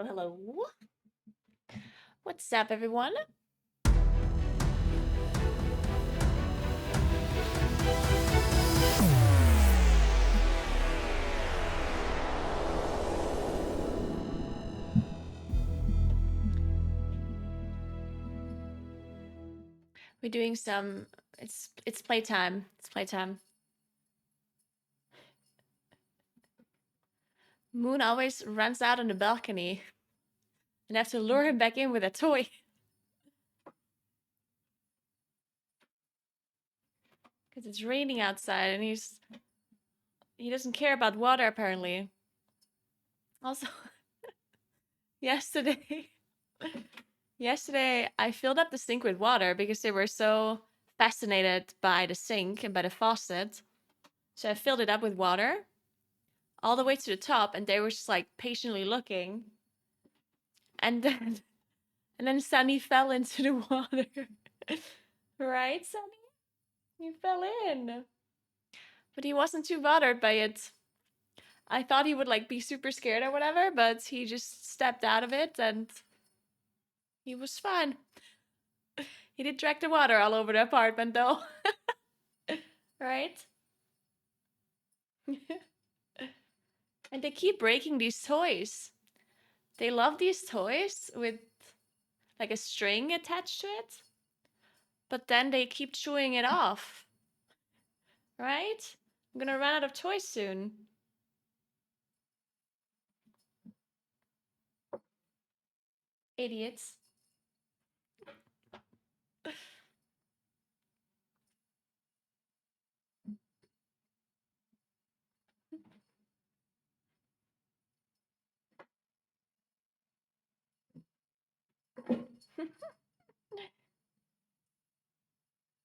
Hello. What's up, everyone? We're doing some. It's playtime. It's playtime. Moon always runs out on the balcony, and I have to lure him back in with a toy. Because it's raining outside, and he doesn't care about water apparently. Also, yesterday, yesterday I filled up the sink with water because they were so fascinated by the sink and by the faucet. So I filled it up with water all the way to the top, and they were just like patiently looking. And then Sunny fell into the water. Right, Sunny? You fell in. But he wasn't too bothered by it. I thought he would like be super scared or whatever, but he just stepped out of it and he was fine. He did drag the water all over the apartment though. Right? And they keep breaking these toys. They love these toys with like a string attached to it. But then they keep chewing it off. Right? I'm gonna run out of toys soon. Idiots.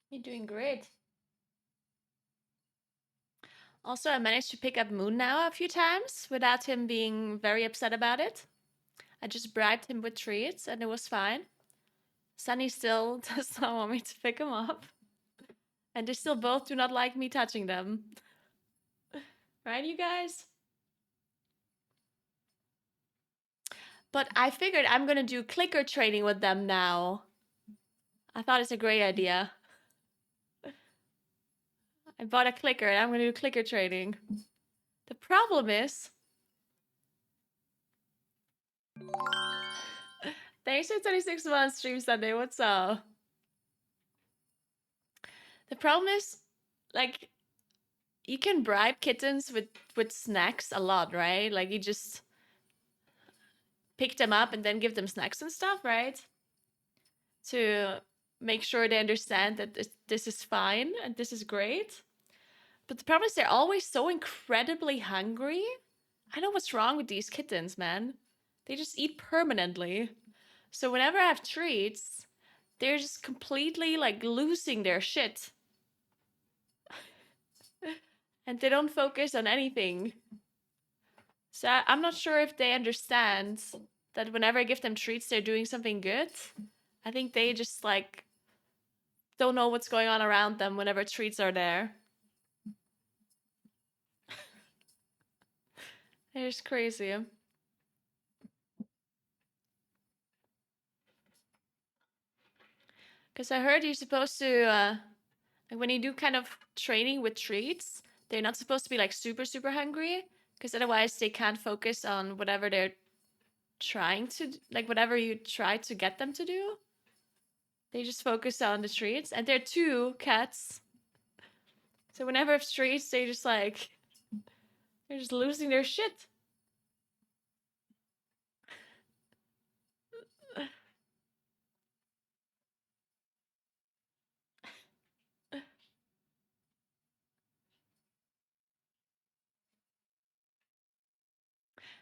You're doing great. Also, I managed to pick up Moon now a few times without him being very upset about it. I just bribed him with treats and it was fine. Sunny still does not want me to pick him up. And they still both do not like me touching them. Right, you guys? But I figured I'm gonna do clicker trading with them now. I thought it's a great idea. I bought a clicker and I'm gonna do clicker trading. The problem is... Thanks for 26 months, Stream Sunday. What's up? The problem is, like, you can bribe kittens with snacks a lot, right? Like, you just pick them up and then give them snacks and stuff, right? To make sure they understand that this is fine and this is great. But the problem is they're always so incredibly hungry. I know what's wrong with these kittens, man. They just eat permanently. So whenever I have treats, they're just completely like losing their shit. And they don't focus on anything. So I'm not sure if they understand that whenever I give them treats, they're doing something good. I think they just like don't know what's going on around them whenever treats are there. They're just crazy. Because I heard you're supposed to, like when you do kind of training with treats, they're not supposed to be like super hungry. Because otherwise they can't focus on whatever they're trying to, like whatever you try to get them to do. They just focus on the treats. And they're two cats. So whenever it's treats, they just like, they're just losing their shit.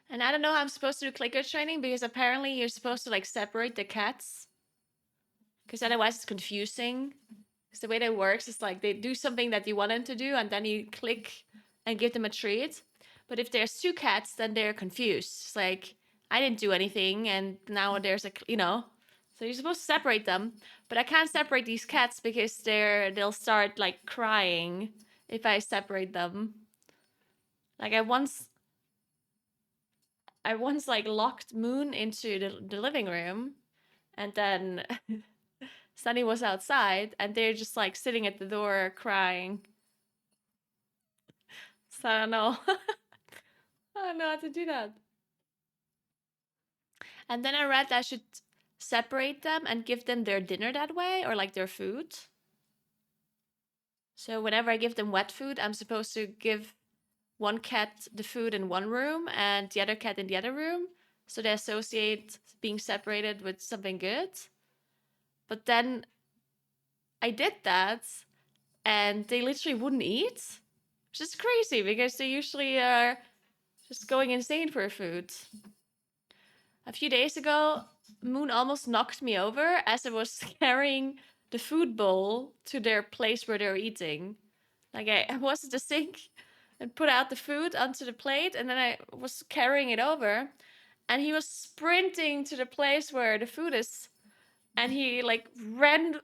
And I don't know how I'm supposed to do clicker training because apparently you're supposed to like separate the cats. Because otherwise it's confusing. Because the way that works is like they do something that you want them to do and then you click and give them a treat. But if there's two cats, then they're confused. It's like, I didn't do anything and now there's a, you know. So you're supposed to separate them. But I can't separate these cats because they'll start like crying if I separate them. Like I once I once like locked Moon into the living room, and then Sunny was outside, and they're just like sitting at the door crying. So I don't know. I don't know how to do that. And then I read that I should separate them and give them their dinner that way, or like their food. So whenever I give them wet food, I'm supposed to give one cat the food in one room and the other cat in the other room. So they associate being separated with something good. But then I did that and they literally wouldn't eat, which is crazy because they usually are just going insane for food. A few days ago, Moon almost knocked me over as I was carrying the food bowl to their place where they were eating. Like I was at the sink and put out the food onto the plate, and then I was carrying it over, and he was sprinting to the place where the food is, and he like ran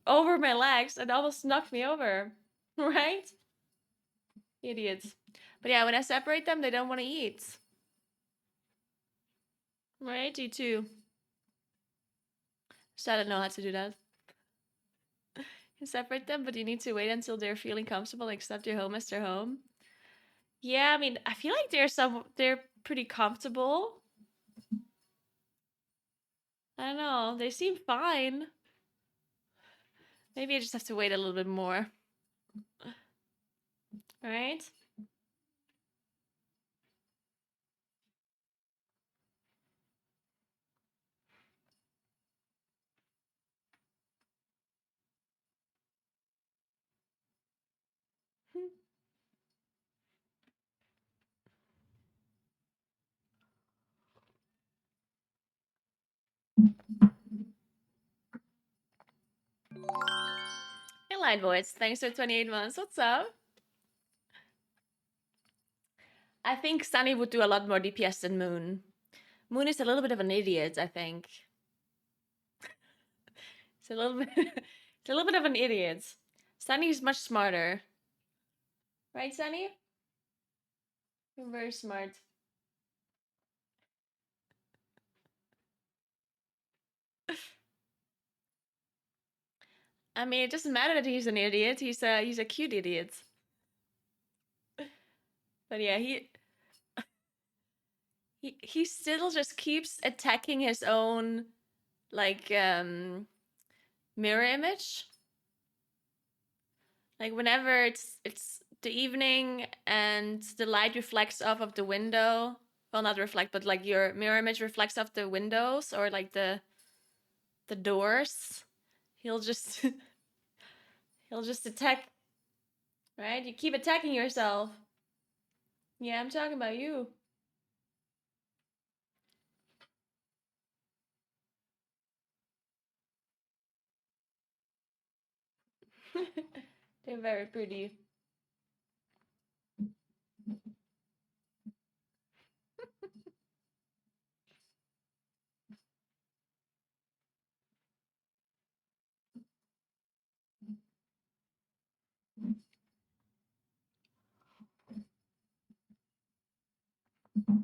over my legs and almost knocked me over. Right? Idiots. But yeah, when I separate them, they don't want to eat. Right? You too. So I don't know how to do that. You separate them, but you need to wait until they're feeling comfortable, accept your home as their home. Yeah, I mean, I feel like they're pretty comfortable. I don't know. They seem fine. Maybe I just have to wait a little bit more. All right? Hey, Line Voice. Thanks for 28 months. What's up? I think Sunny would do a lot more DPS than Moon. Moon is a little bit of an idiot, I think. It's a little bit it's a little bit of an idiot. Sunny is much smarter. Right, Sunny? You're very smart. I mean, it doesn't matter that he's an idiot. He's a cute idiot. But yeah, he still just keeps attacking his own like mirror image. Like whenever it's the evening and the light reflects off of the window. Well, not reflect, but like your mirror image reflects off the windows or like the doors. He'll just he'll just attack. Right? You keep attacking yourself. Yeah, I'm talking about you. They're very pretty.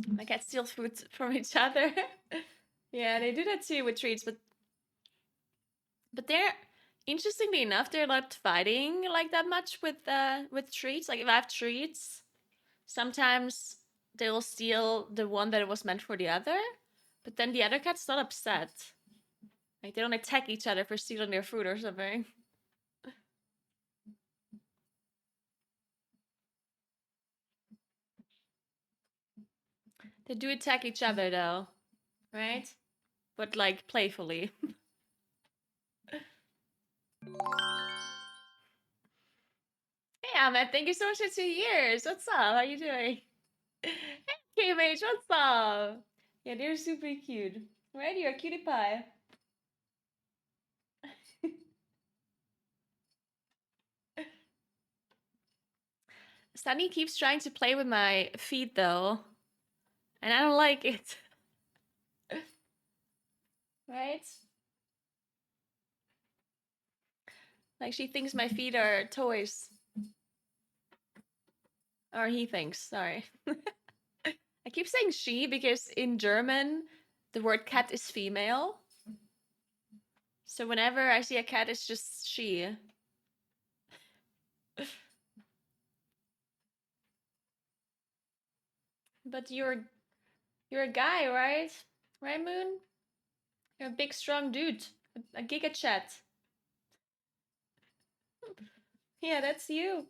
My cats steal food from each other. Yeah, they do that too with treats, but they're interestingly enough, they're not fighting like that much with treats. Like if I have treats, sometimes they will steal the one that was meant for the other, but then the other cat's not upset. Like they don't attack each other for stealing their food or something. They do attack each other though, right? But like playfully. Hey Ahmed, thank you so much for 2 years. What's up? How you doing? Hey KMH, what's up? Yeah, they're super cute. Right? You're a cutie pie. Sunny keeps trying to play with my feet though, and I don't like it. Right? Like she thinks my feet are toys. Or he thinks, sorry. I keep saying she because in German, the word cat is female. So whenever I see a cat, it's just she. But you're a guy, right? Right, Moon? You're a big, strong dude. A giga chat. Yeah, that's you.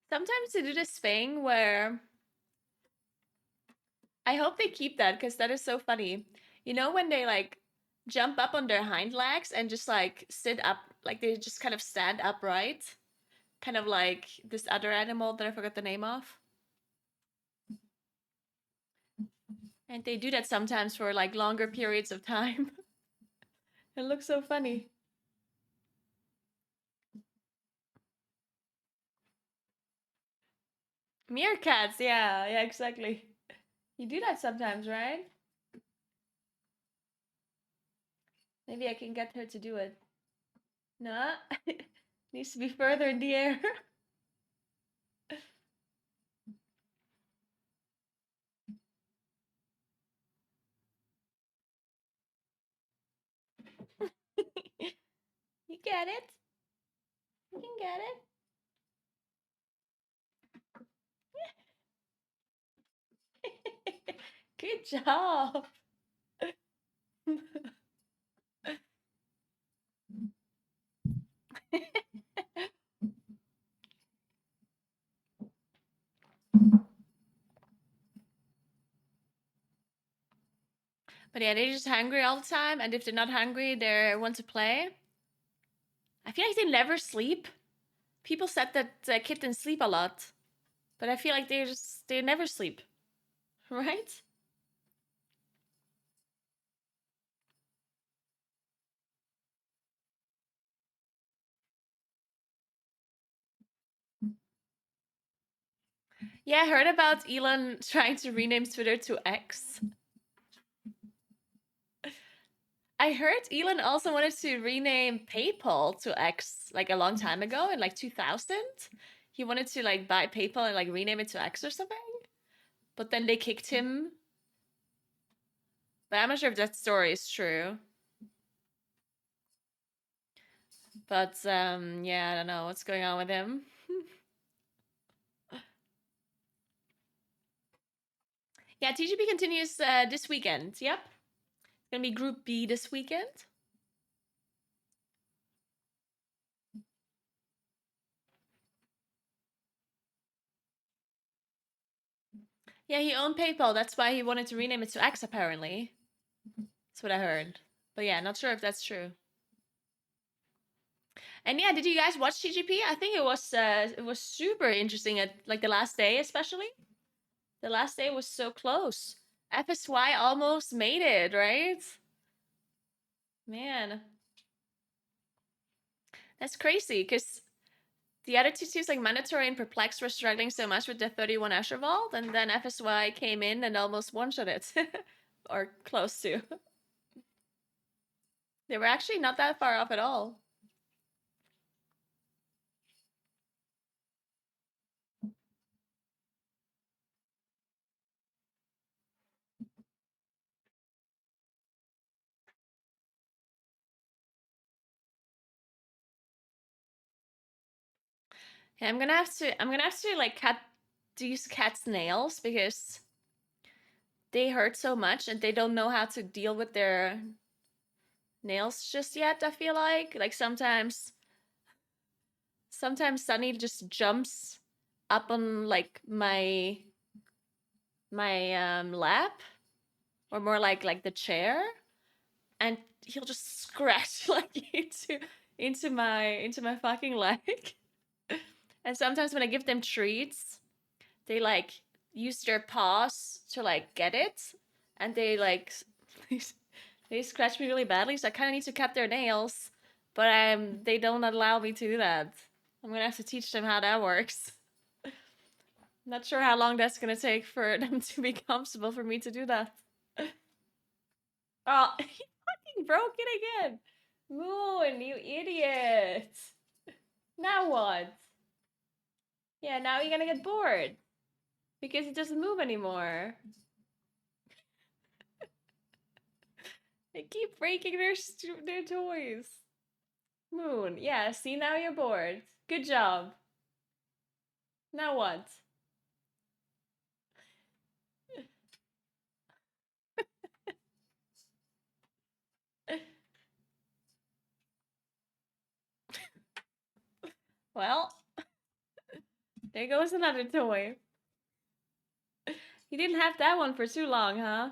Sometimes they do this thing where I hope they keep that because that is so funny. You know when they like jump up on their hind legs and just like sit up, like they just kind of stand upright, kind of like this other animal that I forgot the name of. And they do that sometimes for like longer periods of time. It looks so funny. Meerkats, yeah, yeah, exactly. You do that sometimes, right? Maybe I can get her to do it. No, needs to be further in the air. You get it. You can get it. Good job. But yeah, they're just hungry all the time, and if they're not hungry, they want to play. I feel like they never sleep. People said that kittens sleep a lot, but I feel like they never sleep, right? Yeah, I heard about Elon trying to rename Twitter to X. I heard Elon also wanted to rename PayPal to X like a long time ago in like 2000. He wanted to like buy PayPal and like rename it to X or something. But then they kicked him. But I'm not sure if that story is true. But yeah, I don't know what's going on with him. Yeah, TGP continues this weekend. Yep. It's gonna be Group B this weekend. Yeah, he owned PayPal. That's why he wanted to rename it to X, apparently. That's what I heard. But yeah, not sure if that's true. And yeah, did you guys watch TGP? I think it was super interesting at like the last day, especially. The last day was so close. FSY almost made it, right? Man, that's crazy because the other two teams like Mandatory and Perplex were struggling so much with the 31 Usher Vault, and then FSY came in and almost one-shot it. Or close to. They were actually not that far off at all. Yeah, I'm gonna have to like cut these cats' nails because they hurt so much and they don't know how to deal with their nails just yet, I feel like sometimes Sunny just jumps up on like my lap, or more like the chair, and he'll just scratch like into my fucking leg. And sometimes when I give them treats, they like use their paws to like get it, and they like they scratch me really badly. So I kind of need to cut their nails, but they don't allow me to do that. I'm gonna have to teach them how that works. Not sure how long that's gonna take for them to be comfortable for me to do that. Oh, he fucking broke it again. Moon, you idiot. Now what? Yeah, now you're gonna get bored. Because it doesn't move anymore. They keep breaking their toys. Moon, yeah, see, now you're bored. Good job. Now what? Well, there goes another toy. You didn't have that one for too long, huh?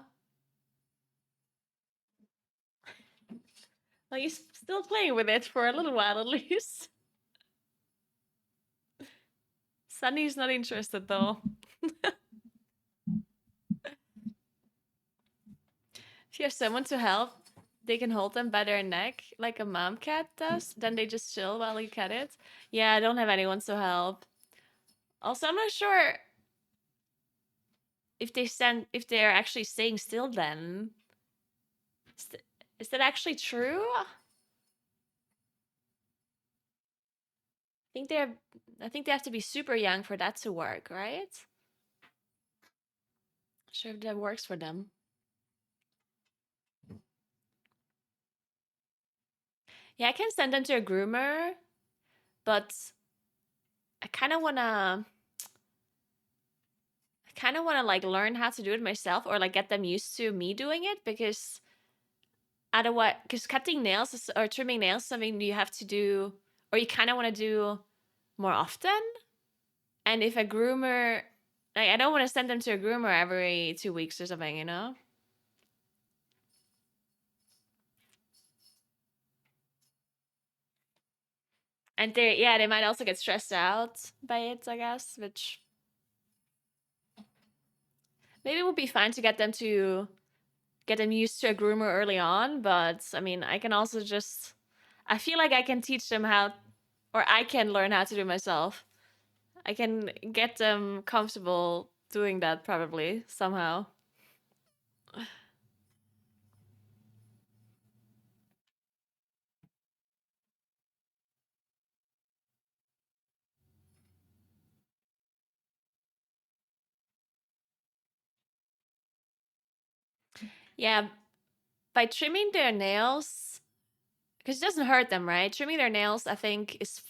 Well, you're still playing with it for a little while at least. Sunny's not interested though. If you have someone to help, they can hold them by their neck like a mom cat does. Then they just chill while you cat it. Yeah, I don't have anyone to help. Also, I'm not sure if they're actually staying still then. Is that actually true? think they're I think they have to be super young for that to work, right? Not sure if that works for them. Yeah, I can send them to a groomer, but I kind of wanna like learn how to do it myself or like get them used to me doing it because otherwise, because cutting nails or trimming nails is something you have to do or you kind of want to do more often. And if a groomer, like, I don't want to send them to a groomer every 2 weeks or something, you know? And they might also get stressed out by it, I guess, which maybe it would be fine to get them used to a groomer early on, but I mean, I can also just I feel like I can teach them how or I can learn how to do it myself. I can get them comfortable doing that probably somehow. Yeah, by trimming their nails because it doesn't hurt them, right? Trimming their nails I think is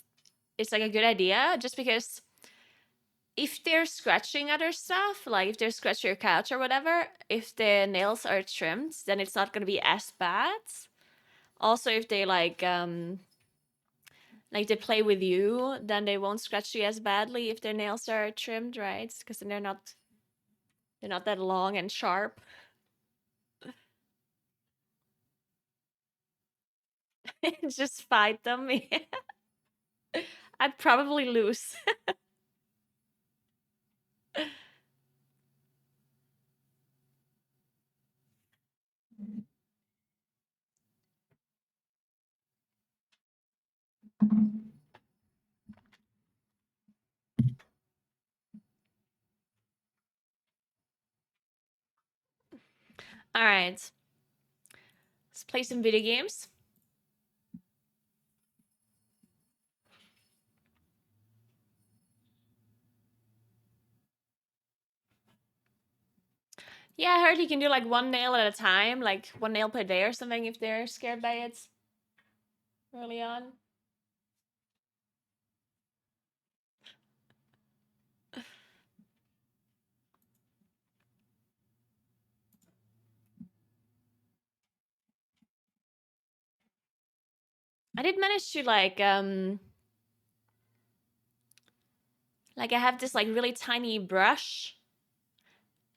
it's like a good idea just because if they're scratching other stuff, like if they're scratching your couch or whatever, if the nails are trimmed, then it's not going to be as bad. Also, if they like they play with you, then they won't scratch you as badly if their nails are trimmed, right? Because then they're not that long and sharp. Just fight them. I'd probably lose. All right, let's play some video games. Yeah, I heard you can do like one nail at a time, like one nail per day or something if they're scared by it early on. I did manage to like I have this like really tiny brush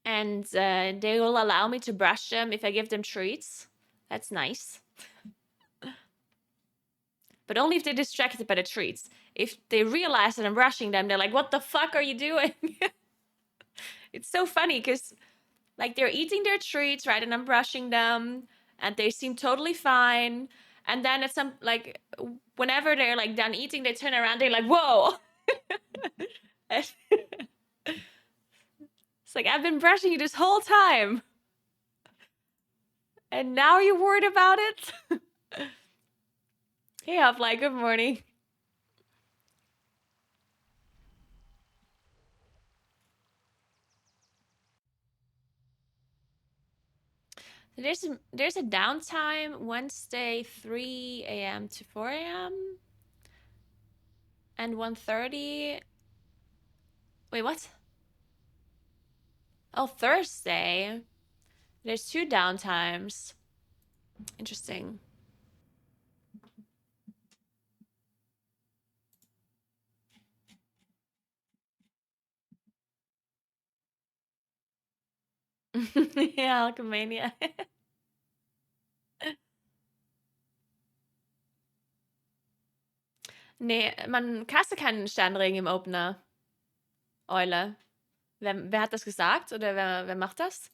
and they will allow me to brush them if I give them treats. That's nice. But only if they're distracted by the treats. If they realize that I'm brushing them, they're like, "What the fuck are you doing?" It's so funny because like they're eating their treats, right? And I'm brushing them and they seem totally fine. And then at some like whenever they're like done eating, they turn around, they're like, "Whoa." like, I've been brushing you this whole time. And now you're worried about it? Hey, Hoplite, good morning. There's a downtime Wednesday 3 a.m. to 4 a.m. and 1:30. Wait, what? Oh, Thursday. There's 2 downtimes. Interesting. Ja, Alchemania. Nee, man castet keinen Sternregen im Opener. Eule. Wer hat das gesagt? Oder wer macht das?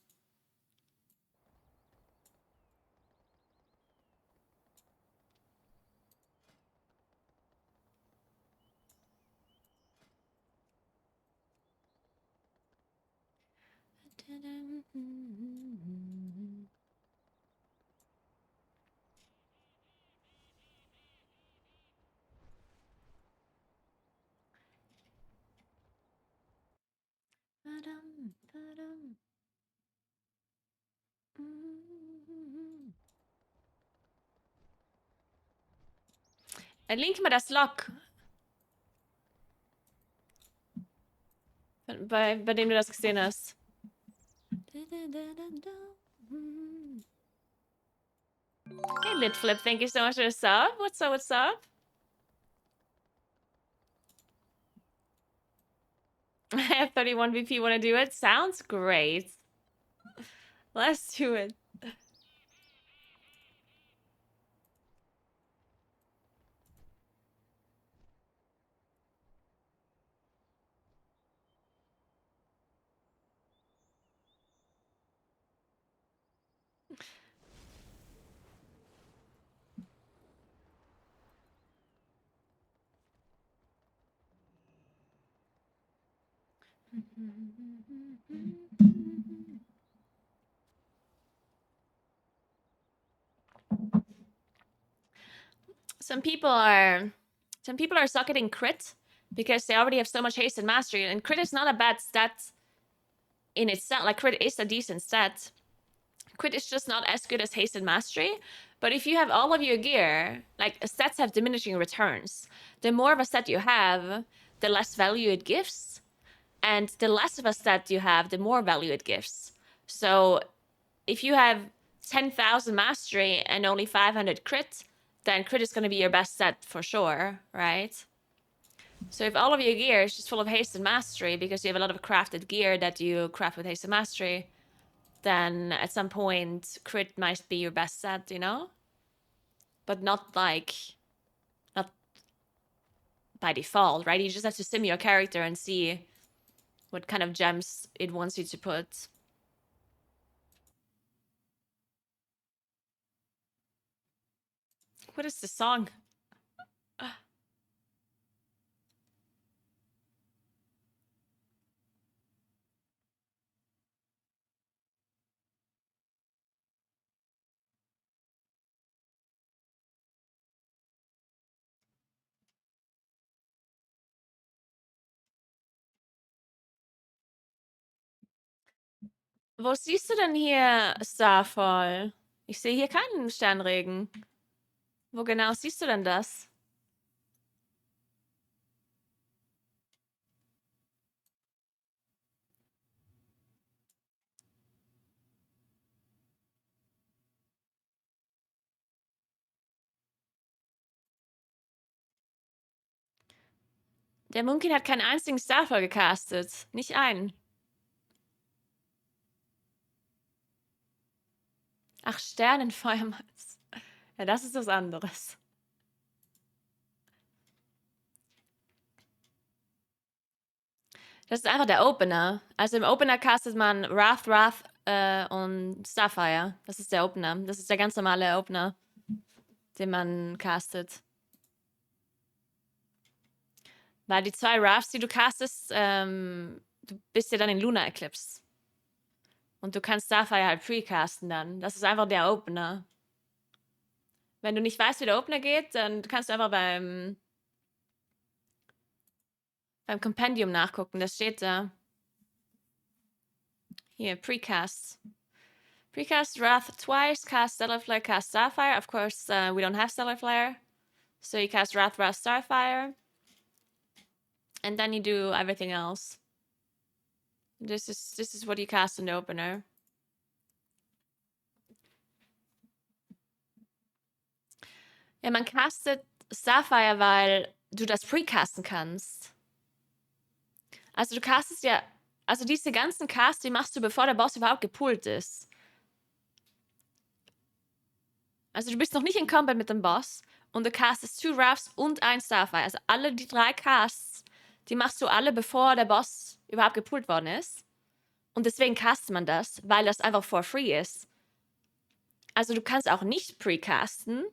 Link mal das Log. Bei dem du das gesehen hast. Hey, Litflip, thank you so much for the sub. What's up, what's up? I have 31 VP, wanna do it? Sounds great. Let's do it. Some people are socketing crit because they already have so much haste and mastery, and crit is not a bad stat in itself. Like, crit is a decent stat. Crit is just not as good as haste and mastery. But if you have all of your gear, like, stats have diminishing returns. The more of a stat you have, the less value it gives. And the less of a stat you have, the more value it gives. So if you have 10,000 mastery and only 500 crit, then crit is going to be your best stat for sure, right? So if all of your gear is just full of haste and mastery because you have a lot of crafted gear that you craft with haste and mastery, then at some point crit might be your best set, you know? But not by default, right? You just have to sim your character and see what kind of gems it wants you to put. What is the song? Wo siehst du denn hier Starfall? Ich sehe hier keinen Sternregen. Wo genau siehst du denn das? Der Munkin hat keinen einzigen Starfall gecastet. Nicht einen. Ach, Sternenfeuermanns. Ja, das ist was anderes. Das ist einfach der Opener. Also im Opener castet man Wrath und Starfire. Das ist der Opener. Das ist der ganz normale Opener, den man castet. Weil die 2 Wraths, die du castest, du bist ja dann in Lunar Eclipse. Und du kannst Starfire halt precasten dann. Das ist einfach der Opener. Wenn du nicht weißt, wie der Opener geht, dann kannst du einfach beim Compendium nachgucken. Das steht da. Hier, Precast. Precast Wrath twice, cast Stellar Flare, cast Starfire. Of course, we don't have Stellar Flare. So you cast Wrath, Starfire. And then you do everything else. This is what you cast in the opener. Ja, man castet Starfire, weil du das precasten kannst. Also du castest ja, also diese ganzen Casts, die machst du, bevor der Boss überhaupt gepult ist. Also du bist noch nicht in Combat mit dem Boss und du castest 2 Wraths und 1 Starfire. Also alle die 3 Casts, die machst du alle, bevor der Boss überhaupt gepult worden ist. Und deswegen castet man das, weil das einfach for free ist. Also du kannst auch nicht precasten.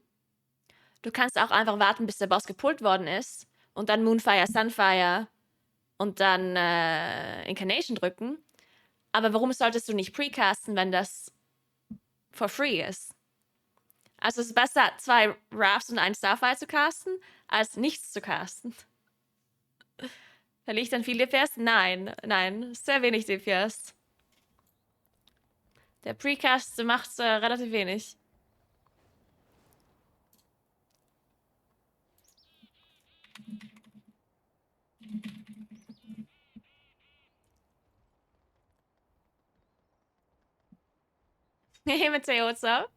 Du kannst auch einfach warten, bis der Boss gepult worden ist und dann Moonfire, Sunfire und dann Incarnation drücken. Aber warum solltest du nicht precasten, wenn das for free ist? Also es ist besser, 2 Wraths und 1 Starfire zu casten, als nichts zu casten. Verliere ich dann viel DPS? Nein, sehr wenig DPS. Der Precast macht relativ wenig. Hey, Mateo, what's up?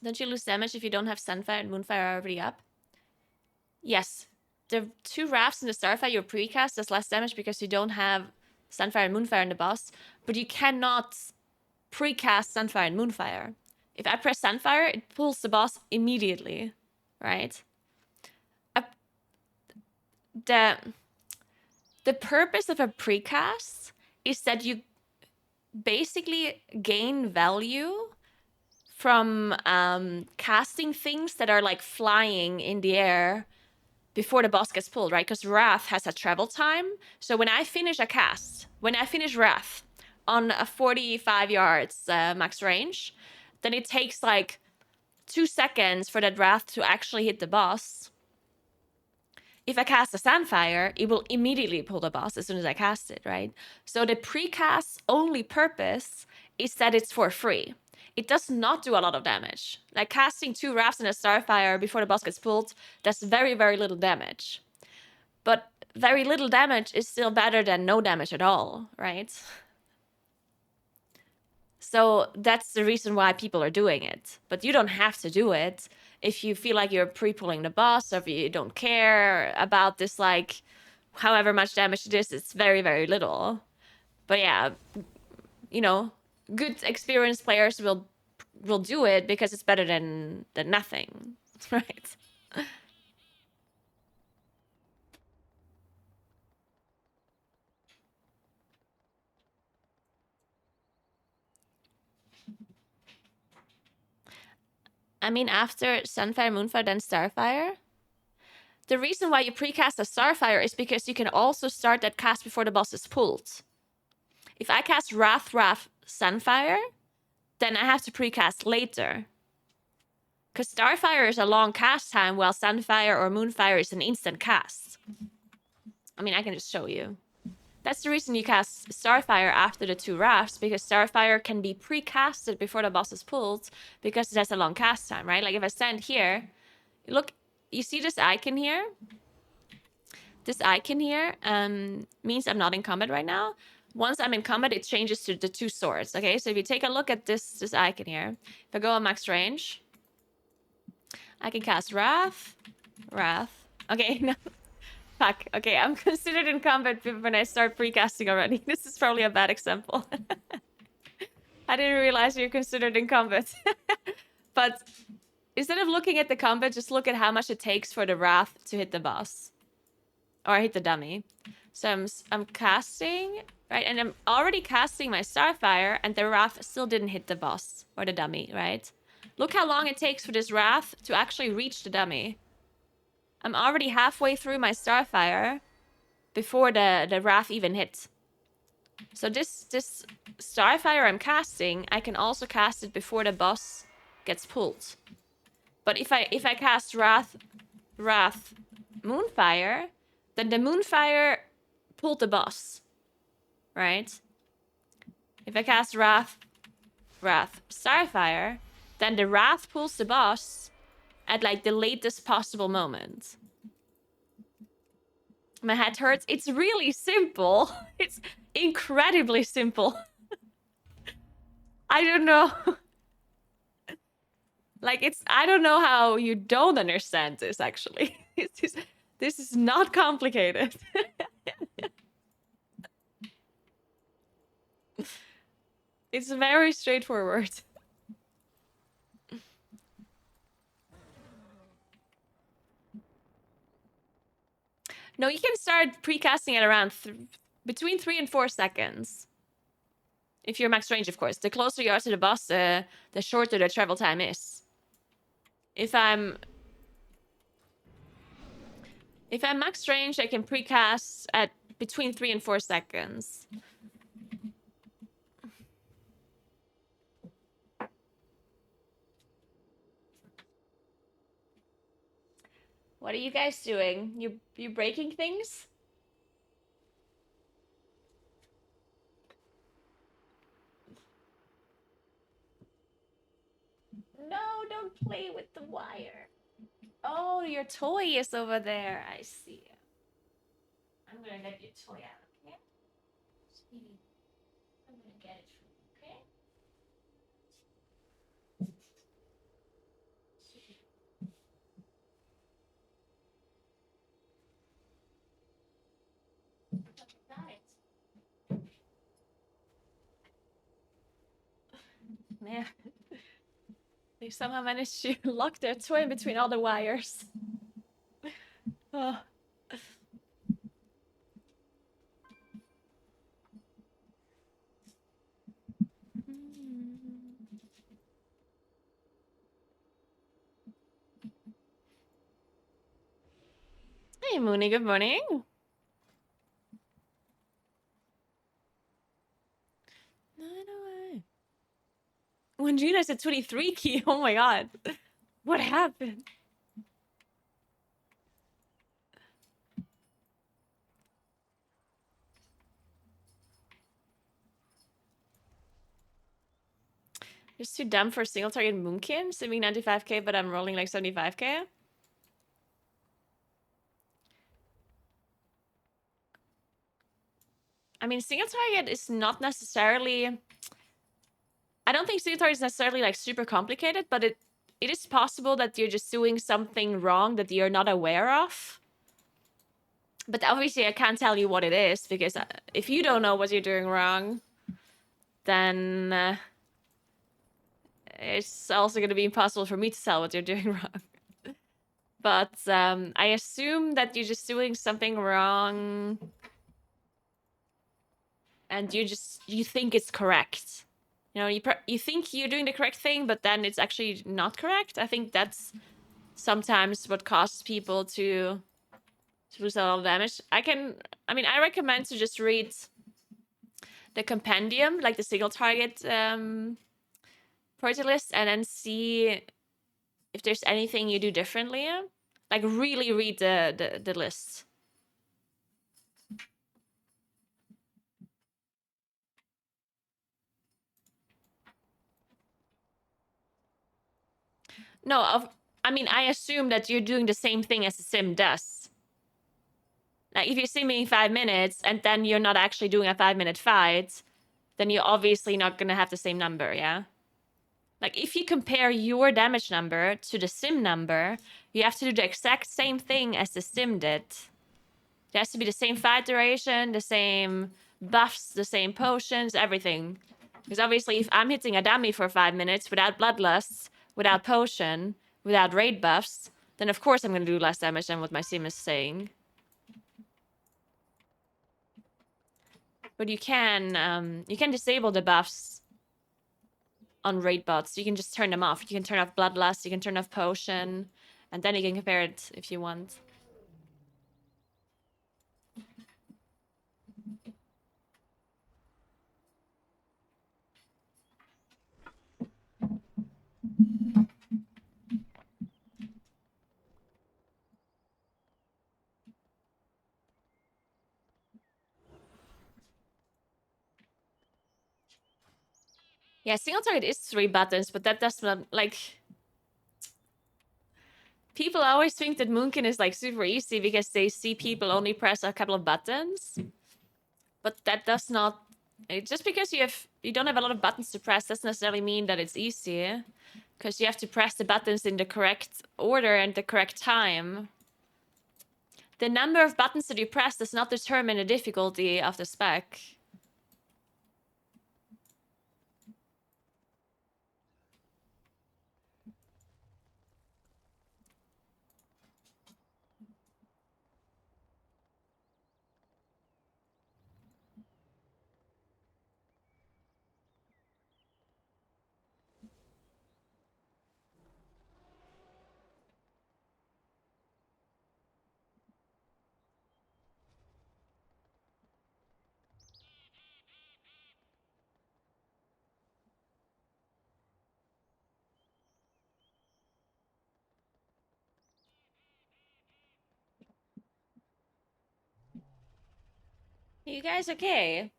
Don't you lose damage if you don't have Sunfire and Moonfire already up? Yes. The 2 Wraths and the Starfire you precast does less damage because you don't have Sunfire and Moonfire in the boss, but you cannot precast Sunfire and Moonfire. If I press Sunfire, it pulls the boss immediately, right? The purpose of a precast is that you basically gain value from casting things that are like flying in the air before the boss gets pulled, right? Because Wrath has a travel time. So when I finish a cast, when I finish Wrath on a 45 yards max range, then it takes like 2 seconds for that Wrath to actually hit the boss. If I cast a Sunfire, it will immediately pull the boss as soon as I cast it, right? So the precast's only purpose is that it's for free. It does not do a lot of damage. Like casting 2 Wraths and a Starfire before the boss gets pulled, does very, very little damage. But very little damage is still better than no damage at all, right? So that's the reason why people are doing it. But you don't have to do it if you feel like you're pre-pulling the boss, or if you don't care about this, like, however much damage it is, it's very, very little. But yeah, you know, good experienced players will do it because it's better than nothing, right? I mean, after Sunfire, Moonfire, then Starfire. The reason why you precast a Starfire is because you can also start that cast before the boss is pulled. If I cast Wrath, Sunfire, then I have to precast later. Because Starfire is a long cast time, while Sunfire or Moonfire is an instant cast. I mean, I can just show you. That's the reason you cast Starfire after the 2 Wraths, because Starfire can be precasted before the boss is pulled, because it has a long cast time, right? Like if I stand here, look, you see this icon here? This icon here means I'm not in combat right now. Once I'm in combat, it changes to the 2 swords, okay? So if you take a look at this icon here, if I go on max range, I can cast Wrath. Okay, no. Fuck. Okay, I'm considered in combat when I start precasting already. This is probably a bad example. I didn't realize you're considered in combat. But instead of looking at the combat, just look at how much it takes for the Wrath to hit the boss. Or hit the dummy. So I'm casting, right? And I'm already casting my Starfire, and the Wrath still didn't hit the boss or the dummy, right? Look how long it takes for this Wrath to actually reach the dummy. I'm already halfway through my Starfire before the Wrath even hit. So this Starfire I'm casting, I can also cast it before the boss gets pulled. But if I cast Wrath Moonfire, then the Moonfire pulled the boss, right? If I cast Wrath Starfire, then the Wrath pulls the boss at like the latest possible moment. My head hurts. It's really simple. It's incredibly simple. I don't know. Like, I don't know how you don't understand this, actually. This is not complicated. It's very straightforward. No, you can start precasting at around between 3 and 4 seconds. If you're max range, of course. The closer you are to the boss, the shorter the travel time is. If I'm max range, I can precast at between 3 and 4 seconds. What are you guys doing? You breaking things? No, don't play with the wire. Oh, your toy is over there. I see. I'm gonna let your toy out, okay? Sweetie, I'm gonna get it for you, okay? Sweetie. Got it. Man, they somehow managed to lock their toy in between all the wires. Oh. Hey, Mooney, good morning. No way. When Gina said 23 key, oh my god. What happened? Just too dumb for a single target Moonkin, simming 95k, but I'm rolling like 75k. I mean, single target is not necessarily... I don't think single target is necessarily like super complicated, but it is possible that you're just doing something wrong that you're not aware of. But obviously I can't tell you what it is, because if you don't know what you're doing wrong, then it's also going to be impossible for me to tell what you're doing wrong. But I assume that you're just doing something wrong and you think it's correct. You know, you think you're doing the correct thing, but then it's actually not correct. I think that's sometimes what causes people to lose a lot of damage. I mean, I recommend to just read the compendium, like the single target priority list, and then see if there's anything you do differently. Like, really read the list. No, I mean, I assume that you're doing the same thing as the sim does. Like, if you're simming 5 minutes and then you're not actually doing a 5-minute fight, then you're obviously not gonna have the same number, yeah? Like, if you compare your damage number to the sim number, you have to do the exact same thing as the sim did. There has to be the same fight duration, the same buffs, the same potions, everything. Because obviously, if I'm hitting a dummy for 5 minutes without bloodlusts, without potion, without raid buffs, then of course I'm going to do less damage than what my sim is saying. But you can disable the buffs on raid bots. You can just turn them off. You can turn off bloodlust, you can turn off potion, and then you can compare it if you want. Yeah, single target is 3 buttons, but that does not, like... People always think that Moonkin is, like, super easy because they see people only press a couple of buttons. But that does not... Just because you don't have a lot of buttons to press doesn't necessarily mean that it's easy. Because you have to press the buttons in the correct order and the correct time. The number of buttons that you press does not determine the difficulty of the spec. You guys okay?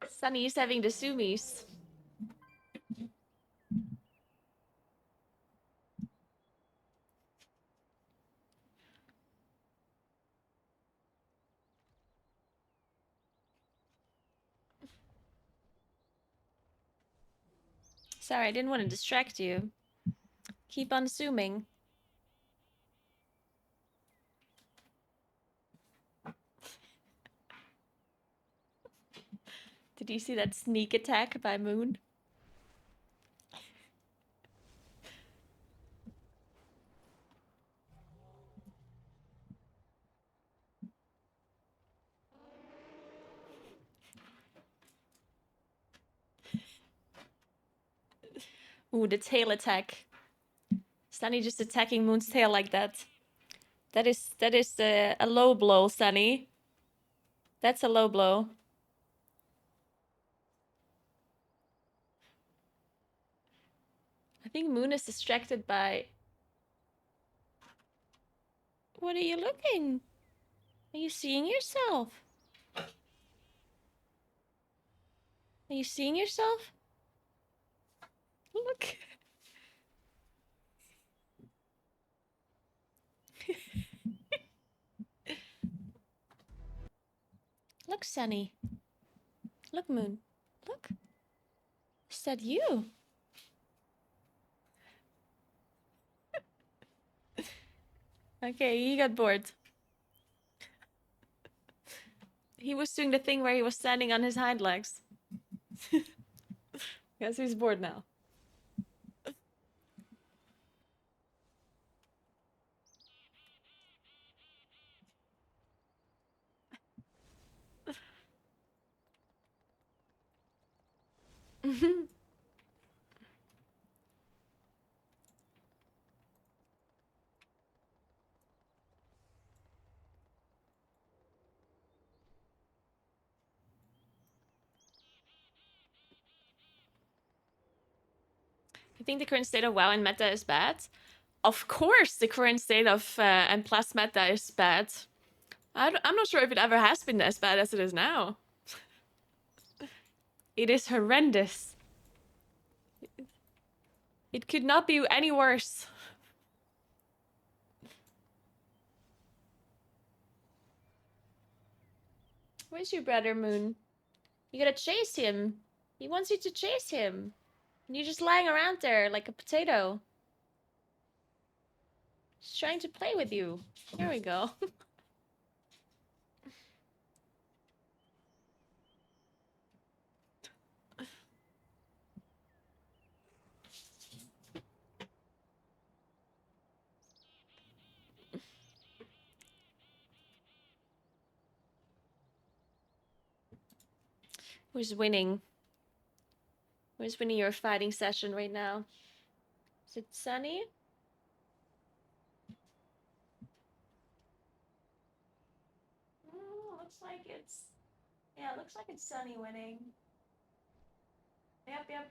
Sunny's having the sumis. Sorry, I didn't want to distract you. Keep on zooming. Did you see that sneak attack by Moon? Ooh, the tail attack. Sunny just attacking Moon's tail like that. That is a low blow, Sunny. That's a low blow. I think Moon is distracted by... What are you looking? Are you seeing yourself? Are you seeing yourself? Look. Look, Sunny. Look, Moon. Look. Is that you? Okay, he got bored. He was doing the thing where he was standing on his hind legs. Guess he's bored now. I think the current state of WoW and meta is bad. Of course, the current state of and plus meta is bad. I'm not sure if it ever has been as bad as it is now. It is horrendous. It could not be any worse. Where's your brother, Moon? You gotta chase him. He wants you to chase him. And you're just lying around there like a potato. He's trying to play with you. Here we go. Who's winning? Who's winning your fighting session right now? Is it Sunny? Looks like it's... Yeah, it looks like it's Sunny winning. Yep.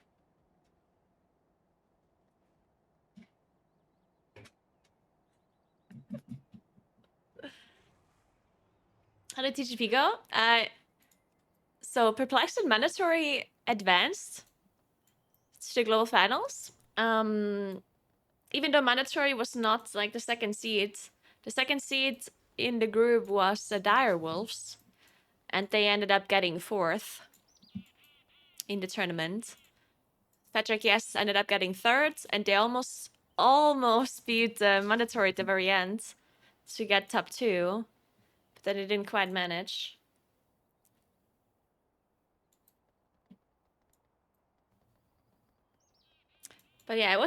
How did TGP go? So Perplexed and Mandatory advanced to the global finals. Even though Mandatory was not like the second seed in the group was Dire Wolves, and they ended up getting fourth in the tournament. Patrick, yes, ended up getting third, and they almost beat Mandatory at the very end to get top 2, but then they didn't quite manage. But yeah,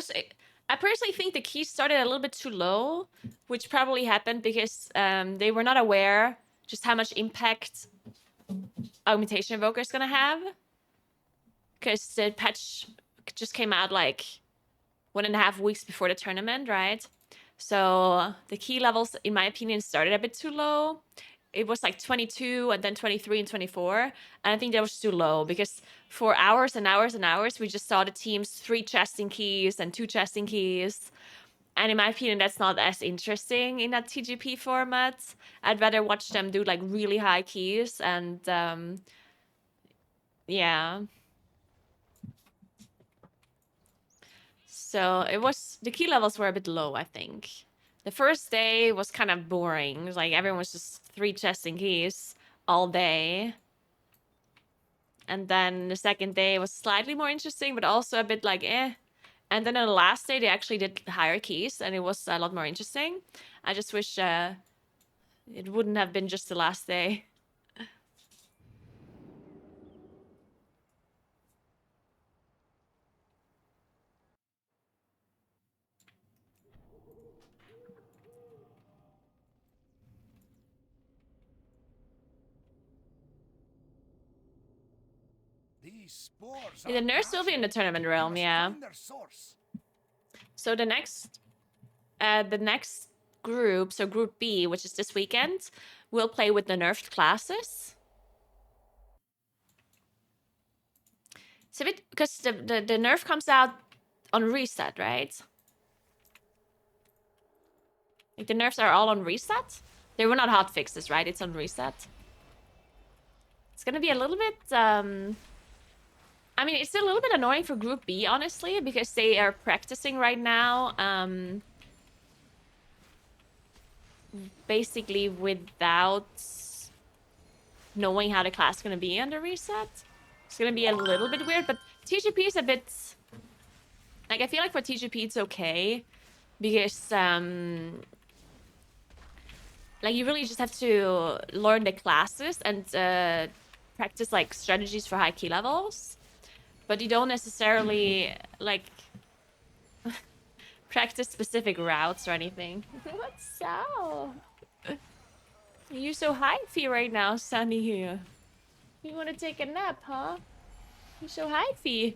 I personally think the keys started a little bit too low, which probably happened because they were not aware just how much impact Augmentation Invoker is gonna have. Because the patch just came out like 1.5 weeks before the tournament, right? So the key levels, in my opinion, started a bit too low. It was like 22 and then 23 and 24. And I think that was too low because for hours and hours and hours, we just saw the teams 3 chesting keys and 2 chesting keys. And in my opinion, that's not as interesting in that TGP format. I'd rather watch them do like really high keys and yeah. So it was, the key levels were a bit low, I think. The first day was kind of boring. It was like everyone was just 3 chesting keys all day. And then the second day was slightly more interesting, but also a bit like eh. And then on the last day, they actually did higher keys, and it was a lot more interesting. I just wish it wouldn't have been just the last day. The nurse will be in the tournament realm, yeah. So the next group, so Group B, which is this weekend, will play with the nerfed classes. It's a bit because the nerf comes out on reset, right? Like the nerfs are all on reset. They were not hot fixes, right? It's on reset. It's gonna be a little bit I mean, it's a little bit annoying for Group B, honestly, because they are practicing right now, basically without knowing how the class is going to be under reset. It's going to be a little bit weird, but TGP is a bit... Like, I feel like for TGP it's okay, because, like, you really just have to learn the classes and practice, like, strategies for high key levels. But you don't necessarily, like, practice specific routes or anything. What's up? You're so hypey right now, Sunny here. You want to take a nap, huh? You're so hypey.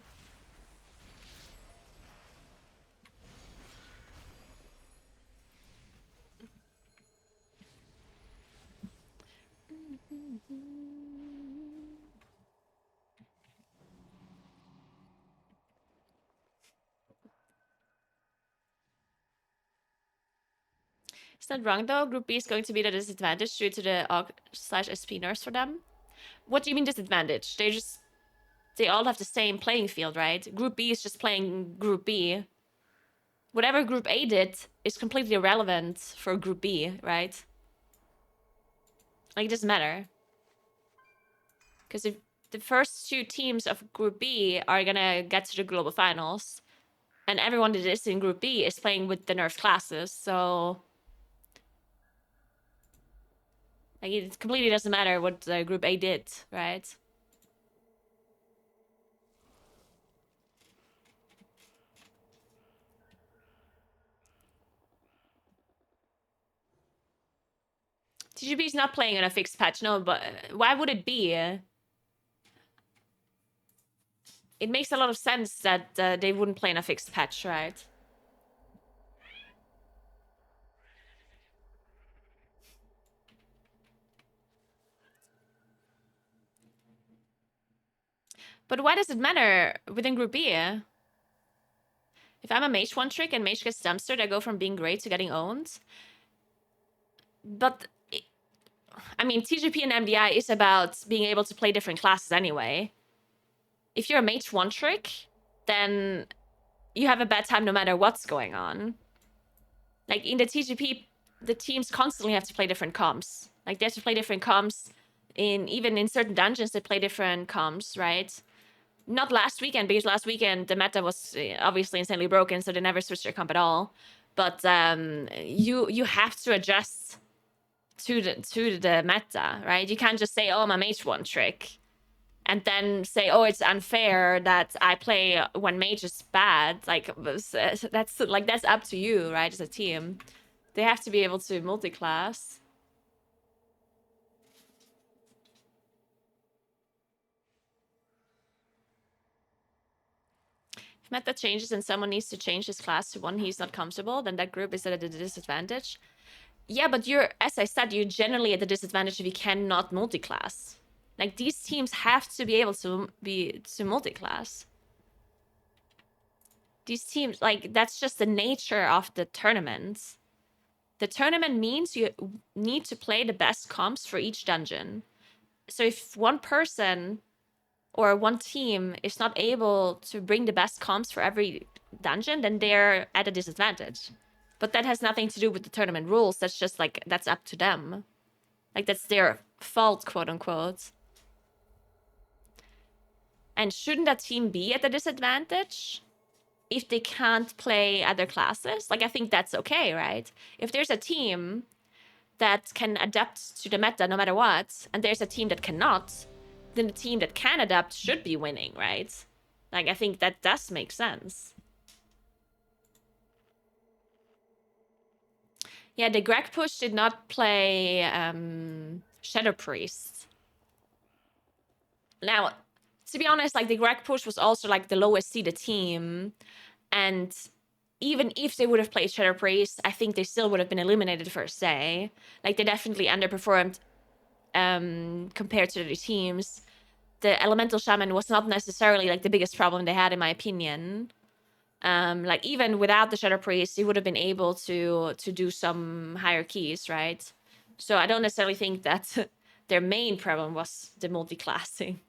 It's not wrong though. Group B is going to be the disadvantage due to the AUG/SP nurse for them. What do you mean disadvantage? They all have the same playing field, right? Group B is just playing Group B. Whatever Group A did is completely irrelevant for Group B, right? Like, it doesn't matter. Because if the first 2 teams of Group B are gonna get to the global finals, and everyone that is in Group B is playing with the nerfed classes, so... Like, it completely doesn't matter what Group A did, right? TGP is not playing on a fixed patch, no, but why would it be? It makes a lot of sense that they wouldn't play on a fixed patch, right? But why does it matter within Group B? If I'm a mage one trick and mage gets dumpstered, I go from being great to getting owned. But I mean, TGP and MDI is about being able to play different classes anyway. If you're a mage one trick, then you have a bad time no matter what's going on. Like in the TGP, the teams constantly have to play different comps. Like they have to play different comps even in certain dungeons. They play different comps, right? Not last weekend, because last weekend the meta was obviously insanely broken, so they never switched their comp at all. But you have to adjust to the meta, right? You can't just say, "Oh, I'm a mage one trick," and then say, "Oh, it's unfair that I play when mage is bad." Like that's up to you, right? As a team, they have to be able to multi-class. If meta changes and someone needs to change his class to one he's not comfortable, then that group is at a disadvantage. Yeah, but as I said, you're generally at a disadvantage if you cannot multi-class. Like these teams have to be able to multi-class. These teams, like, that's just the nature of the tournament. The tournament means you need to play the best comps for each dungeon. So if one person or one team is not able to bring the best comps for every dungeon, then they're at a disadvantage. But that has nothing to do with the tournament rules. That's just like, that's up to them. Like, that's their fault, quote unquote. And shouldn't that team be at a disadvantage if they can't play other classes? Like, I think that's okay, right? If there's a team that can adapt to the meta no matter what, and there's a team that cannot, then the team that can adapt should be winning, right? Like, I think that does make sense. Yeah, the Greg push did not play Shadow Priest. Now, to be honest, like, the Greg push was also, like, the lowest seeded team, and even if they would have played Shadow Priest, I think they still would have been eliminated first day. Like, they definitely underperformed compared to the teams. The Elemental Shaman was not necessarily, like, the biggest problem they had, in my opinion. Like, even without the Shadow Priest, they would have been able to do some higher keys, right? So I don't necessarily think that their main problem was the multi-classing.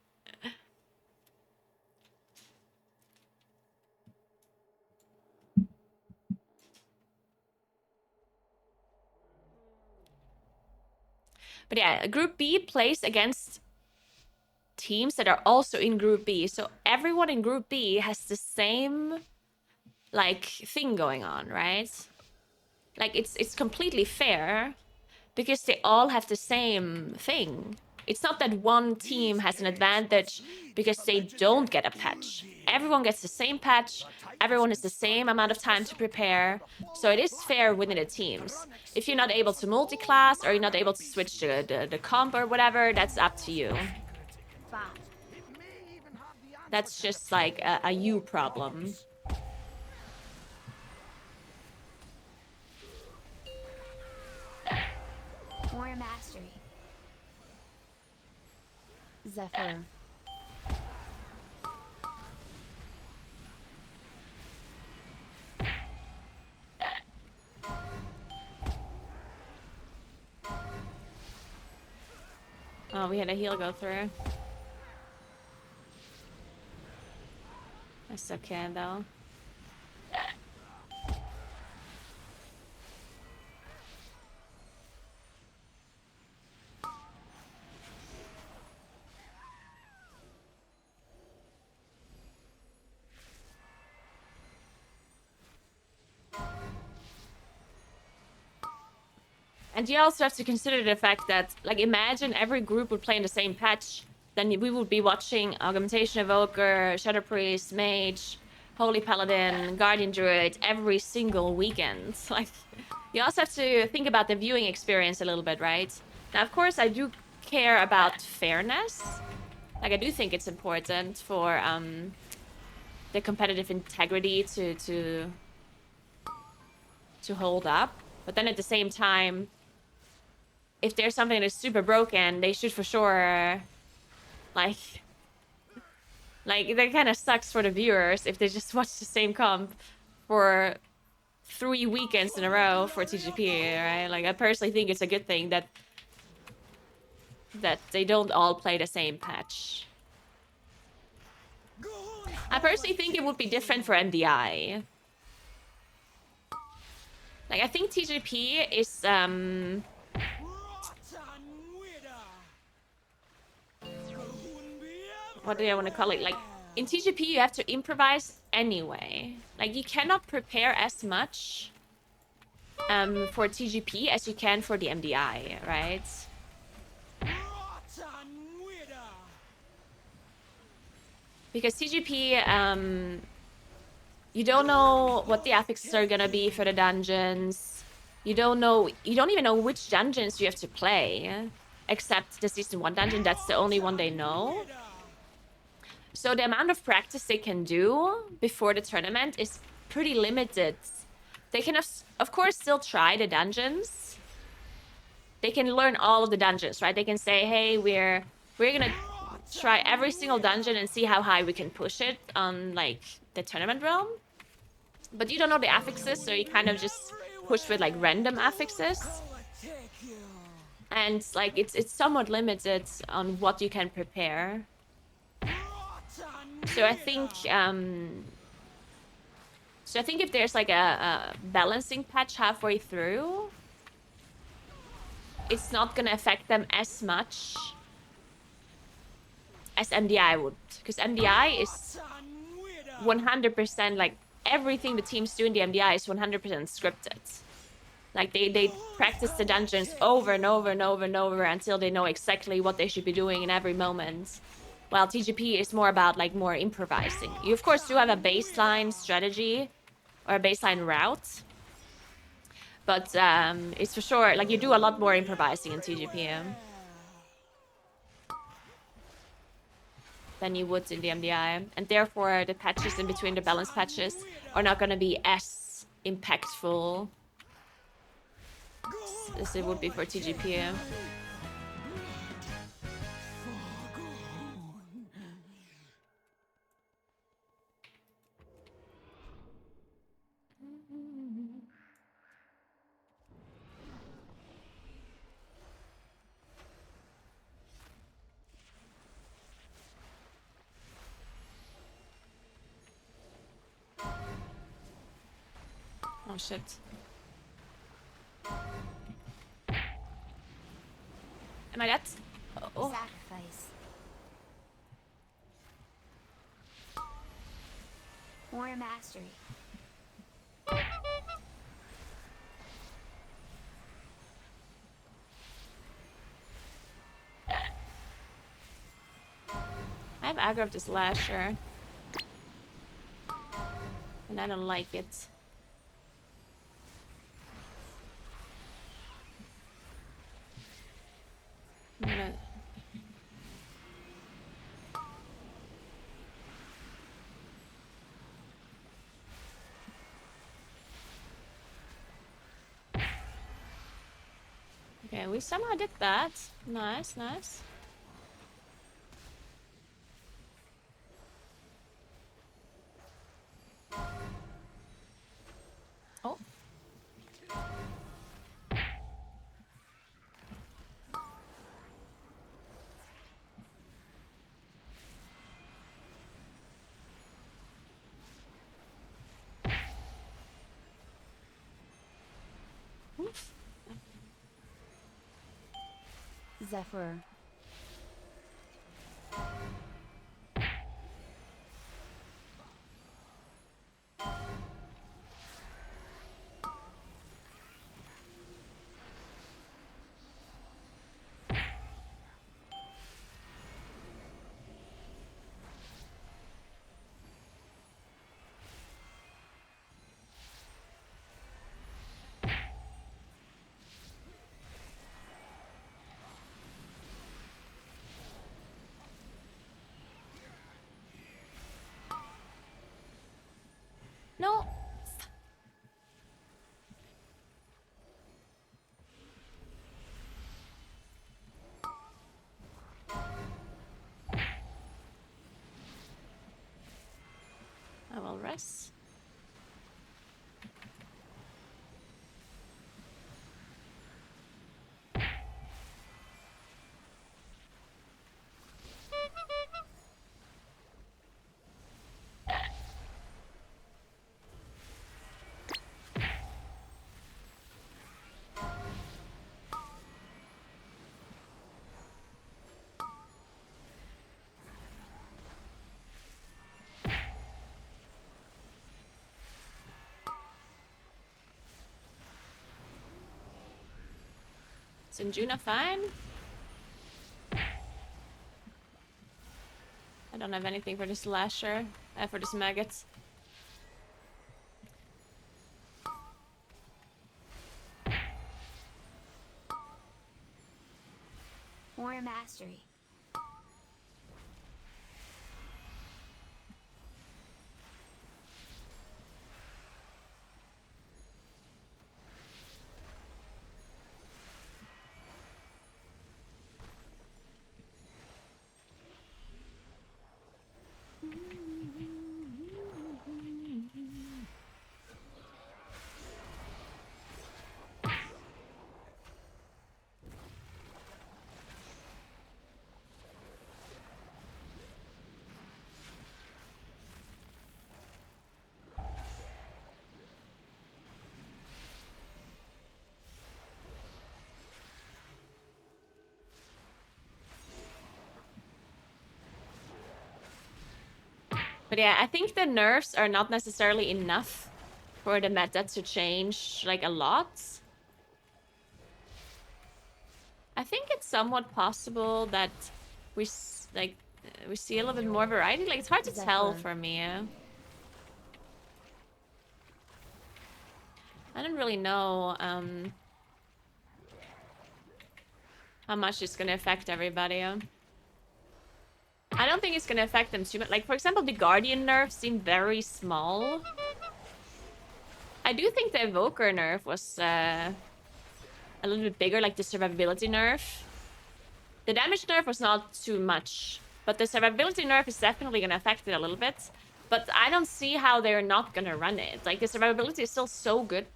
But yeah, Group B plays against teams that are also in Group B. So everyone in Group B has the same, like, thing going on, right? Like, it's completely fair because they all have the same thing. It's not that one team has an advantage because they don't get a patch. Everyone gets the same patch. Everyone has the same amount of time to prepare. So it is fair within the teams. If you're not able to multi-class or you're not able to switch the comp or whatever, that's up to you. That's just like a you problem. More mastery. Zephyr. Oh, we had a heal go through. That's okay, though. And you also have to consider the fact that, like, imagine every group would play in the same patch. Then we would be watching Augmentation Evoker, Shadow Priest, Mage, Holy Paladin, Guardian Druid every single weekend. Like, you also have to think about the viewing experience a little bit, right? Now, of course, I do care about fairness. Like, I do think it's important for the competitive integrity to hold up. But then at the same time, if there's something that is super broken, they should for sure, like that kind of sucks for the viewers if they just watch the same comp for 3 weekends in a row for TGP, right? Like, I personally think it's a good thing that that they don't all play the same patch. I personally think it would be different for MDI. Like, I think TGP is, what do I want to call it? Like, in TGP, you have to improvise anyway. Like, you cannot prepare as much for TGP as you can for the MDI, right? Because TGP, you don't know what the affixes are gonna be for the dungeons. You don't even know which dungeons you have to play. Except the Season 1 dungeon, that's the only one they know. So the amount of practice they can do before the tournament is pretty limited. They can, of course, still try the dungeons. They can learn all of the dungeons, right? They can say, hey, we're gonna try every single dungeon and see how high we can push it on, like, the tournament realm. But you don't know the affixes, so you kind of just push with, like, random affixes. And, like, it's somewhat limited on what you can prepare. So I think, if there's, like, a balancing patch halfway through, it's not gonna affect them as much as MDI would. Because MDI is 100%, like, everything the teams do in the MDI is 100% scripted. Like, they practice the dungeons over and over and over and over until they know exactly what they should be doing in every moment. While TGP is more about, like, more improvising. You, of course, do have a baseline strategy or a baseline route. But it's for sure, like, you do a lot more improvising in TGP than you would in the MDI. And therefore, the patches in between, the balance patches, are not going to be as impactful as it would be for TGP. Oh shit. Am I dead? Oh. Sacrifice. More mastery. I have aggro of this Lasher. And I don't like it. I'm gonna... Okay, we somehow did that. Nice, nice. Oh. Oof. Zephyr. No. I will rest. Injuna fine? I don't have anything for this Lasher. For this Maggot. Warrior Mastery. But yeah, I think the nerfs are not necessarily enough for the meta to change, like, a lot. I think it's somewhat possible that we we see a little bit more variety. Like, it's hard to tell for me. I don't really know how much it's gonna affect everybody. I don't think it's gonna affect them too much. Like, for example, the Guardian nerf seemed very small. I do think the Evoker nerf was a little bit bigger, like the survivability nerf. The damage nerf was not too much, but the survivability nerf is definitely gonna affect it a little bit. But I don't see how they're not gonna run it. Like, the survivability is still so good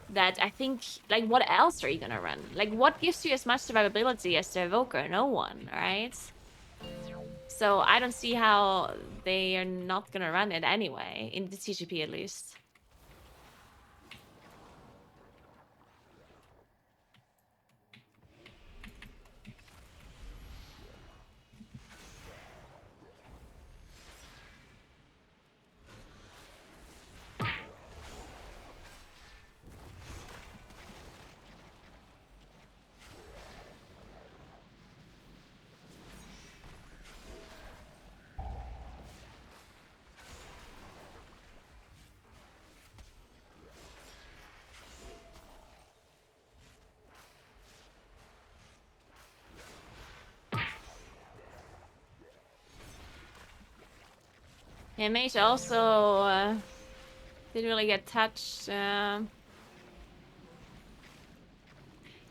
that I think, like, what else are you gonna run? Like, what gives you as much survivability as the Evoker? No one, right? So I don't see how they are not gonna run it anyway, in the TGP at least. Yeah, Mage also didn't really get touched. Yeah,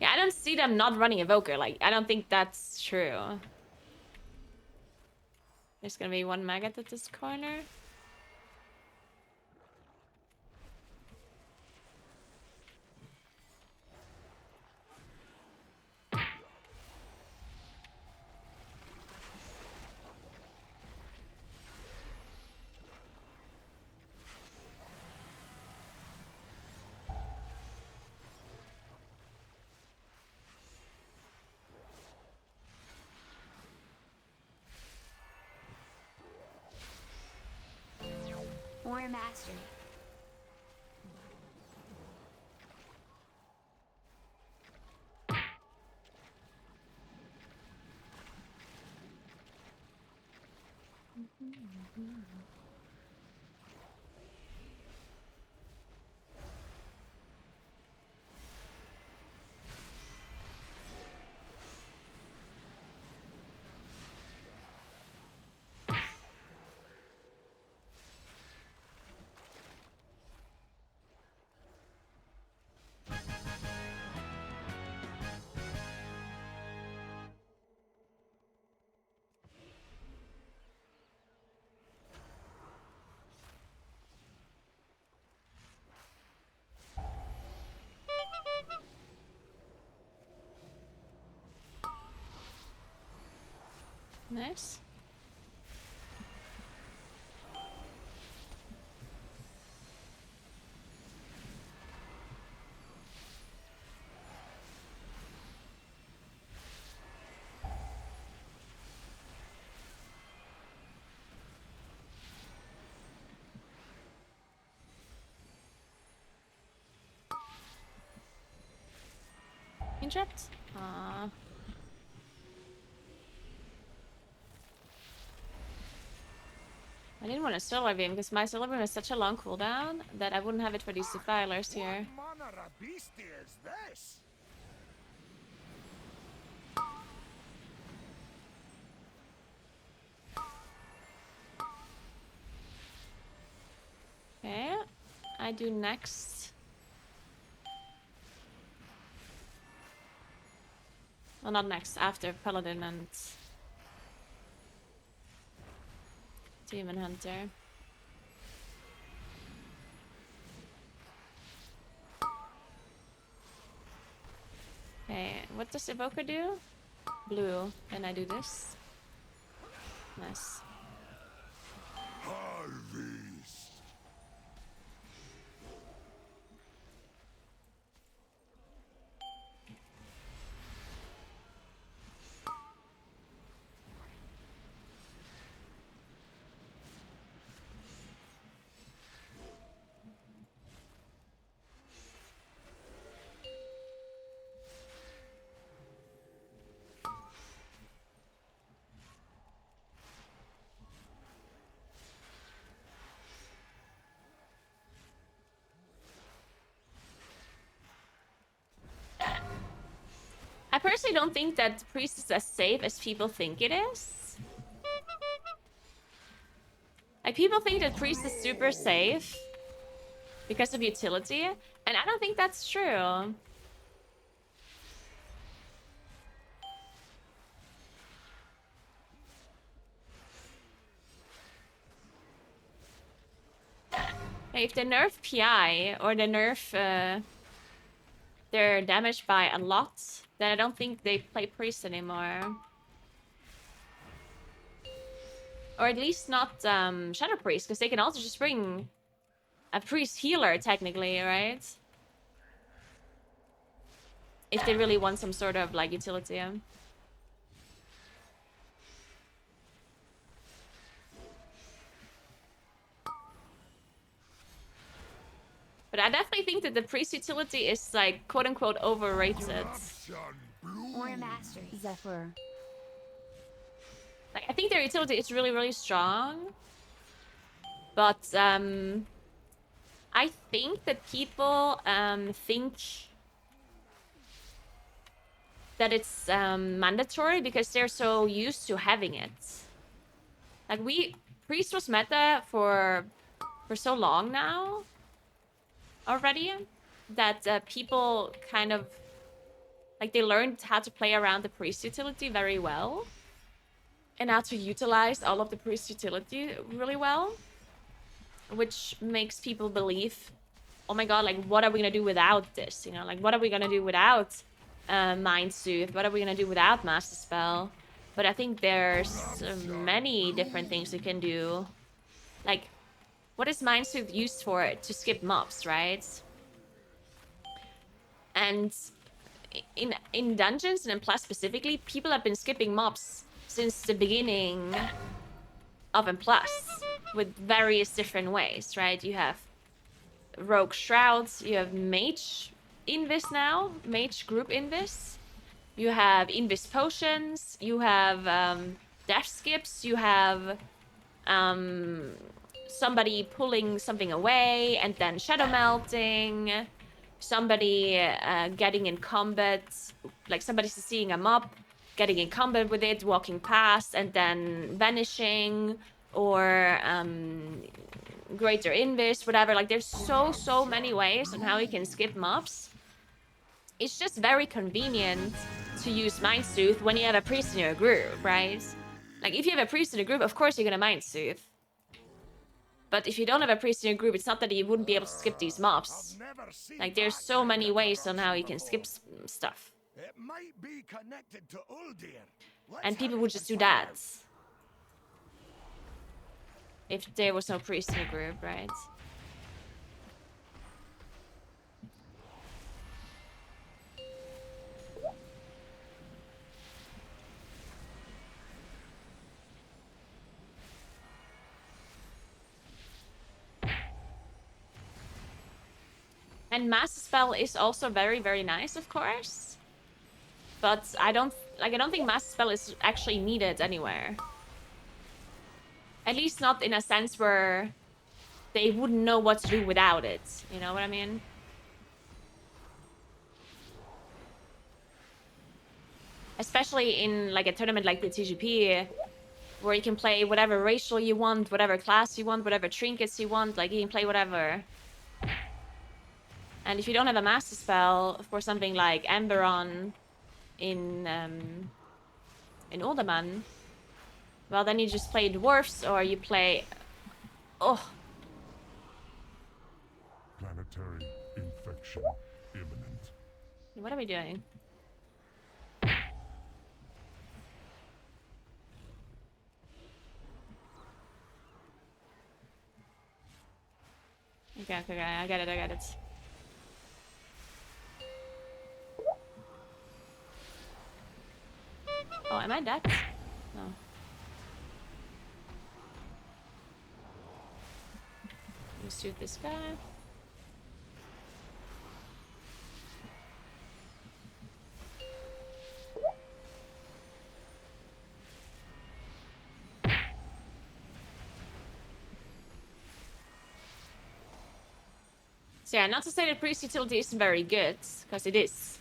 I don't see them not running Evoker. Like, I don't think that's true. There's gonna be one Maggot at this corner. Warrior Mastery. Nice. Interrupt? Aww. I didn't want to solar beam because my solar beam has such a long cooldown that I wouldn't have it for these defilers here. What manner of beast is this? Okay, I do next. Well, not next, after Paladin and Demon Hunter. Okay, what does Evoker do? Blue. And I do this. Nice. Harvest. I personally don't think that Priest is as safe as people think it is. Like, people think that Priest is super safe because of utility, and I don't think that's true. If they nerf PI or they nerf their damage by a lot, then I don't think they play Priest anymore. Or at least not Shadow Priest, because they can also just bring a Priest healer, technically, right? If they really want some sort of, like, utility. But I definitely think that the Priest utility is, like, quote-unquote overrated. War Mastery. Zephyr. Like, I think their utility is really, really strong. But, I think that people, think that it's, mandatory because they're so used to having it. Like, Priest was meta for so long now already that people kind of, like, they learned how to play around the Priest utility very well. And how to utilize all of the Priest utility really well. Which makes people believe, oh my god, like, what are we gonna do without this? You know, like, what are we gonna do without Mind Soothe? What are we gonna do without Master Spell? But I think there's many different things we can do. Like, what is Mind Soothe used for? To skip mobs, right? And in dungeons and in Plus specifically, people have been skipping mobs since the beginning of M+, with various different ways, right? You have Rogue Shrouds, you have Mage Invis now, Mage Group Invis. You have Invis Potions, you have Death Skips, you have somebody pulling something away and then Shadow Melting, somebody getting in combat, like somebody seeing a mob, getting in combat with it, walking past, and then vanishing, or greater invis, whatever. Like, there's so many ways on how you can skip mobs. It's just very convenient to use Mind Soothe when you have a priest in your group, right? Like, if you have a priest in a group, of course you're gonna Mind Soothe. But if you don't have a priest in your group, it's not that you wouldn't be able to skip these mobs. Like, there's so many ways on how you can skip stuff. It might be connected to Uldir. And people would just do that. If there was no priest in the group, right? And Master Spell is also very, very nice, of course. but I don't think Master Spell is actually needed anywhere. At least not in a sense where they wouldn't know what to do without it. You know what I mean? Especially in like a tournament like the TGP, where you can play whatever racial you want, whatever class you want, whatever trinkets you want. Like, you can play whatever. And if you don't have a Master Spell for something like Emberon in Uldaman, well, then you just play Dwarfs, or you play... Oh. Planetary infection imminent. What are we doing? Okay, I get it. Oh, am I dead? No. Let's shoot this guy. So yeah, not to say that priest utility isn't very good, because it is.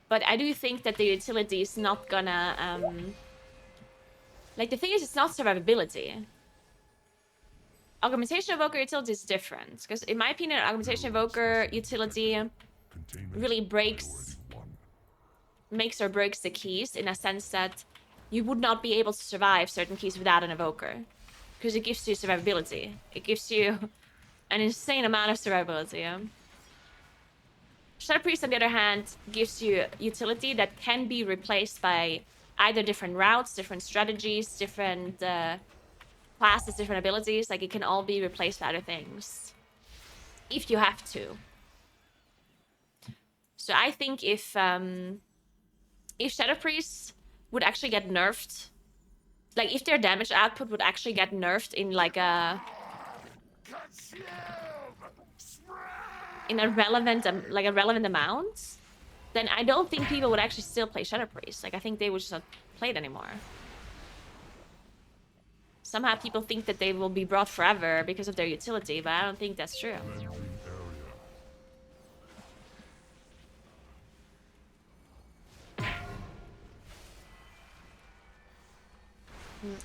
But I do think that the utility is not gonna, like, the thing is, it's not survivability. Augmentation Evoker utility is different, because in my opinion, Augmentation Evoker utility really makes or breaks the keys, in a sense that you would not be able to survive certain keys without an Evoker. Because it gives you survivability. It gives you an insane amount of survivability. Shadow Priest, on the other hand, gives you utility that can be replaced by either different routes, different strategies, different classes, different abilities. Like, it can all be replaced by other things. If you have to. So I think if Shadow Priests would actually get nerfed, like, if their damage output would actually get nerfed in, like, a relevant amount, then I don't think people would actually still play Shadow Priest. Like, I think they would just not play it anymore. Somehow people think that they will be brought forever because of their utility, but I don't think that's true.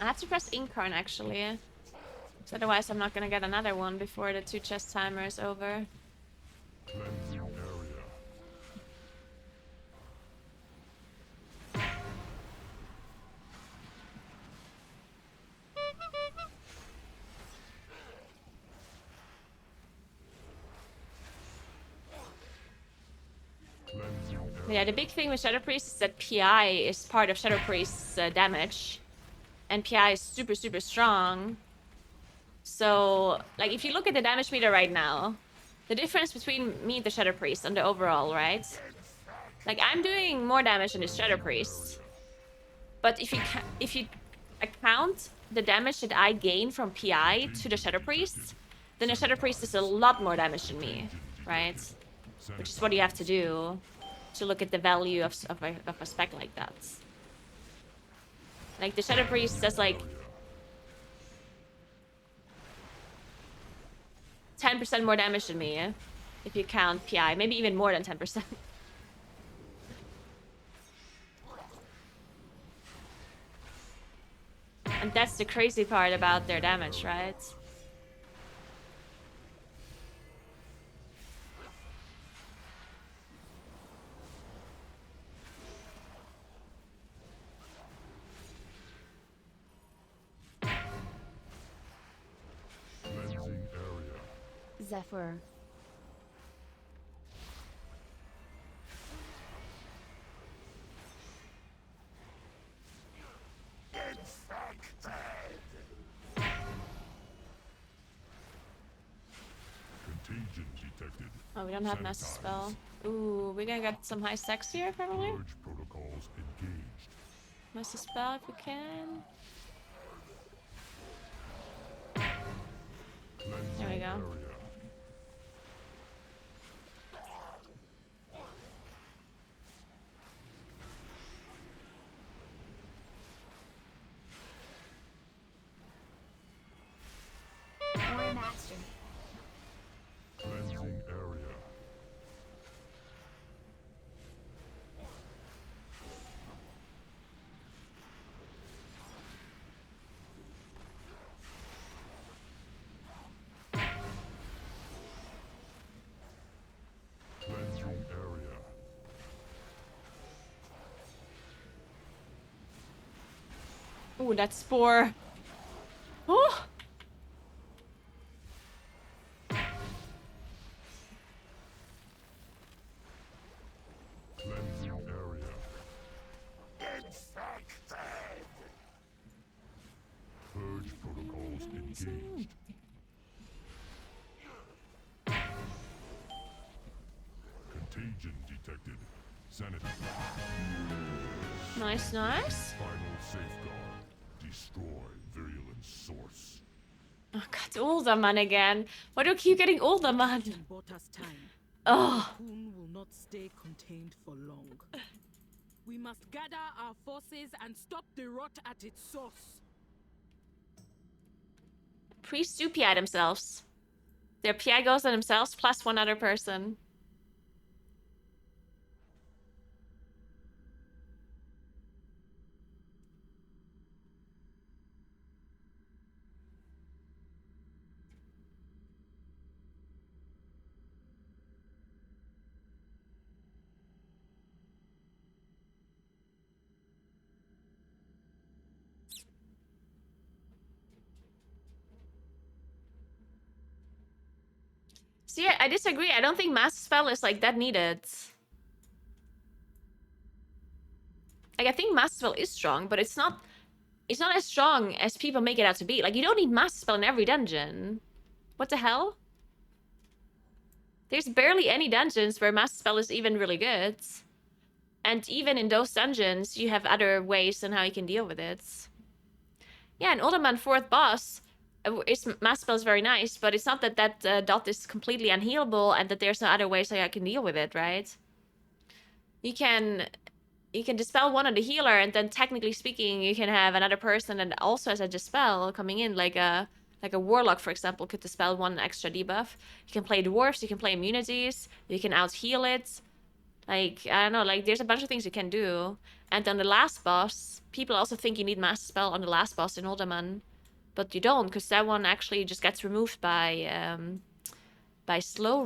I have to press Incarn, actually. So otherwise I'm not gonna get another one before the 2 chest timer is over. Cleansing area. Yeah, the big thing with Shadow Priest is that PI is part of Shadow Priest's damage. And PI is super, super strong. So, like, if you look at the damage meter right now, the difference between me and the Shadow Priest on the overall, right? Like, I'm doing more damage than the Shadow Priest. But if you account the damage that I gain from PI to the Shadow Priest, then the Shadow Priest is a lot more damage than me, right? Which is what you have to do to look at the value of a spec like that. Like, the Shadow Priest does, like, 10% more damage than me, if you count PI. Maybe even more than 10%. And that's the crazy part about their damage, right? Zephyr. Contagion detected. Oh, we don't have Master Spell. Ooh, we're gonna get some high stacks here, probably. Purge protocols engaged. Master Spell if we can. There we go. Ooh, that spore. Oh! Cleansing area. Infected. Purge protocols engaged. Contagion detected. Sanity. Nice, nice. Final safeguard. Destroy virulent source. Oh god, Uldaman again. Why do you keep getting Uldaman? Bought us time. Oh. Cocoon will not stay contained for long. We must gather our forces and stop the rot at its source. Priests do PI themselves. Their PI goes on themselves plus one other person. See, I disagree. I don't think Master Spell is like that needed. Like, I think Master Spell is strong, but it's not as strong as people make it out to be. Like, you don't need Master Spell in every dungeon. What the hell? There's barely any dungeons where Master Spell is even really good. And even in those dungeons, you have other ways on how you can deal with it. Yeah, an Uldaman 4th boss, Master Spell is very nice, but it's not that dot is completely unhealable and that there's no other ways how I can deal with it, right? You can dispel one on the healer, and then technically speaking, you can have another person that also has a dispel coming in, like a warlock, for example, could dispel one extra debuff. You can play dwarves, you can play immunities, you can out heal it. Like, I don't know, like there's a bunch of things you can do. And then the last boss, people also think you need Master Spell on the last boss in Uldaman, but you don't, because that one actually just gets removed by slow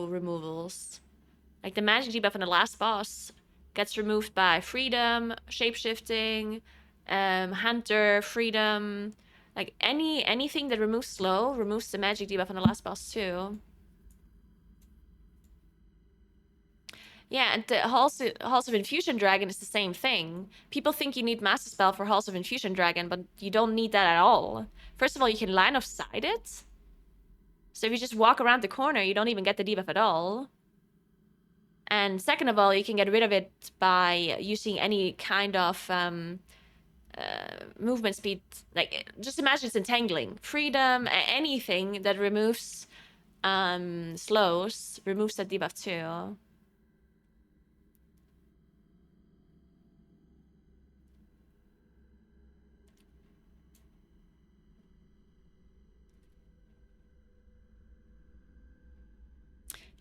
removals. Like the magic debuff on the last boss gets removed by freedom, shapeshifting, hunter, freedom. Like anything that removes slow removes the magic debuff on the last boss too. Yeah, and the Halls of Infusion Dragon is the same thing. People think you need Master Spell for Halls of Infusion Dragon, but you don't need that at all. First of all, you can line of sight it. So if you just walk around the corner, you don't even get the debuff at all. And second of all, you can get rid of it by using any kind of movement speed. Like, just imagine it's entangling. Freedom, anything that removes slows, removes that debuff too.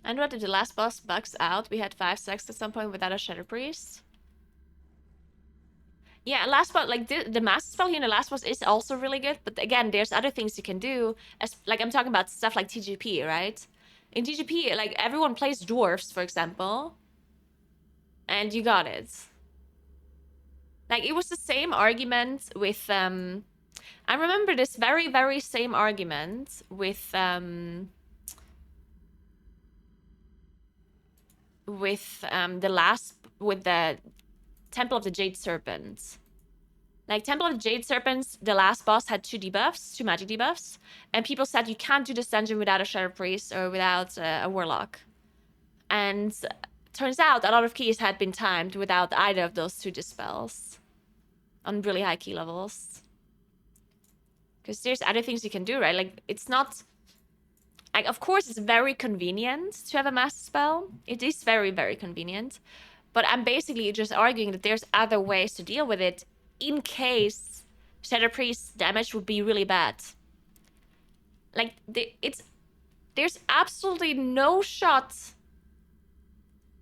And what if the last boss bugs out? We had 5 seconds at some point without a Shadow Priest. Yeah, last boss, like the Master Spell here in the last boss is also really good, but again, there's other things you can do. As like I'm talking about stuff like TGP, right? In TGP, like everyone plays dwarves, for example, and you got it. Like it was the same argument with I remember this very, very same argument with the Temple of the Jade Serpent. Like, Temple of the Jade Serpents, the last boss had 2 debuffs, 2 magic debuffs, and people said you can't do this dungeon without a Shadow Priest or without a Warlock. And turns out a lot of keys had been timed without either of those 2 dispels on really high key levels. Because there's other things you can do, right? Like, it's not... Like, of course, it's very convenient to have a Master Spell. It is very, very convenient. But I'm basically just arguing that there's other ways to deal with it in case Shadow Priest's damage would be really bad. Like, there's absolutely no shot,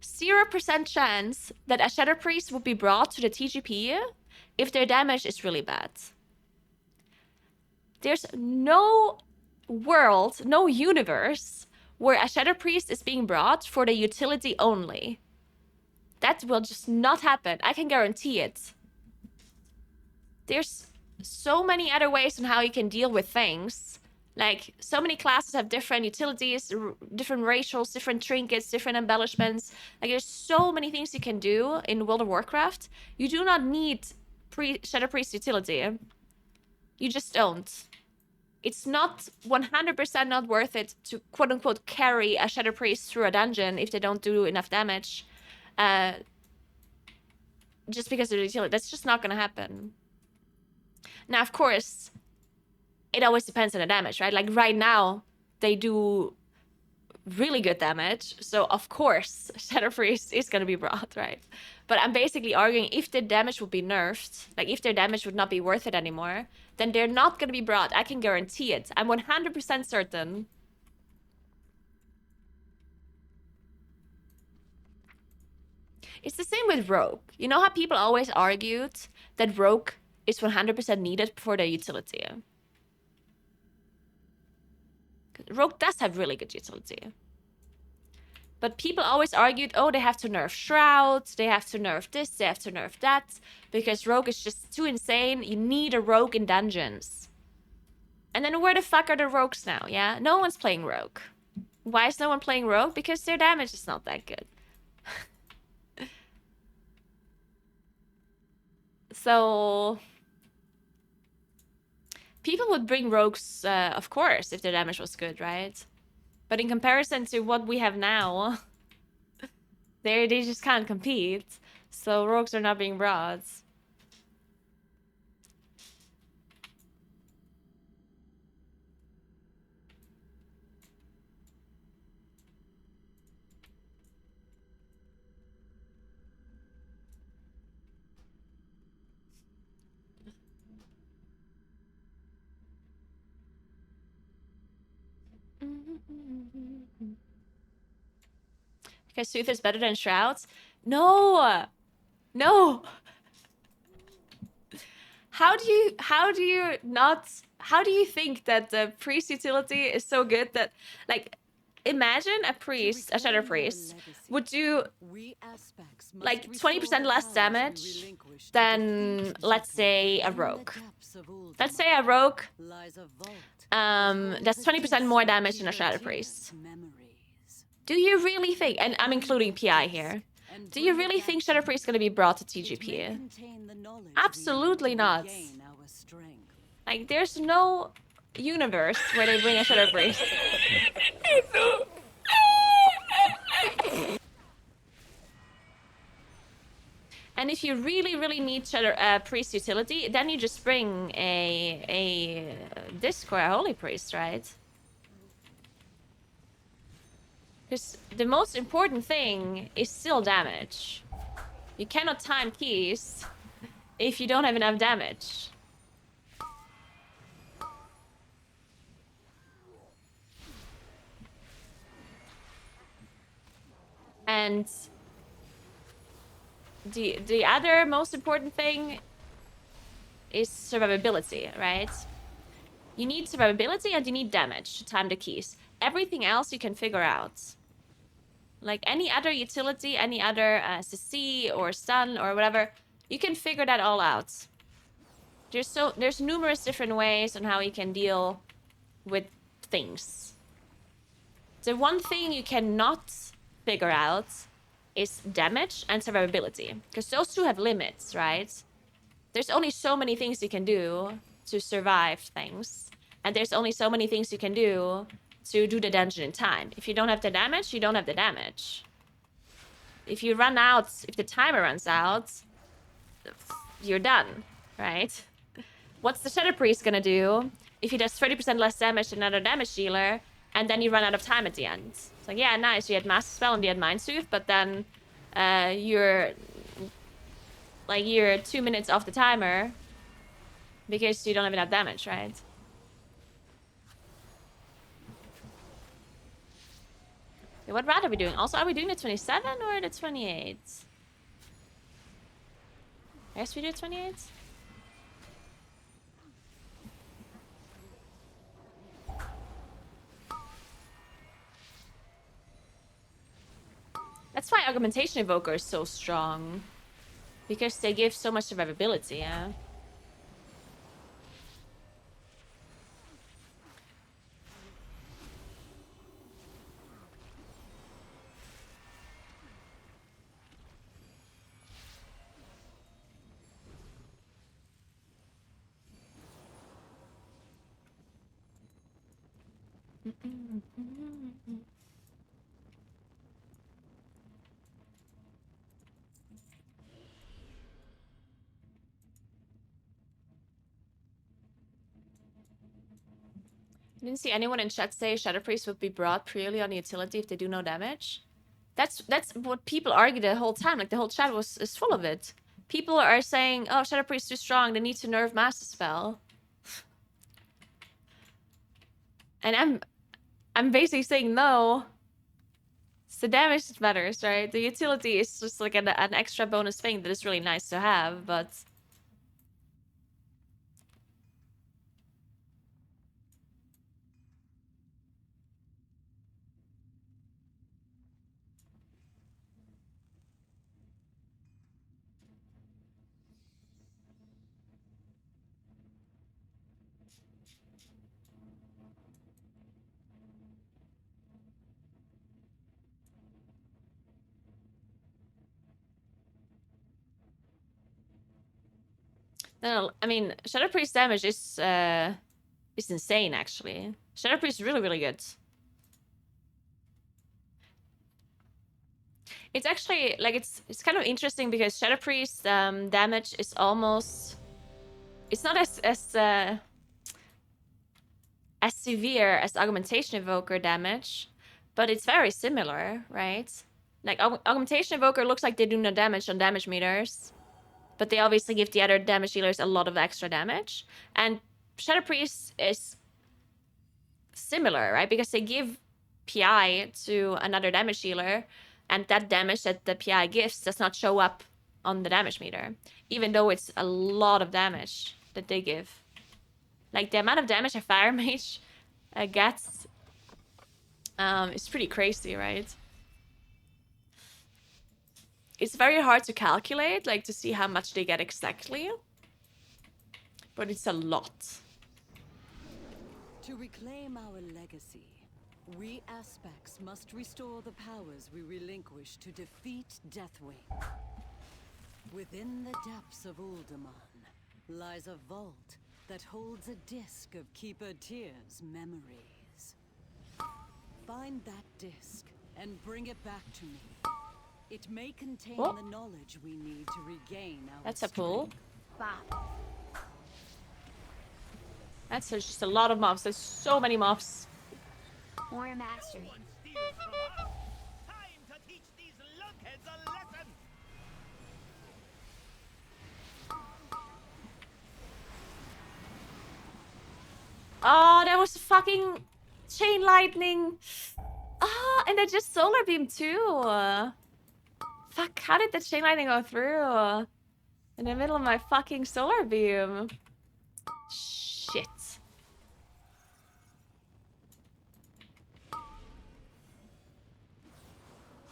0% chance that a Shadow Priest would be brought to the TGP if their damage is really bad. There's no world, no universe where a Shadow Priest is being brought for the utility only. That will just not happen. I can guarantee it. there's so many other ways on how you can deal with things. Like, so many classes have different utilities, different racials, different trinkets, different embellishments. Like, there's so many things you can do in World of Warcraft. You do not need Shadow Priest utility. You just don't. It's not 100% not worth it to quote-unquote carry a Shadow Priest through a dungeon if they don't do enough damage. Just because of the utility. That's just not gonna happen. Now, of course, it always depends on the damage, right? Like, right now, they do really good damage. So, of course, Shadow Priest is going to be brought, right? But I'm basically arguing if the damage would be nerfed, like if their damage would not be worth it anymore, then they're not going to be brought. I can guarantee it. I'm 100% certain. It's the same with Rogue. You know how people always argued that Rogue is 100% needed for their utility? Rogue does have really good utility. But people always argued, oh, they have to nerf Shrouds, they have to nerf this, they have to nerf that, because Rogue is just too insane. You need a Rogue in dungeons. And then where the fuck are the Rogues now, yeah? No one's playing Rogue. Why is no one playing Rogue? Because their damage is not that good. So... people would bring Rogues, of course, if their damage was good, right? But in comparison to what we have now, they just can't compete. So Rogues are not being brought. Because Sooth is better than Shrouds? No! No! How do you think that the priest utility is so good that, like, imagine a priest, a Shadow Priest, would do like 20% less damage than, let's say, a Rogue. Let's say a Rogue does 20% more damage than a Shadow Priest. Do you really think, and I'm including PI here, do you really think Shadow Priest is going to be brought to TGP? Absolutely not. Like, there's no universe where they bring a Shadow Priest. And if you really, really need Shadow Priest utility, then you just bring a Disc or a Holy Priest, right? Because the most important thing is still damage. You cannot time keys if you don't have enough damage. And the other most important thing is survivability, right? You need survivability and you need damage to time the keys. Everything else you can figure out. Like any other utility, any other CC or stun or whatever, you can figure that all out. There's numerous different ways on how you can deal with things. The one thing you cannot figure out is damage and survivability, because those two have limits, right? There's only so many things you can do to survive things, and there's only so many things you can do to do the dungeon in time. If you don't have the damage, you don't have the damage. If you run out, if the timer runs out, you're done, right? What's the Shadow Priest gonna do if he does 30% less damage than another damage dealer, and then you run out of time at the end? It's like, yeah, nice, you had Master Spell and you had Mind Soothe, but then you're 2 minutes off the timer because you don't have enough damage, right? Okay, what route are we doing? Also, are we doing the 27 or the 28? I guess we do 28. That's why Augmentation Evoker is so strong. Because they give so much survivability, yeah? I didn't see anyone in chat say Shadow Priest would be brought purely on utility if they do no damage. That's what people argue the whole time. Like the whole chat is full of it. People are saying, "Oh, Shadow Priest too strong. They need to nerf Master Spell." And I'm basically saying no. It's the damage that matters, right? The utility is just like an extra bonus thing that is really nice to have, but no, I mean, Shadow Priest damage is insane actually. Shadow Priest is really, really good. It's actually like it's kind of interesting because Shadow Priest damage is almost, it's not as severe as Augmentation Evoker damage, but it's very similar, right? Like Augmentation Evoker looks like they do no damage on damage meters, but they obviously give the other damage dealers a lot of extra damage. And Shadow Priest is similar, right? Because they give PI to another damage dealer, and that damage that the PI gives does not show up on the damage meter, even though it's a lot of damage that they give. Like the amount of damage a Fire Mage gets is pretty crazy, right? It's very hard to calculate, like to see how much they get exactly, but it's a lot. To reclaim our legacy, we aspects must restore the powers we relinquished to defeat Deathwing. Within the depths of Uldaman lies a vault that holds a disc of Keeper Tyr's memories. Find that disc and bring it back to me. It may contain the knowledge we need to regain our That's a pull. Bop. That's just a lot of mobs. There's so many mobs. More mastery. Time to teach these lunkheads a lesson. Oh, there was fucking chain lightning. Ah, and they just solar beam too. Fuck, how did the chain lightning go through? In the middle of my fucking solar beam. Shit.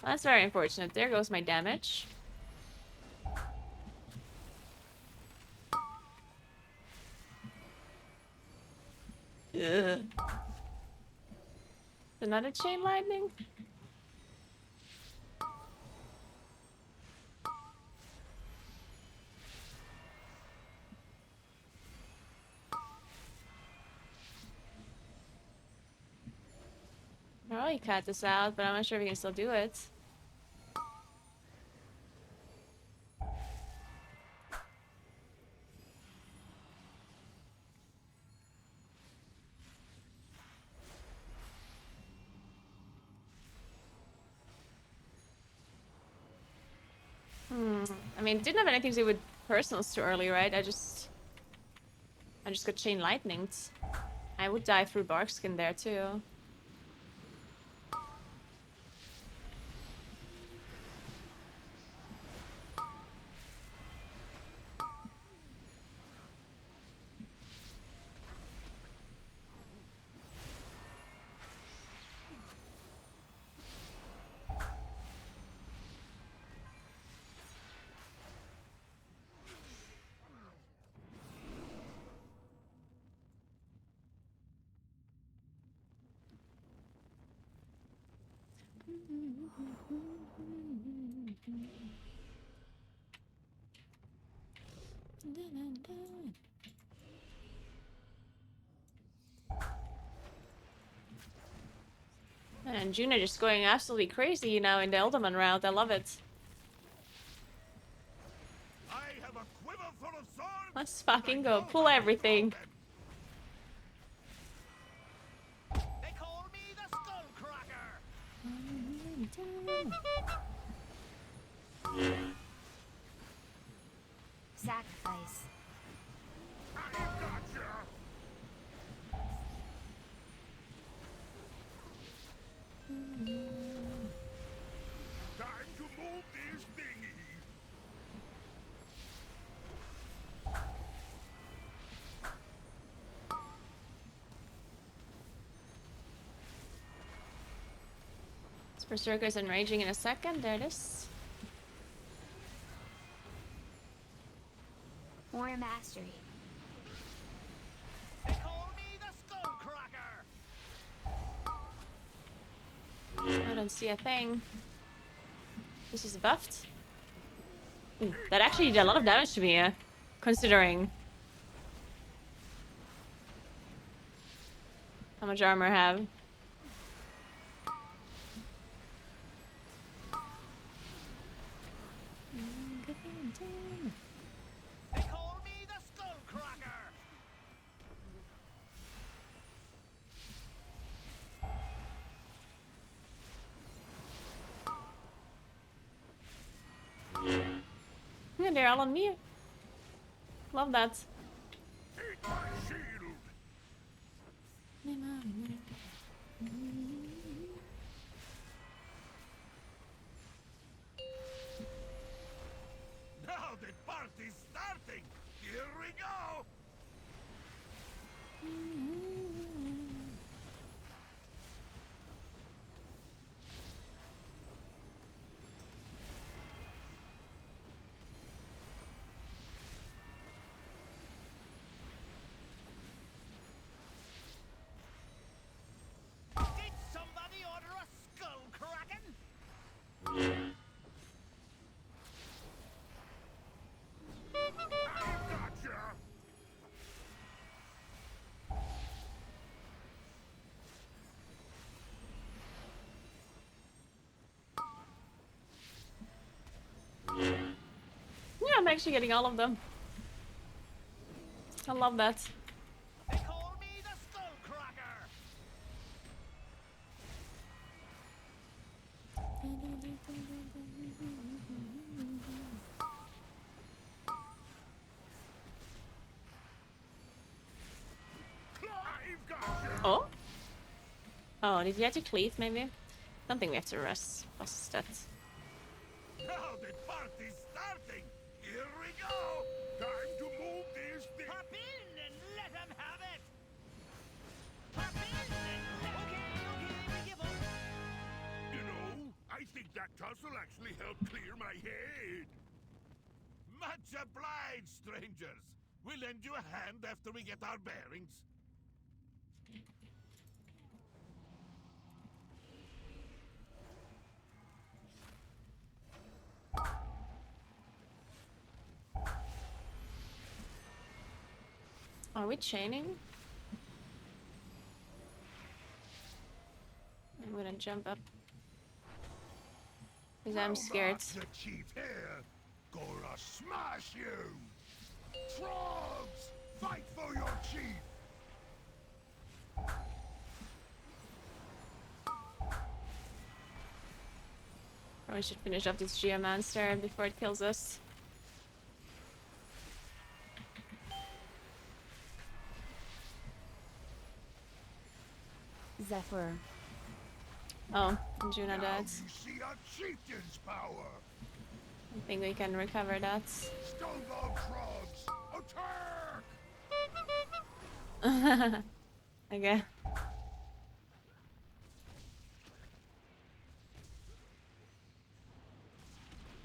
That's very unfortunate. There goes my damage. Ugh. Another chain lightning? I probably cut this out, but I'm not sure if we can still do it. I mean, it didn't have anything to do with personals too early, right? I just got chain lightninged. I would die through Barkskin there too. And Juna just going absolutely crazy now in the Elderman route. I love it. I have a quiver full of swords. Let's and I fucking go. know Pull how to everything. draw them. They call me the Skullcracker. Sacrifice. I gotcha. Time to move this thingy. This Berserker's enraging in a second. There it is. War mastery. They call me the Skullcracker. I don't see a thing. This is buffed. Ooh, that actually did a lot of damage to me, considering how much armor I have. They call me the Skullcracker. Yeah, they're all on me. Love that. Eat my shield. Now the party's starting. Here we go. Did somebody order a Skullcracken? I gotcha. Yeah, I'm actually getting all of them. I love that. They call me the Skullcracker. I've gotcha. Oh? Oh, did you have to cleave, maybe? Don't think we have to rest. What's that? Now the party's starting. Here we go. Time to move this thing. Hop in and let them have it. Hop in and let... Okay, we give up. You know, I think that tussle actually helped clear my head. Much obliged, strangers. We'll lend you a hand after we get our bearings. Are we chaining? I'm gonna jump up. Because I'm scared. The chief here. Gonna smash you. Frogs, fight for your chief. Probably should finish up this Geomancer before it kills us. Zephyr. Oh, Juna Now died. you see a chieftain's power. I think we can recover that. Stonewall frogs, attack! Okay.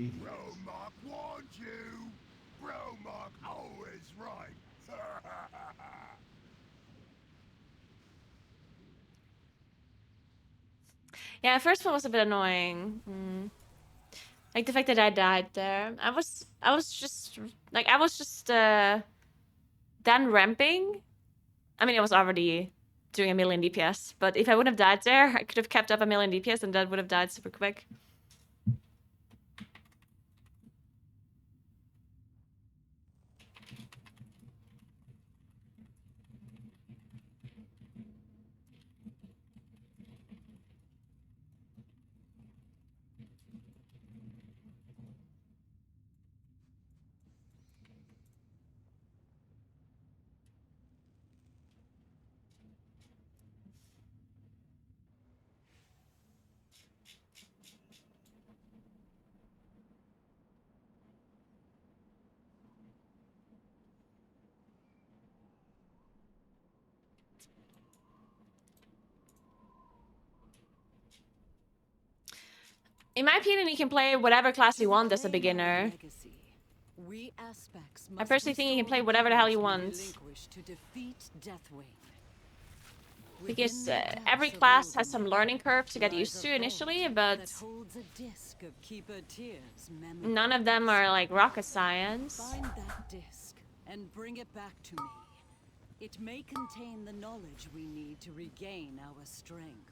Bromark warned you. Bromark always right. Yeah, first one was a bit annoying. Like the fact that I died there. I was just done ramping. I mean, it was already doing a million DPS. But if I wouldn't have died there, I could have kept up a million DPS and that would have died super quick. In my opinion, you can play whatever class you want as a beginner. I personally think you can play whatever the hell you want. Because every class has some learning curve to get used to initially, but none of them are like rocket science. Find that disc and bring it back to me. It may contain the knowledge we need to regain our strength.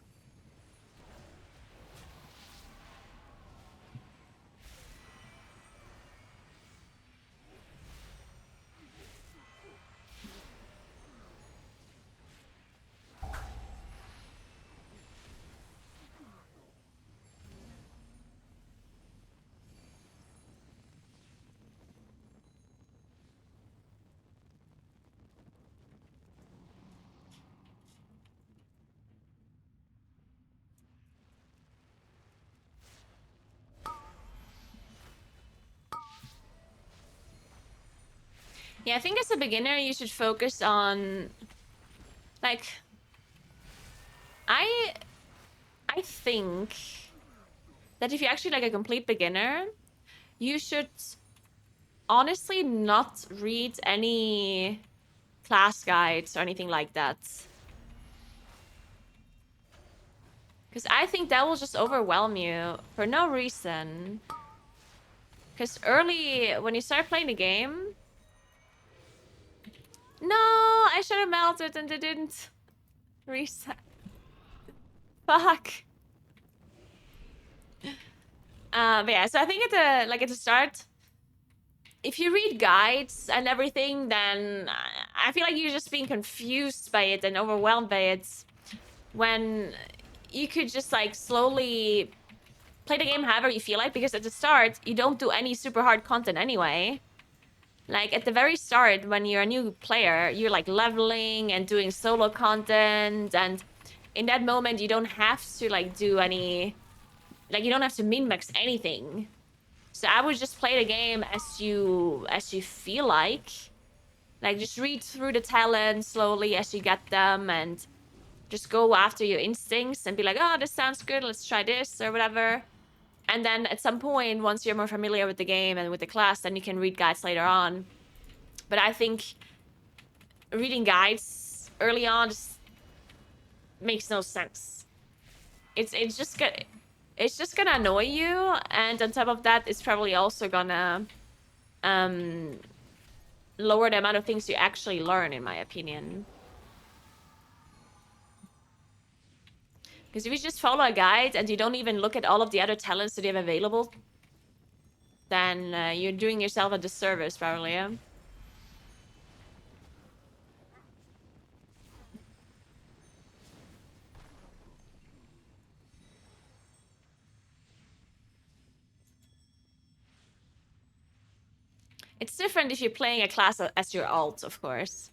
Yeah, I think as a beginner, you should focus on, like, I think that if you're actually like a complete beginner, you should honestly not read any class guides or anything like that. Because I think that will just overwhelm you for no reason. Because early, when you start playing the game... No, I should have melted and it didn't reset. Fuck. But yeah, so I think at the start, if you read guides and everything, then I feel like you're just being confused by it and overwhelmed by it, when you could just like slowly play the game however you feel like, because at the start, you don't do any super hard content anyway. Like, at the very start, when you're a new player, you're, like, leveling and doing solo content, and in that moment, you don't have to, like, do any... Like, you don't have to min-max anything. So I would just play the game as you feel like. Like, just read through the talents slowly as you get them, and just go after your instincts and be like, oh, this sounds good, let's try this, or whatever. And then at some point, once you're more familiar with the game and with the class, then you can read guides later on. But I think reading guides early on just makes no sense. It's just gonna annoy you, and on top of that, it's probably also gonna lower the amount of things you actually learn, in my opinion. Because if you just follow a guide and you don't even look at all of the other talents that you have available, then you're doing yourself a disservice, probably, yeah? It's different if you're playing a class as your alt, of course.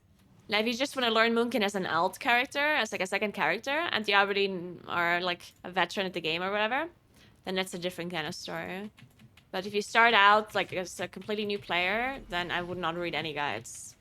Now, if you just want to learn Moonkin as an alt character, as like a second character, and you already are like a veteran at the game or whatever, then that's a different kind of story. But if you start out like as a completely new player, then I would not read any guides.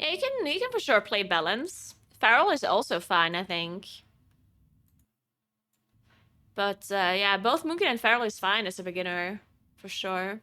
Yeah, you can for sure play balance. Feral is also fine, I think. But yeah, both Moonkin and Feral is fine as a beginner, for sure.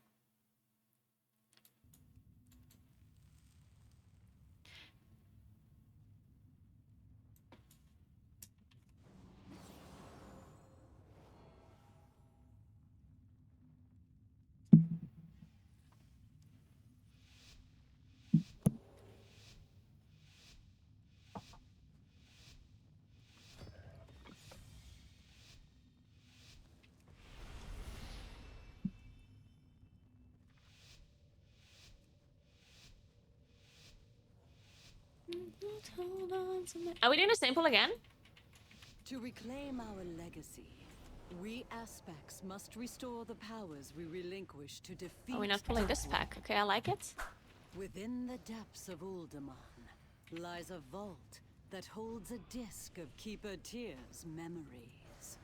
Are we doing the same pull again? To reclaim our legacy, we aspects must restore the powers we relinquish to defeat. Are we not pulling this Deathwing. pack? Okay, I like it. Within the depths of Uldaman lies a vault that holds a disc of Keeper Tyr's memories.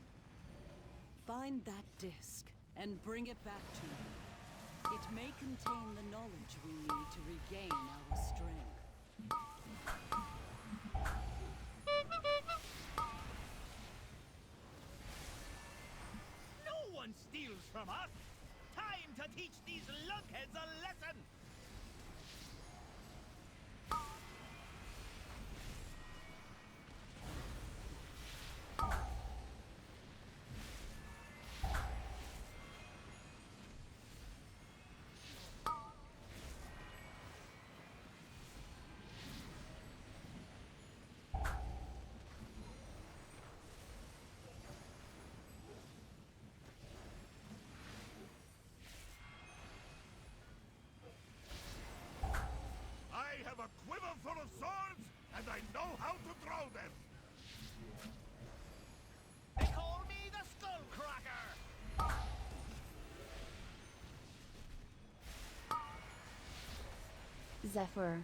Find that disc and bring it back to me. It may contain the knowledge we need to regain our strength. No one steals from us! Time to teach these lunkheads a lesson! I have a quiver full of swords, and I know how to throw them! They call me the Skullcracker! Zephyr.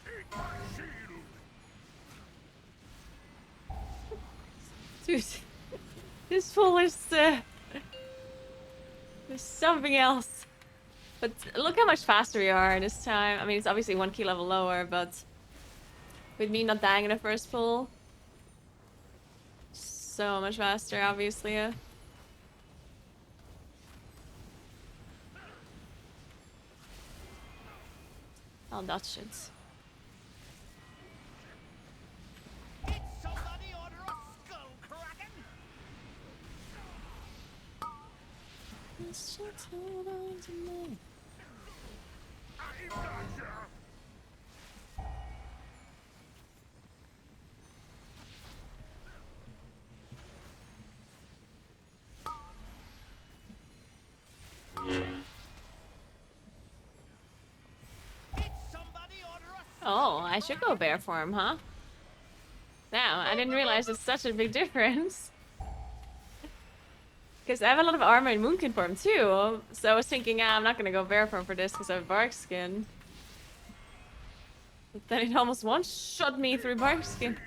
Eat my shield! Dude, this pull is there's something else. But look how much faster we are this time. I mean, it's obviously 1 key level lower, but with me not dying in the first pull, so much faster, obviously. I'll dodge it. Did somebody order a Skullcracken? I'm gotcha! Did somebody order a Oh, I should go bear form, huh? Now, I didn't realize it's such a big difference. Because I have a lot of armor in Moonkin form too, so I was thinking, I'm not gonna go bear form for this because I have bark skin. But then it almost one-shot me through bark skin.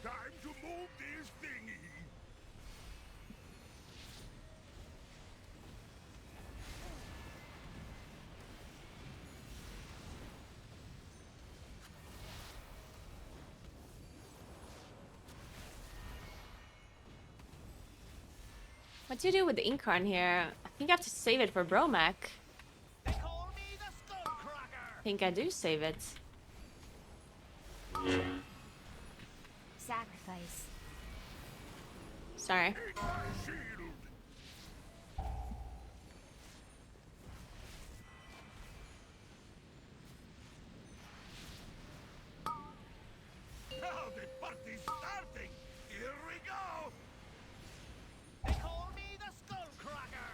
Time to move this thingy! What do you do with the Incarn here? I think I have to save it for Bromac. They call me the Skullcracker! I think I do save it. Sacrifice. Sorry. Eat my shield! Now the party's starting! Here we go! They call me the Skullcracker!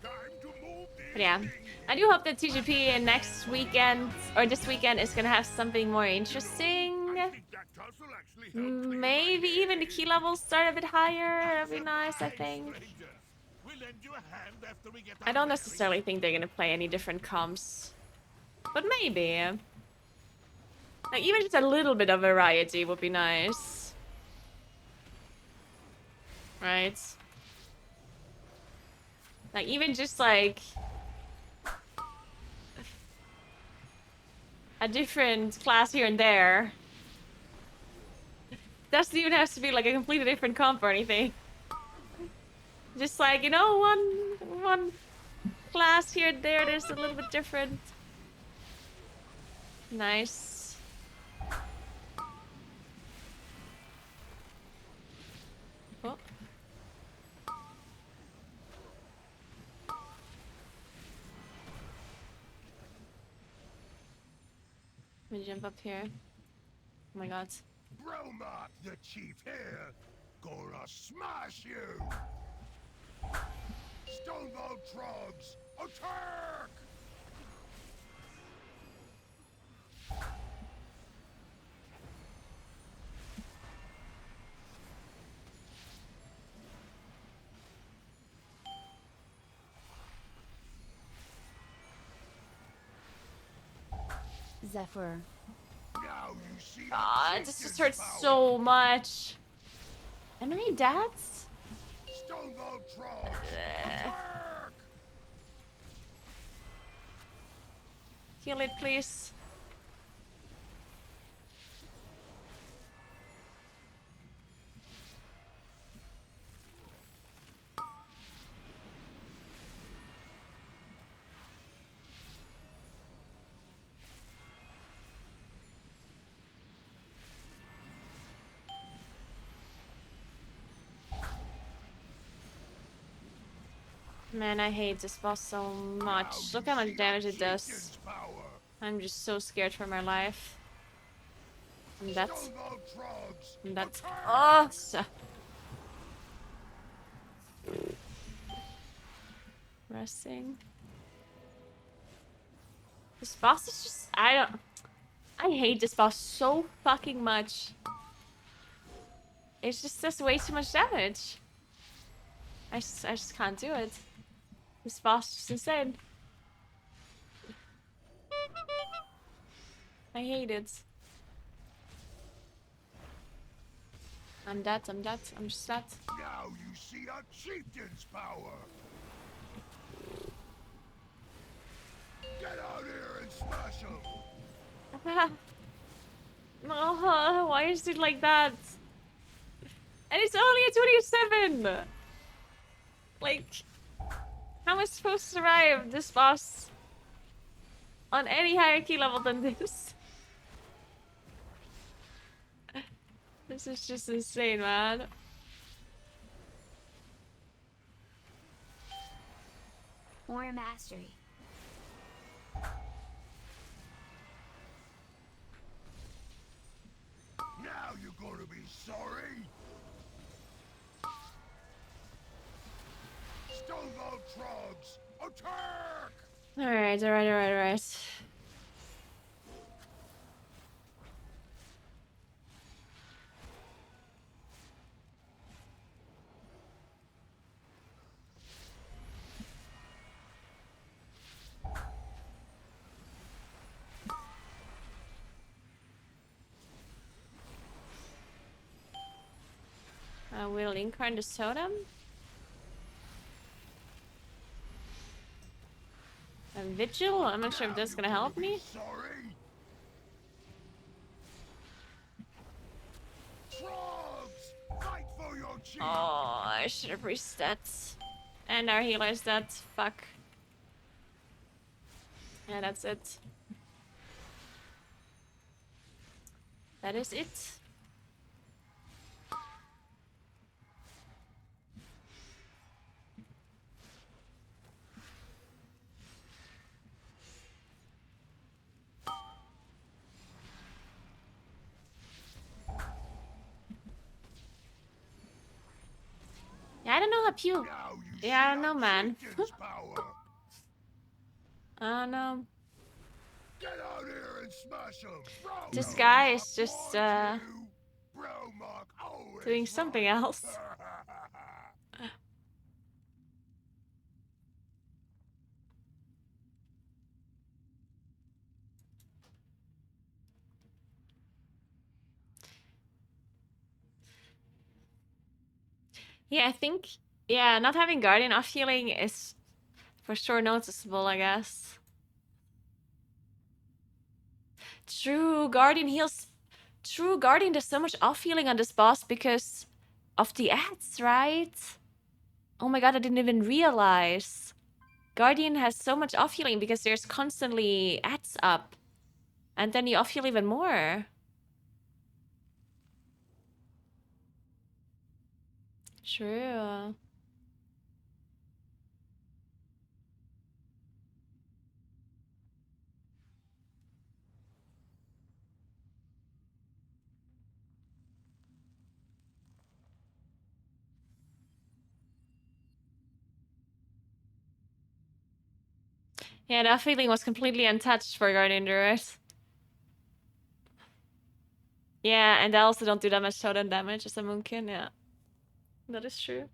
Time to move this But yeah, thingy! I do hope that TGP next weekend, or this weekend, is gonna have something more interesting. I think that tussle actually helped clear my Maybe head. even the key levels start a bit higher. That'd be nice, I Surprise, think. strangers. We'll lend you a hand after we get I our don't bearings. necessarily think they're gonna play any different comps. But maybe. Like, even just a little bit of variety would be nice. right? Like, even just, like, a different class here and there. Doesn't even have to be, like, a completely different comp or anything. Just, like, you know, one class here and there that's a little bit different. Nice. Oh. Let me jump up here. Oh my god. Bromark, the chief here, gonna smash you! Stonebolt Trogs, attack! Zephyr. Now you see God, a this just chieftain's hurts power. so much. Am I dead? Stonebolt Trogs, attack! Kill it, please. Man, I hate this boss so much. Look how much damage it does. Chieftain's power. I'm just so scared for my life. And that's... Stonebolt Trogs, And that's... attack! Oh! Resting. This boss is just... I hate this boss so fucking much. It just does way too much damage. I just can't do it. This boss is just insane. I hate it. I'm dead, I'm dead, I'm just dead. Now you see a chieftain's power. Get out here and smash him. Oh, why is it like that? And it's only a 27! Like, how am I supposed to survive this boss on any higher key level than this? This is just insane, man. More mastery. Now you're gonna be sorry. Stonebolt Trogs, attack! Alright, alright. Will incarn the totem? A vigil? I'm not sure if that's gonna help me. Sorry. Trogs, fight for your chief. Oh, I should have reset. And our healer is dead. Fuck. Yeah, that's it. That is it. Yeah, I don't know how pew. Now you Yeah, I see don't know, a man. chieftain's power. I don't know. Get out here and smash him. This guy is just doing something else. Yeah, I think, yeah, not having Guardian off healing is for sure noticeable, I guess. True, Guardian heals. True, Guardian does so much off healing on this boss because of the ads, right? Oh my god, I didn't even realize. Guardian has so much off healing because there's constantly ads up. And then you off heal even more. True. Yeah, that feeling was completely untouched for Guardian Druid. Yeah, and I also don't do that much totem damage as a Moonkin, yeah. That is true.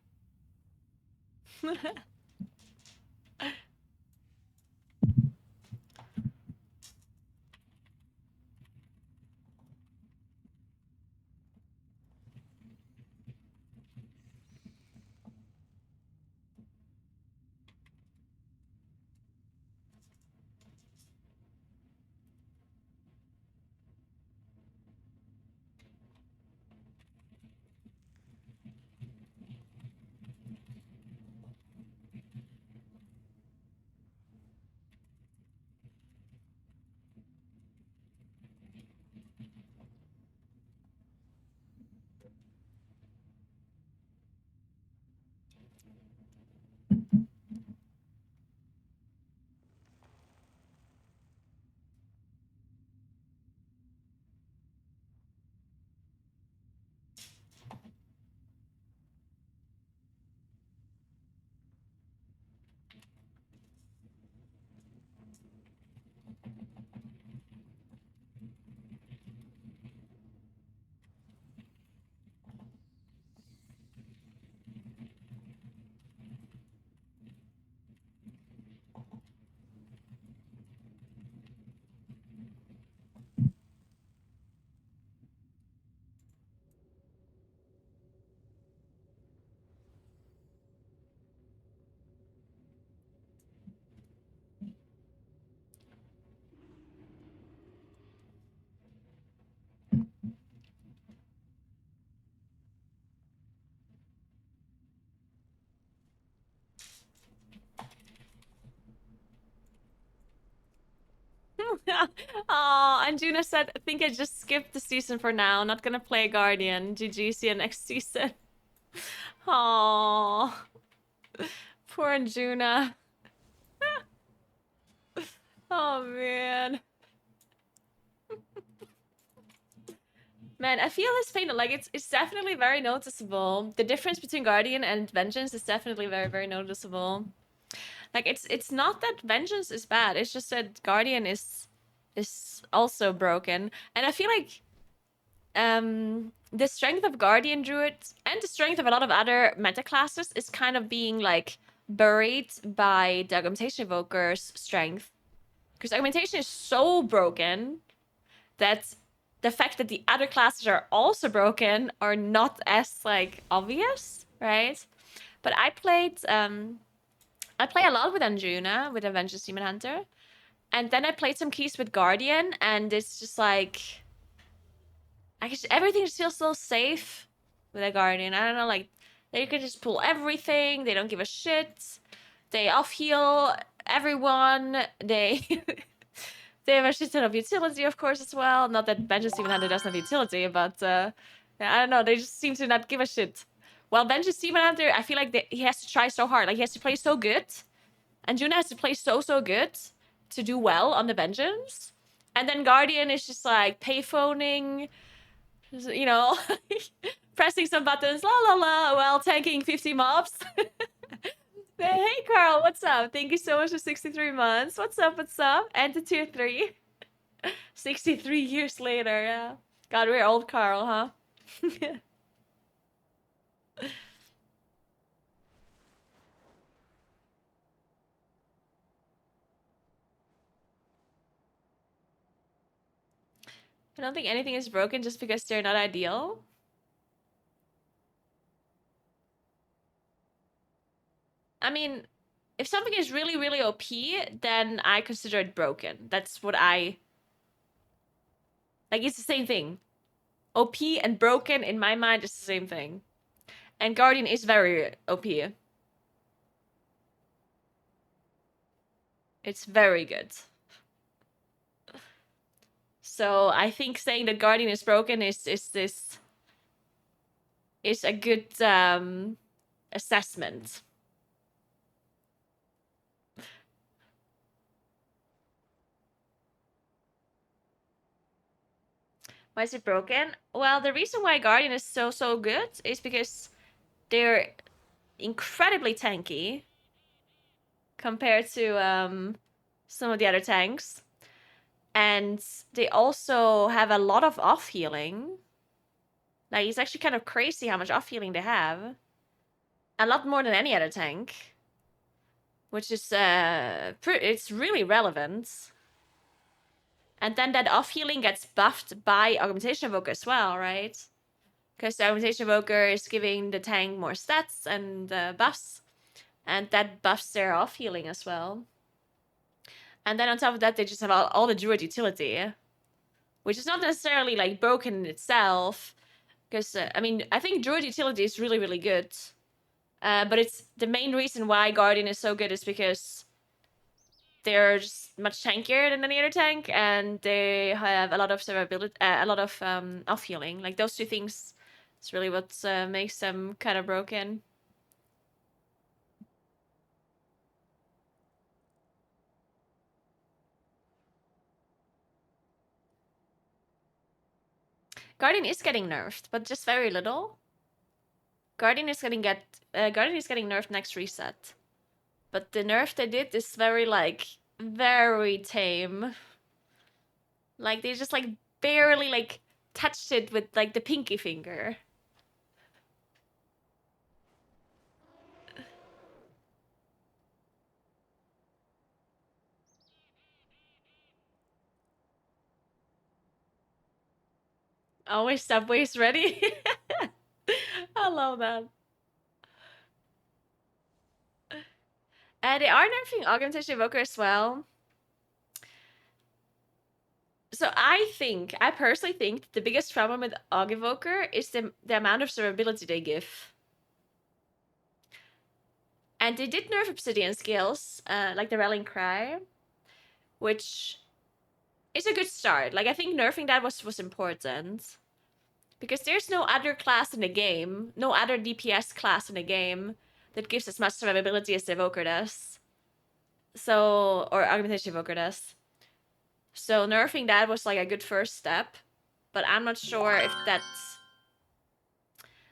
Oh, and Juna said, I think I just skipped the season for now. Not gonna play Guardian. GG, see you next season. Oh, poor Juna. Oh, man. Man, I feel his pain, like, it's definitely very noticeable. The difference between Guardian and Vengeance is definitely very, very noticeable. Like, it's not that Vengeance is bad, it's just that Guardian is also broken. And I feel like the strength of Guardian Druid and the strength of a lot of other meta classes is kind of being like buried by the Augmentation Evoker's strength. Because Augmentation is so broken that the fact that the other classes are also broken are not as like obvious, right? But I play a lot with Anjuna, with Avengers Demon Hunter. And then I played some keys with Guardian, and it's just like everything just feels so safe with a Guardian. I don't know, like they can just pull everything. They don't give a shit. They off heal everyone. They they have a shit ton of utility, of course, as well. Not that Vengeance Demon Hunter doesn't have utility, but yeah, I don't know. They just seem to not give a shit. While Vengeance Demon Hunter, I feel like he has to try so hard. Like he has to play so good, and Juna has to play so good to do well on the Vengeance. And then Guardian is just like payphoning, you know, pressing some buttons, la la la, while tanking 50 mobs. Hey, Carl, what's up? Thank you so much for 63 months. What's up? What's up? And to tier 3. 63 years later, yeah. God, we're old, Carl, huh? I don't think anything is broken just because they're not ideal. I mean, if something is really, really OP, then I consider it broken. That's what I... Like, it's the same thing. OP and broken, in my mind, is the same thing. And Guardian is very OP. It's very good. So I think saying that Guardian is broken is a good assessment. Why is it broken? Well, the reason why Guardian is so good is because they're incredibly tanky compared to some of the other tanks. And they also have a lot of off healing. Like, it's actually kind of crazy how much off healing they have. A lot more than any other tank. Which is, it's really relevant. And then that off healing gets buffed by Augmentation Evoker as well, right? Because the Augmentation Evoker is giving the tank more stats and buffs. And that buffs their off healing as well. And then on top of that, they just have all the Druid utility. Which is not necessarily, like, broken in itself. Because, I mean, I think Druid utility is really, really good. But it's the main reason why Guardian is so good is because they're just much tankier than any other tank, and they have a lot of survivability, a lot of off healing. Like, those two things is really what makes them kind of broken. Guardian is getting nerfed, but just very little. Guardian is getting nerfed next reset. But the nerf they did is very, like, very tame. Like, they just, like, barely, like, touched it with, like, the pinky finger. Always Subway's ready. I love that. They are nerfing Augmentation Evoker as well. So I personally think the biggest problem with Aug Evoker is the amount of survivability they give. And they did nerf Obsidian skills, like the Rallying Cry, which is a good start. Like, I think nerfing that was important. Because there's no other class in the game, no other DPS class in the game that gives as much survivability as the Evoker does. So, or Augmentation Evoker does. So nerfing that was, like, a good first step. But I'm not sure if that's...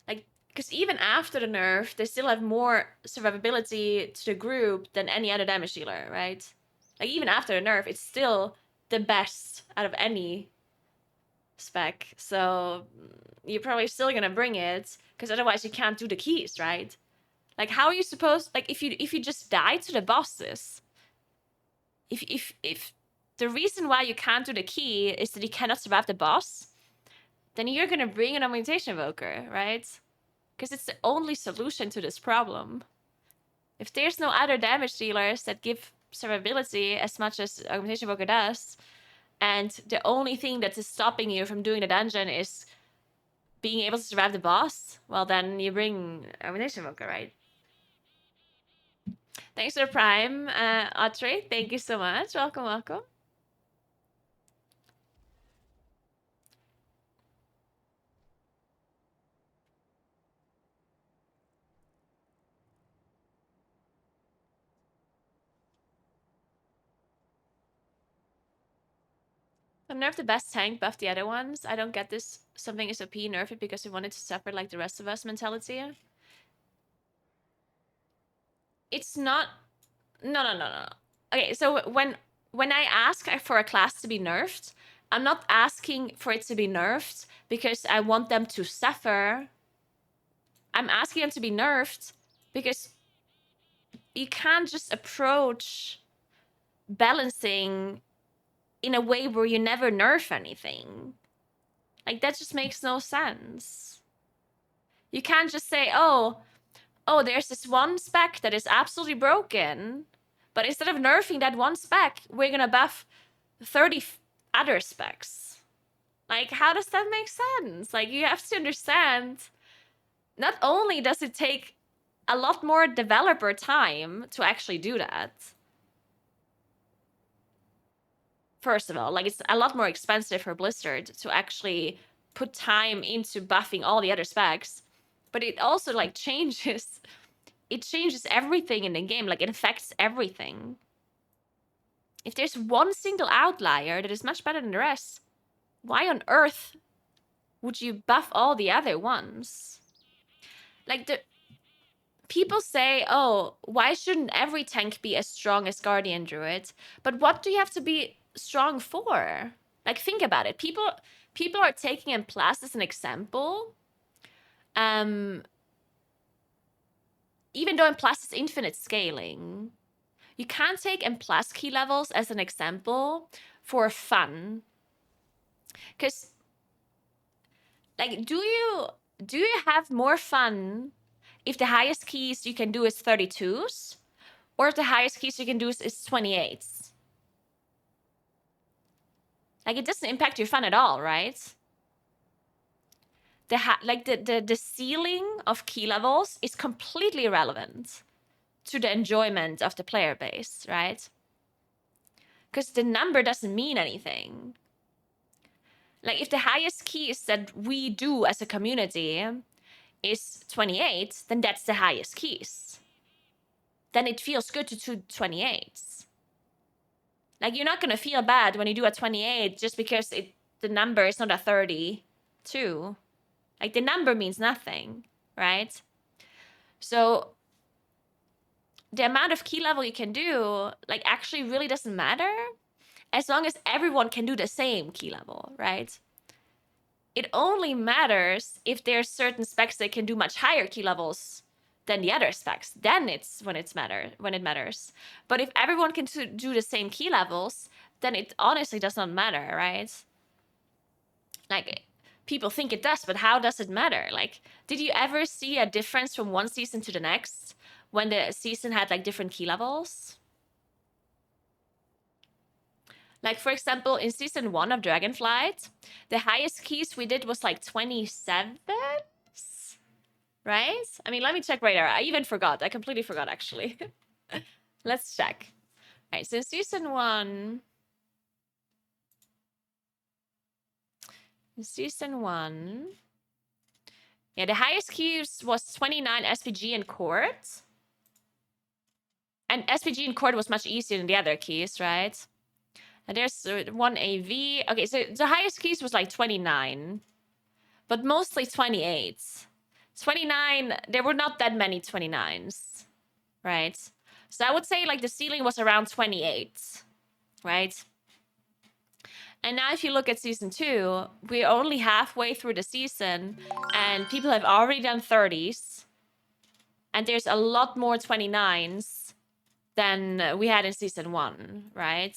Like, because even after the nerf, they still have more survivability to the group than any other damage dealer, right? Like, even after the nerf, it's still the best out of any spec. So you're probably still gonna bring it, because otherwise you can't do the keys, right? Like, how are you supposed... Like, if you just die to the bosses... If the reason why you can't do the key is that you cannot survive the boss, then you're gonna bring an Augmentation Evoker, right? Because it's the only solution to this problem. If there's no other damage dealers that give survivability as much as Augmentation Evoker does, and the only thing that is stopping you from doing the dungeon is being able to survive the boss, well, then you bring Augmentation Evoker, right? Thanks for the Prime, Audrey. Thank you so much. Welcome, welcome. Nerf the best tank, buff the other ones. I don't get this. Something is OP, nerf it because we wanted to suffer like the rest of us mentality. It's not... No. Okay, so when I ask for a class to be nerfed, I'm not asking for it to be nerfed because I want them to suffer. I'm asking them to be nerfed because you can't just approach balancing in a way where you never nerf anything. Like, that just makes no sense. You can't just say, oh, oh, there's this one spec that is absolutely broken, but instead of nerfing that one spec, we're gonna buff 30 other specs. Like, how does that make sense? Like, you have to understand, not only does it take a lot more developer time to actually do that, first of all, like, it's a lot more expensive for Blizzard to actually put time into buffing all the other specs, but it also, like, changes everything in the game. Like, it affects everything. If there's one single outlier that is much better than the rest, why on earth would you buff all the other ones? Like, the people say, oh, why shouldn't every tank be as strong as Guardian Druid? But what do you have to be strong for? Like, think about it. People are taking Emplast as an example. Even though Emplast is infinite scaling, you can't take Emplast key levels as an example for fun. Because, like, do you have more fun if the highest keys you can do is 32s, or if the highest keys you can do is 28s? Like, it doesn't impact your fun at all, right? The ceiling of key levels is completely irrelevant to the enjoyment of the player base, right? Because the number doesn't mean anything. Like, if the highest keys that we do as a community is 28, then that's the highest keys. Then it feels good to do 28s. Like, you're not gonna feel bad when you do a 28 just because the number is not a 32. Like, the number means nothing, right? So the amount of key level you can do, like, actually really doesn't matter as long as everyone can do the same key level, right? It only matters if there's certain specs that can do much higher key levels than the other specs. Then it's when it matters. But if everyone can do the same key levels, then it honestly does not matter, right? Like, people think it does, but how does it matter? Like, did you ever see a difference from one season to the next when the season had, like, different key levels? Like, for example, in season 1 of Dragonflight, the highest keys we did was like 27s, right? I mean, let me check right now. I even forgot. I completely forgot, actually. Let's check. All right, so season 1... Season 1... Yeah, the highest keys was 29 SPG and Court. And SPG and Court was much easier than the other keys, right? And there's one AV. Okay, so the highest keys was like 29, but mostly 28. 29, there were not that many 29s, right? So I would say like the ceiling was around 28, right? And now if you look at season 2, we're only halfway through the season and people have already done 30s. And there's a lot more 29s than we had in season 1, right?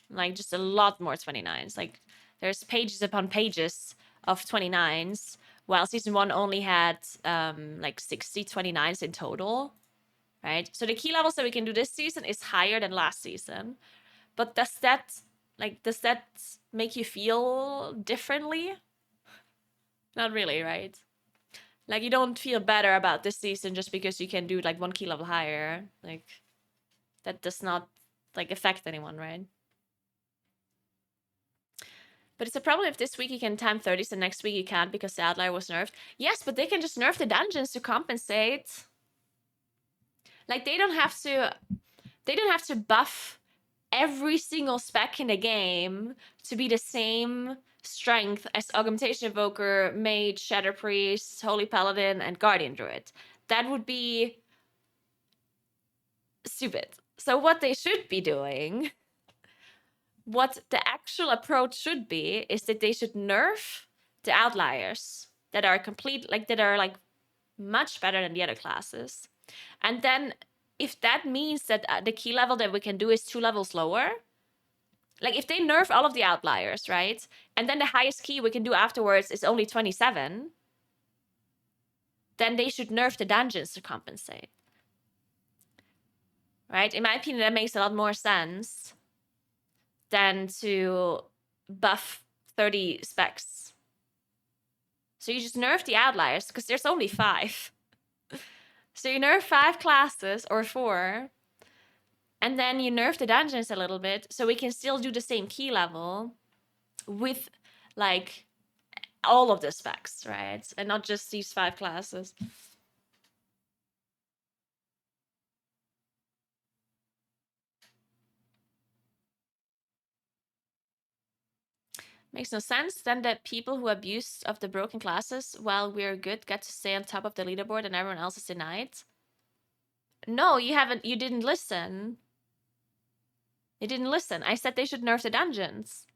Like, just a lot more 29s. Like, there's pages upon pages of 29s, while season 1 only had like 60 29s in total, right? So the key levels that we can do this season is higher than last season. But does that make you feel differently? Not really, right? Like, you don't feel better about this season just because you can do like one key level higher. Like, that does not like affect anyone, right? But it's a problem if this week you can time 30s and next week you can't because the outlier was nerfed. Yes, but they can just nerf the dungeons to compensate. Like, they don't have to buff every single spec in the game to be the same strength as Augmentation Evoker, Mage, Shatter Priest, Holy Paladin, and Guardian Druid. That would be stupid. So what they should be doing, what the actual approach should be, is that they should nerf the outliers that are much better than the other classes. And then if that means that the key level that we can do is 2 levels lower, like if they nerf all of the outliers, right? And then the highest key we can do afterwards is only 27, then they should nerf the dungeons to compensate. Right? In my opinion, that makes a lot more sense than to buff 30 specs. So you just nerf the outliers, because there's only 5. So you nerf 5 classes, or 4, and then you nerf the dungeons a little bit, so we can still do the same key level with, like, all of the specs, right? And not just these 5 classes. Makes no sense. Then the people who abuse of the broken classes while we're good get to stay on top of the leaderboard and everyone else is denied. No, you didn't listen. You didn't listen. I said they should nerf the dungeons.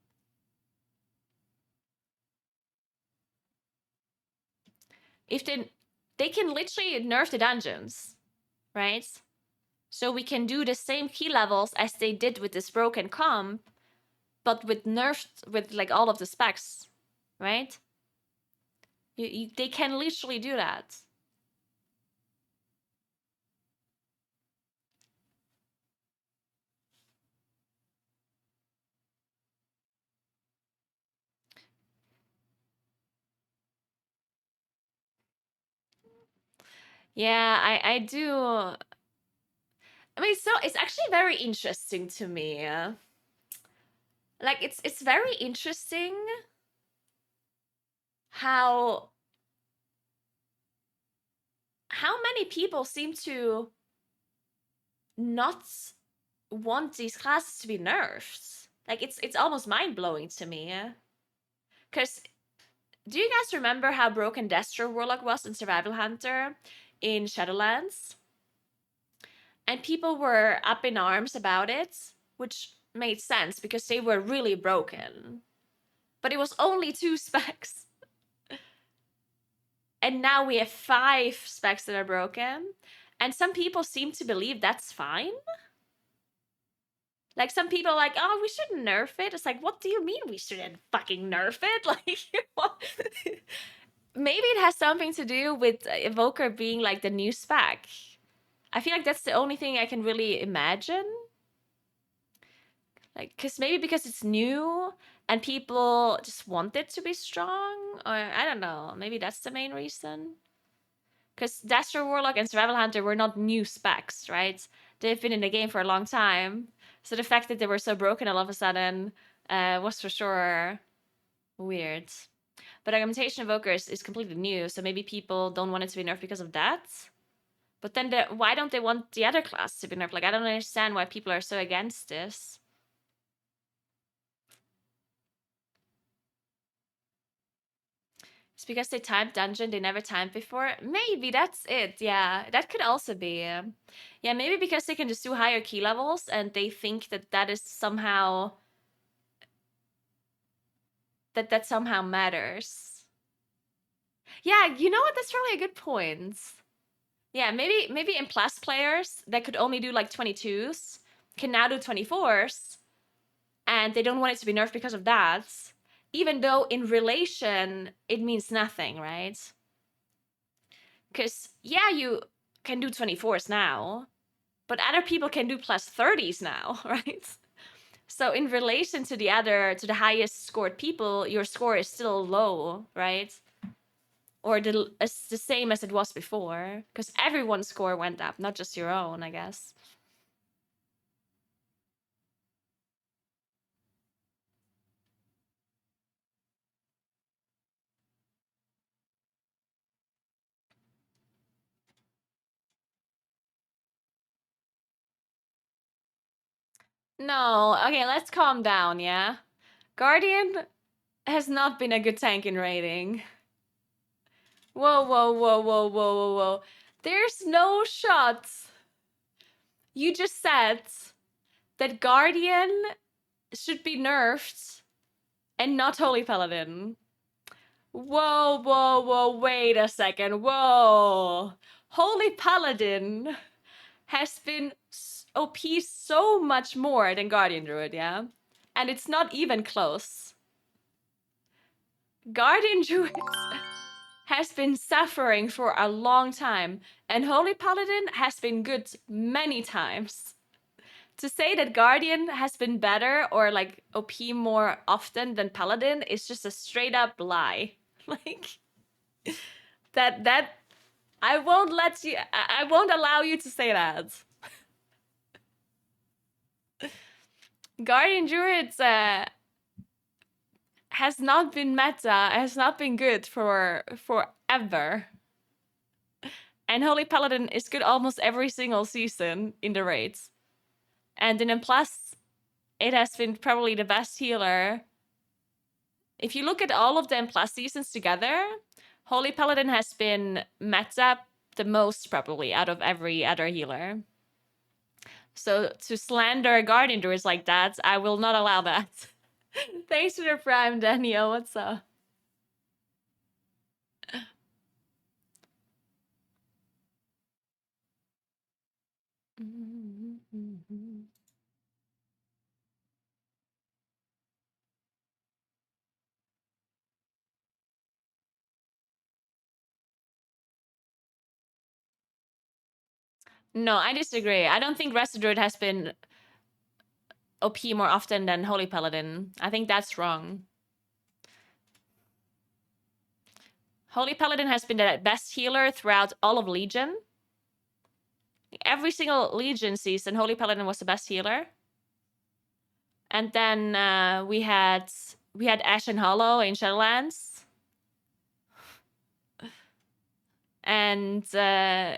If they can literally nerf the dungeons, right? So we can do the same key levels as they did with this broken comp, but with nerfed, with like all of the specs, right? They can literally do that. Yeah, I do. I mean, so it's actually very interesting to me. Like, it's very interesting how many people seem to not want these classes to be nerfed. Like, it's almost mind-blowing to me. Because, do you guys remember how broken Destro Warlock was in Survival Hunter in Shadowlands? And people were up in arms about it, which made sense because they were really broken. But it was only 2 specs. And now we have 5 specs that are broken. And some people seem to believe that's fine. Like, some people are like, oh, we shouldn't nerf it. It's like, what do you mean we shouldn't fucking nerf it? Like, what? Maybe it has something to do with Evoker being like the new spec. I feel like that's the only thing I can really imagine. Like, because it's new and people just want it to be strong, or I don't know, maybe that's the main reason. Because Dastro Warlock and Survival Hunter were not new specs, right? They've been in the game for a long time, so the fact that they were so broken all of a sudden was for sure weird. But Augmentation Evokers is completely new, so maybe people don't want it to be nerfed because of that. But then why don't they want the other class to be nerfed? Like, I don't understand why people are so against this. It's because they timed dungeon they never timed before? Maybe that's it, yeah. That could also be. Yeah, maybe because they can just do higher key levels and they think that that is somehow... that somehow matters. Yeah, you know what? That's probably a good point. Yeah, maybe in plus players that could only do like 22s can now do 24s, and they don't want it to be nerfed because of that, even though in relation it means nothing, right? Because yeah, you can do 24s now, but other people can do plus 30s now, right? So in relation to the highest scored people, your score is still low, right? Or it's the same as it was before, because everyone's score went up, not just your own, I guess. No, okay, let's calm down, yeah? Guardian has not been a good tank in raiding. Whoa, whoa, whoa, whoa, whoa, whoa, whoa. There's no shots. You just said that Guardian should be nerfed and not Holy Paladin. Whoa, whoa, whoa, wait a second. Whoa. Holy Paladin has been OP so much more than Guardian Druid, yeah? And it's not even close. Guardian Druids has been suffering for a long time, and Holy Paladin has been good many times. To say that Guardian has been better or like OP more often than Paladin is just a straight up lie. Like that I won't let you I won't allow you to say that. Guardian Druids has not been meta, has not been good for forever. And Holy Paladin is good almost every single season in the raids. And in M+, it has been probably the best healer. If you look at all of the M+ seasons together, Holy Paladin has been meta the most probably out of every other healer. So to slander Guardian Druids like that, I will not allow that. Thanks for the prime, Daniel. What's up? No, I disagree. I don't think Resto Druid has been OP more often than Holy Paladin. I think that's wrong. Holy Paladin has been the best healer throughout all of Legion. Every single Legion season, Holy Paladin was the best healer. And then we had Ashen Hollow in Shadowlands. And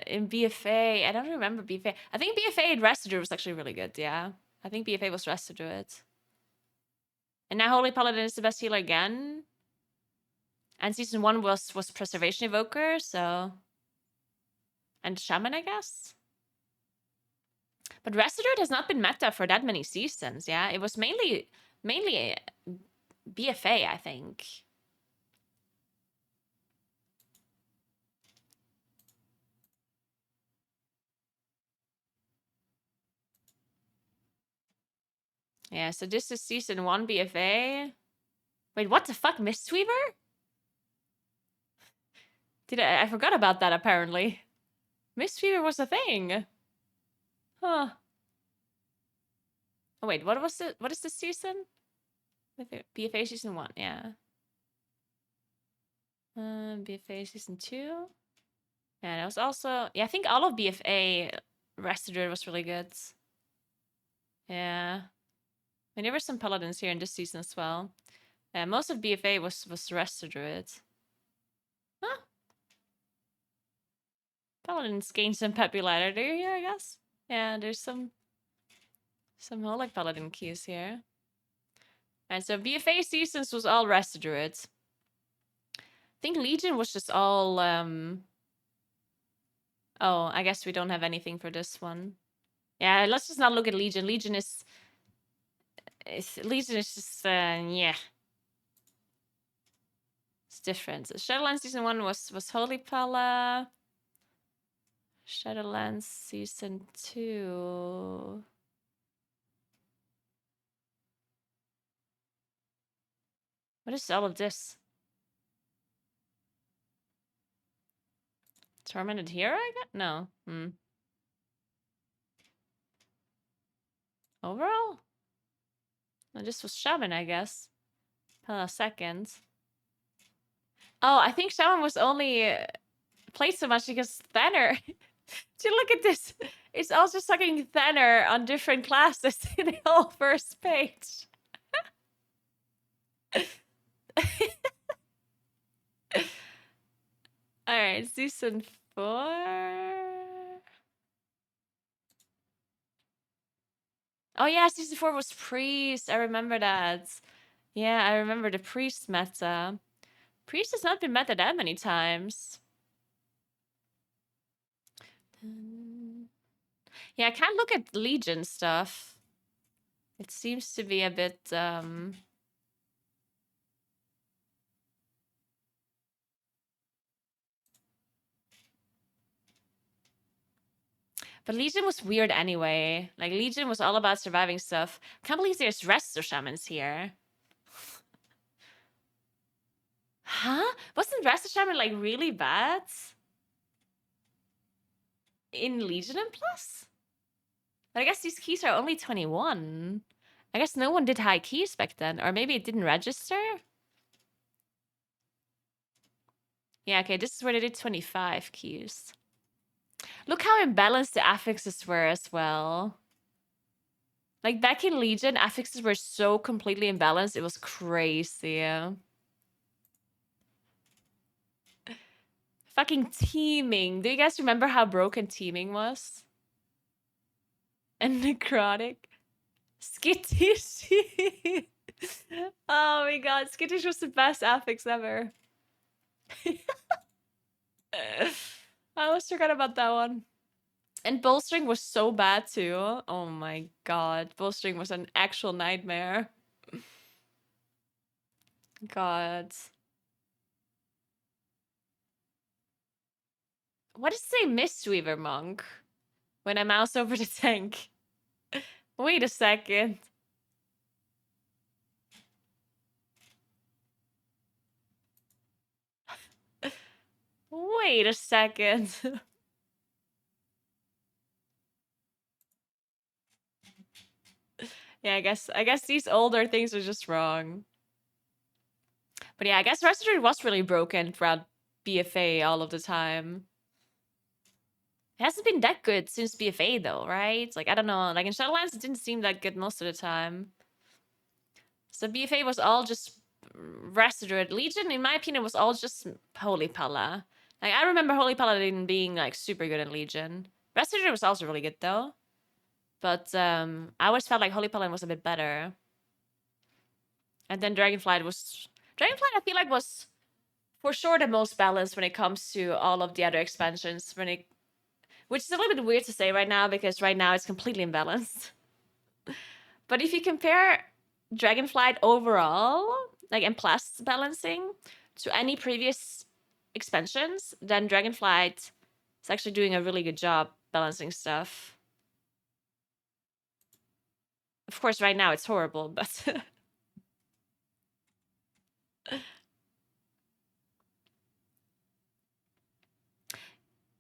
in BFA, I don't remember BFA. I think BFA and Resto Druid was actually really good, yeah. I think BFA was Resto Druid. And now Holy Paladin is the best healer again. And season 1 was Preservation Evoker, so... And Shaman, I guess? But Resto Druid has not been meta for that many seasons, yeah? It was mainly BFA, I think. Yeah, so this is season 1 BFA. Wait, what the fuck? Mistweaver? I forgot about that, apparently. Mistweaver was a thing. Huh. Oh, wait, what was it? What is this season? BFA season 1, yeah. BFA season 2. Yeah, that was also... Yeah, I think all of BFA Resto Druid was really good. Yeah. I mean, there were some Paladins here in this season as well. Yeah, most of BFA was Resto Druid. Huh? Paladins gained some popularity here, I guess. Yeah, there's some Holy Paladin keys here. And so BFA seasons was all Resto Druid. I think Legion was just all... Oh, I guess we don't have anything for this one. Yeah, let's just not look at Legion. Legion is just, yeah. It's different. So Shadowlands season 1 was Holy Pala. Shadowlands season 2. What is all of this? Tormented Hero, I guess? No. Overall? No, this was Shaman, I guess. Second. Oh, I think Shaman was only played so much because Thanner. Do you look at this? It's also sucking Thanner on different classes in the whole first page. Alright, season 4. Oh yeah, season 4 was Priest. I remember that. Yeah, I remember the Priest meta. Priest has not been meta that many times. Yeah, I can't look at Legion stuff. It seems to be a bit, But Legion was weird anyway. Like, Legion was all about surviving stuff. Can't believe there's Resto Shamans here. Huh? Wasn't Wasn't Rest Shaman like really bad in Legion and Plus? But I guess these keys are only 21. I guess no one did high keys back then, or maybe it didn't register. Yeah, okay, this is where they did 25 keys. Look how imbalanced the affixes were as well. Like back in Legion, affixes were so completely imbalanced, it was crazy. Fucking teaming. Do you guys remember how broken teaming was? And necrotic. Skittish. Oh my god, Skittish was the best affix ever. I almost forgot about that one. And Bowstring was so bad too. Oh my god, Bowstring was an actual nightmare. God. What does it say, Mistweaver Monk? When I mouse over the tank. Wait a second. Wait a second. Yeah, I guess these older things are just wrong. But yeah, I guess Restored was really broken throughout BFA all of the time. It hasn't been that good since BFA though, right? Like, I don't know. Like in Shadowlands, it didn't seem that good most of the time. So BFA was all just Restored. Legion, in my opinion, was all just Holy Pala. Like, I remember Holy Paladin being, like, super good in Legion. Restored was also really good, though. But, I always felt like Holy Paladin was a bit better. And then Dragonflight, I feel like, was for sure the most balanced when it comes to all of the other expansions. Which is a little bit weird to say right now, because right now it's completely imbalanced. But if you compare Dragonflight overall, like in plus balancing, to any previous expansions, then Dragonflight is actually doing a really good job balancing stuff. Of course, right now it's horrible, but...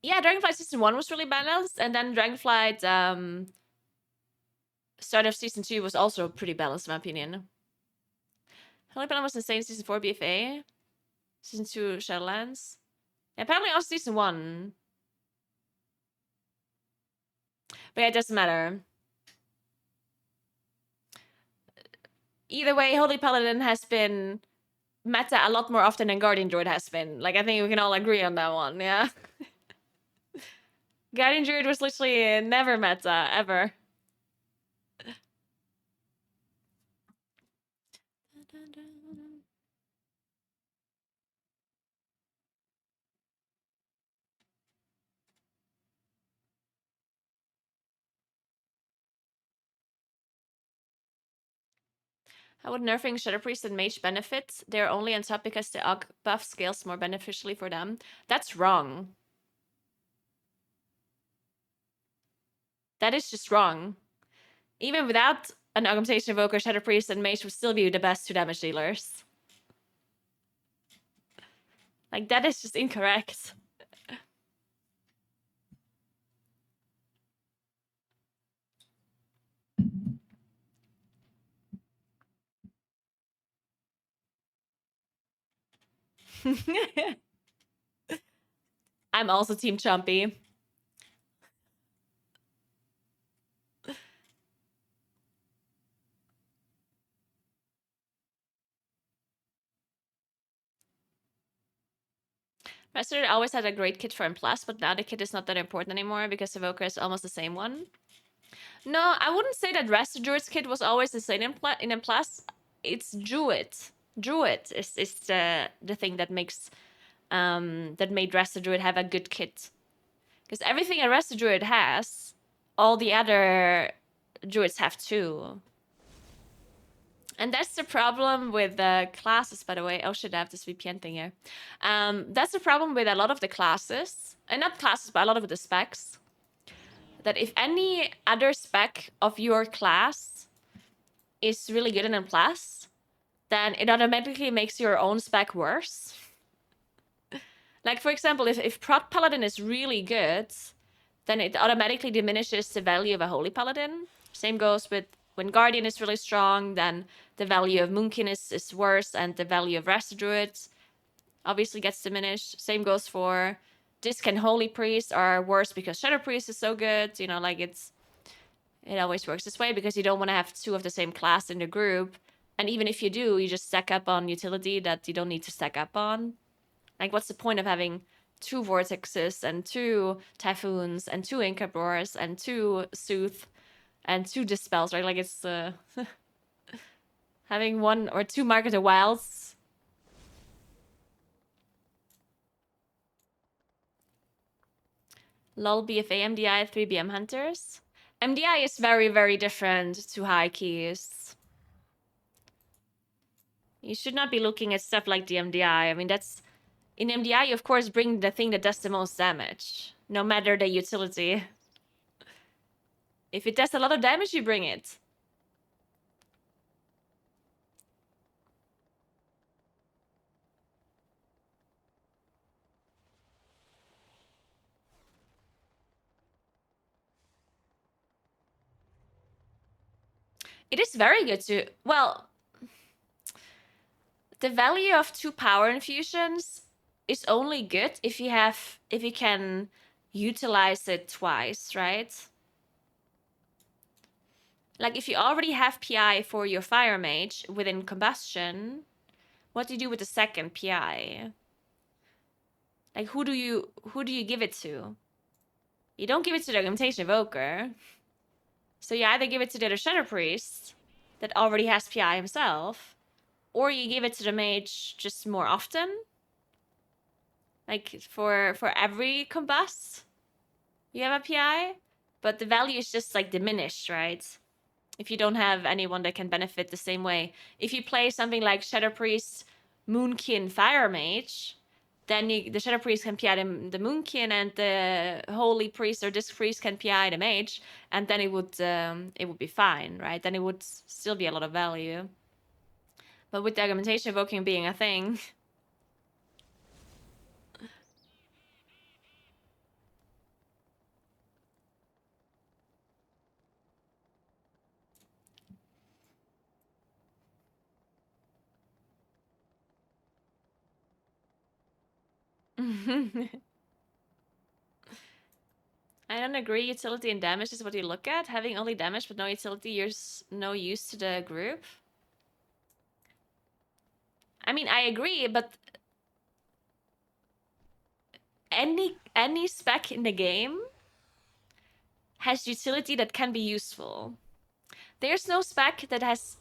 yeah, Dragonflight Season 1 was really balanced, and then Dragonflight start of Season 2 was also pretty balanced, in my opinion. Holy Paladin was insane Season 4 BFA. Season 2 Shadowlands. And apparently also Season 1. But yeah, it doesn't matter. Either way, Holy Paladin has been meta a lot more often than Guardian Druid has been. Like, I think we can all agree on that one, yeah? Guardian Druid was literally never meta, ever. How would nerfing Shadow Priest and Mage benefit? They're only on top because the Aug buff scales more beneficially for them. That's wrong. That is just wrong. Even without an Augmentation Evoker, Shadow Priest and Mage would still be the best 2 damage dealers. Like, that is just incorrect. I'm also Team Chumpy. Restored always had a great kit for M+, but now the kit is not that important anymore because Evoker is almost the same one. No, I wouldn't say that Restored's kit was always the same in M+. It's Druid. Druid is the thing that makes that made Restored have a good kit. Because everything a Restored has, all the other Druids have too. And that's the problem with the classes, by the way. Oh shit, I have this VPN thing here. That's the problem with a lot of the classes. And not classes, but a lot of the specs. That if any other spec of your class is really good in M+, then it automatically makes your own spec worse. Like, for example, if Prot Paladin is really good, then it automatically diminishes the value of a Holy Paladin. Same goes with when Guardian is really strong, then the value of Moonkin is worse, and the value of Rasta Druid obviously gets diminished. Same goes for Disc and Holy Priest are worse because Shadow Priest is so good. You know, like it always works this way because you don't want to have two of the same class in the group. And even if you do, you just stack up on utility that you don't need to stack up on. Like, what's the point of having 2 Vortexes and 2 Typhoons and 2 Incabroars and 2 Sooth and 2 Dispels, right? Like, it's having 1 or 2 Mark of the Wilds. LOL BFA MDI 3 BM Hunters. MDI is very, very different to high keys. You should not be looking at stuff like the MDI. I mean, that's... In MDI, you of course bring the thing that does the most damage, no matter the utility. If it does a lot of damage, you bring it. It is very good to... Well, the value of 2 power infusions is only good if you can utilize it twice, right? Like, if you already have PI for your Fire Mage within Combustion, what do you do with the second PI? Like, who do you give it to? You don't give it to the Augmentation Evoker. So you either give it to the other Shadow Priest that already has PI himself, or you give it to the mage just more often. Like, for every combust, you have a PI, but the value is just, like, diminished, right? If you don't have anyone that can benefit the same way. If you play something like Shadow Priest, Moonkin, Fire Mage, then the Shadow Priest can PI the Moonkin, and the Holy Priest or Disc Priest can PI the Mage, and then it would be fine, right? Then it would still be a lot of value. But with the Augmentation Evoking being a thing... I don't agree. Utility and damage is what you look at. Having only damage but no utility, you're no use to the group. I mean, I agree, but any spec in the game has utility that can be useful. There's no spec that has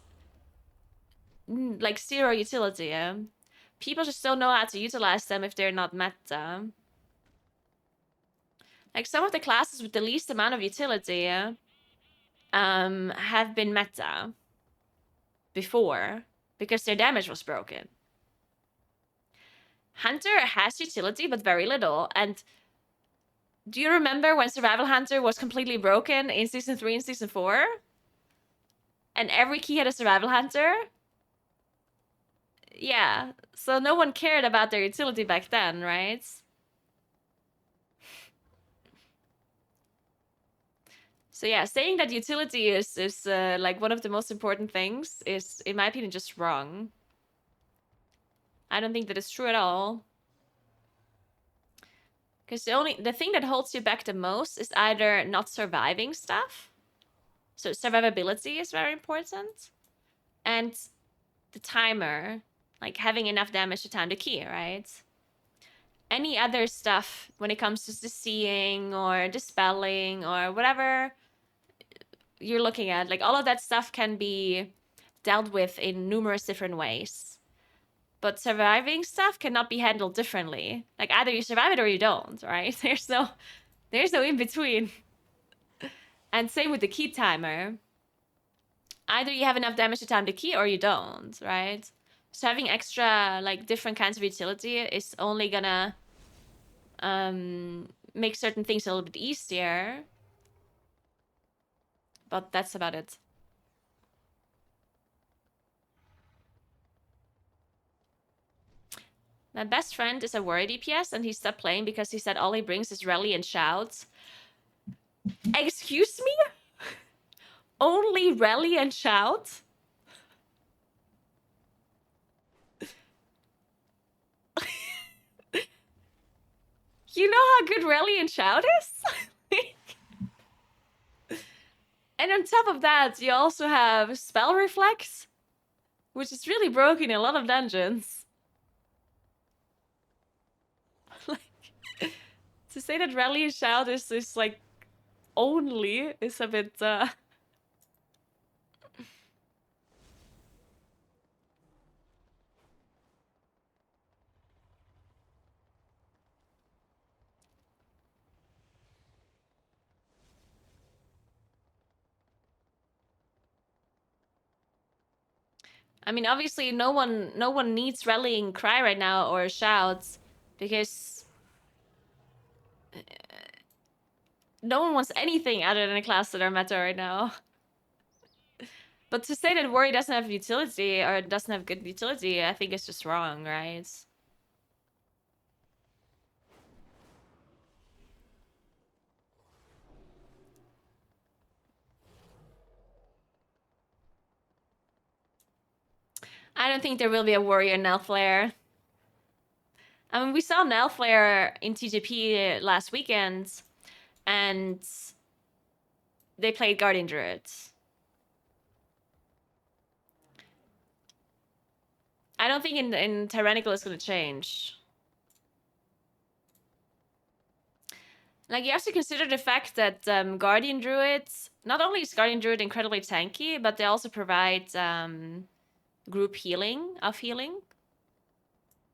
like 0 utility. Yeah? People just don't know how to utilize them if they're not meta. Like, some of the classes with the least amount of utility have been meta before because their damage was broken. Hunter has utility, but very little. And do you remember when Survival Hunter was completely broken in Season 3 and Season 4? And every key had a Survival Hunter? Yeah, so no one cared about their utility back then, right? So yeah, saying that utility is like one of the most important things is, in my opinion, just wrong. I don't think that is true at all. Because the thing that holds you back the most is either not surviving stuff. So survivability is very important. And the timer, like having enough damage to time the key, right? Any other stuff when it comes to the seeing or dispelling or whatever you're looking at, like all of that stuff can be dealt with in numerous different ways. But surviving stuff cannot be handled differently. Like, either you survive it or you don't, right? There's no in between. And same with the key timer. Either you have enough damage to time the key or you don't, right? So having extra, like, different kinds of utility is only gonna make certain things a little bit easier. But that's about it. My best friend is a warrior DPS, and he stopped playing because he said all he brings is rally and shouts. Excuse me? Only rally and shout? You know how good rally and shout is? And on top of that, you also have spell reflex, which is really broken in a lot of dungeons. Like, to say that rally and shout is like only is a bit I mean, obviously no one needs rallying cry right now or shouts because no one wants anything other than a class that are meta right now. But to say that worry doesn't have utility or doesn't have good utility, I think it's just wrong, right? I don't think there will be a warrior Nelflare. I mean, we saw Nelflare in TGP last weekend, and they played Guardian Druid. I don't think in Tyrannical it's going to change. Like, you have to consider the fact that Guardian Druids, not only is Guardian Druid incredibly tanky, but they also provide group healing, of healing.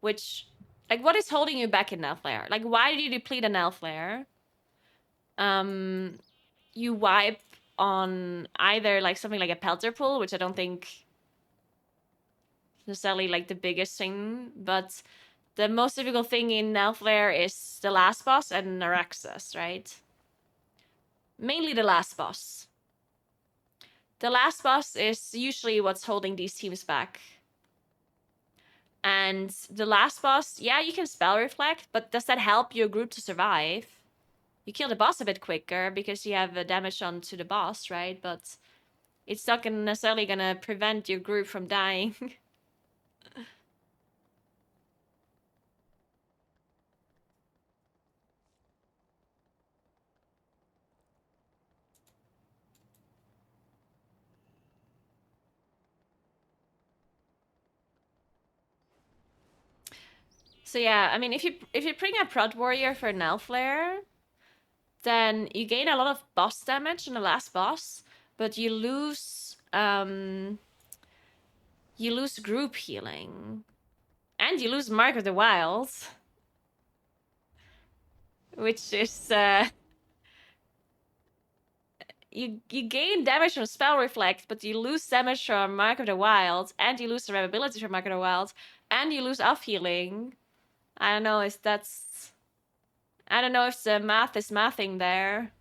Which, like, what is holding you back in Nelflare? Like, why do you deplete a Nelflare? You wipe on either, like, something like a Pelter Pool, which I don't think necessarily, like, the biggest thing, but the most difficult thing in Nelflare is the last boss and Naraxus, right? Mainly the last boss. The last boss is usually what's holding these teams back. And the last boss, yeah, you can spell reflect, but does that help your group to survive? You kill the boss a bit quicker because you have damage onto the boss, right? But it's not necessarily gonna prevent your group from dying. So yeah, I mean, if you bring a Prod Warrior for Nelflare, then you gain a lot of boss damage in the last boss, but you lose group healing. And you lose Mark of the Wilds. Which is you gain damage from Spell Reflect, but you lose damage from Mark of the Wilds, and you lose survivability from Mark of the Wilds, and you lose off healing. I don't know if that's... I don't know if the math is mathing there.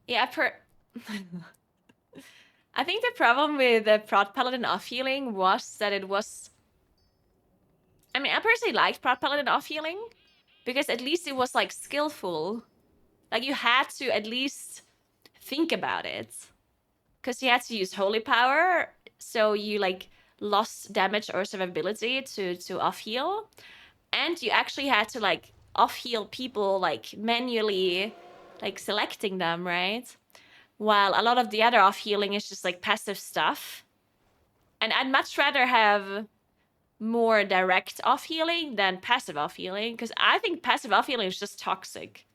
Yeah, I think the problem with the Prod Paladin off healing was that it was... I mean, I personally liked Prod Paladin off healing because at least it was like skillful. Like, you had to at least think about it. Because you had to use Holy Power, so you, like, lost damage or survivability to off-heal. And you actually had to, like, off-heal people, like, manually, like, selecting them, right? While a lot of the other off-healing is just, like, passive stuff. And I'd much rather have more direct off-healing than passive off-healing, because I think passive off-healing is just toxic.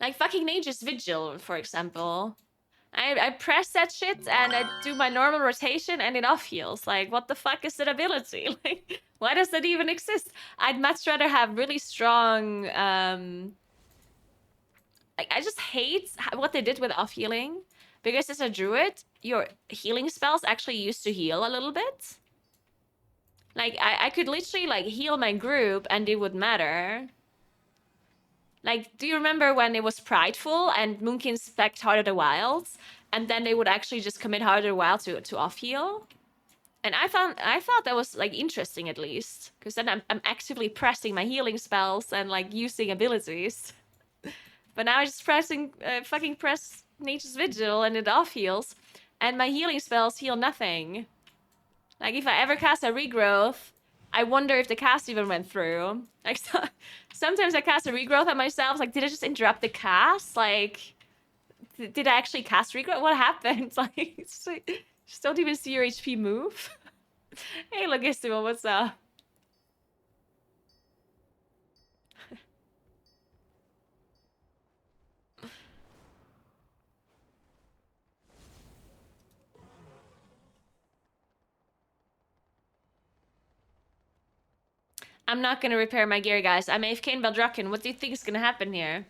Like, fucking Nature's Vigil, for example. I press that shit and I do my normal rotation and it off heals. Like, what the fuck is that ability? Like, why does that even exist? I'd much rather have really strong. Like, I just hate what they did with off healing, because as a druid, your healing spells actually used to heal a little bit. Like, I could literally like heal my group and it would matter. Like, do you remember when it was Prideful and Moonkin spec'd Heart of the Wilds, and then they would actually just commit Heart of the Wild to off heal? And I thought that was like interesting at least, because then I'm actively pressing my healing spells and like using abilities. But now I just fucking press Nature's Vigil and it off heals, and my healing spells heal nothing. Like if I ever cast a regrowth, I wonder if the cast even went through. Like sometimes I cast a regrowth on myself. Like, did I just interrupt the cast? Like, did I actually cast regrowth? What happened? Like, just don't even see your HP move. Hey, Logissimo, what's up? I'm not gonna repair my gear, guys. I'm AFK in Beldraken. What do you think is gonna happen here?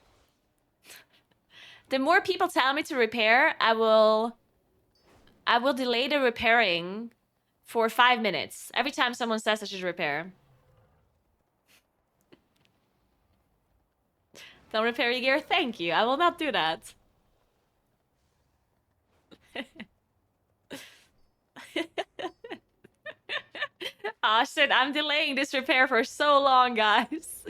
The more people tell me to repair, I will delay the repairing for 5 minutes. Every time someone says I should repair. Don't repair your gear? Thank you. I will not do that. Aw, shit, I'm delaying this repair for so long, guys.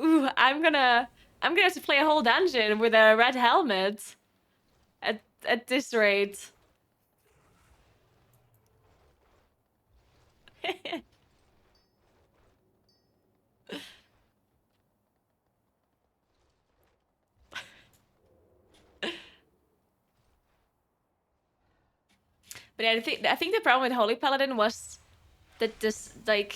Ooh, I'm gonna have to play a whole dungeon with a red helmet. At this rate. But yeah, I think the problem with Holy Paladin was that this, like,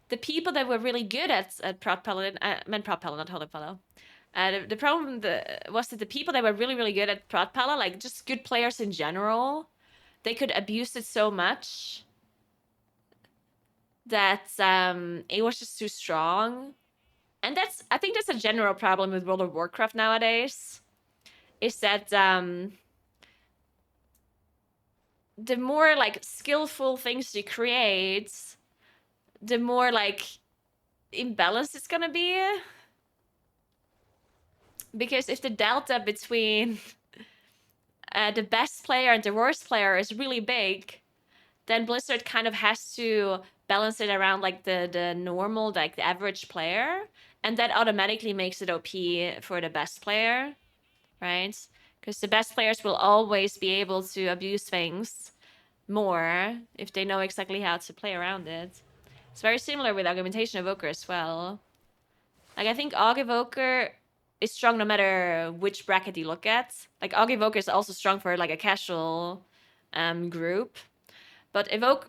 the people that were really good at Prot Paladin, I meant Prot Paladin, not Holy Paladin. The problem was that the people that were really, really good at Prot Pala, like just good players in general, they could abuse it so much that it was just too strong. And I think that's a general problem with World of Warcraft nowadays, is that the more like skillful things you create, the more like imbalanced it's gonna be. Because if the delta between the best player and the worst player is really big, then Blizzard kind of has to balance it around like the normal, like the average player, and that automatically makes it OP for the best player, right? Because the best players will always be able to abuse things more if they know exactly how to play around it. It's very similar with Augmentation Evoker as well. Like, I think Aug Evoker is strong no matter which bracket you look at. Like, Aug Evoker is also strong for like a casual group. But Aug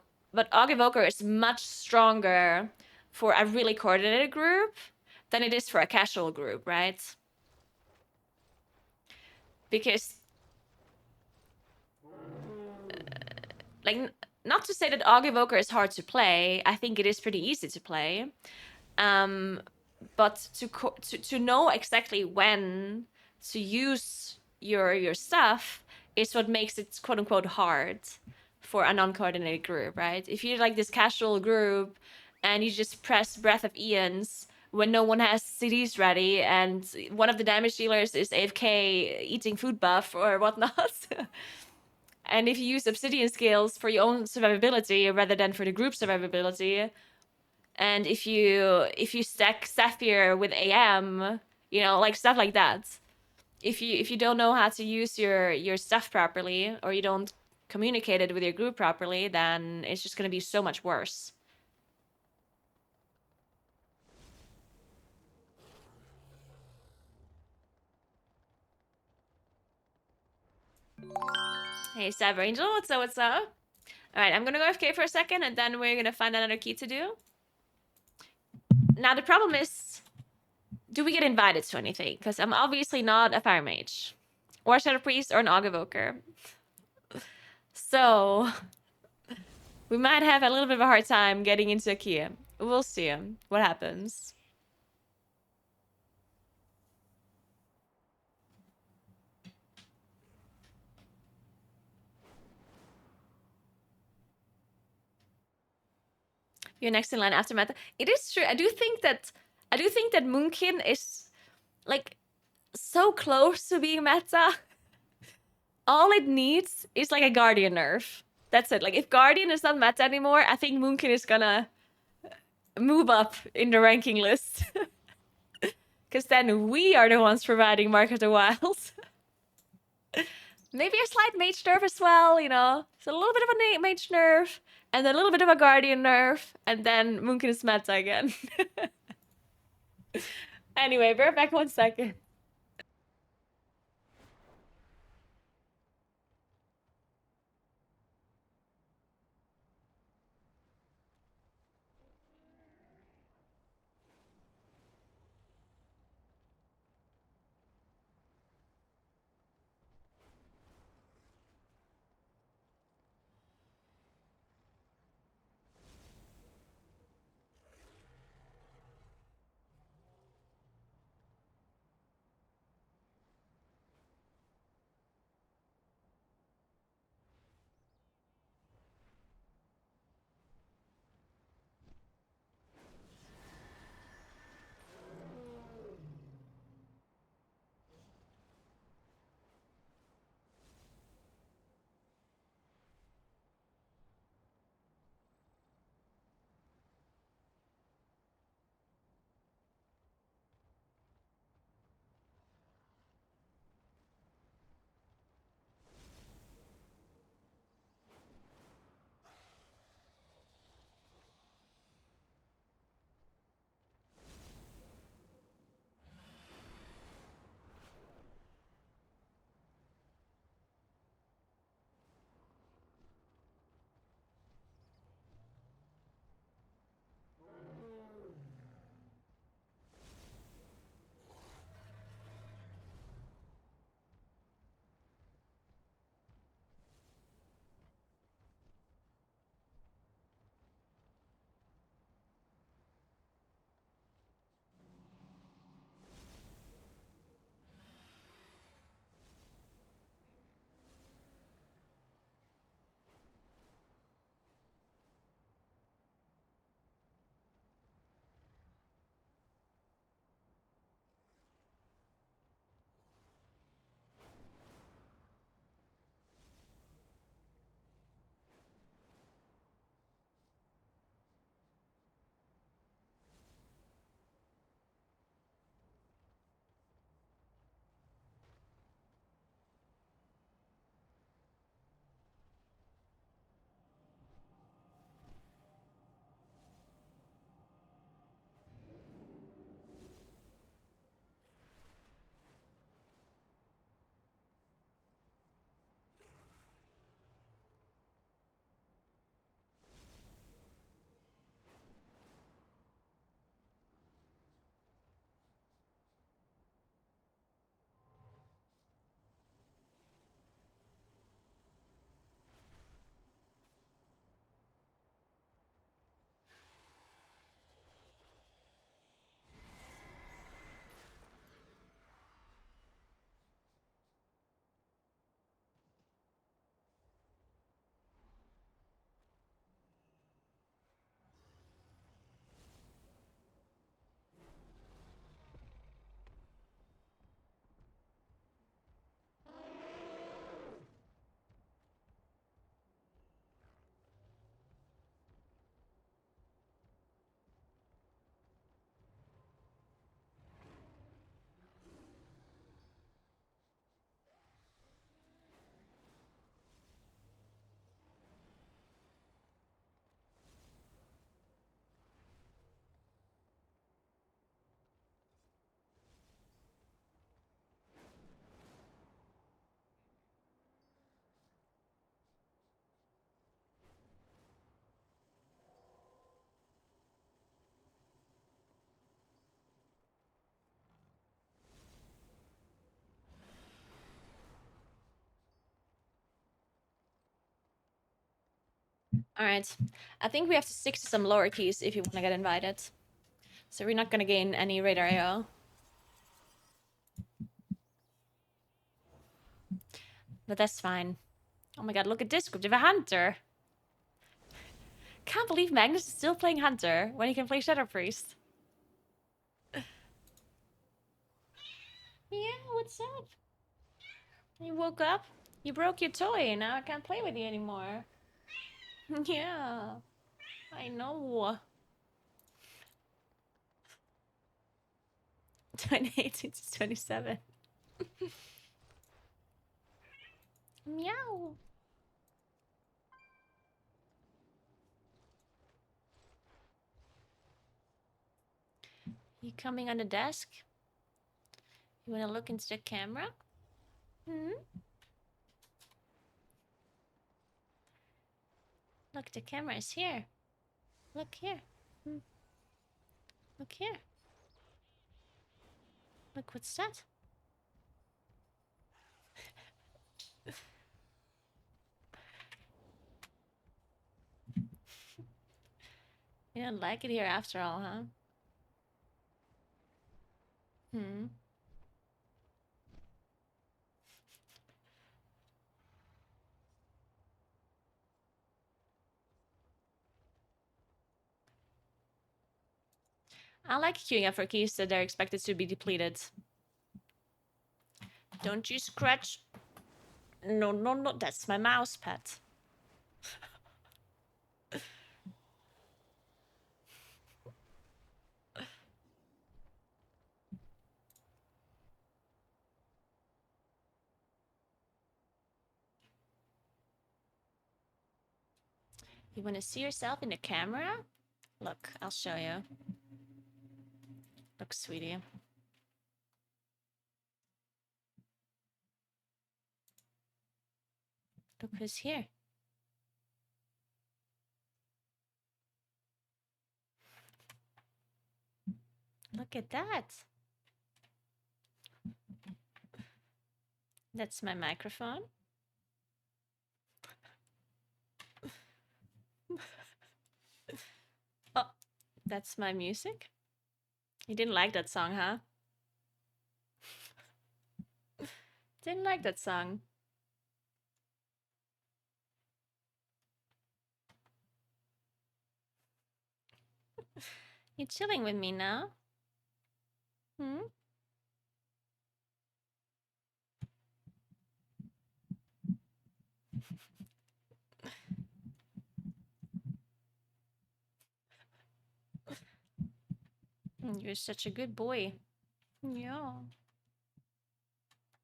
Evoker is much stronger for a really coordinated group than it is for a casual group, right? Because like, not to say that Aug Evoker is hard to play. I think it is pretty easy to play. But to know exactly when to use your stuff is what makes it quote unquote hard for a non-coordinated group, right? If you're like this casual group and you just press Breath of Eons when no one has CDs ready and one of the damage dealers is AFK eating food buff or whatnot. And if you use obsidian scales for your own survivability rather than for the group survivability, and if you stack Sapphire with AM, you know, like stuff like that. If you don't know how to use your stuff properly, or you don't communicate it with your group properly, then it's just gonna be so much worse. Hey, Sav Angel, what's up? What's up? All right, I'm gonna go AFK for a second, and then we're gonna find another key to do. Now the problem is, do we get invited to anything? Because I'm obviously not a fire mage, or a shadow priest, or an Aug Evoker. So we might have a little bit of a hard time getting into a key. We'll see what happens. You're next in line after Meta. It is true. I do think that Moonkin is like so close to being meta. All it needs is like a Guardian nerf. That's it. Like if Guardian is not meta anymore, I think Moonkin is gonna move up in the ranking list. Because then we are the ones providing Mark of the Wilds. Maybe a slight mage nerf as well, you know? So a little bit of a mage nerf, and then a little bit of a Guardian nerf, and then Moonkin is meta again. Anyway, bear back 1 second. All right. I think we have to stick to some lower keys if you want to get invited. So we're not going to gain any radar AO. But that's fine. Oh my god, look at this. We have a Hunter. Can't believe Magnus is still playing Hunter when he can play Shadow Priest. what's up? You woke up? You broke your toy, now I can't play with you anymore. Yeah, I know. 2018 to 27. Meow. You coming on the desk? You wanna look into the camera? Hmm? Look, the camera is here. Look here. Hmm. Look here. Look, what's that? You don't like it here after all, huh? Hmm. I like queuing up for keys that they're expected to be depleted. Don't you scratch. No, no, no, that's my mouse pad. You want to see yourself in the camera? Look, I'll show you. Look, sweetie. Look who's here. Look at that. That's my microphone. Oh, that's my music. You didn't like that song, huh? Didn't like that song. You chilling with me now? Hmm? You're such a good boy. Yeah.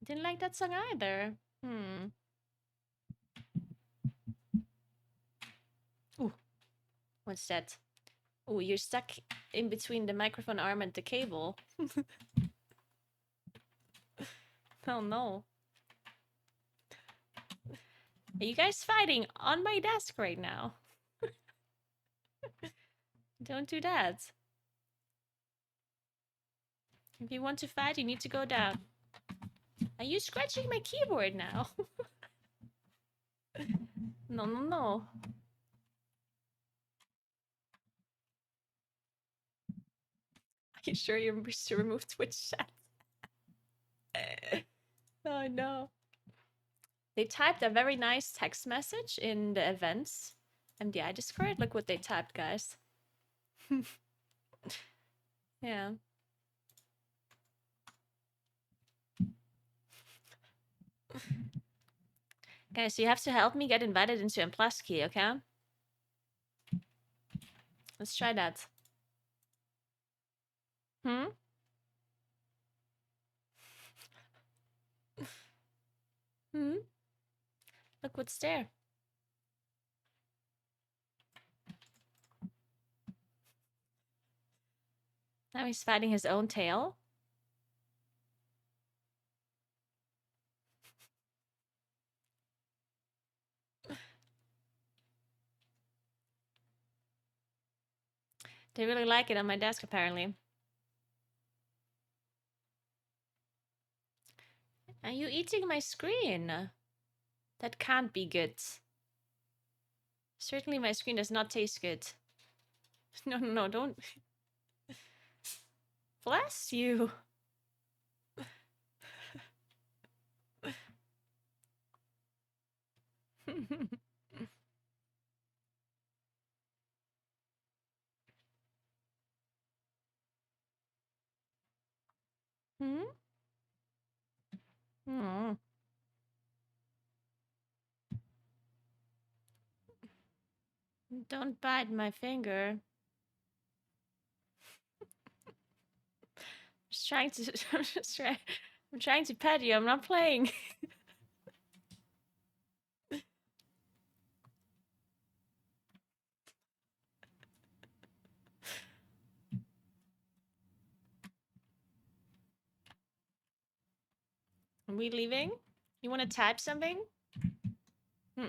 Didn't like that song either. Hmm. Ooh, what's that? Oh, you're stuck in between the microphone arm and the cable. Oh no. Are you guys fighting on my desk right now? Don't do that. If you want to fight, you need to go down. Are you scratching my keyboard now? No, no, no. Are you sure you wish to remove Twitch chat? Oh no. They typed a very nice text message in the events MDI Discord. Look what they typed, guys. Yeah. Guys, you have to help me get invited into Key, okay? Let's try that. Hmm? Hmm? Look what's there. Now he's fighting his own tail. They really like it on my desk, apparently. Are you eating my screen? That can't be good. Certainly my screen does not taste good. No, no, no, don't. Bless you. Hmm? Hmm. Don't bite my finger. Just trying to. I'm trying to pet you. I'm not playing. Are we leaving? You want to type something? Hmm.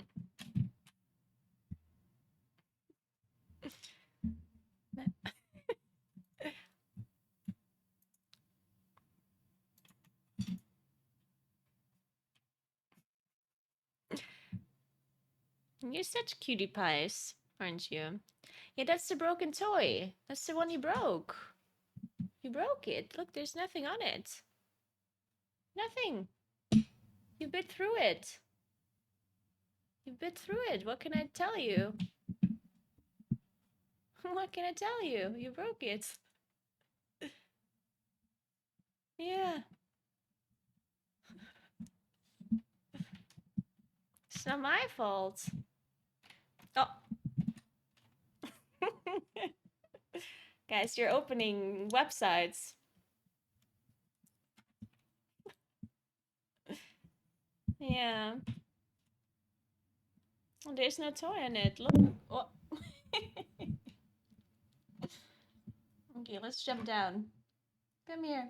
You're such cutie pies, aren't you? Yeah, that's the broken toy. That's the one you broke. You broke it. Look, there's nothing on it. Nothing. You bit through it. You bit through it. What can I tell you? What can I tell you? You broke it. Yeah. It's not my fault. Oh. Guys, you're opening websites. Yeah. Oh, there's no toy on it. Look. Oh. Okay, let's jump down. Come here.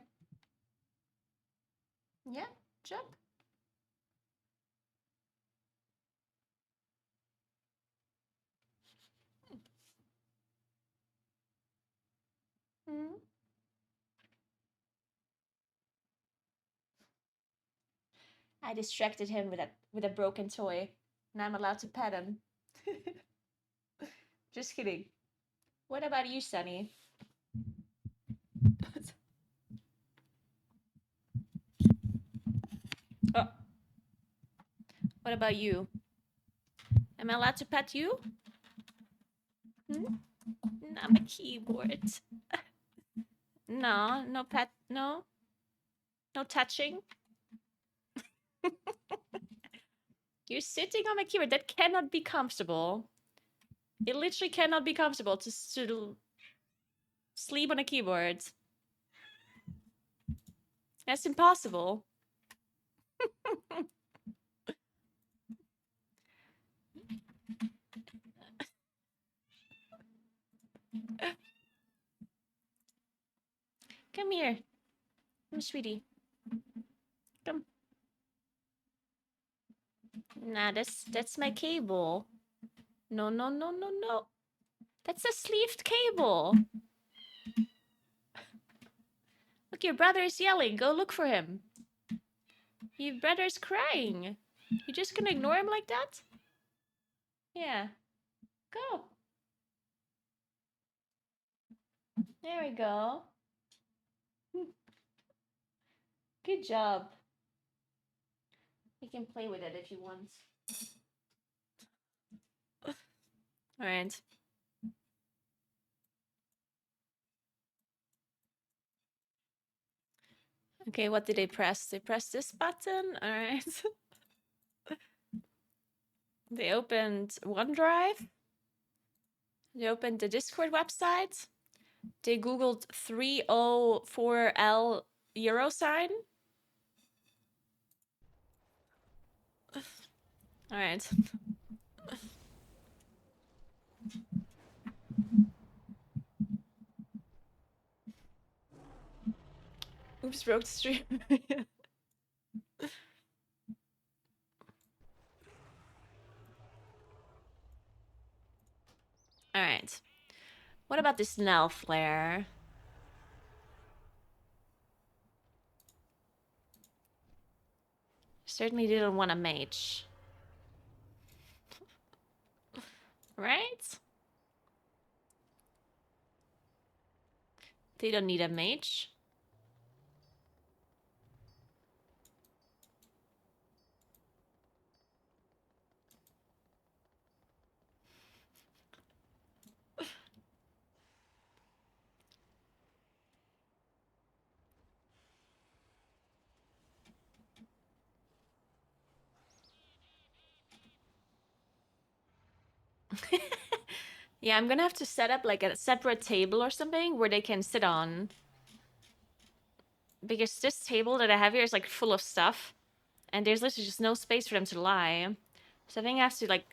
Yeah, jump. Hmm. I distracted him with a broken toy, and I'm allowed to pet him. Just kidding. What about you, Sunny? Oh, what about you? Am I allowed to pet you? Hmm? Not my keyboard. No, no pet, no, no touching. You're sitting on my keyboard. That cannot be comfortable. It literally cannot be comfortable to sleep on a keyboard. That's impossible. Come here. Come, sweetie. Come. Nah, that's my cable. No, no, no, no, no. That's a sleeved cable. Look, your brother is yelling. Go look for him. Your brother is crying. You just gonna ignore him like that? Yeah. Go. There we go. Good job. You can play with it if you want. Alright. Okay, what did they press? They pressed this button. Alright. They opened OneDrive. They opened the Discord website. They googled 304L euro sign. Alright. Oops, broke the stream. Alright. What about this Nell flare? Certainly didn't want a mage. Right? They don't need a mage. Yeah, I'm gonna have to set up like a separate table or something where they can sit on. Because this table that I have here is like full of stuff. And there's literally just no space for them to lie. So I think I have to like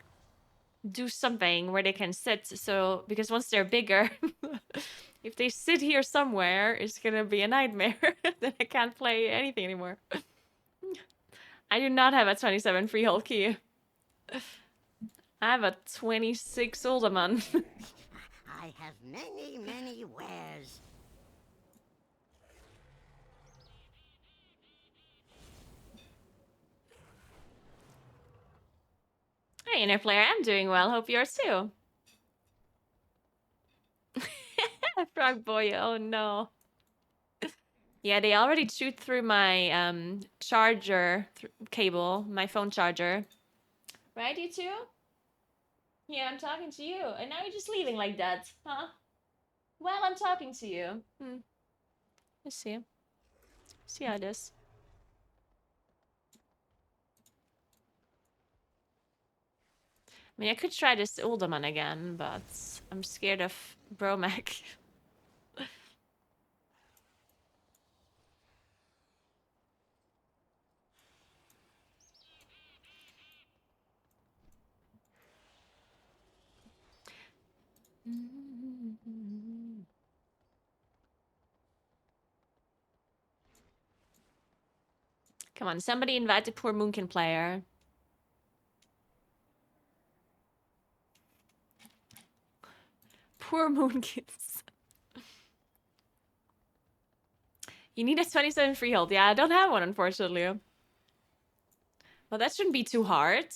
do something where they can sit. So, because once they're bigger, if they sit here somewhere, it's gonna be a nightmare. Then I can't play anything anymore. I do not have a 27 freehold key. I have a 26 Uldaman. I have many, many wares. Hey, inner player, I'm doing well. Hope yours too. Frog boy, oh no. Yeah, they already chewed through my charger cable, my phone charger. Right, you two? Yeah, I'm talking to you. And now you're just leaving like that, huh? Well, I'm talking to you. Let's see. See how it is. I mean, I could try this Uldaman again, but I'm scared of Bromac. Come on, somebody invite the poor Moonkin player. Poor Moonkins. You need a 27 freehold. Yeah, I don't have one, unfortunately. Well, that shouldn't be too hard.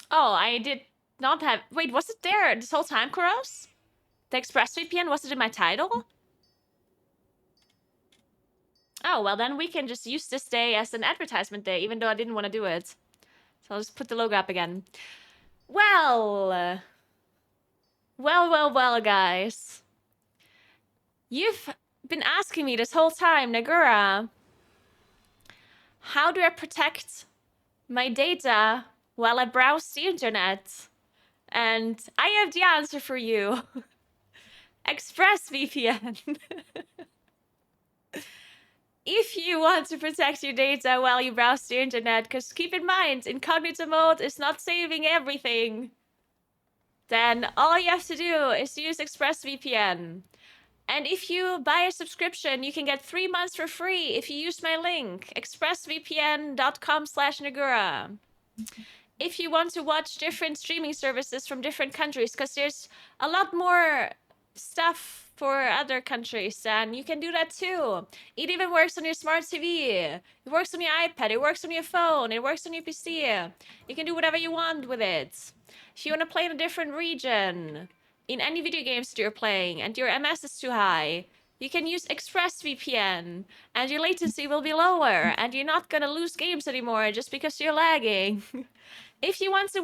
Oh, I did not have... Wait, was it there this whole time, Kuros? The ExpressVPN, was it in my title? Oh, well then we can just use this day as an advertisement day, even though I didn't want to do it. So I'll just put the logo up again. Well... Well, guys. You've been asking me this whole time, Naguura. How do I protect my data while I browse the internet? And I have the answer for you. ExpressVPN. If you want to protect your data while you browse the internet, because keep in mind, incognito mode is not saving everything, then all you have to do is use ExpressVPN. And if you buy a subscription, you can get 3 months for free if you use my link, expressvpn.com/Naguura. If you want to watch different streaming services from different countries, because there's a lot more stuff for other countries, then you can do that too. It even works on your smart TV. It works on your iPad. It works on your phone. It works on your PC. You can do whatever you want with it. If you want to play in a different region, in any video games that you're playing, and your MS is too high, you can use ExpressVPN, and your latency will be lower, and you're not gonna lose games anymore just because you're lagging. If you want to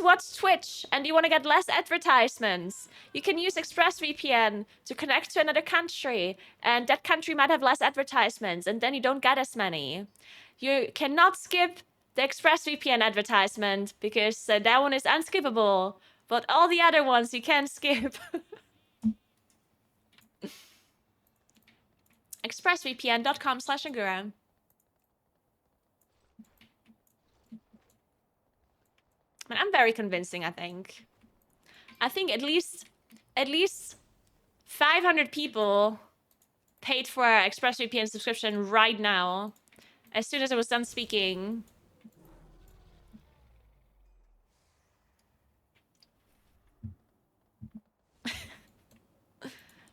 watch Twitch and you want to get less advertisements, you can use ExpressVPN to connect to another country, and that country might have less advertisements, and then you don't get as many. You cannot skip the ExpressVPN advertisement because that one is unskippable, but all the other ones you can skip. expressvpn.com/Naguura. I'm very convincing, I think. I think at least 500 people paid for our ExpressVPN subscription right now, as soon as I was done speaking.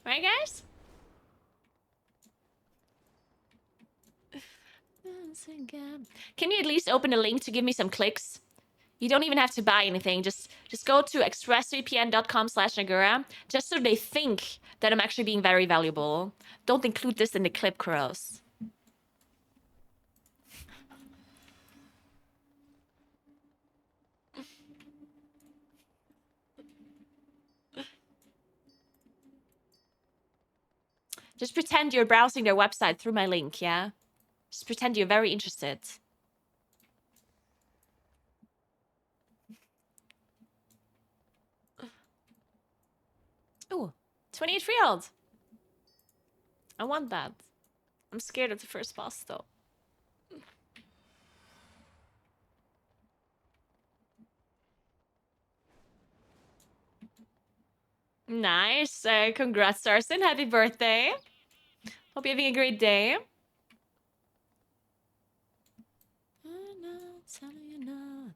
Right, guys? Can you at least open a link to give me some clicks? You don't even have to buy anything. Just go to expressvpn.com/Naguura, just so they think that I'm actually being very valuable. Don't include this in the clip, Kuros. Just pretend you're browsing their website through my link, yeah? Just pretend you're very interested. Ooh, 28 freehold. I want that. I'm scared of the first boss, though. Nice. Congrats, Sarson. Happy birthday. Hope you're having a great day. I'm not telling you not.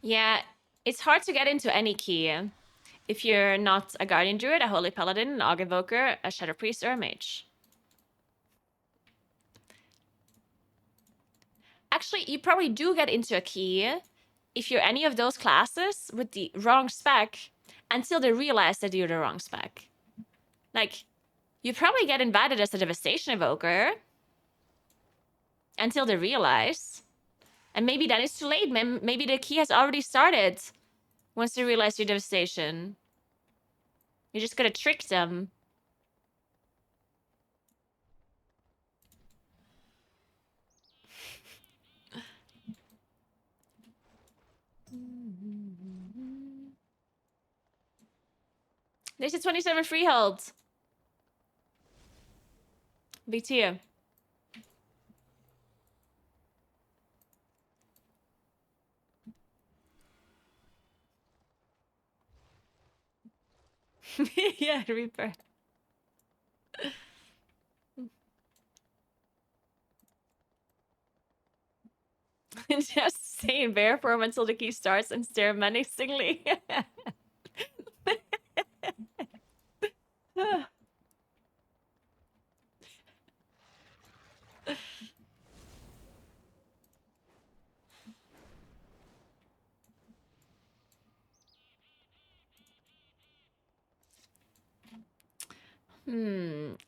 Yeah, it's hard to get into any key if you're not a Guardian Druid, a Holy Paladin, an Aug Invoker, a Shadow Priest, or a Mage. Actually, you probably do get into a key if you're any of those classes with the wrong spec until they realize that you're the wrong spec. Like, you probably get invited as a Devastation Evoker until they realize. And maybe then it's too late. Maybe the key has already started once they realize your Devastation. You just gotta trick them. There's a 27 freehold. Big to you. Yeah, Reaper. Just stay in bear form until the key starts and stare menacingly.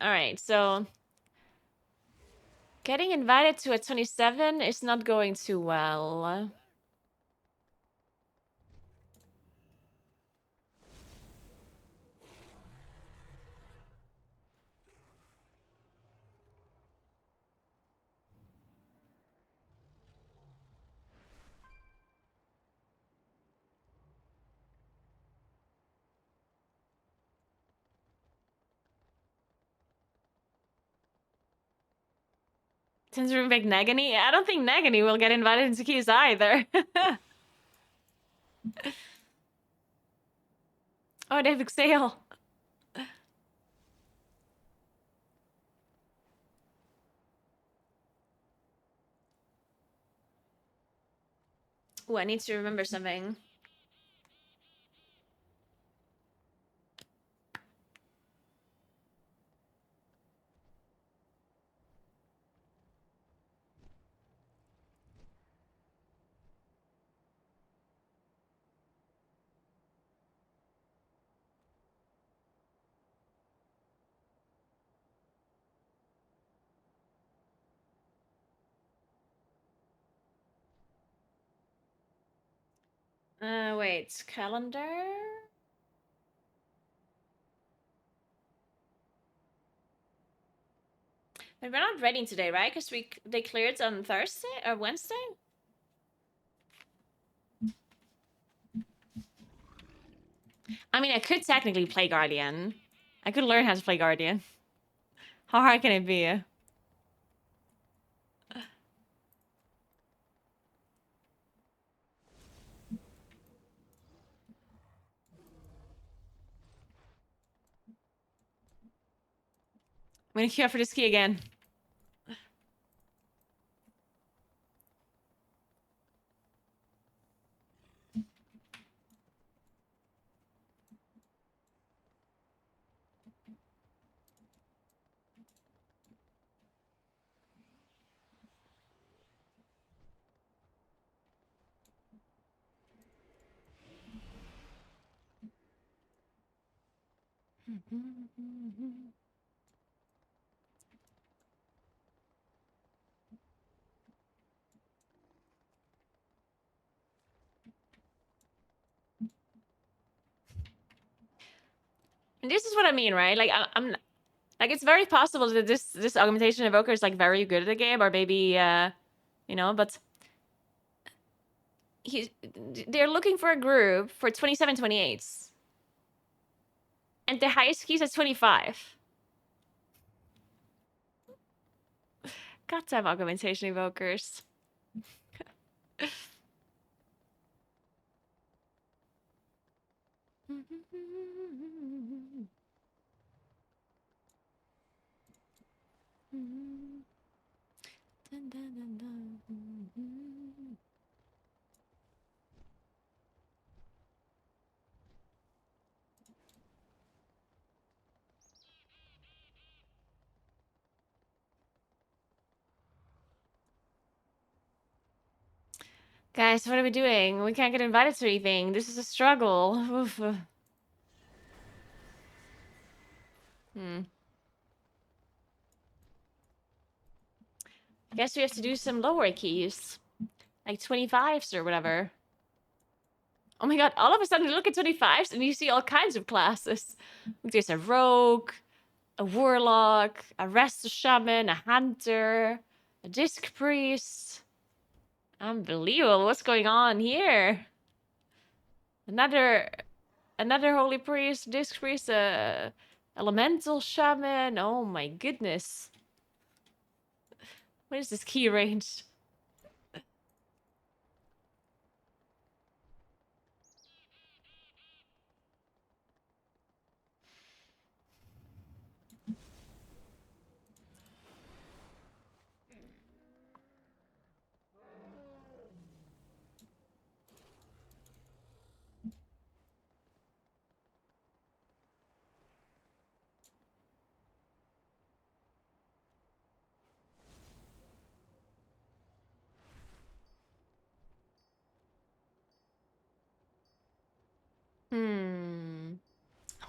Alright, so getting invited to a 27 is not going too well. Since we make Nagany, I don't think Nagany will get invited into keys either. Oh, they have Exhale. Oh, I need to remember something. Wait, calendar? But we're not ready today, right? Because they cleared on Thursday or Wednesday? I mean, I could technically play Guardian. I could learn how to play Guardian. How hard can it be? I'm gonna queue up for this key again. And this is what I mean, right? Like I'm like it's very possible that this augmentation evoker is like very good at the game, or maybe you know, but they're looking for a group for 27, 28s. And the highest keys is 25. Goddamn augmentation evokers. Guys, what are we doing? We can't get invited to anything. This is a struggle. Oof. I guess we have to do some lower keys. Like 25s or whatever. Oh my god, all of a sudden you look at 25s and you see all kinds of classes. There's a rogue, a warlock, a resto shaman, a hunter, a disc priest. Unbelievable, what's going on here? Another holy priest, disc priest, elemental shaman. Oh my goodness. What is this key range?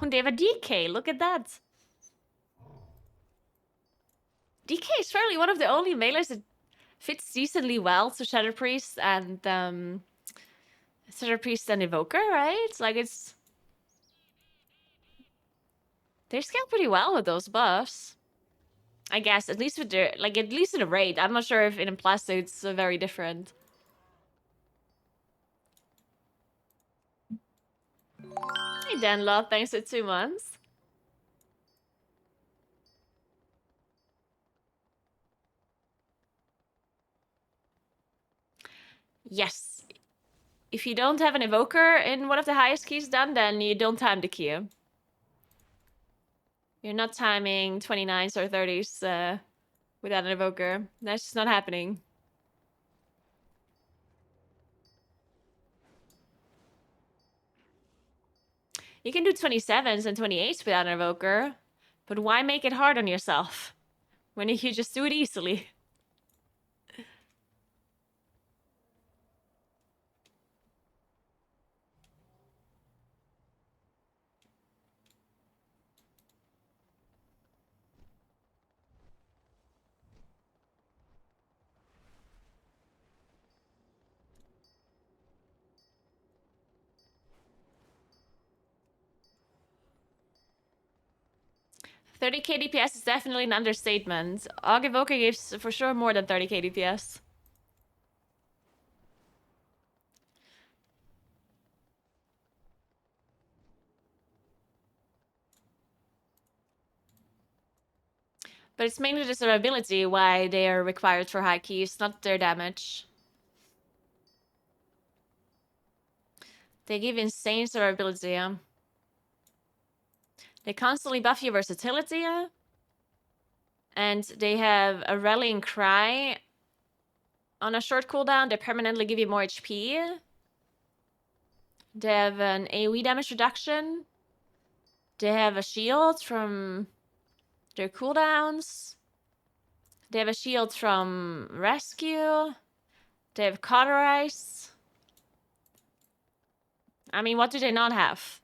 Oh, they have a DK. Look at that. DK is fairly one of the only melees that fits decently well to Shadow Priest and Evoker, right? Like it's they scale pretty well with those buffs. I guess at least with their at least in a raid. I'm not sure if in Plasto it's very different. Hey Danlaw, thanks for 2 months. Yes. If you don't have an evoker in one of the highest keys done, then you don't time the key. You're not timing 29s or 30s without an evoker. That's just not happening. You can do 27s and 28s without an evoker, but why make it hard on yourself when you just do it easily? 30k DPS is definitely an understatement. Aug Evoker gives for sure more than 30k DPS. But it's mainly just their ability why they are required for high keys, not their damage. They give insane survivability, yeah. They constantly buff your versatility, yeah. And they have a rallying cry on a short cooldown. They permanently give you more HP. They have an AoE damage reduction. They have a shield from their cooldowns. They have a shield from rescue. They have cauterize. I mean, what do they not have?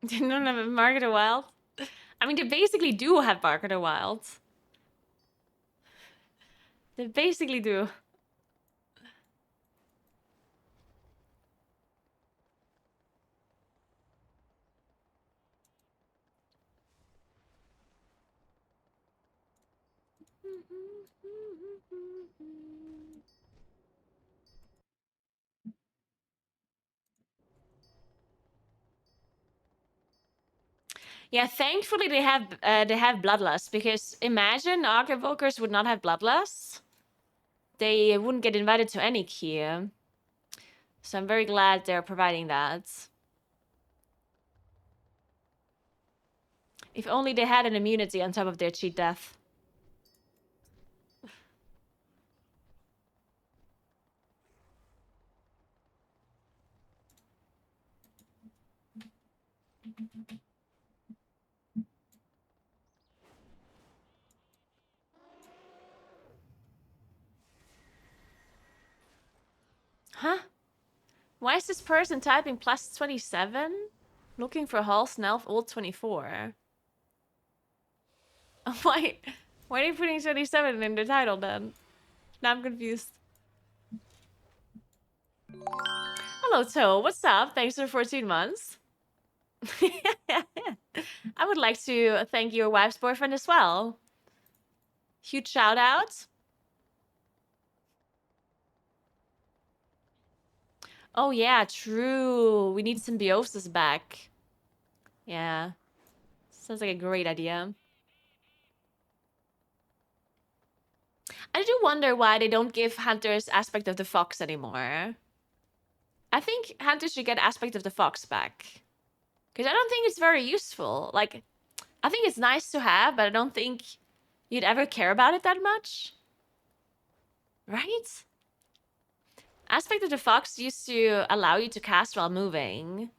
They don't have a Market Wild. I mean, they basically do have Market Wild. They basically do. Yeah, thankfully they have Bloodlust, because imagine Archivokers would not have Bloodlust. They wouldn't get invited to any queue. So I'm very glad they're providing that. If only they had an immunity on top of their cheat death. Huh? Why is this person typing plus 27? Looking for Hall Snelf old 24. Why are they putting 27 in the title then? Now I'm confused. Hello, Toe. What's up? Thanks for 14 months. I would like to thank your wife's boyfriend as well. Huge shout out. Oh yeah, true. We need symbiosis back. Yeah. Sounds like a great idea. I do wonder why they don't give hunters aspect of the fox anymore. I think hunters should get aspect of the fox back. Because I don't think it's very useful. Like, I think it's nice to have, but I don't think you'd ever care about it that much. Right? Aspect of the fox used to allow you to cast while moving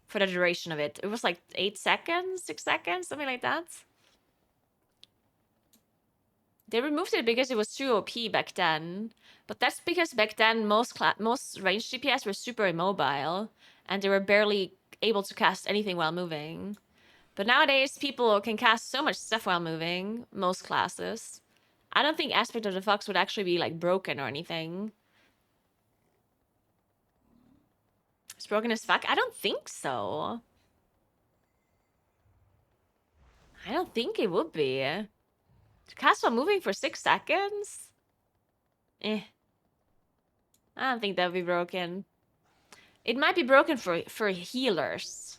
for the duration of it. It was like 8 seconds, 6 seconds, something like that. They removed it because it was too OP back then. But that's because back then most ranged DPS were super immobile and they were barely able to cast anything while moving. But nowadays people can cast so much stuff while moving, most classes. I don't think Aspect of the Fox would actually be like broken or anything. It's broken as fuck? I don't think so. I don't think it would be. To cast while moving for 6 seconds? Eh. I don't think that would be broken. It might be broken for healers.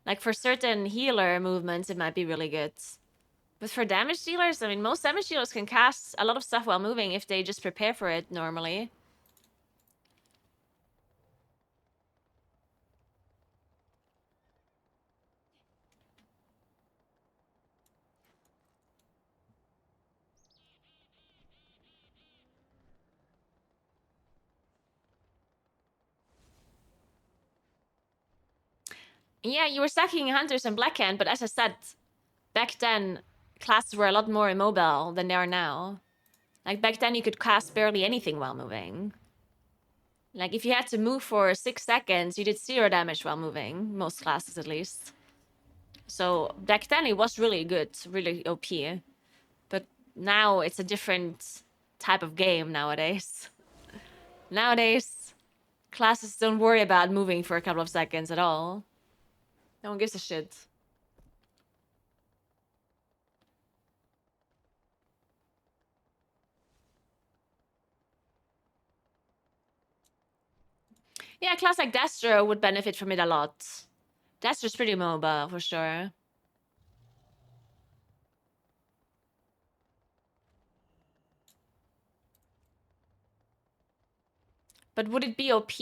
Like for certain healer movements, it might be really good. But for damage dealers, I mean, most damage dealers can cast a lot of stuff while moving if they just prepare for it normally. Yeah, you were stacking hunters and blackhand, but as I said, back then, classes were a lot more immobile than they are now. Like, back then you could cast barely anything while moving. Like, if you had to move for 6 seconds, you did 0 damage while moving. Most classes, at least. So, back then it was really good, really OP. But now it's a different type of game nowadays. Nowadays, classes don't worry about moving for a couple of seconds at all. No one gives a shit. Yeah, a class like Destro would benefit from it a lot. Destro's pretty mobile, for sure. But would it be OP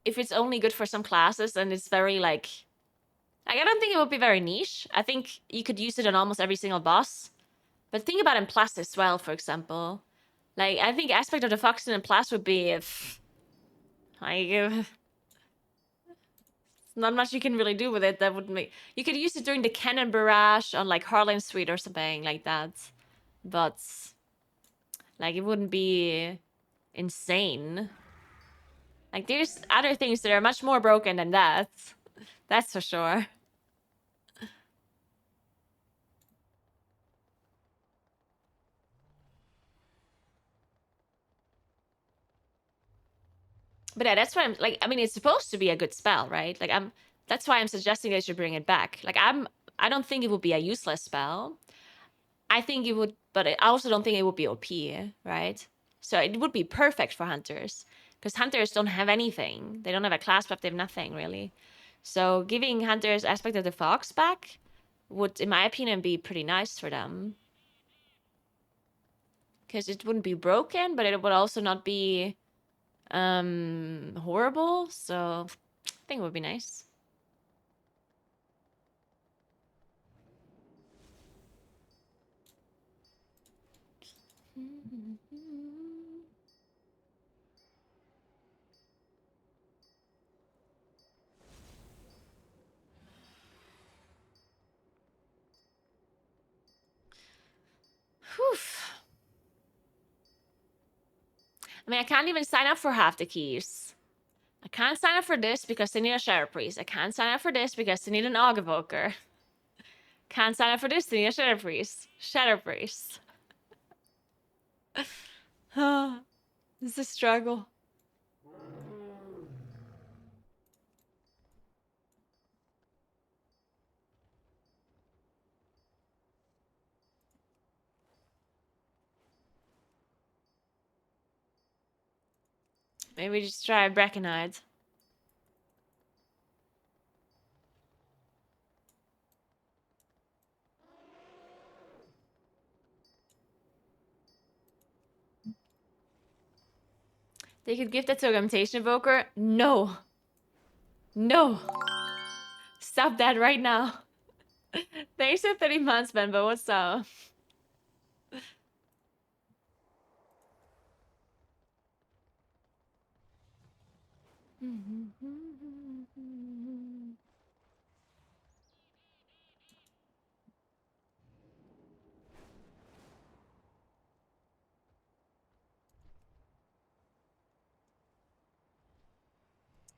if it's only good for some classes and it's very, like, I don't think it would be very niche. I think you could use it on almost every single boss. But think about in Plus as well, for example. Like, I think Aspect of the Fox in Plus would be if... Like, not much you can really do with it that would make... You could use it during the Cannon Barrage on, like, Harlan Suite or something like that. But... Like, it wouldn't be... insane. Like, there's other things that are much more broken than that. That's for sure. But yeah, that's why I'm like, I mean, it's supposed to be a good spell, right? Like that's why I'm suggesting they should bring it back. Like I don't think it would be a useless spell. I think it would, but I also don't think it would be OP, right? So it would be perfect for hunters because hunters don't have anything. They don't have a class buff. They have nothing really. So giving hunters aspect of the fox back would, in my opinion, be pretty nice for them. Because it wouldn't be broken, but it would also not be horrible. So I think it would be nice. Whew. I mean, I can't even sign up for half the keys. I can't sign up for this because they need a Shadow Priest. I can't sign up for this because they need an Og Evoker. Can't sign up for this, they need a Shadow Priest. Shadow Priest. This is a struggle. Maybe just try Braconite. They could give that to Augmentation Evoker? No. No. Stop that right now. Thanks for 30 months, Ben, but what's up?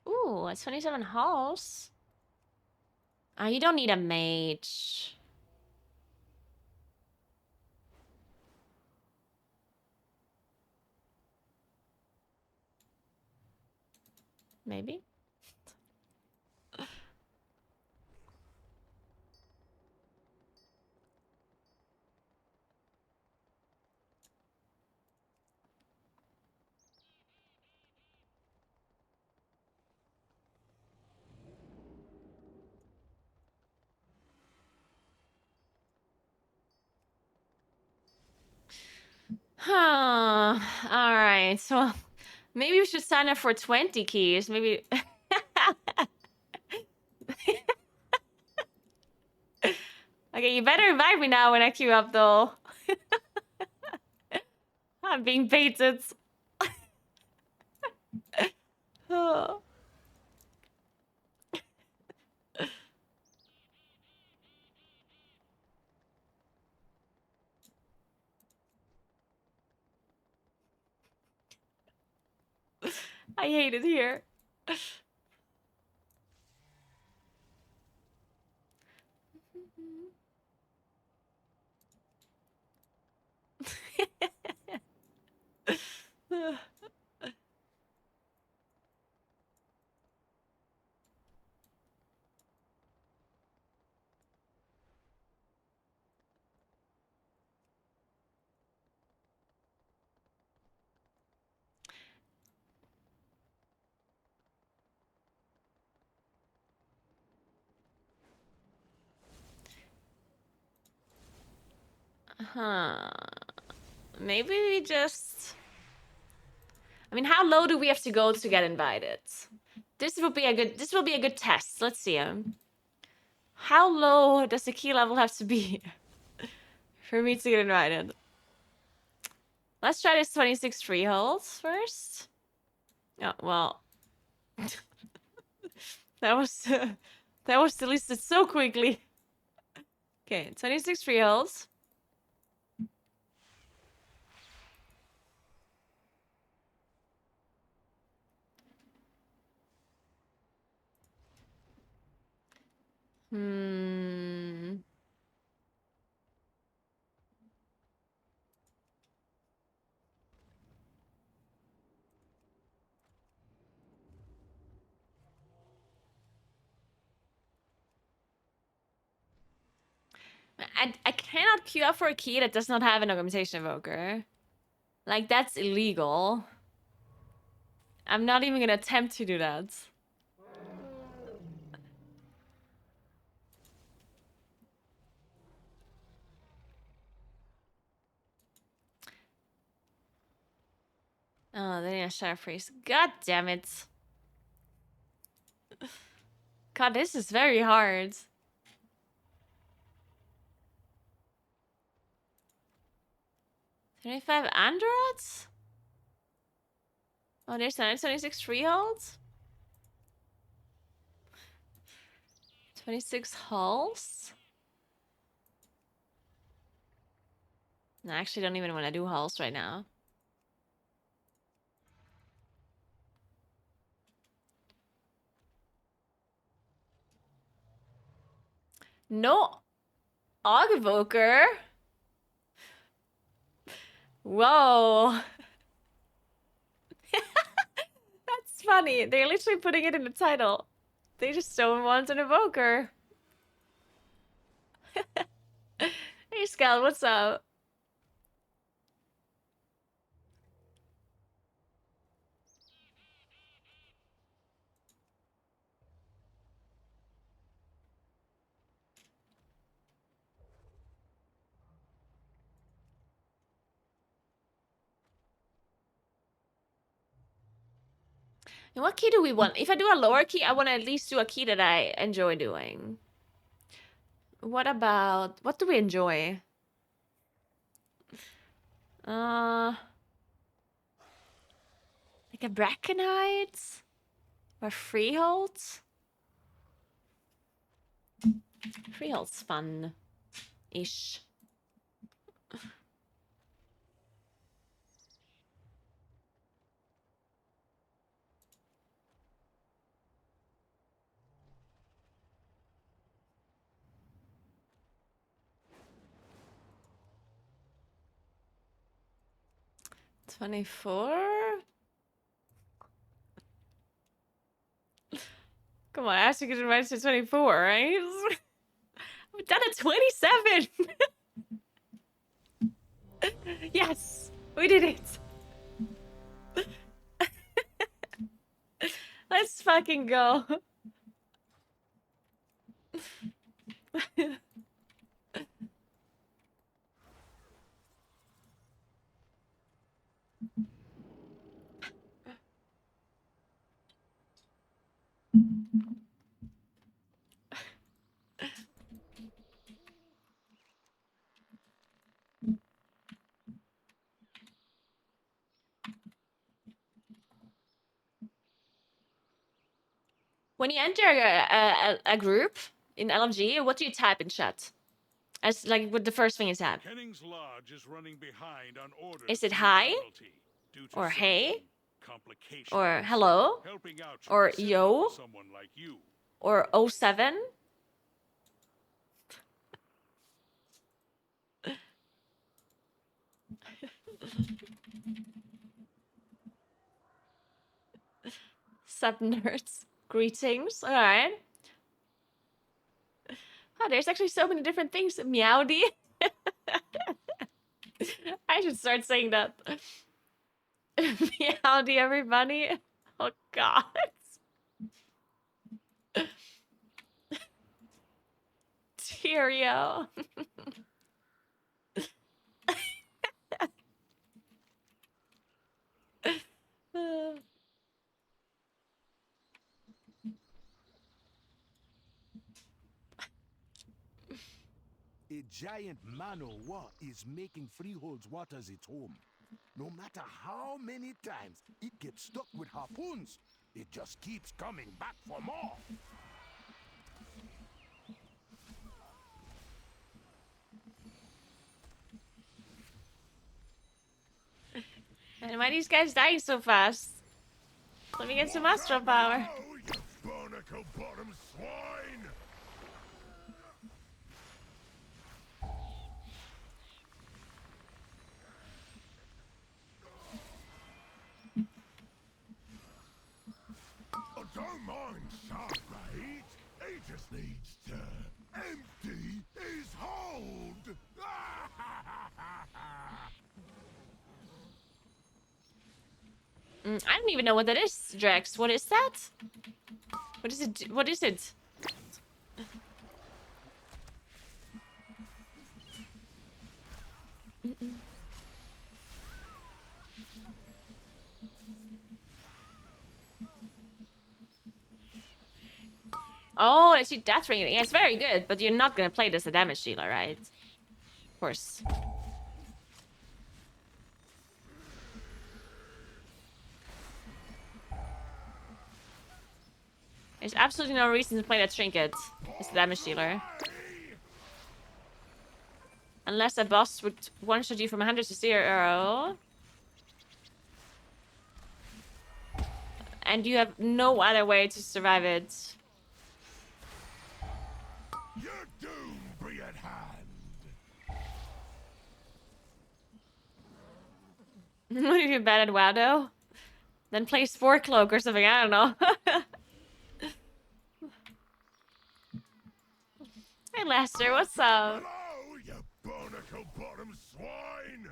Ooh, it's 27 halls. You don't need a mage. Maybe? Huh. Alright, so maybe we should sign up for 20 keys. Maybe... Okay, you better invite me now when I queue up, though. I'm being baited. Oh. I hate it here. Huh. Maybe we just... I mean, how low do we have to go to get invited? This will be a good test. Let's see. How low does the key level have to be for me to get invited? Let's try this 26 freeholds first. Oh, well. that was deleted so quickly. Okay, 26 freeholds. Hmm. I cannot queue up for a key that does not have an augmentation evoker. Like, that's illegal. I'm not even gonna attempt to do that. Oh, they need a shadow freeze. God damn it. God, this is very hard. $25 androids? Oh, there's 926 freeholds? 26 hulls? No, I actually don't even want to do hulls right now. No Aug Evoker? Whoa. That's funny. They're literally putting it in the title. They just don't want an evoker. Hey, Scal, what's up? And what key do we want? If I do a lower key, I want to at least do a key that I enjoy doing. What about... What do we enjoy? Like a Brackenite? Or Freehold? Freehold's fun-ish. $24? Come on, Ashley gets invited to 24, right? We've done a 27! Yes! We did it! Let's fucking go. When you enter a group in LMG, what do you type in chat? As like what the first thing you type? Kenning's Lodge is running behind on orders. Is it from hi? Admiralty due to Or some hey? complications. Or hello? Helping out should Or be simple yo? for someone like you. Or 07? Sub nerds. Greetings. Alright. Oh, there's actually so many different things. Meowdy. I should start saying that. Meowdy, everybody. Oh, God. Cheerio. A giant man or what is making Freehold's waters its home. No matter how many times it gets stuck with harpoons, it just keeps coming back for more. And why are these guys dying so fast? Let me get some astral power. Now, you barnacle-bottom swine! one shot, right? He just needs to empty his hold. I don't even know what that is, Drax. What is that? What is it? What is it? Oh, I see death ring. Yeah, it's very good, but you're not gonna play this as a damage dealer, right? Of course. There's absolutely no reason to play that trinket as a damage dealer. Unless a boss would one-shot you from 100 to 0. And you have no other way to survive it. Your doom be at hand. What if you're bad at WoW? Then play Spore Cloak or something, I don't know. Hey Lester, what's up? Hello, you barnacle-bottom swine!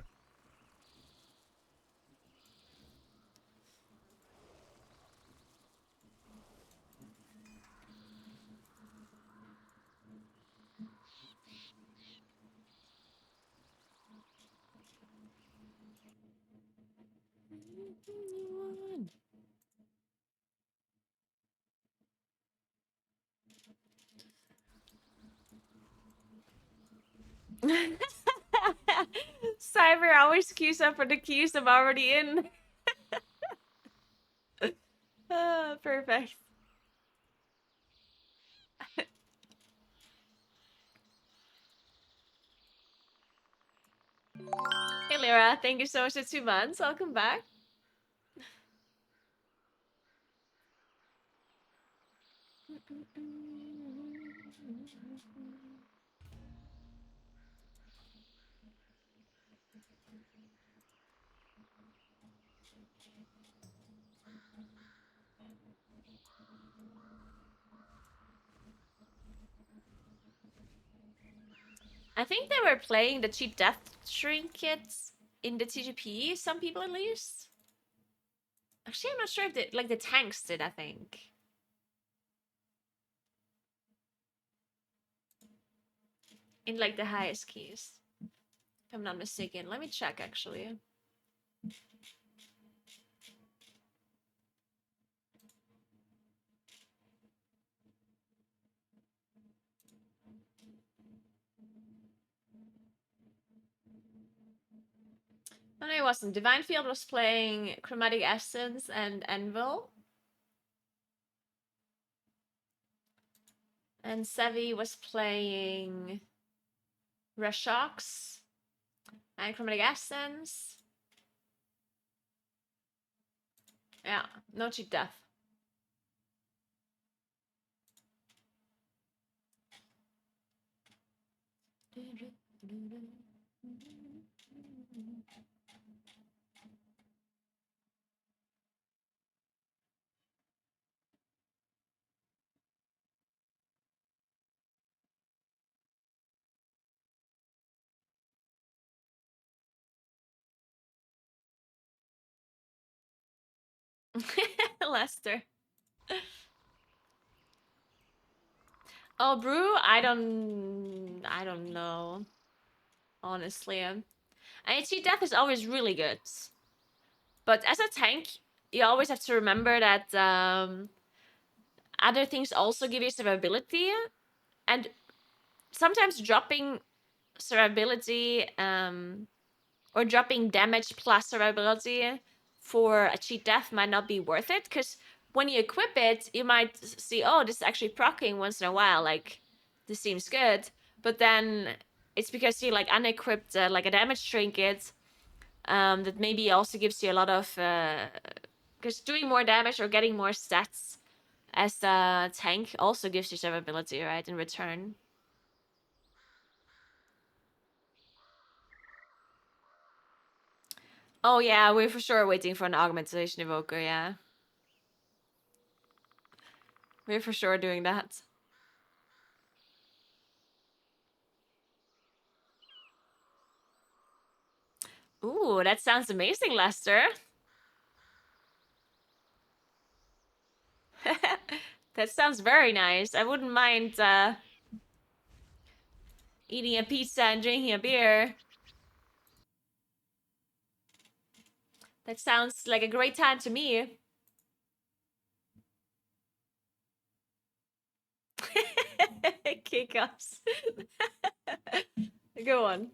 Cyber always queues up for the queues I'm already in. Perfect. Hey Lyra, thank you so much for 2 months. Welcome back. I think they were playing the cheap death trinkets in the TGP, some people at least. Actually, I'm not sure if the tanks did, I think. In like the highest keys. If I'm not mistaken. Let me check actually. Oh, no, it wasn't. Divine Field was playing Chromatic Essence and Anvil. And Sevi was playing Rashox and Chromatic Essence. Yeah, no cheap death. Lester. Oh, Brew? I don't know. Honestly. And cheap death is always really good. But as a tank, you always have to remember that other things also give you survivability. And sometimes dropping survivability or dropping damage plus survivability for a cheat death might not be worth it, because when you equip it, you might see, oh, this is actually proccing once in a while, like, this seems good, but then it's because you, like, unequipped, like, a damage trinket that maybe also gives you a lot of, because doing more damage or getting more stats as a tank also gives you survivability, right, in return. Oh yeah, we're for sure waiting for an augmentation evoker, yeah. We're for sure doing that. Ooh, that sounds amazing, Lester. That sounds very nice. I wouldn't mind eating a pizza and drinking a beer. That sounds like a great time to me. Kick-ups. Go on.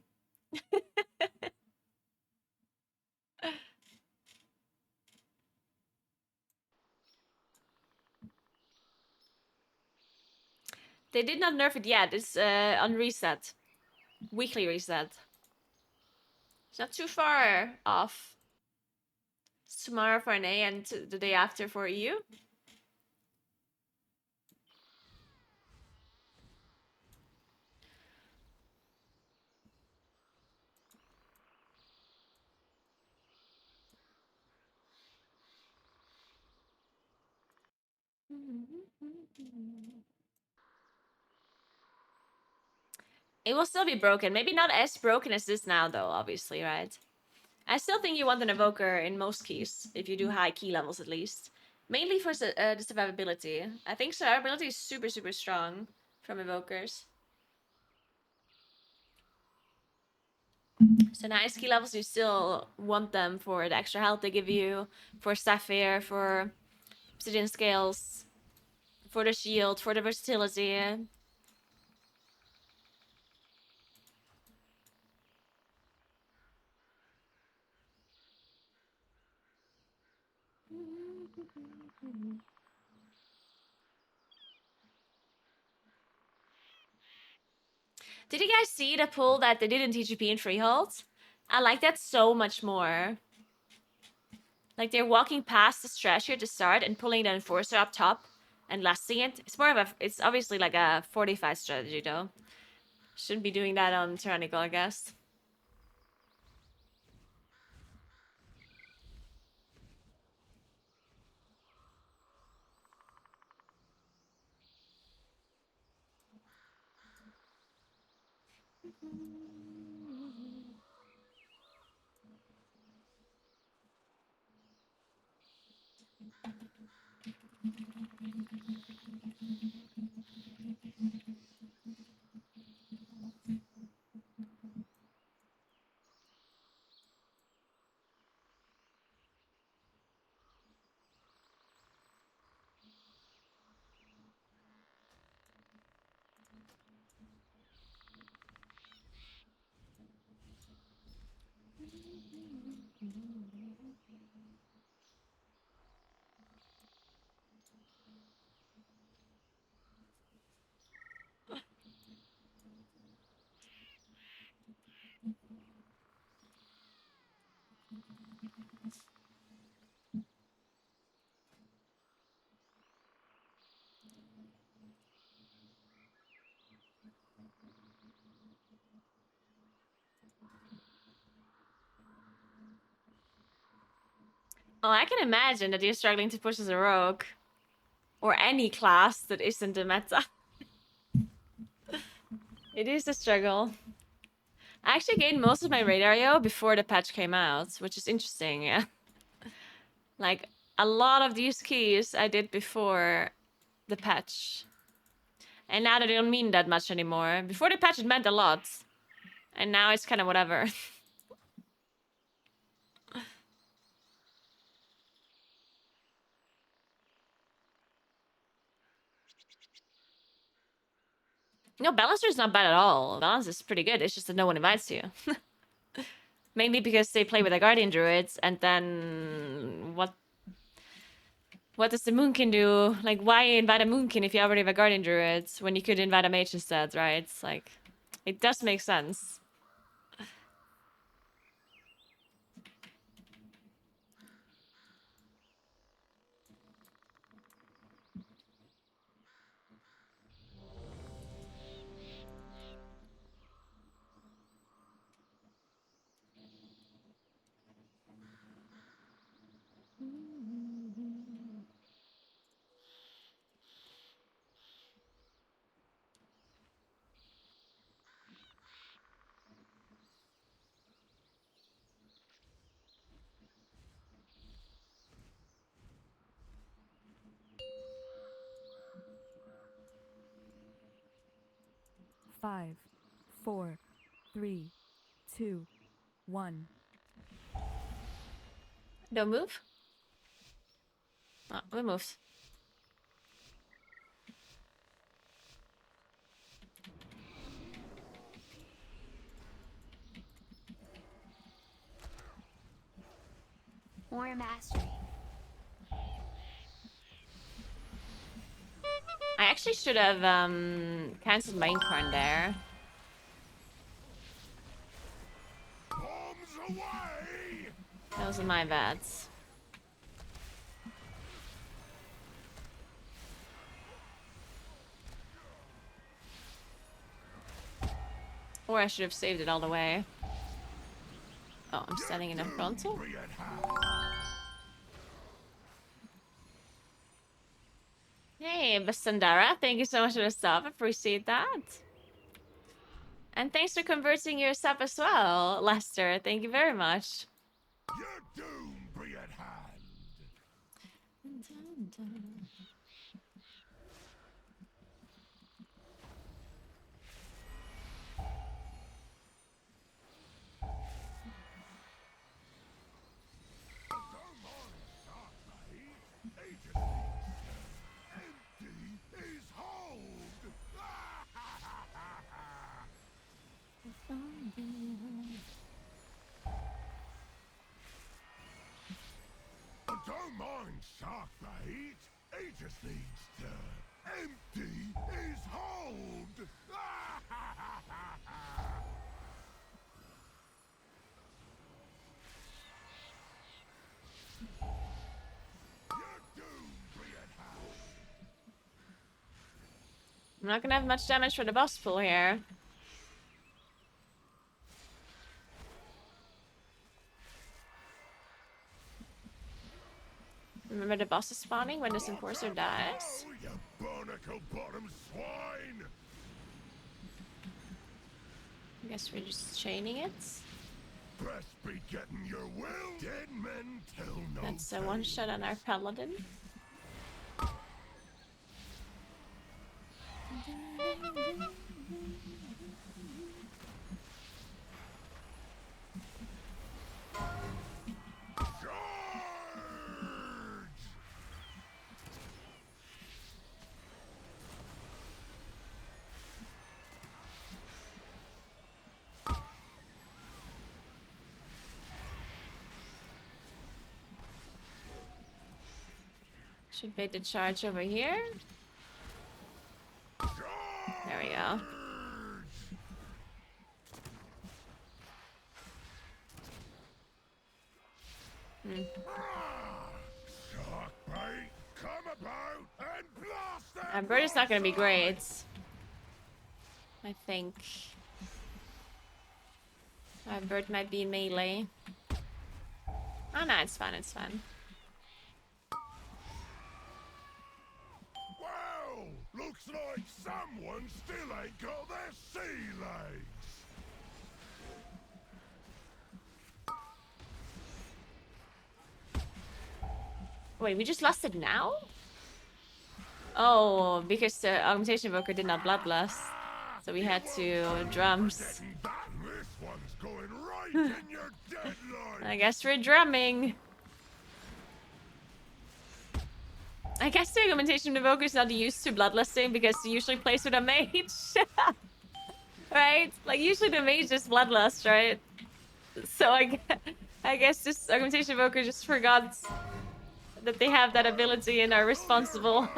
They did not nerf it yet. It's on reset. Weekly reset. It's not too far off. It's tomorrow for NA and the day after for EU. It will still be broken. Maybe not as broken as this now, though, obviously, right? I still think you want an evoker in most keys, if you do high key levels at least. Mainly for the survivability. I think survivability is super, super strong from evokers. So nice key levels, you still want them for the extra health they give you, for Sapphire, for Obsidian Scales, for the shield, for the versatility. Did you guys see the pull that they did in TGP in Freehold? I like that so much more. Like they're walking past the stretch here to start and pulling the Enforcer up top and lasting it. It's more of a, it's obviously like a 45 strategy though. Shouldn't be doing that on Tyrannical, I guess. Oh, I can imagine that you're struggling to push as a rogue. Or any class that isn't a meta. It is a struggle. I actually gained most of my radar yo before the patch came out, which is interesting, yeah. Like, a lot of these keys I did before the patch. And now they don't mean that much anymore. Before the patch it meant a lot. And now it's kind of whatever. No, Balancer is not bad at all. Balance is pretty good. It's just that no one invites you. Mainly because they play with the Guardian Druids, and then what does the Moonkin do? Like, why invite a Moonkin if you already have a Guardian Druid when you could invite a Mage instead, right? It's like, it does make sense. 5, 4, 3, 2, 1. Don't move. Oh, we moved. More mastery. I actually should have cancelled my Incarn there. Bombs away! Those are my bets. Or I should have saved it all the way. Oh, I'm standing in a frontal? Bring it home. Hey, Basandara, thank you so much for the sub. Appreciate that. And thanks for converting your sub as well, Lester. Thank you very much. Your doom be at hand. Don't mind start the heat. Empty is hold. Don't mind shock the heat. He just needs to empty his hold. Your doom be at hand. I'm not gonna have much damage for the boss pool here. Remember the boss is spawning when this enforcer dies? Oh, you barnacle bottom swine! I guess we're just chaining it. Best be getting your will. Dead men tell no That's a tale. one shot on our paladin. Charge! Should bait the charge over here. There we go. Shark bait, come about and blast them! Bird is not gonna be great. I think. Bird might be in melee. Oh no, it's fine, it's fine. Well, looks like someone still ain't got their sea legs. Wait, we just lost it now? Oh, because the augmentation evoker did not bloodlust. So we had to drums. This one's going right in your deadline. I guess we're drumming. I guess the augmentation evoker is not used to bloodlusting because he usually plays with a mage. Right? Like usually the mage is bloodlust, right? So I guess this augmentation evoker just forgot that they have that ability and are responsible.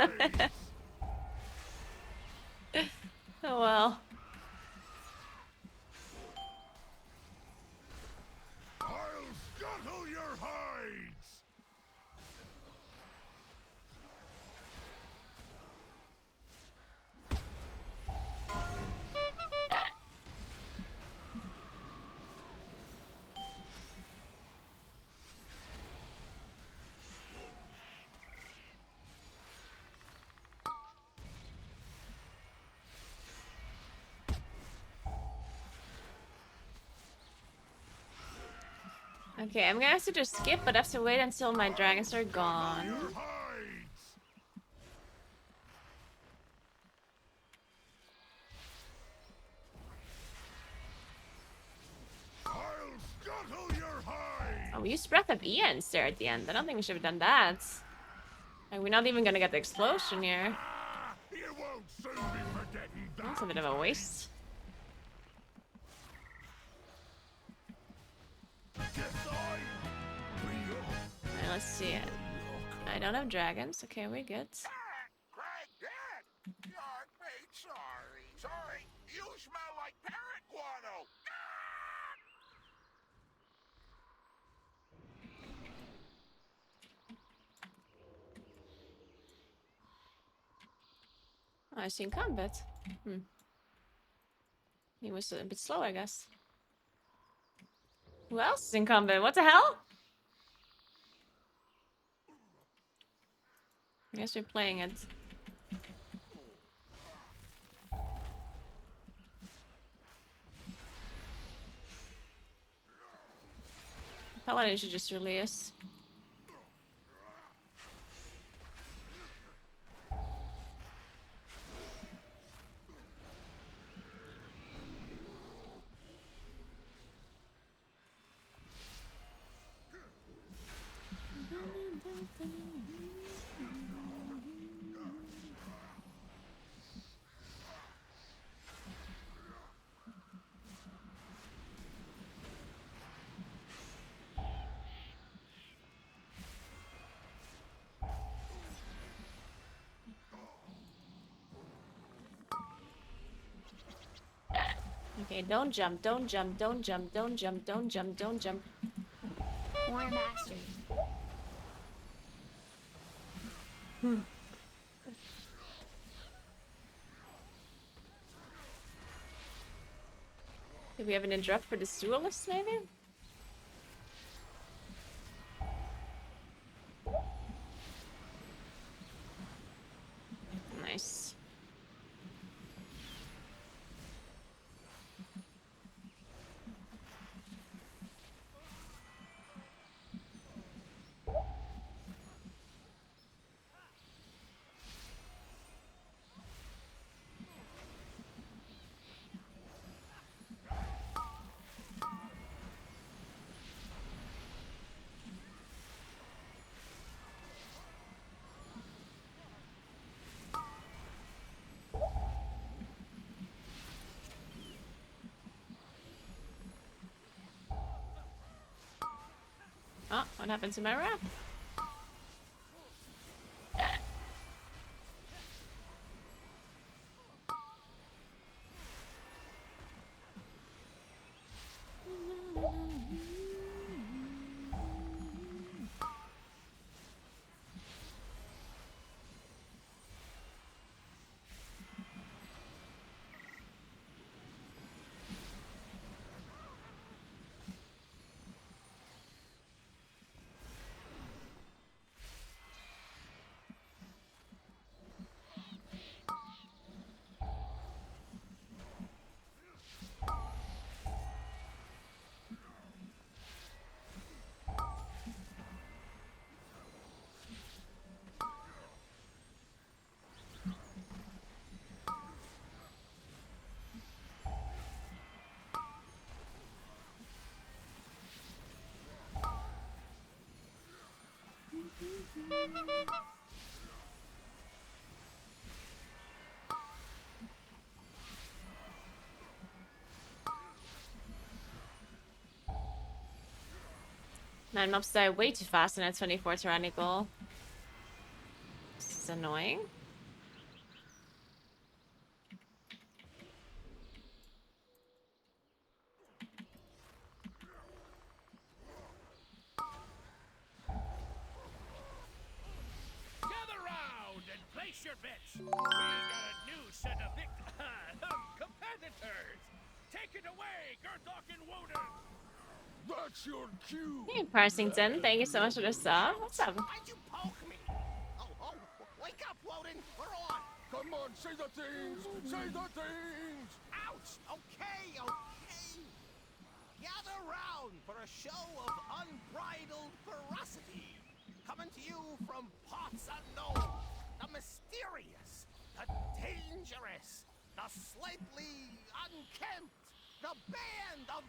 Oh well. I'll scuttle your hides. Okay, I'm gonna have to just skip, but I have to wait until my dragons are gone. Your hides. we used Breath of Ian's there at the end. I don't think we should have done that. Like, we're not even gonna get the explosion here. You won't soon be forgetting that. That's a bit of a waste. Alright, let's see it. I don't have dragons. Okay, we're good. Greg, Dad! You're made sorry. Sorry, you smell like parrot guano. Oh, I seen combat. He was a bit slow, I guess. Who else is in combat? What the hell? I guess we're playing it. Paladin should just release. Okay, don't jump, don't jump, don't jump, don't jump, don't jump, don't jump. More mastery. Do we have an interrupt for the duelist, maybe? Nice. Oh, what happened to my wrap? Nine mobs die way too fast in a 24 Tyrannical. This is annoying. Gather round and place your bets. We got a new set of competitors. Take it away, Gerthok and Woden. That's your cue. Hey, Parsington, thank you so much for the sub. What's up? Why'd you poke me? Oh, wake up, Woden. We're on. Come on, say the things. Say the things. Ouch. Okay. Gather round for a show of unbridled ferocity. Coming to you from parts unknown. The mysterious, the dangerous, the slightly unkempt, the band of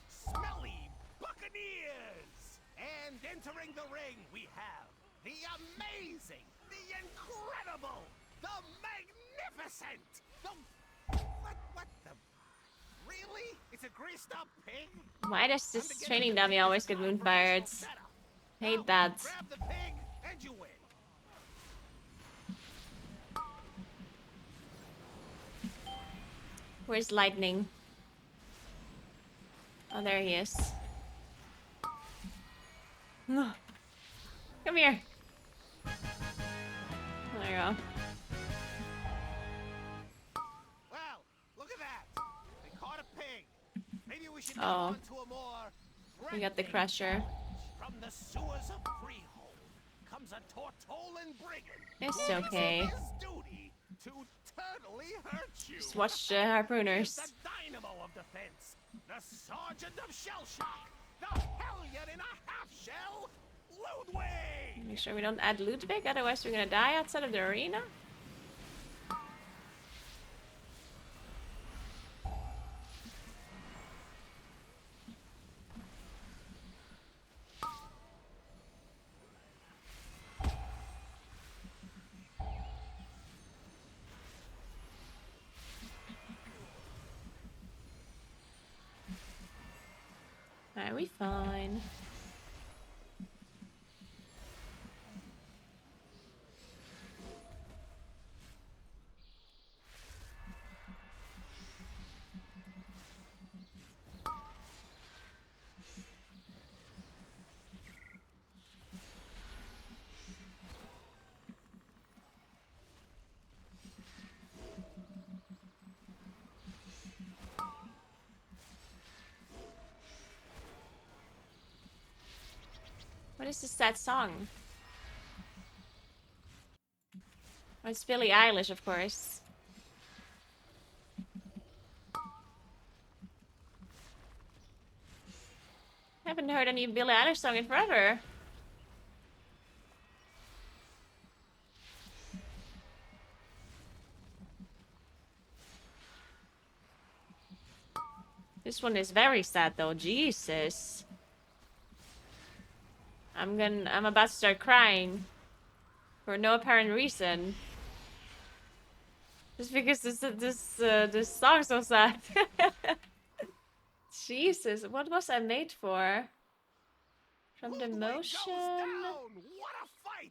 smelly buccaneers. And entering the ring, we have the amazing, the incredible, the magnificent, the... What the... Really? It's a greased up pig? Why does this training dummy always get moonfired? Hate that. Grab the pig and you win. Where's Lightning? Oh, there he is. Come here. There you go. Well, look at that. They caught a pig. Maybe we should Oh. go on to a more... We got the crusher. From the sewers of Freehold comes a Tortolan brigand. It's okay. His duty to totally hurt you. Just watch the harpooners. The dynamo of defense, the sergeant of shell shock, the hellion in a half shell, Ludwig. Make sure we don't add Ludwig, otherwise we're gonna die outside of the arena. Are we fine? What is this sad song? Oh, it's Billie Eilish, of course. Haven't heard any Billie Eilish song in forever. This one is very sad though, Jesus. I'm about to start crying. For no apparent reason. Just because this song's so sad. Jesus, what was I made for? From the motion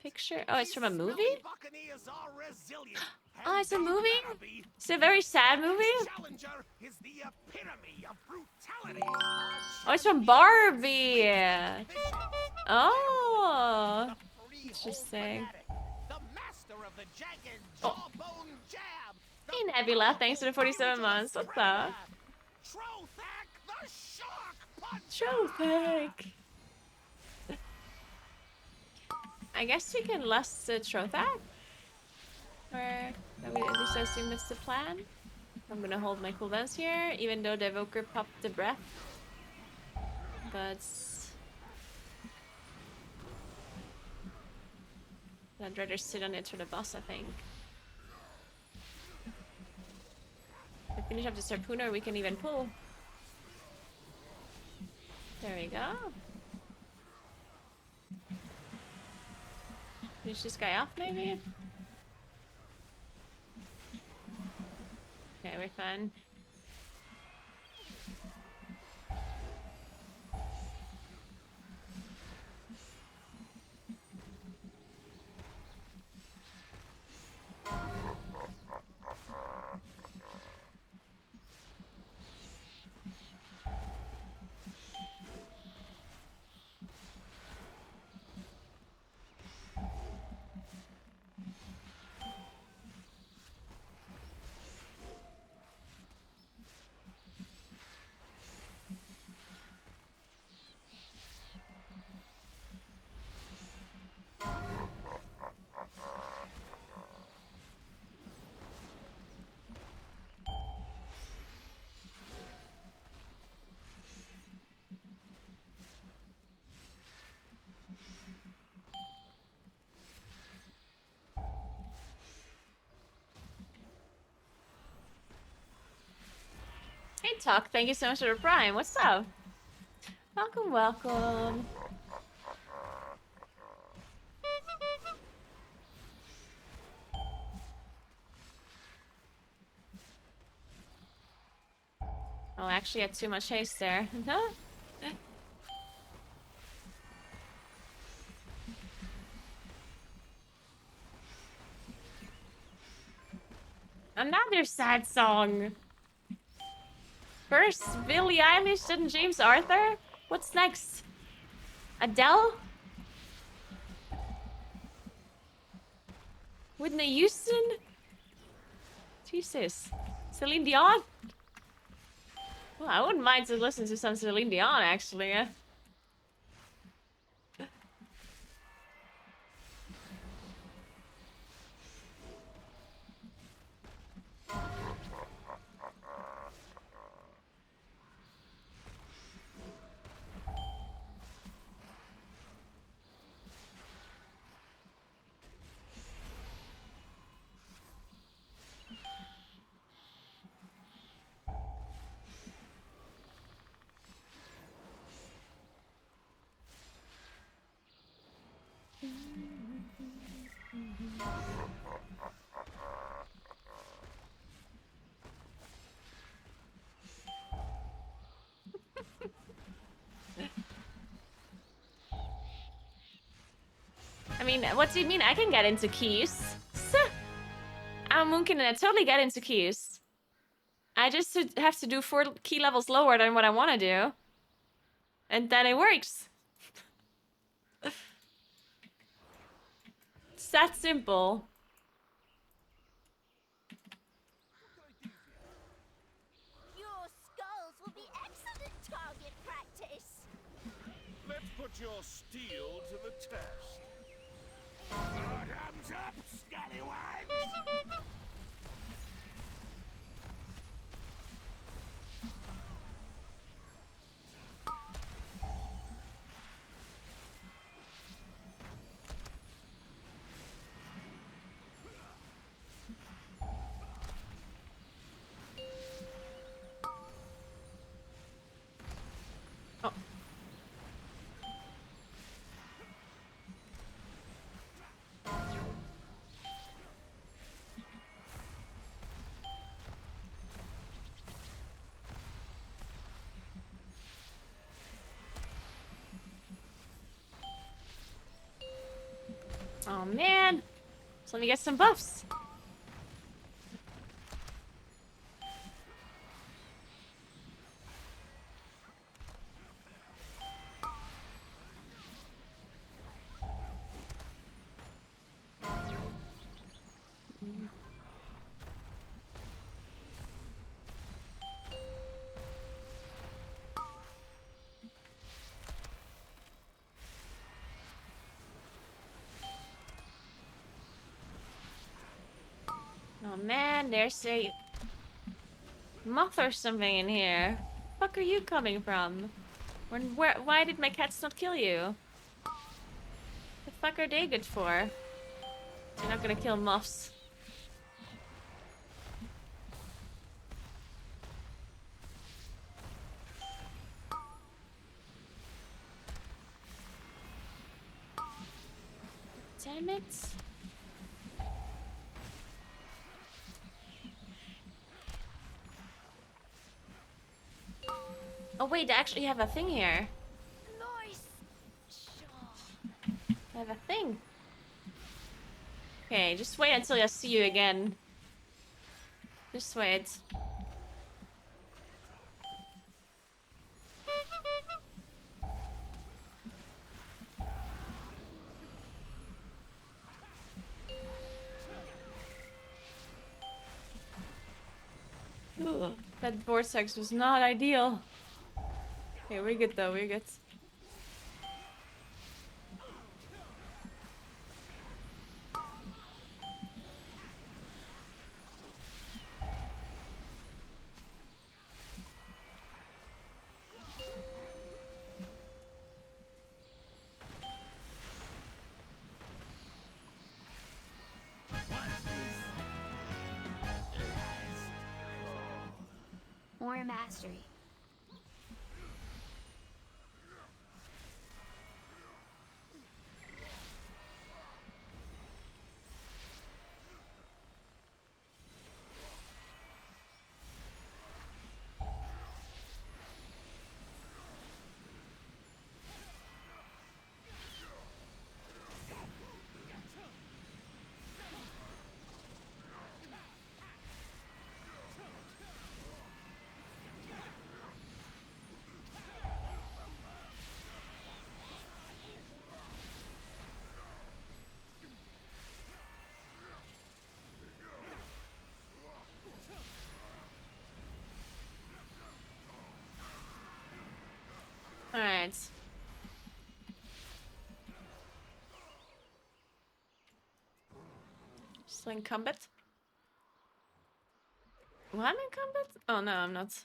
picture? Oh, it's from a movie? Oh, it's a movie? It's a very sad movie? Oh, it's from Barbie! Oh! Interesting. Oh. Hey Nebula, thanks for the 47 months. What's up? Trothak! I guess we can lust Trothak? Or at least I assume that's the plan. I'm gonna hold my cooldowns here, even though the evoker popped the breath. But I'd rather sit on it for the boss, I think. If we finish up this harpooner, we can even pull. There we go. Finish this guy off, maybe? Okay, we're fine. Hey Talk, thank you so much for the prime. What's up? Welcome, welcome. Oh, I actually had too much haste there. Another sad song. First, Billie Eilish, then James Arthur? What's next? Adele? Whitney Houston? Jesus. Celine Dion? Well, I wouldn't mind to listen to some Celine Dion, actually. I mean, what do you mean? I can get into keys. I'm mungkin and I totally get into keys. I just have to do 4 key levels lower than what I want to do. And then it works. It's that simple. Your skulls will be excellent target practice. Let's put your steel to the test. Bottoms up, scallywags! Oh. Oh man. So let me get some buffs. Oh man, there's a moth or something in here. Fuck are you coming from? Why did my cats not kill you? The fuck are they good for? They're not gonna kill moths. Damn it. Oh wait, I actually have a thing here. Nice shot. I have a thing. Okay, just wait until I see you again. Just wait. Ugh, that vortex was not ideal. Okay, we're good though, we're good. More mastery. Alright. Still in combat? Well, I'm in combat? Oh no, I'm not.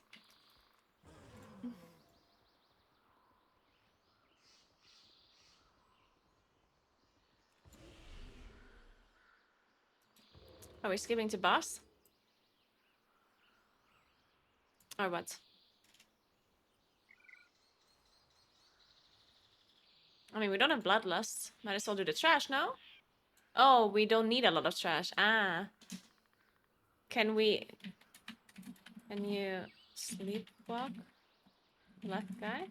Are we skipping to boss? Or what? I mean, we don't have bloodlust. Might as well do the trash now. Oh, we don't need a lot of trash. Ah. Can we... Can you sleepwalk? Left guy?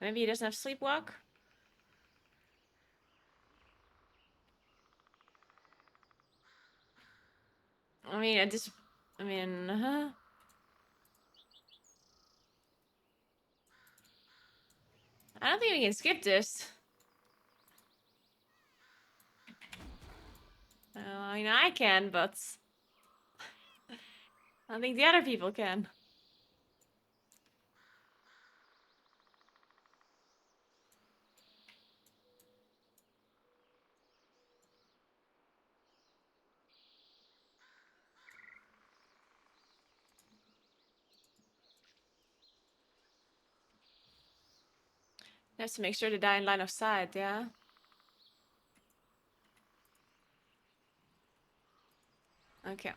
Maybe he doesn't have sleepwalk? I mean, I just... I mean... I don't think we can skip this. I mean, I can, but... I don't think the other people can. Has to make sure to die in line of sight, yeah? Okay.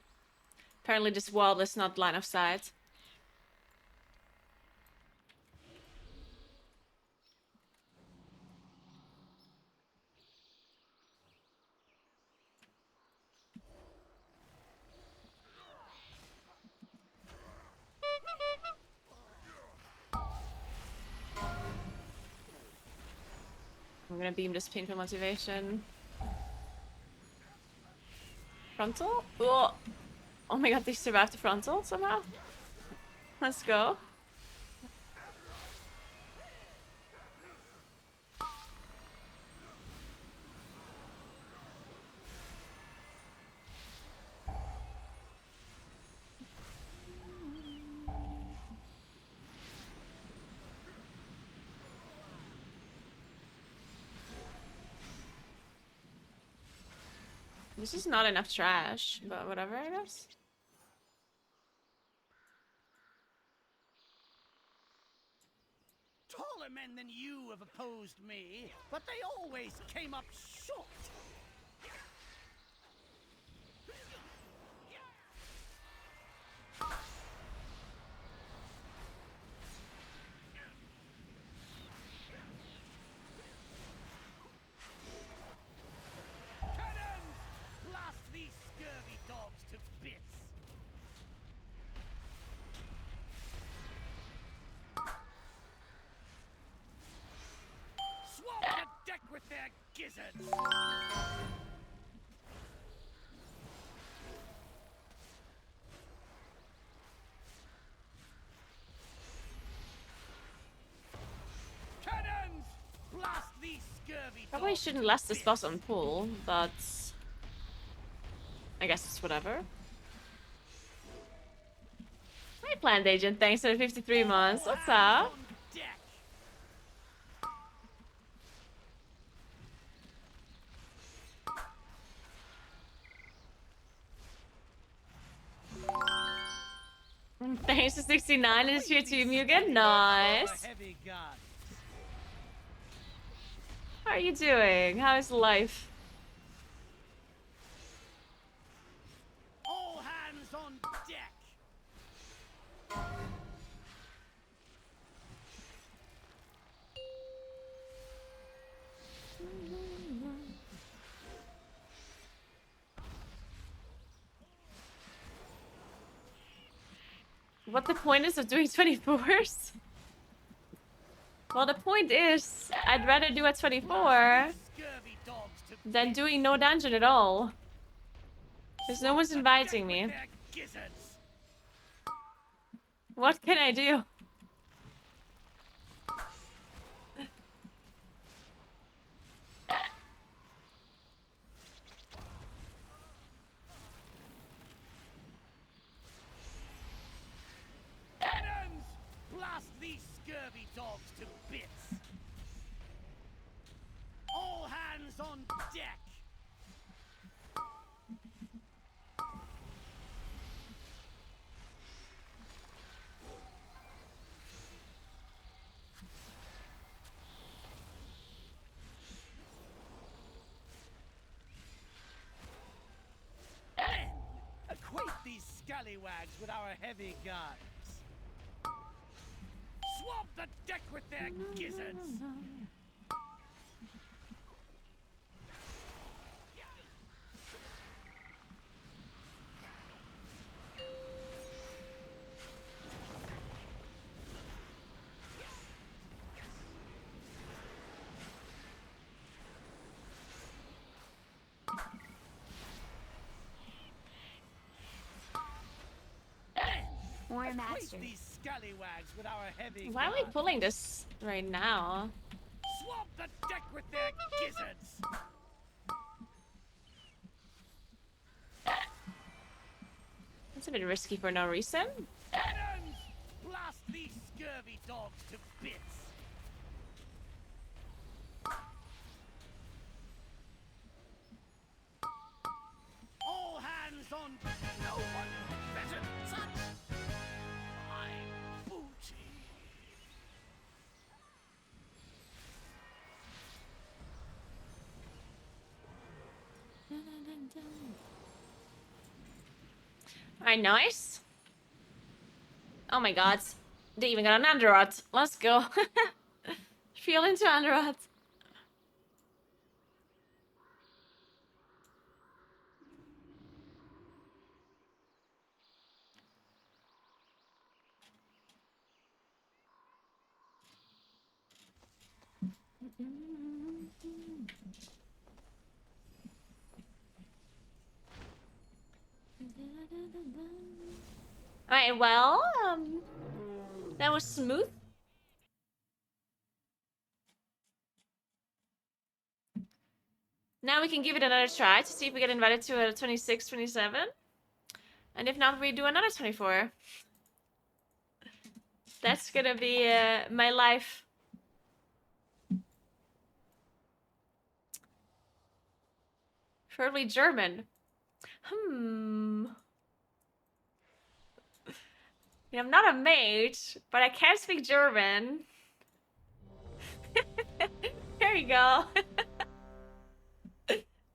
Apparently this wall is not line of sight. I'm gonna beam this painful motivation. Frontal? Oh. Oh my god, they survived the frontal somehow? Let's go. This is not enough trash, but whatever, I guess. Taller men than you have opposed me, but they always came up short. Cannons! Blast these scurvy dogs to bits! Swamp the deck with their gizzards! Cannons! Blast these scurvy Probably dogs shouldn't to last this bits! boss on pool, but... I guess it's whatever. Hi, Plant Agent. Thanks for the 53 months. What's Hands up? on deck! Thanks for 69 and it's your Completely team. You steady get nice. for heavy guns. How are you doing? How is life? All hands on deck! What the point is of doing 24s? Well, the point is, I'd rather do a 24 Scurvy dogs to than doing no dungeon at all. Because no one's inviting me. their gizzards. What can I do? Cannons! Blast these scurvy scallywags with our heavy guns. Swamp the deck with their gizzards. War Acquaint Mastery. these scallywags with our heavy Why are we guns. pulling this right now? Swamp the deck with their gizzards. That's a bit risky for no reason. Cannons! Blast these scurvy dogs to bits. All hands on. No one better touch my booty. Alright, nice. Oh my god. They even got an Underrot. Let's go. Feel into Underrot. Alright, well, that was smooth. Now we can give it another try to see if we get invited to a 26, 27. And if not, we do another 24. That's gonna be my life. Preferably German. I mean, I'm not a mage, but I can speak German. There you go.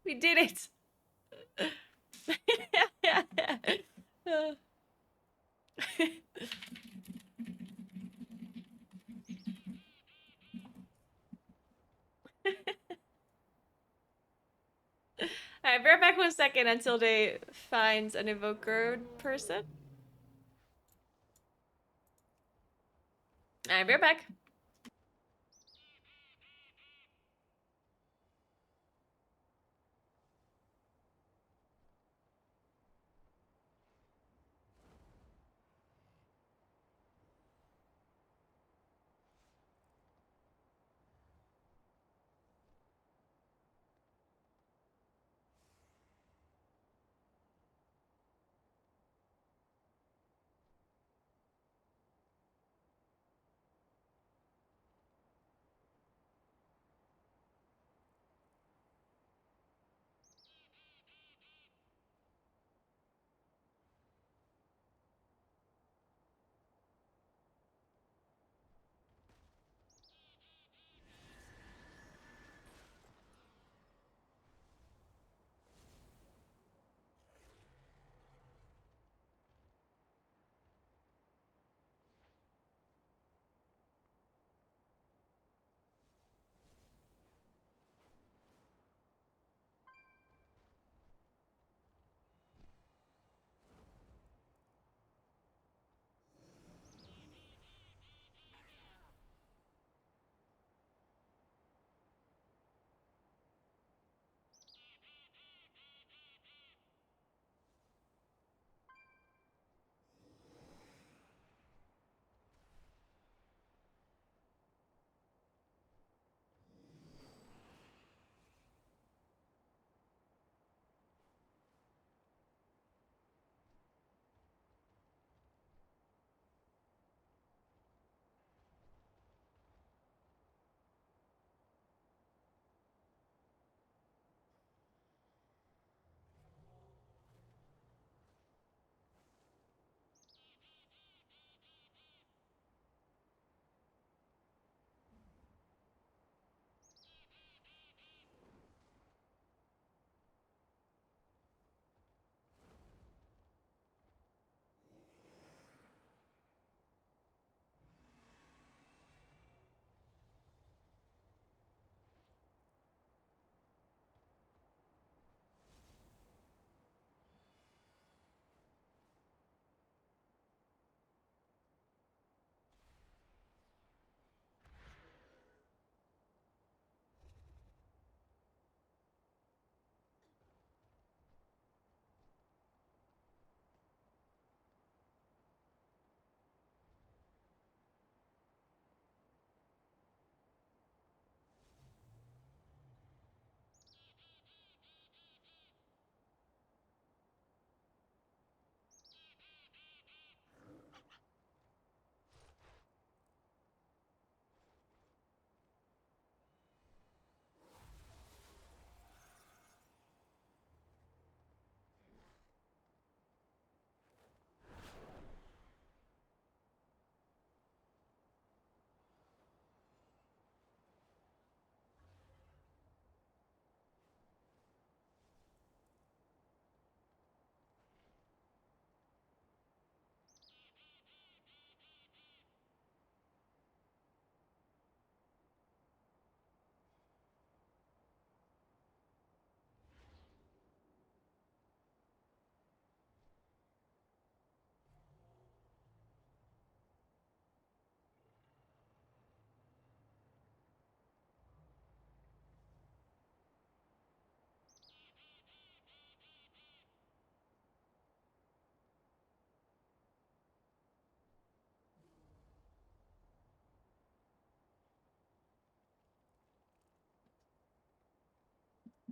We did it. Alright, bear back 1 second until they find an evoker person. Alright, bear back.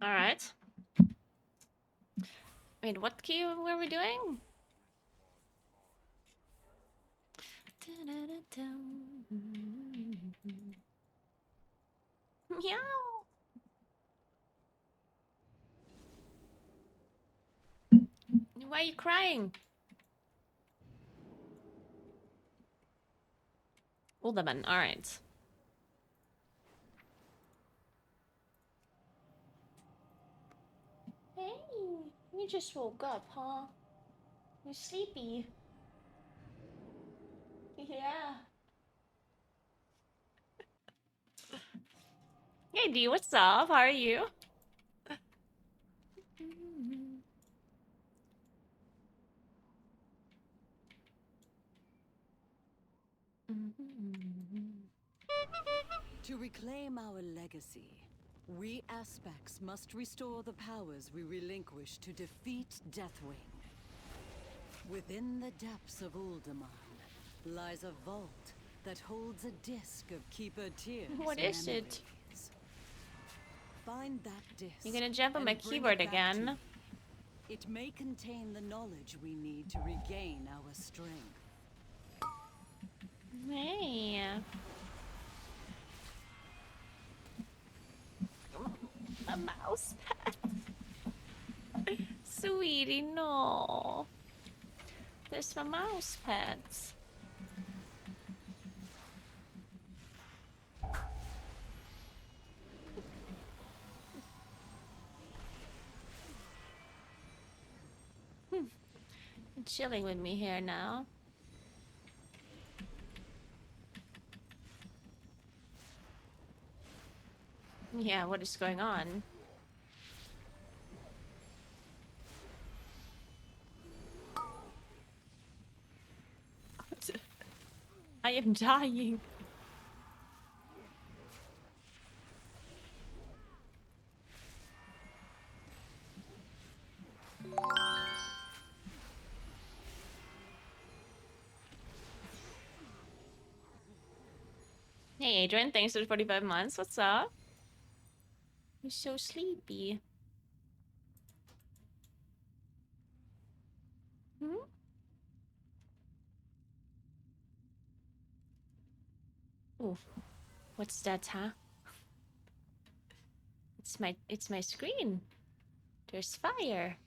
Alright. Wait, what key were we doing? Meow. Why are you crying? Uldaman, alright. Hey, you just woke up, huh? You're sleepy. Yeah. Hey, D, what's up? How are you? To reclaim our legacy, we aspects must restore the powers we relinquished to defeat Deathwing. Within the depths of Uldaman lies a vault that holds a disc of Keeper Tyr's What is it? memories. Find that disc. You're gonna jump on my and bring keyboard it back to again. me. It may contain the knowledge we need to regain our strength. Hey. A mouse pad. Sweetie, no. There's my mouse pads. You're chilling with me here now. Yeah, what is going on? I am dying. Hey Adrian, thanks for the 45 months. What's up? You're so sleepy. Hmm? Ooh, what's that, huh? It's my screen. There's fire.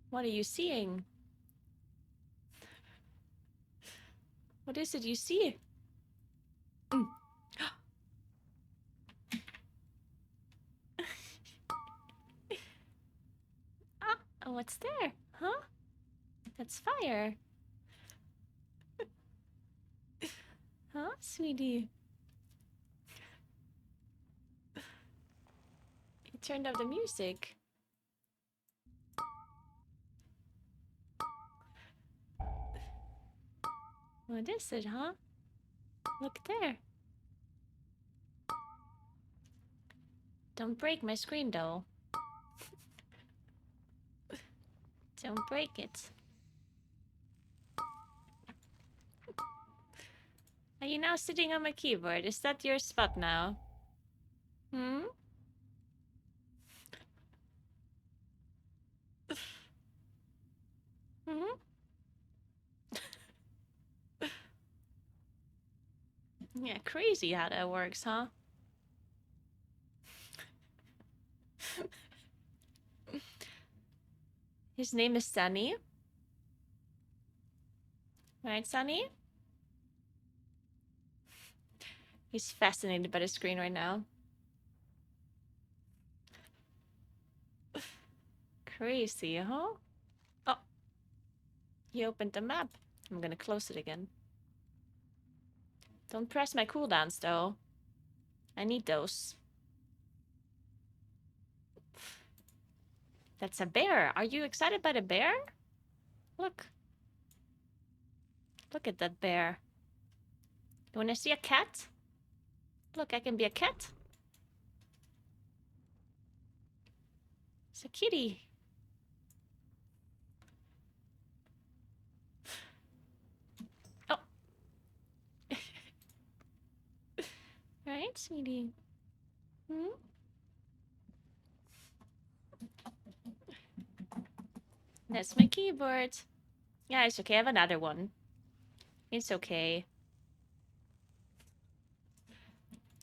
What are you seeing? What is it you see? Ah, oh, what's there? Huh? That's fire. Huh, sweetie? You turned up the music. What is it, huh? Look there. Don't break my screen, though. Don't break it. Are you now sitting on my keyboard? Is that your spot now? Hmm? Hmm? Yeah, crazy how that works, huh? His name is Sunny. Right, Sunny? He's fascinated by the screen right now. Crazy, huh? Oh. He opened the map. I'm gonna close it again. Don't press my cooldowns, though. I need those. That's a bear. Are you excited by the bear? Look. Look at that bear. You wanna see a cat? Look, I can be a cat. It's a kitty. Oh. Right, sweetie? Hmm? That's my keyboard. Yeah, it's okay. I have another one. It's okay.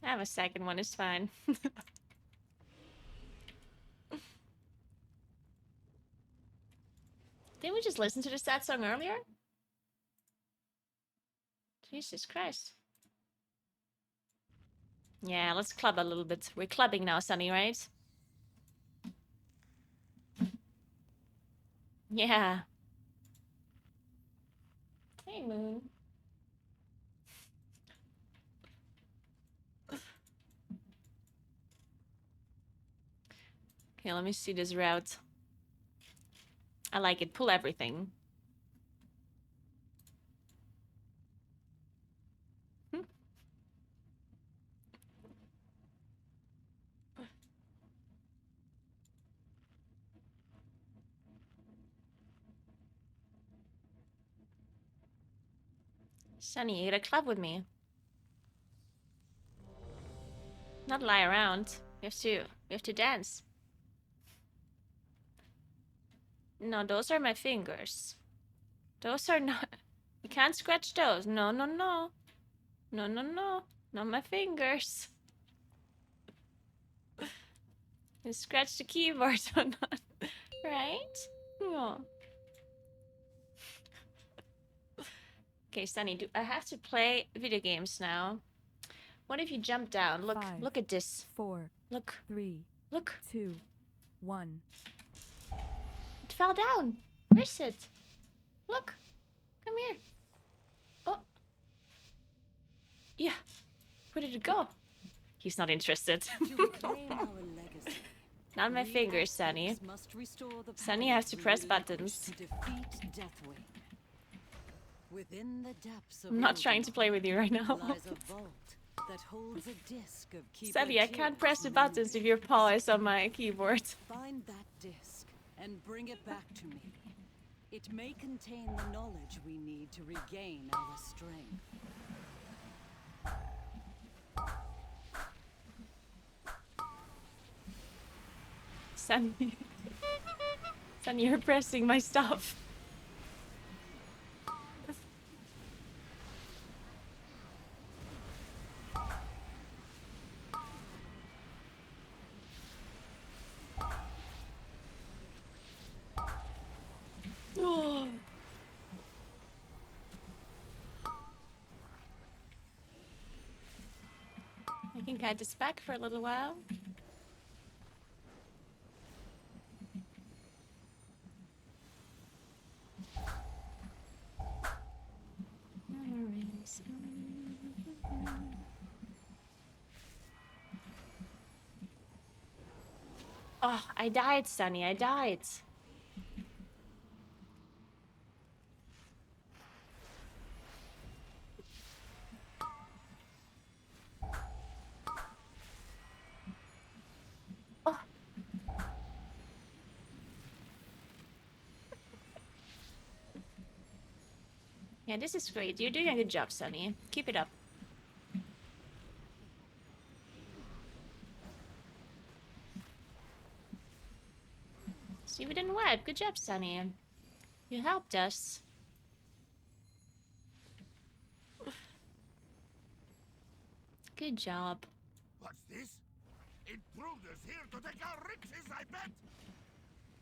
I have a second one. It's fine. Didn't we just listen to the sad song earlier? Jesus Christ. Yeah, let's club a little bit. We're clubbing now, Sunny, right? Yeah. Hey, Moon. Okay, let me see this route. I like it. Pull everything. Sunny, you gotta club with me. Not lie around. We have to dance. No, those are my fingers. Those are not... You can't scratch those. No, no, no. No, no, no. Not my fingers. You scratch the keyboard or not. Right? No. Okay, Sunny, do I have to play video games now? What if you jump down? Look, 5, look at this. 4, Look, 3, look. 2, 1. It fell down. Where is it? Look. Come here. Oh. Yeah. Where did it go? He's not interested. To reclaim our legacy, Not my we fingers, Sunny. Aztecs must restore the Sunny has powers to we press relinquished buttons. to defeat Deathwing. Within the depths of I'm not trying to play with you right now. lies a vault that holds a disc of Sunny, I can't press the buttons if your paw is on my keyboard. Find that disc and bring it back to me. It may contain the knowledge we need to regain our strength. Sunny. Sunny, you're pressing my stuff. Oh. I can guide this back for a little while. Oh, I died, Sunny. I died. Oh. Yeah, this is great. You're doing a good job, Sunny. Keep it up. See, we didn't wipe. Good job, Sunny. You helped us. Good job. What's this? Intruders here to take our riches, I bet!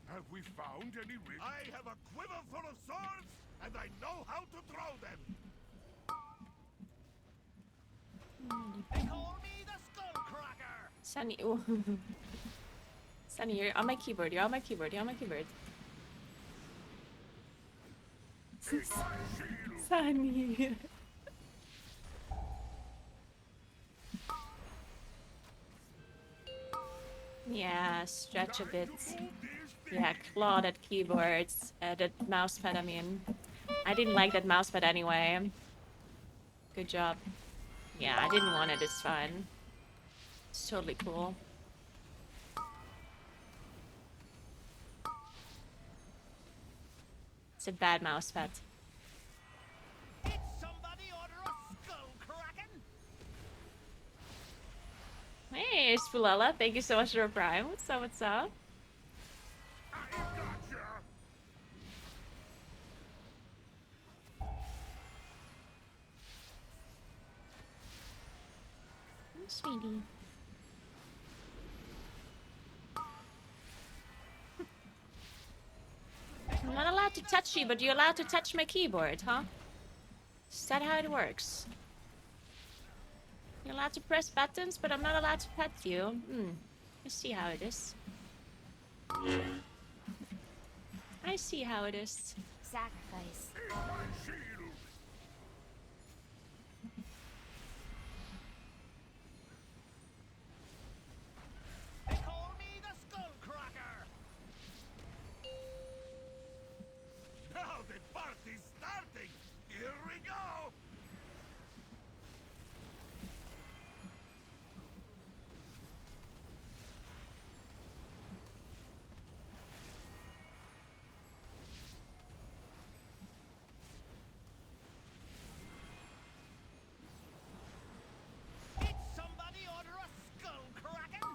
Have we found any riches? I have a quiver full of swords, and I know how to throw them! They call me the Skullcracker. Sunny. Sunny, you're on my keyboard. You're on my keyboard. You're on my keyboard. Sunny. Yeah, stretch a bit. Yeah, claw that keyboards, that mousepad, I mean. I didn't like that mousepad anyway. Good job. Yeah, I didn't want it, it's fine. It's totally cool. It's a bad mousepad. Did somebody order a Skullcracken? Hey, Spulella, thank you so much for a prime. What's up, what's up? I gotcha! Sweetie. I'm not allowed to touch you, but you're allowed to touch my keyboard, huh? Is that how it works? You're allowed to press buttons, but I'm not allowed to pet you. I see how it is. I see how it is. Sacrifice. Eat my shield! They call me the Skullcracker. Now the party's starting! Here we go! Did somebody order a Skullcracker?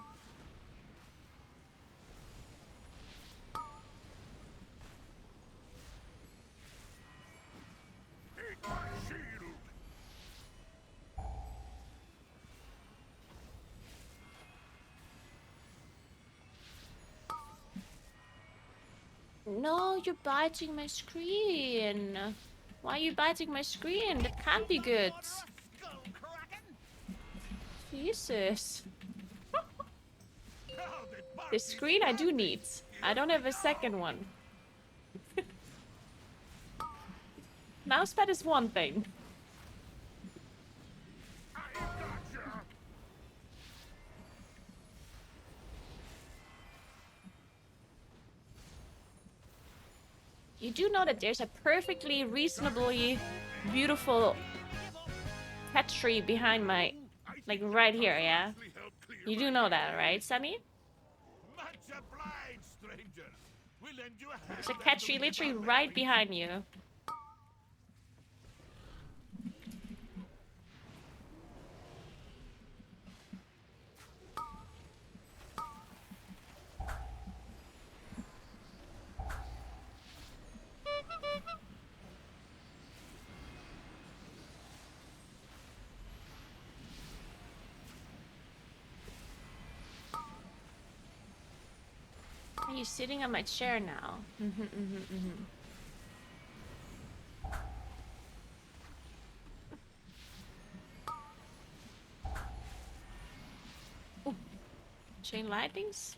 Eat my shield! No, you're biting my screen. Why are you biting my screen? That can't be good. Jesus. Now the The party's screen I do starting. need. I don't have a second one. Mousepad is one thing. I gotcha! You do know that there's a perfectly reasonably beautiful pet tree behind my, like right here, yeah? You do know that, right, Sunny? Much obliged, strangers. We'll lend you a hand. There's a cat tree literally right behind you. Are you sitting on my chair now? Ooh. Chain lightnings?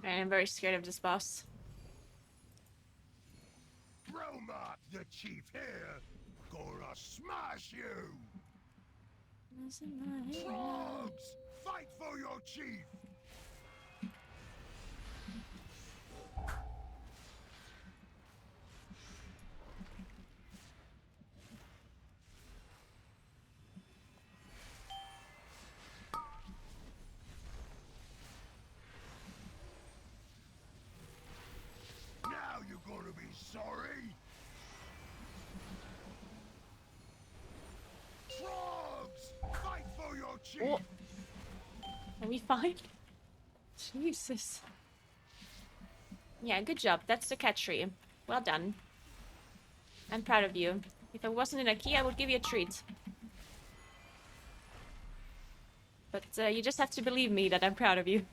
I'm very scared of this boss. Roma, the chief here, gonna smash you! Frogs! Fight for your chief! Now you're gonna be sorry! Frogs! Fight for your chief! Oh. Are we fine? Jesus. Yeah, good job. That's the cat tree. Well done. I'm proud of you. If I wasn't in a key, I would give you a treat. But you just have to believe me that I'm proud of you.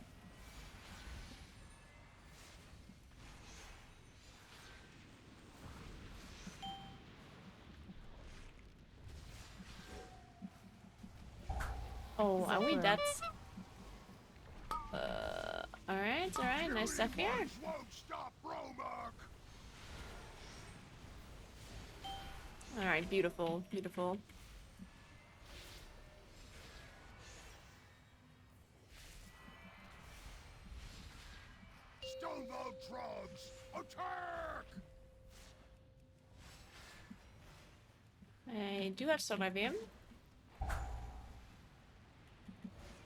Oh, are we that? Alright, nice stuff here. Won't stop Romark! Alright, beautiful, beautiful. Stonebolt Trogs! Attack! I do have solar beam.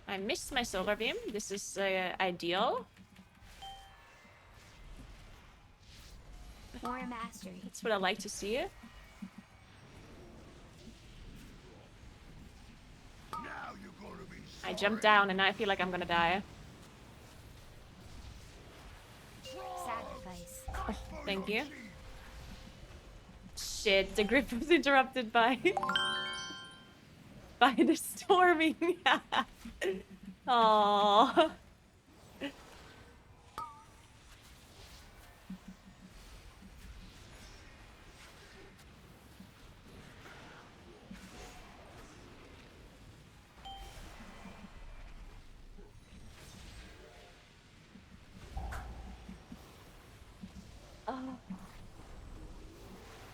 I missed my solar beam. This is ideal. For mastery. That's what I like to see. Now you're gonna be I sorry. jumped down and I feel like I'm gonna die. Sacrifice. Thank you. Shit, the grip was interrupted by by the storming. Aww.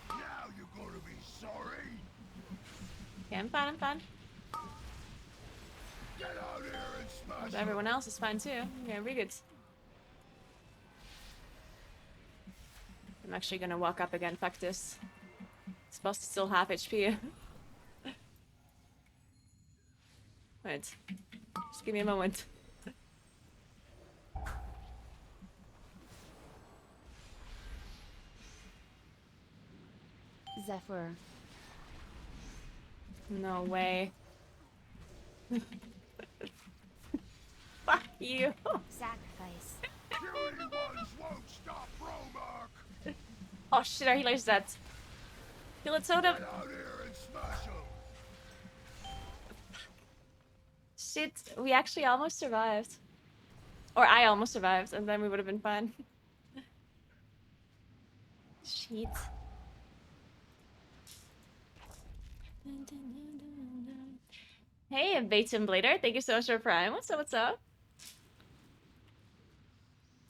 Now you're gonna be sorry. Okay, I'm fine, I'm fine. Get out here and smash Hope everyone else is fine too. Okay, we're good. I'm actually gonna walk up again, fuck this. This boss is still half HP. Wait. Just give me a moment. Zephyr. No way. Fuck you. Sacrifice. Puny ones won't stop Bromark. Oh shit, I realized that. Feel it soda. Get out here and smash 'em. Shit, we actually almost survived. Or I almost survived, and then we would have been fine. Shit. Hey, Batum Blader, thank you so much for Prime. What's up, what's up?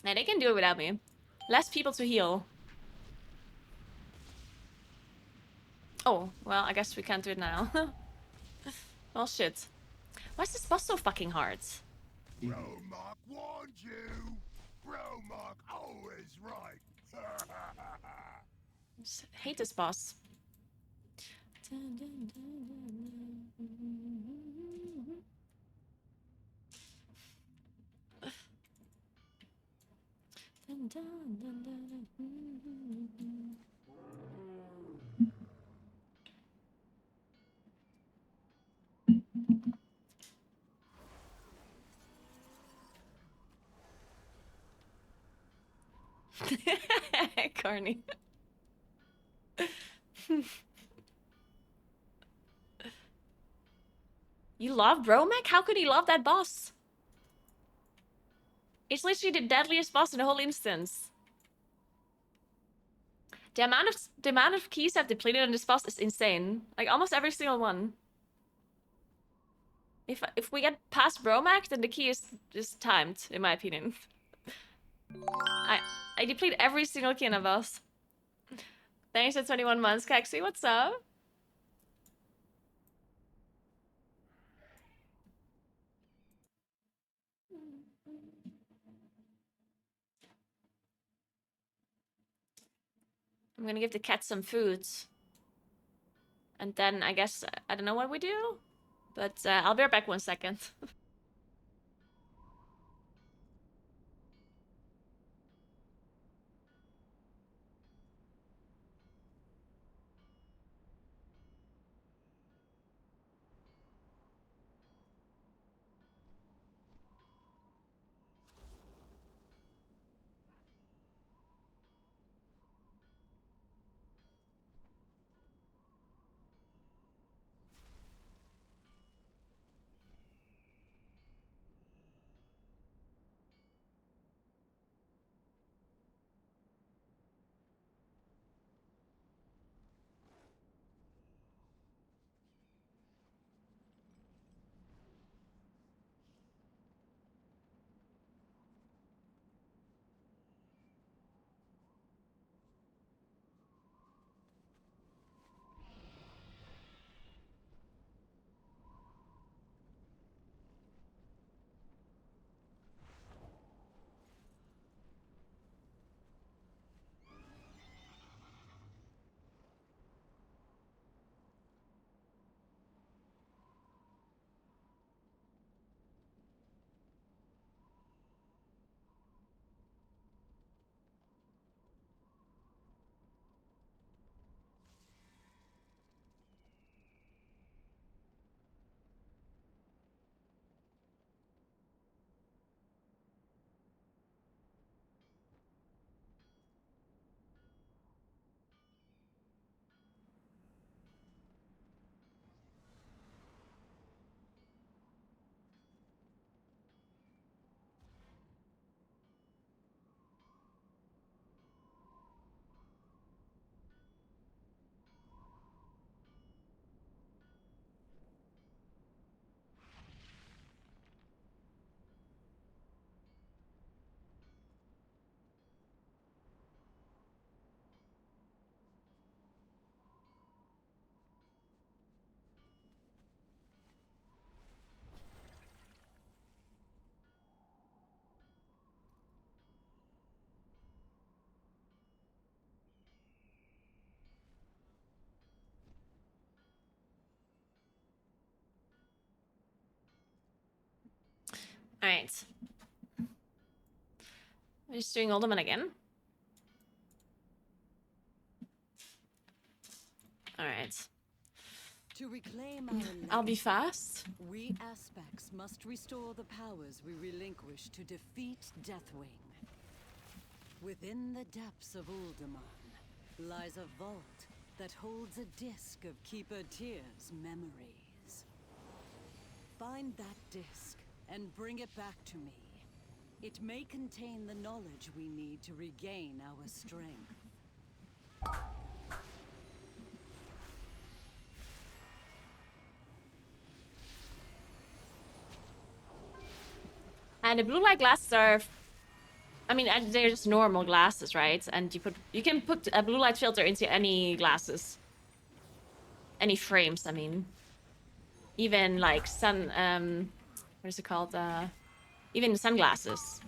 And they can do it without me. Less people to heal. Oh, well, I guess we can't do it now. Well, shit. Why is this boss so fucking hard? Bromark warned you. Bromark always right. I just hate this boss. Carney. You love Bromek? How could he love that boss? It's literally the deadliest boss in the whole instance. The amount of keys I've depleted on this boss is insane. Like almost every single one. If we get past Bromak, then the key is timed, in my opinion. I deplete every single key in a boss. Thanks for 21 months, Kaxi. What's up? I'm gonna give the cat some food. And then I guess, I don't know what we do. But I'll be right back 1 second. Alright. We're just doing Alderman again. Alright. To reclaim our I'll be legacy, fast. we aspects must restore the powers we relinquished to defeat Deathwing. Within the depths of Uldaman lies a vault that holds a disc of Keeper Tyr's memories. Find that disc and bring it back to me. It may contain the knowledge we need to regain our strength. And the blue light glasses are, I mean, they're just normal glasses, right? And you can put a blue light filter into any glasses, any frames. I mean, even like what is it called? Even sunglasses.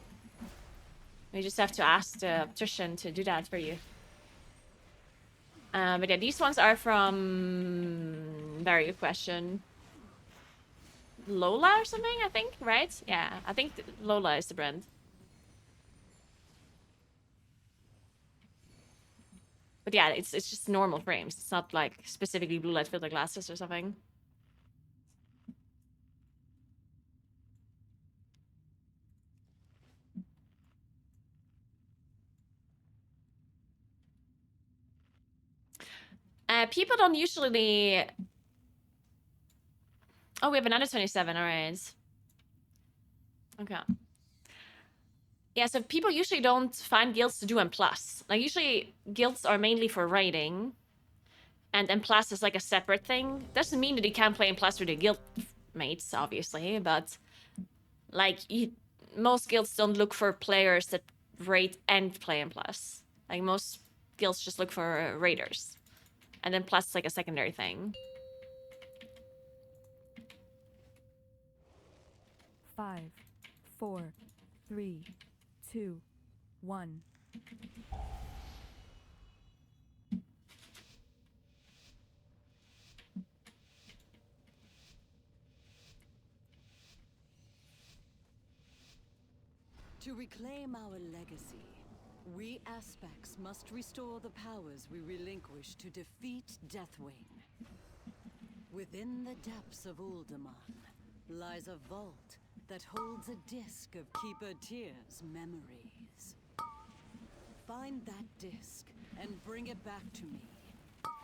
You just have to ask the optician to do that for you. But yeah, these ones are from, very good question, Lola or something, I think, right? Yeah, I think Lola is the brand. But yeah, it's just normal frames. It's not like specifically blue light filter glasses or something. People don't usually... Oh, we have another 27, alright. Okay. Yeah, so people usually don't find guilds to do M+. Like, usually guilds are mainly for raiding. And M+ is like a separate thing. Doesn't mean that you can't play M+ with your guild mates, obviously, but... Like, most guilds don't look for players that raid and play M+. Like, most guilds just look for raiders. And then plus like a secondary thing. 5, 4, 3, 2, 1. To reclaim our legacy, we aspects must restore the powers we relinquished to defeat Deathwing. Within the depths of Uldaman lies a vault that holds a disc of Keeper Tyr's memories. Find that disc and bring it back to me.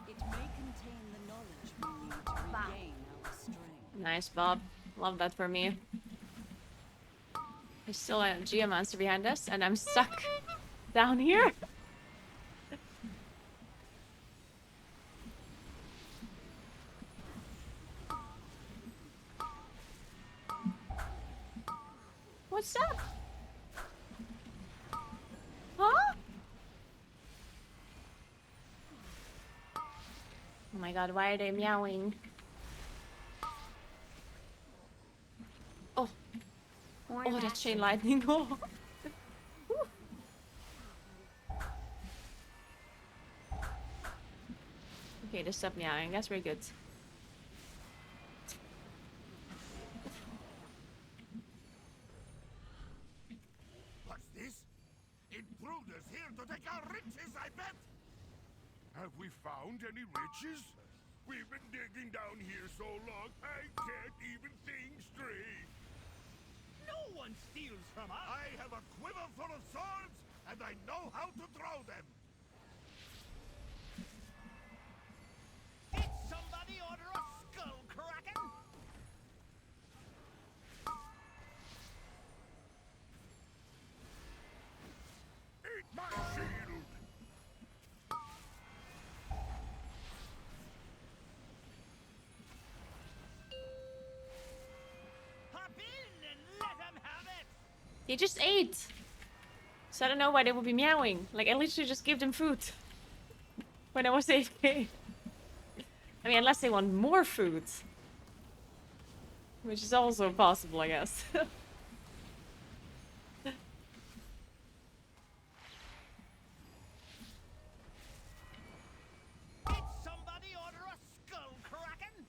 It may contain the knowledge we need to regain our strength. Nice, Bob. Love that for me. There's still a geomancer behind us, and I'm stuck down here. What's up? Huh? Oh my god, why are they meowing? Oh. Oh, that chain lightning. Oh. Okay, they stopped meowing. That's very good. What's this? Intruders here to take our riches, I bet! Have we found any riches? We've been digging down here so long, I can't even think straight. No one steals from us! I have a quiver full of swords, and I know how to throw them! Did somebody order a skull kraken? Eat my shield! Hop in and let them have it! They just ate. So I don't know why they would be meowing. Like, I literally just gave them food. When I was AFK. I mean, unless they want more food. Which is also possible, I guess. Did somebody order a skull kraken?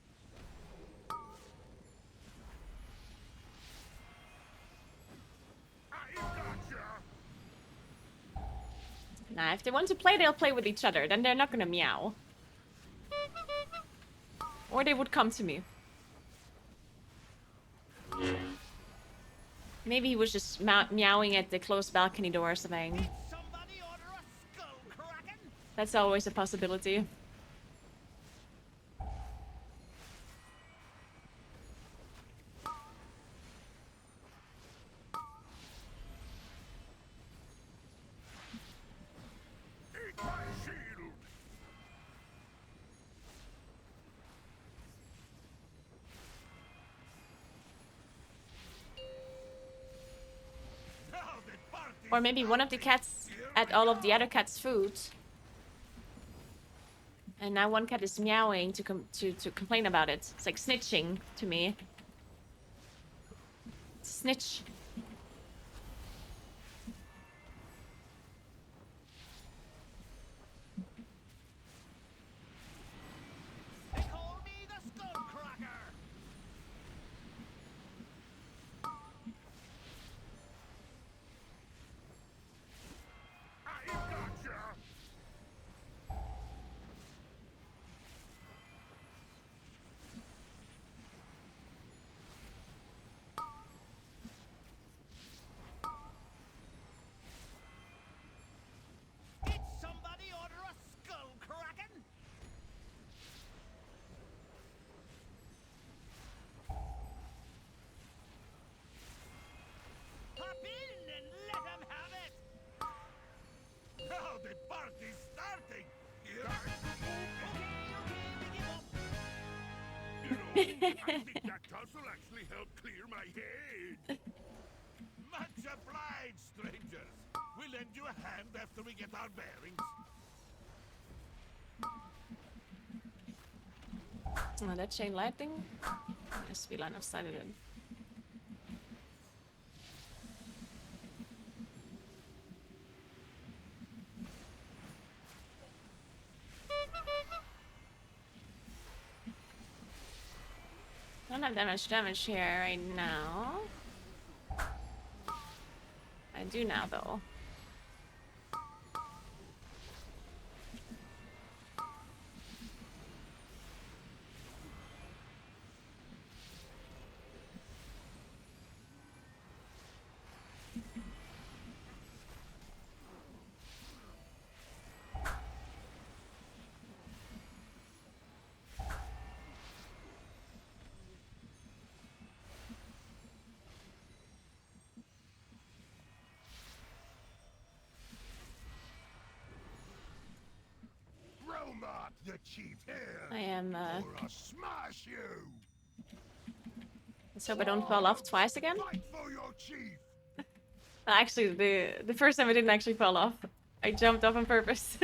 If they want to play, they'll play with each other. Then they're not gonna meow. Or they would come to me. Maybe he was just meowing at the closed balcony door or something. Somebody order a skull kraken? That's always a possibility. Eat my shield! Now the party's Or maybe one of the cats ate all of the other cat's food. And now one cat is meowing to complain about it. It's like snitching to me. Snitch. They call me the skull cracker. I gotcha! Did somebody order a skull kraken? Hop in and let them have it. Now the party's starting. Here I You know, I think that toss will actually help clear my head. Much obliged, strangers. We'll lend you a hand after we get our bearings. Oh, that chain lightning has to be line of sighted in. Don't have that much damage here right now. I do now though. Romark, the chief here! I am, Or I'll smash you! let's hope I don't fall off twice again. Fight for your chief! Actually, the first time I didn't actually fall off. I jumped off on purpose.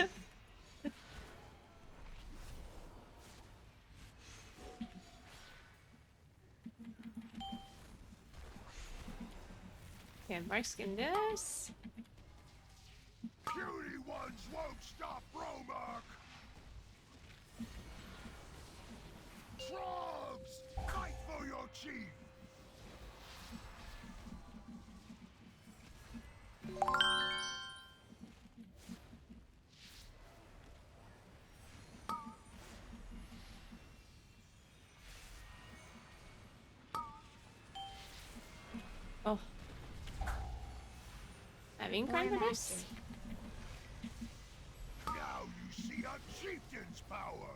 Okay, Mark skin this. Puny ones won't stop Romark! Frogs! Fight for your chief! Oh. Having crime for this? Now you see a chieftain's power!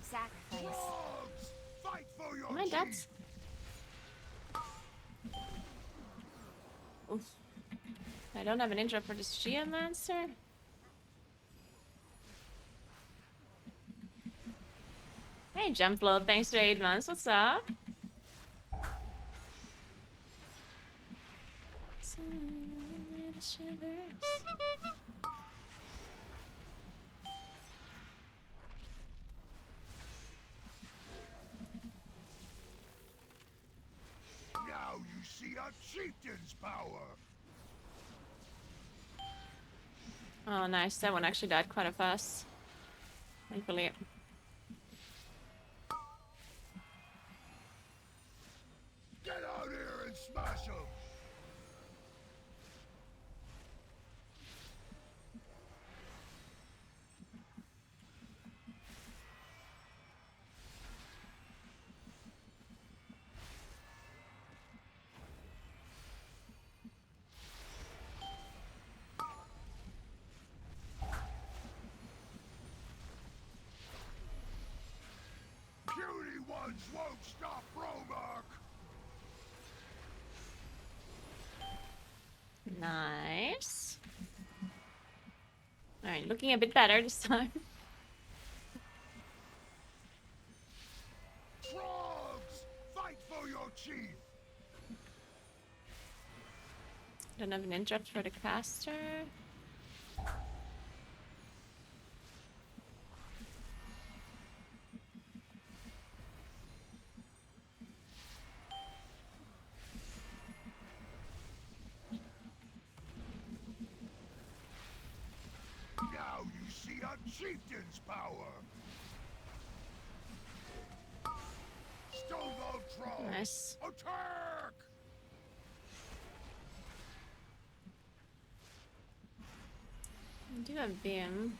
Sacrifice. Frogs! Fight for your Am I dead? chief! Oof. I don't have an intro for this Geomancer. Hey, Jumpload, thanks for 8 months. What's up? Now you see a chieftain's power! Oh, nice. That one actually died quite fast. Thankfully. Get out here and smash them! ones won't stop Romark! Nice. Alright, looking a bit better this time. Frogs! Fight for your chief! Don't have an interrupt for the caster. Now you see a chieftain's power! Stonewall Troll! Nice. Attack! I do have BM.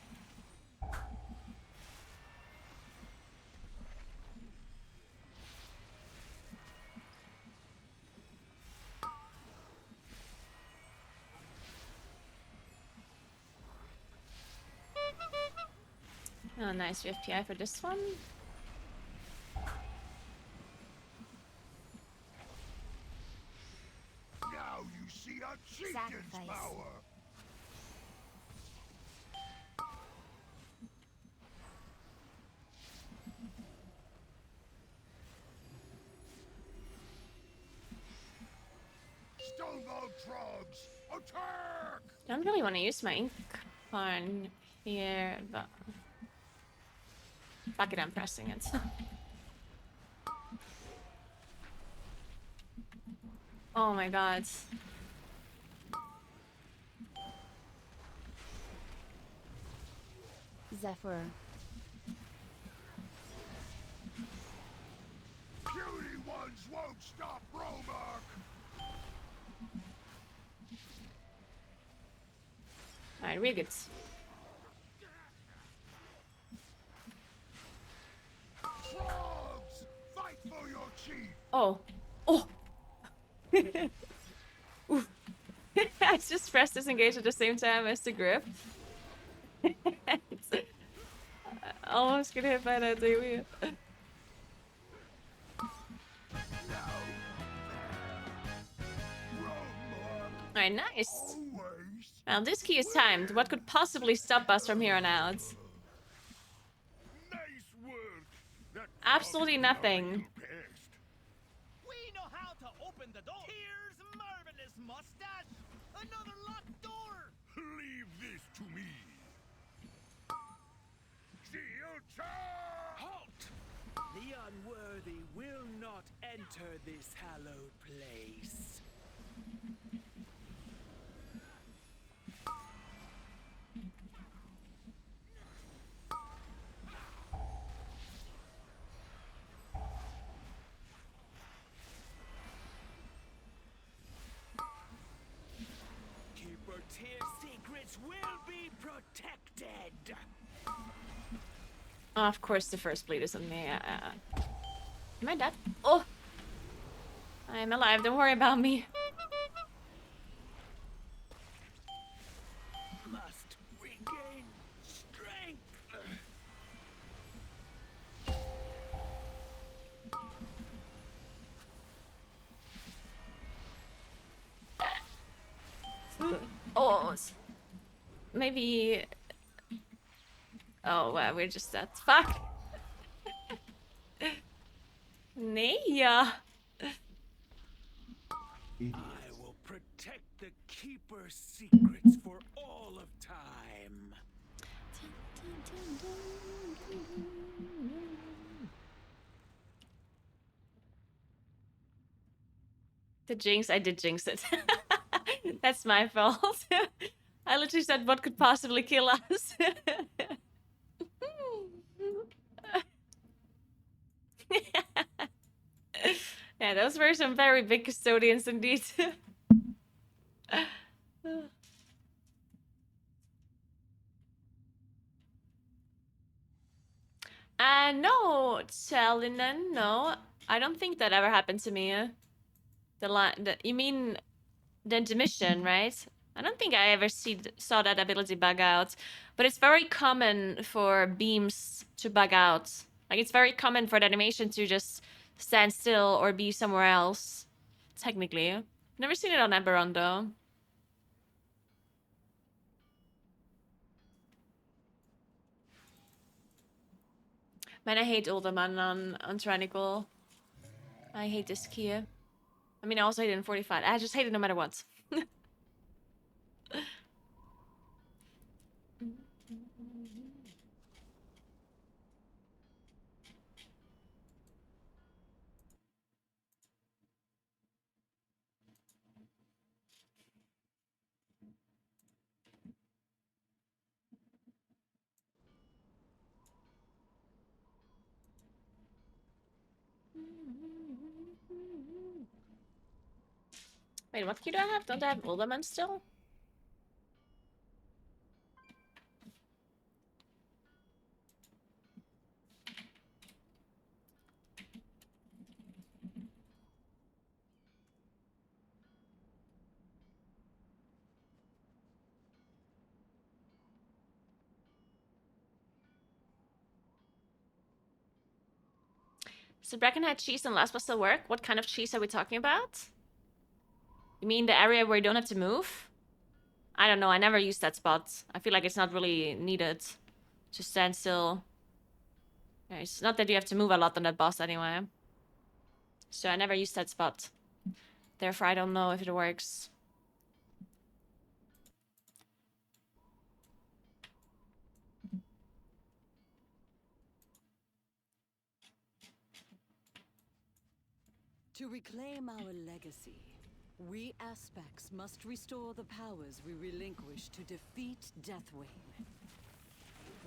Oh, nice. We have PI for this one. Now you see a chieftain's Sacrifice. power! Stonewall Trogs! Attack! I don't really want to use my ink on here, but fuck it, I'm pressing it. Oh my god. Zephyr. Puny ones won't stop Romark! Alright, we're good. Frogs! Fight for your chief! Oh. Oh! Oof. I just pressed disengage at the same time as the grip. Almost get hit by that AoE. Alright, nice. Always! Now this key is timed. What could possibly stop us from here on out? Nice work! That Absolutely frog is a nothing. real pest. We know how to open the door. Here's marvelous mustache. Another locked door. Leave this to me. Shield charge! Halt! The unworthy will not enter this hallowed place. Keeper tier secrets will be protected. Oh, of course the first bleed is on me. Am I dead? Oh! I'm alive, don't worry about me. Must regain strength. Oh, maybe. Oh, well, we're just dead. Fuck. Nia. I will protect the Keeper's secrets for all of time. The jinx, I did jinx it. That's my fault. I literally said what could possibly kill us. Yeah, those were some very big custodians indeed. No, Chalinen, no. I don't think that ever happened to me. You mean the intermission, right? I don't think I ever saw that ability bug out, but it's very common for beams to bug out Like, it's very common for the animation to just stand still or be somewhere else, technically. Never seen it on Eberron, though. Man, I hate Uldaman on Tyrannical. I hate this key. I mean, I also hate it in 45. I just hate it no matter what. Wait, what key do I have? Don't I have Uldaman still? So Brackenhead cheese and Laspa still work? What kind of cheese are we talking about? You mean the area where you don't have to move? I don't know, I never used that spot. I feel like it's not really needed to stand still. Yeah, it's not that you have to move a lot on that boss anyway. So I never used that spot. Therefore, I don't know if it works. To reclaim our legacy, we aspects must restore the powers we relinquish to defeat Deathwing.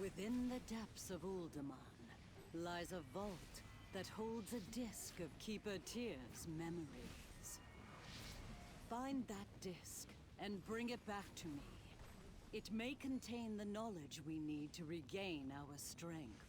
Within the depths of Uldaman lies a vault that holds a disc of Keeper Tyr's memories. Find that disc and bring it back to me. It may contain the knowledge we need to regain our strength.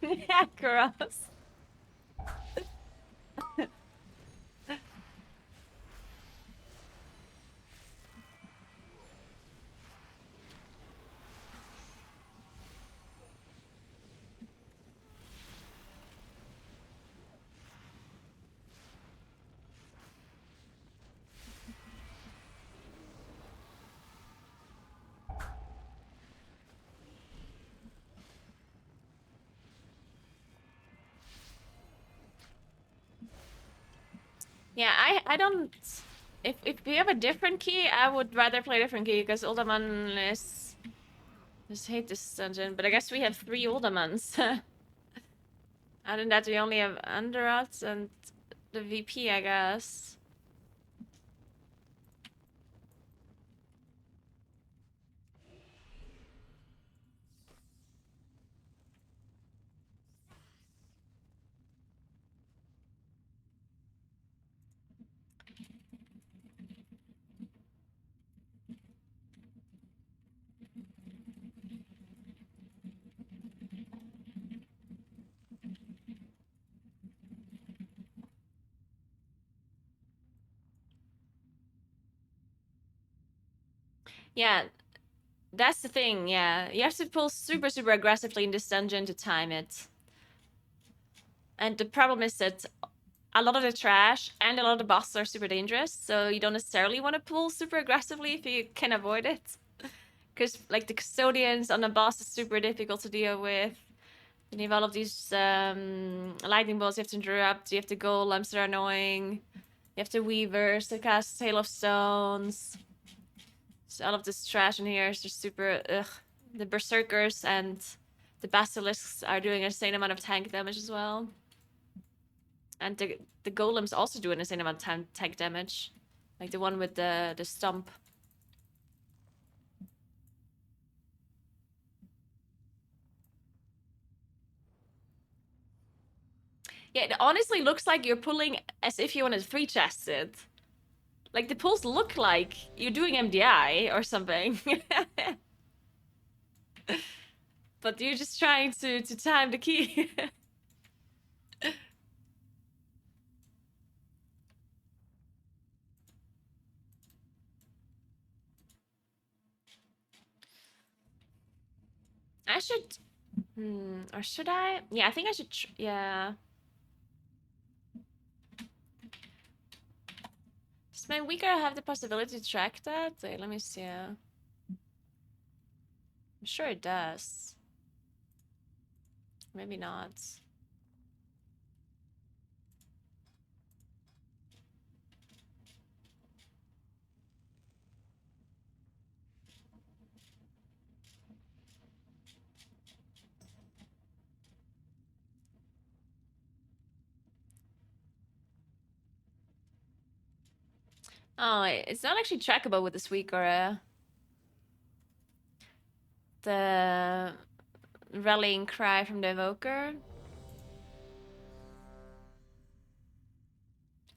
Yeah, gross. Yeah, I don't... If we have a different key, I would rather play a different key, because Uldaman is... I just hate this dungeon, but I guess we have 3 Uldamans. Other than that, we only have Underots and the VP, I guess. Yeah, that's the thing, yeah. You have to pull super, super aggressively in this dungeon to time it. And the problem is that a lot of the trash and a lot of the bosses are super dangerous, so you don't necessarily want to pull super aggressively if you can avoid it. Because, like, the custodians on the boss is super difficult to deal with. Then you have all of these lightning bolts you have to interrupt. You have the golems that are annoying. You have the weavers that cast Hail of Stones. So all of this trash in here is just super ugh. The berserkers and the basilisks are doing an insane amount of tank damage as well. And the golems also do an insane amount of tank damage. Like the one with the stump. Yeah, it honestly looks like you're pulling as if you wanted 3 chests it. Like, the pulls look like you're doing MDI or something. But you're just trying to time the key. I should... or should I? Yeah, I think I should... yeah. Does my weaker have the possibility to track that? Wait, let me see. I'm sure it does. Maybe not. Oh, it's not actually trackable with this weak or the rallying cry from the evoker.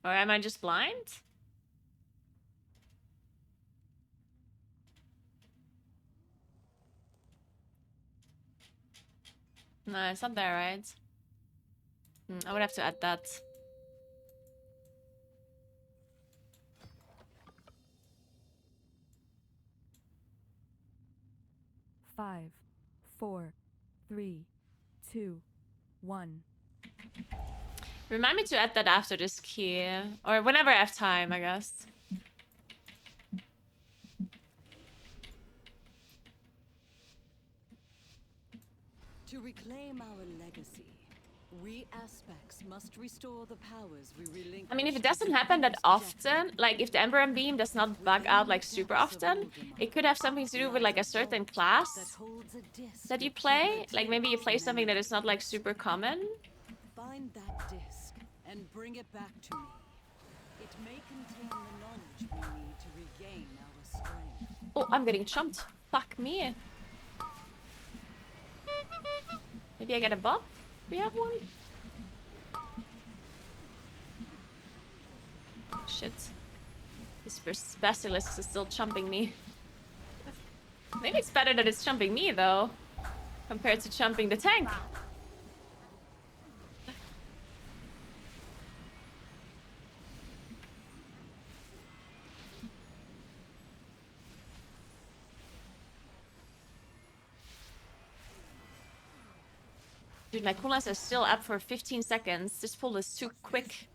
Or am I just blind? No, it's not there, right? I would have to add that. Five, four, three, two, one. Remind me to add that after this key. Or whenever I have time, I guess. To reclaim our legacy, we aspects must restore the powers we relinquish. I mean, if it doesn't happen that often, like if the Ember Beam does not bug out like super often, it could have something to do with like a certain class that you play. Like maybe you play something that is not like super common. Find that disc and bring it back to me. It may contain the knowledge we need to regain our strength. Oh, I'm getting chumped. Fuck me. Maybe I get a buff? We have one? Shit. This basilisk is still chumping me. Maybe it's better that it's chumping me though, compared to chumping the tank. Dude, my cooldowns are still up for 15 seconds. This pull is too quick.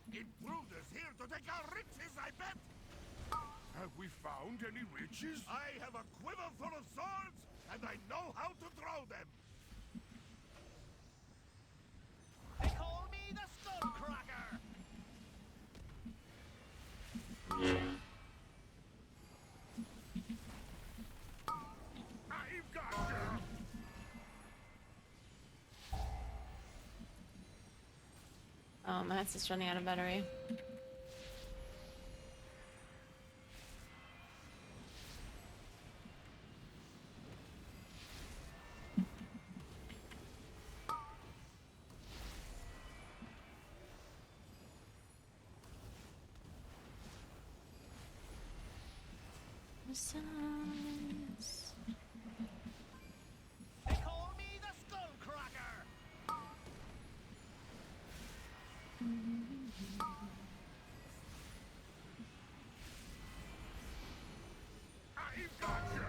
Intruders here to take our riches, I bet! Have we found any riches? I have a quiver full of swords, and I know how to throw them! They call me the Skullcracker! I've got you! Oh, my head's just running out of battery. Besides... They call me the Skullcracker! I've got you!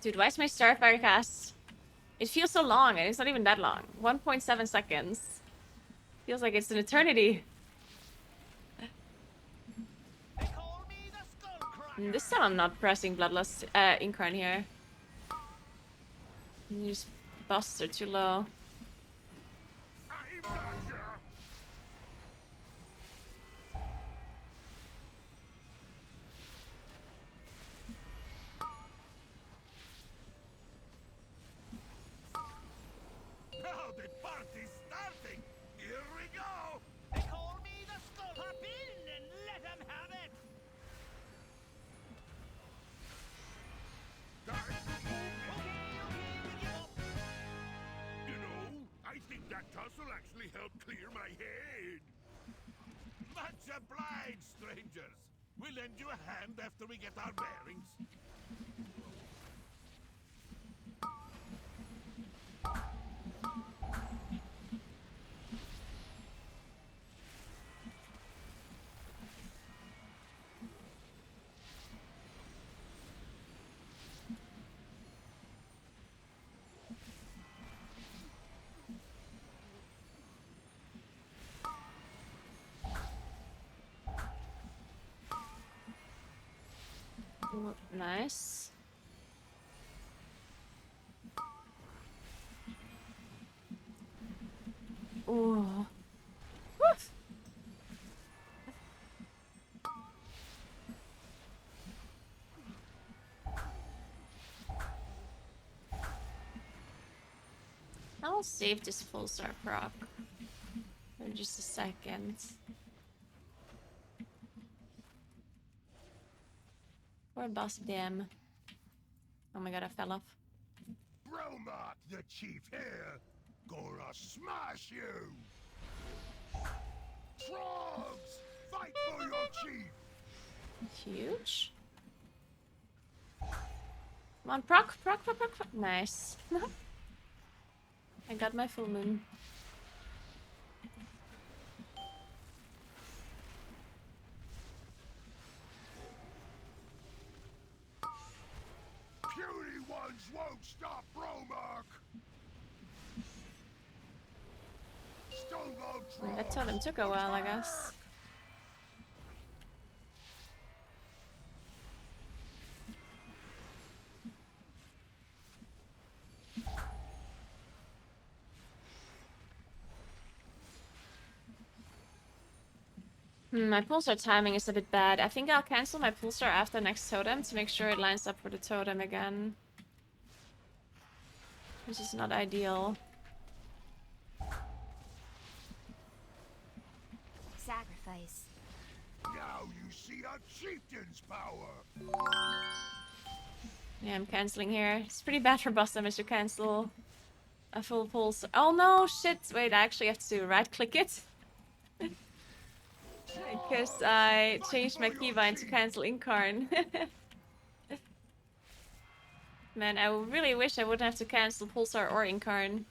Dude, why is my Starfire cast? It feels so long, and it's not even that long. 1.7 seconds. Feels like it's an eternity. They call me the Skullcracker. This time I'm not pressing Bloodlust Incarn here. These busts are too low. I'm Roger. Now the party's starting. Here we go. They call me the Skull. Hop in and let them have it. You know, I think that tussle actually helped clear my head. Much obliged, strangers. We'll lend you a hand after we get our bearings. Ooh, nice. Ooh. Woof. I'll save this full star proc for just a second. Or boss damn. Oh my god, I fell off. Bromark, the chief here, gonna smash you. Frogs, fight for your chief. Huge. Come on, proc. Nice. I got my full moon. Puny ones won't stop Bromark. Stonegold Trolls. That totem took a while, I guess. My pulsar timing is a bit bad. I think I'll cancel my pulsar after next totem to make sure it lines up for the totem again. Which is not ideal. Sacrifice. Now you see a chieftain's power. Yeah, I'm canceling here. It's pretty bad for boss damage to cancel a full pulse. Oh no, shit! Wait, I actually have to right-click it. Because I changed my keybind to cancel Incarn. Man, I really wish I wouldn't have to cancel Pulsar or Incarn.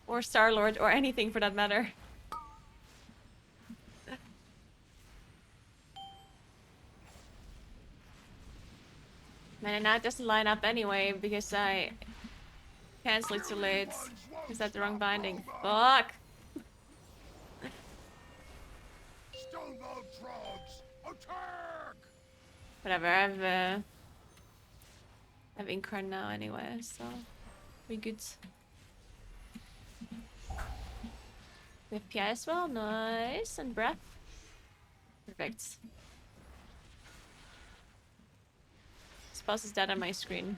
Or Star-Lord, or anything for that matter. Man, and now it doesn't line up anyway, because I canceled it too late. Is that the wrong binding? Fuck! Stonegold Trolls, attack! Whatever, I've Incarn now anyway, so we good. We have PI as well, nice, and breath. Perfect. This boss is dead on my screen.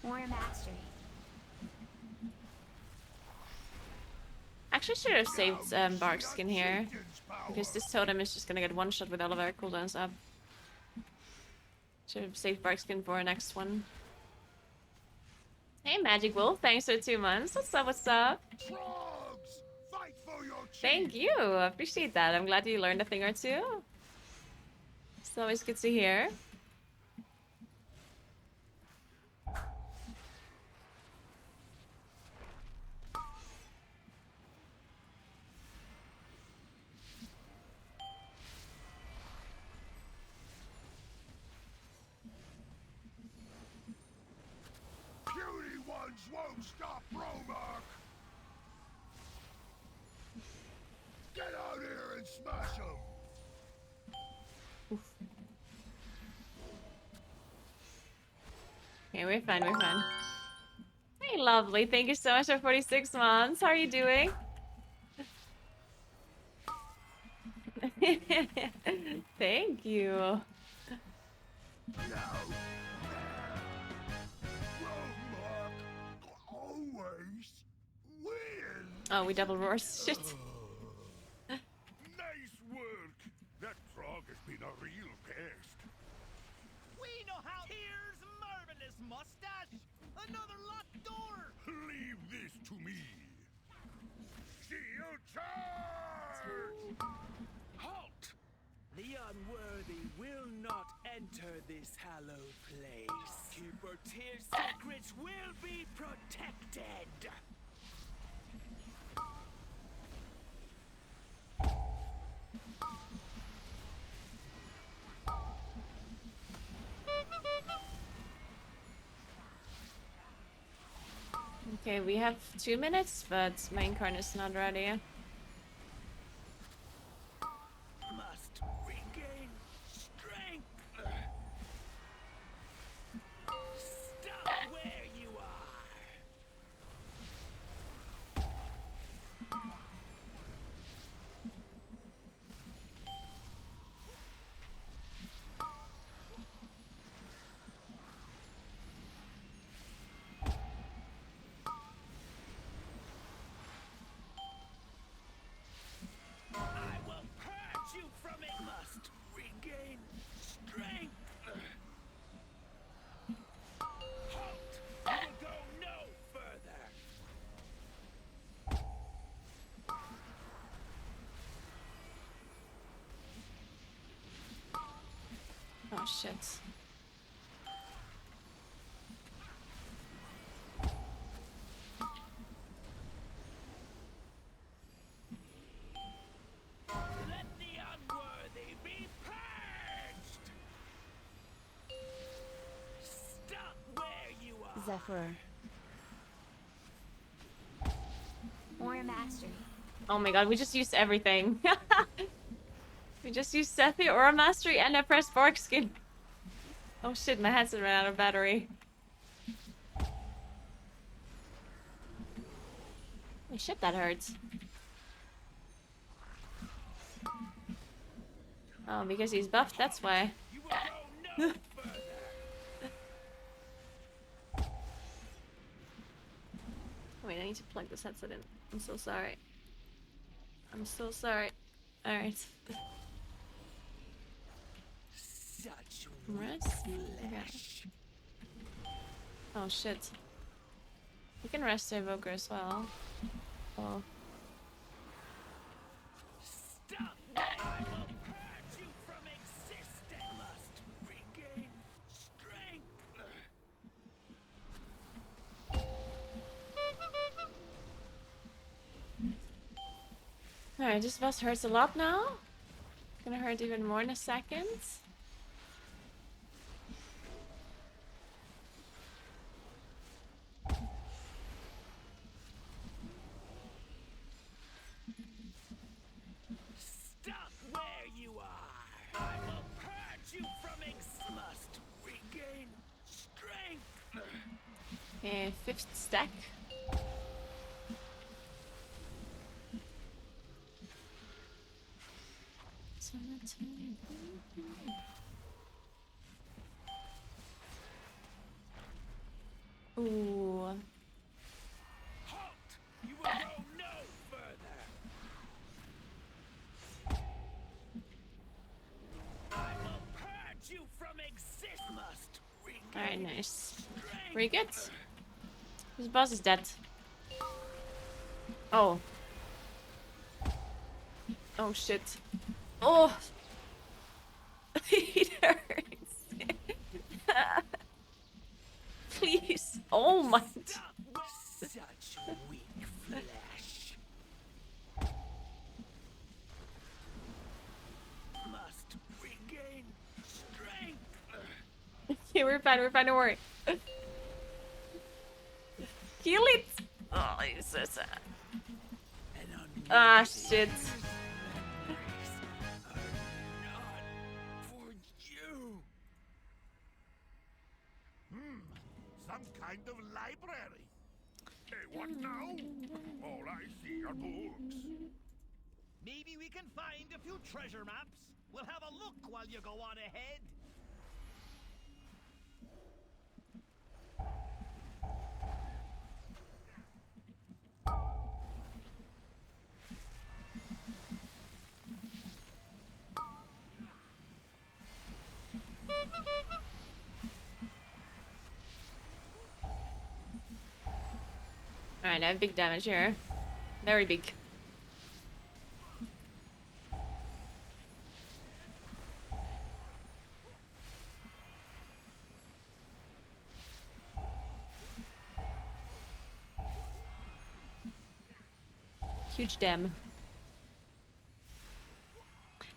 More mastery. Actually, should have saved Bark Skin here, because this totem is just gonna get one shot with all of our cooldowns up. Should have saved Bark Skin for our next one. Hey, Magic Wolf, thanks for 2 months. What's up? What's up? Frogs, fight for your chief. Thank you. I appreciate that. I'm glad you learned a thing or two. It's always good to hear. guns won't stop Romark! Get out here and smash him! Okay, we're fine, we're fine. Hey, lovely. Thank you so much for 46 months. How are you doing? Thank you. No! Romark always wins! Oh, we double roars. Shit. Nice work! That frog has been a real pest. We know how. Here's marvelous mustache. Another locked door. Leave this to me. Shield charge! Halt! The unworthy will not enter this hallowed place. Keeper Tyr's secrets will be protected. Okay, we have 2 minutes, but main card is not ready. Must regain strength. Stop where you are. I will purge you from it. Must regain strength. Halt! You will go no further. Oh, shit. Let the unworthy be purged. Stop where you are. Zephyr. Warrior Mastery. Oh my god, we just used everything. We just used Sethi, Aura Mastery, and I pressed Bark Skin. Oh shit, my headset ran out of battery. Oh shit, that hurts. Oh, because he's buffed, that's why. You will go no further. Wait, I need to plug this headset in. I'm so sorry. I'm so sorry. Alright. Such Rest? Okay. Oh shit. You can rest the evoker as well. Oh. stop. I will purge you from existence. Must regain strength. Alright, this boss hurts a lot now. Gonna hurt even more in a second. Stop where you are. I will purge you from must regain strength. Okay, 5th stack. Ooh. Halt! You will go no further. I will purge you from existence. Must regain Alright, nice. strength. Very good. This boss is dead. Oh. Oh shit. Oh! It hurts. Please. Oh my. Stop with such weak flesh. Must regain strength. Okay, we're fine, don't worry. Kill it! Oh, it's so sad. Ah, shit. For you. Some kind of library. Hey, what now? All I see are books. Maybe we can find a few treasure maps. We'll have a look while you go on ahead. Alright, I have big damage here. Very big. Huge dam.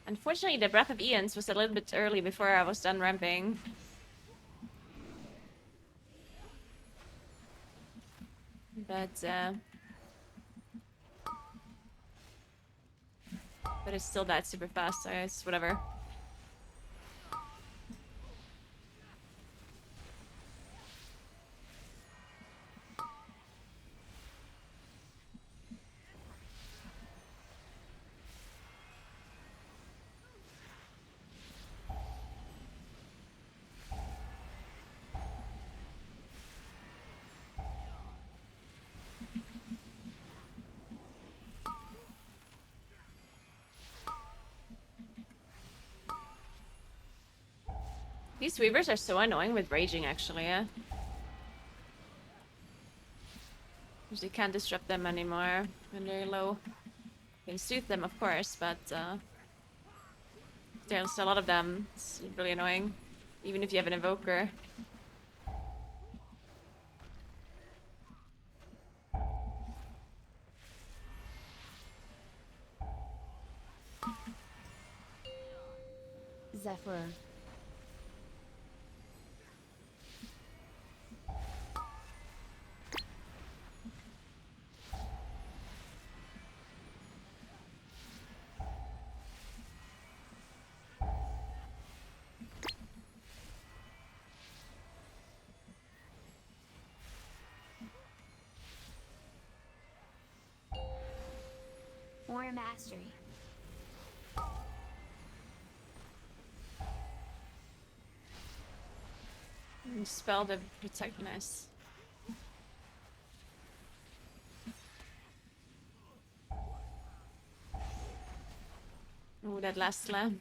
Unfortunately, the Breath of Eons was a little bit early before I was done ramping. But it's still died super fast, so it's whatever. These weavers are so annoying with raging, actually, yeah. Usually can't disrupt them anymore when they're low. You can soothe them, of course, but there's a lot of them. It's really annoying, even if you have an invoker. Zephyr. More mastery. Spell the protectness. Oh, that last slam.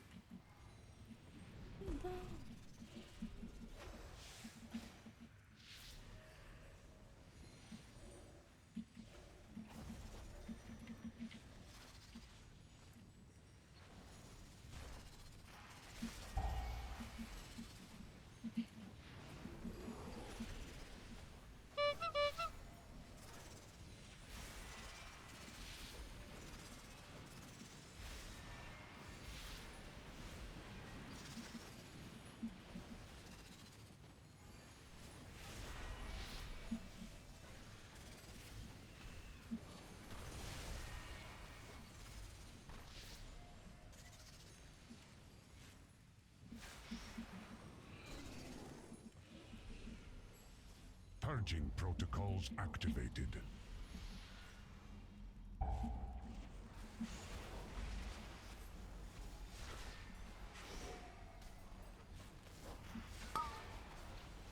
Purging protocols activated.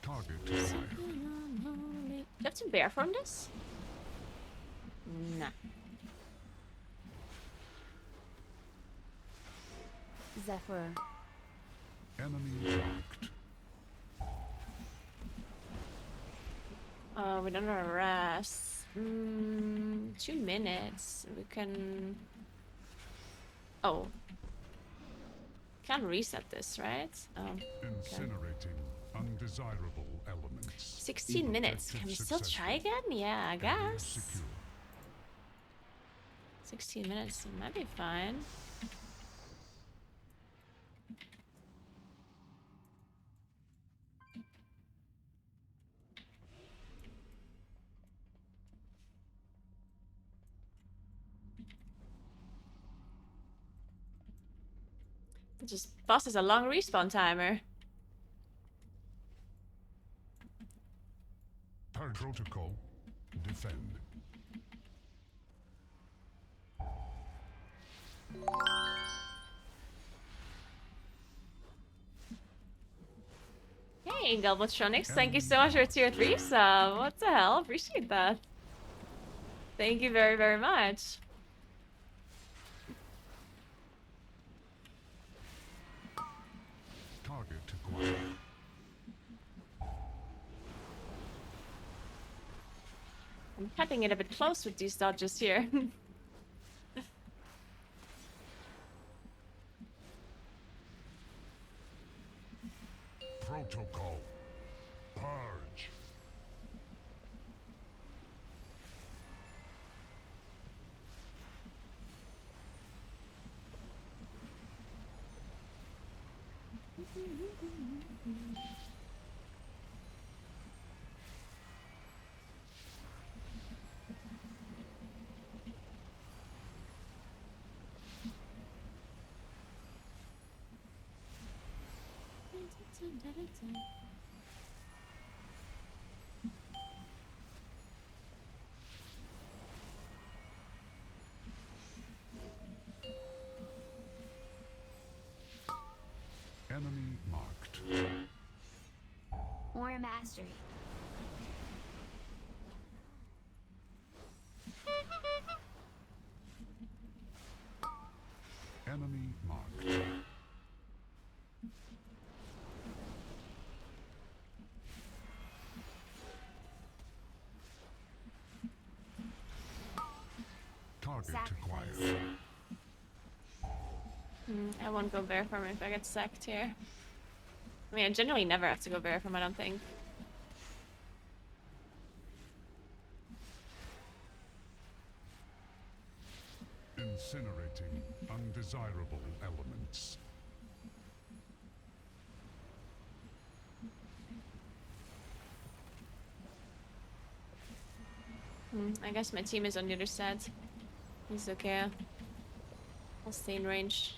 Target acquired. Do you have to bear from this? Nah. Zephyr. Enemy marked. We don't have a rest. 2 minutes. We can... Oh. Can't reset this, right? Oh. Okay. Incinerating undesirable elements. 16 minutes. Can we still try again? Yeah, I guess. Secure. 16 minutes. It might be fine. Just boss is a long respawn timer. Protocol. Defend. Hey, Galvatronics, thank you so much for tier 3 sub. What the hell? Appreciate that. Thank you very, very much. Target acquired. I'm cutting it a bit close with these dodges here. Protocol. Purge. Enemy marked. More mastery. Enemy marked. Target acquired. I won't go bear farm if I get sacked here. I mean, I generally never have to go bear farm, I don't think. Incinerating undesirable elements. I guess my team is on the other side. It's okay. I'll stay in range.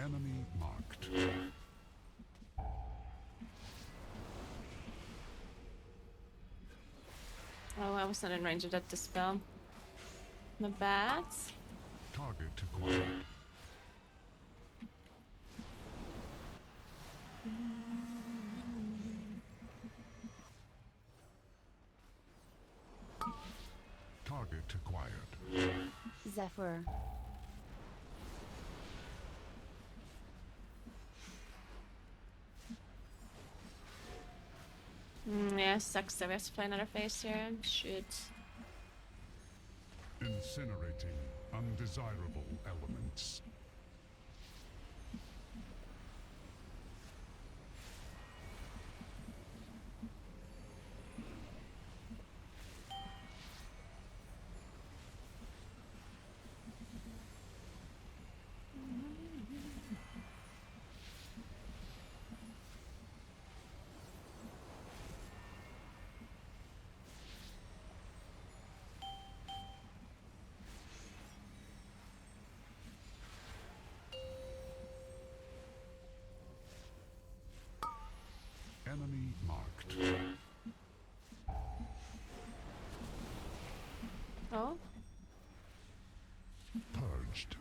Enemy marked. Oh, I was not in range of that dispel. Not bad. Target acquired. Target acquired. Zephyr. Yeah, sucks that we have to play another phase here. Shoot. Incinerating undesirable elements. Enemy marked. Oh? Purged.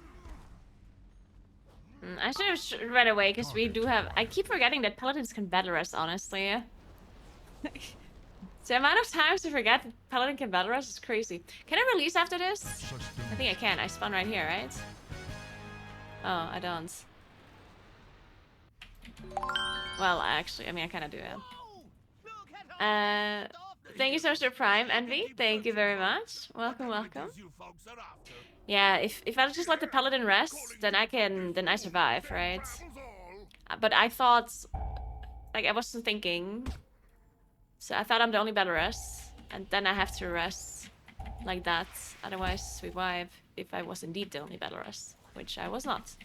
I should have read away because we do have. I keep forgetting that paladins can battle rush, honestly. The amount of times I forget that paladin can battle rush is crazy. Can I release after this? I think I can. I spawn right here, right? Oh, I don't. Well, actually, I mean, I kind of do it. Thank you so much for Prime Envy. Thank you very much. Welcome, welcome. Yeah, if I just let the paladin rest, then I survive, right? But I thought, like, I wasn't thinking. So I thought I'm the only Belarus, and then I have to rest like that. Otherwise, revive if I was indeed the only Belarus, which I was not.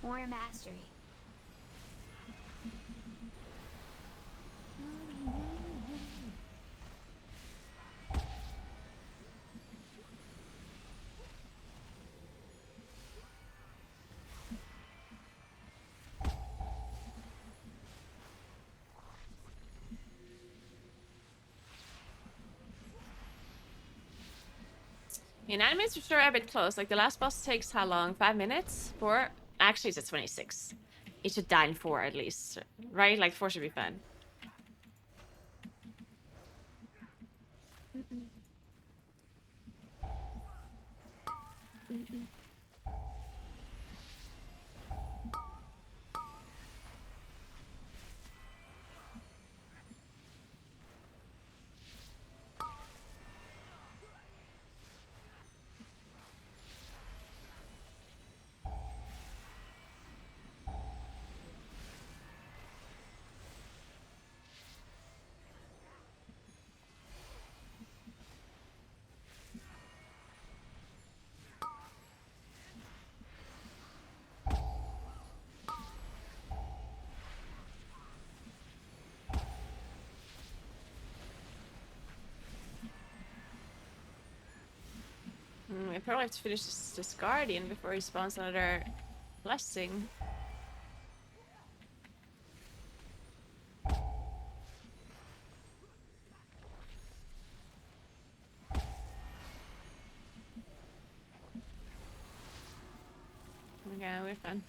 More mastery. In enemies for sure are a bit close. Like the last boss takes how long? 5 minutes? 4? Actually, it's at 26. It should die in 4 at least, right? Like 4 should be fine. I probably have to finish this Guardian before he spawns another blessing. Okay, we're fine.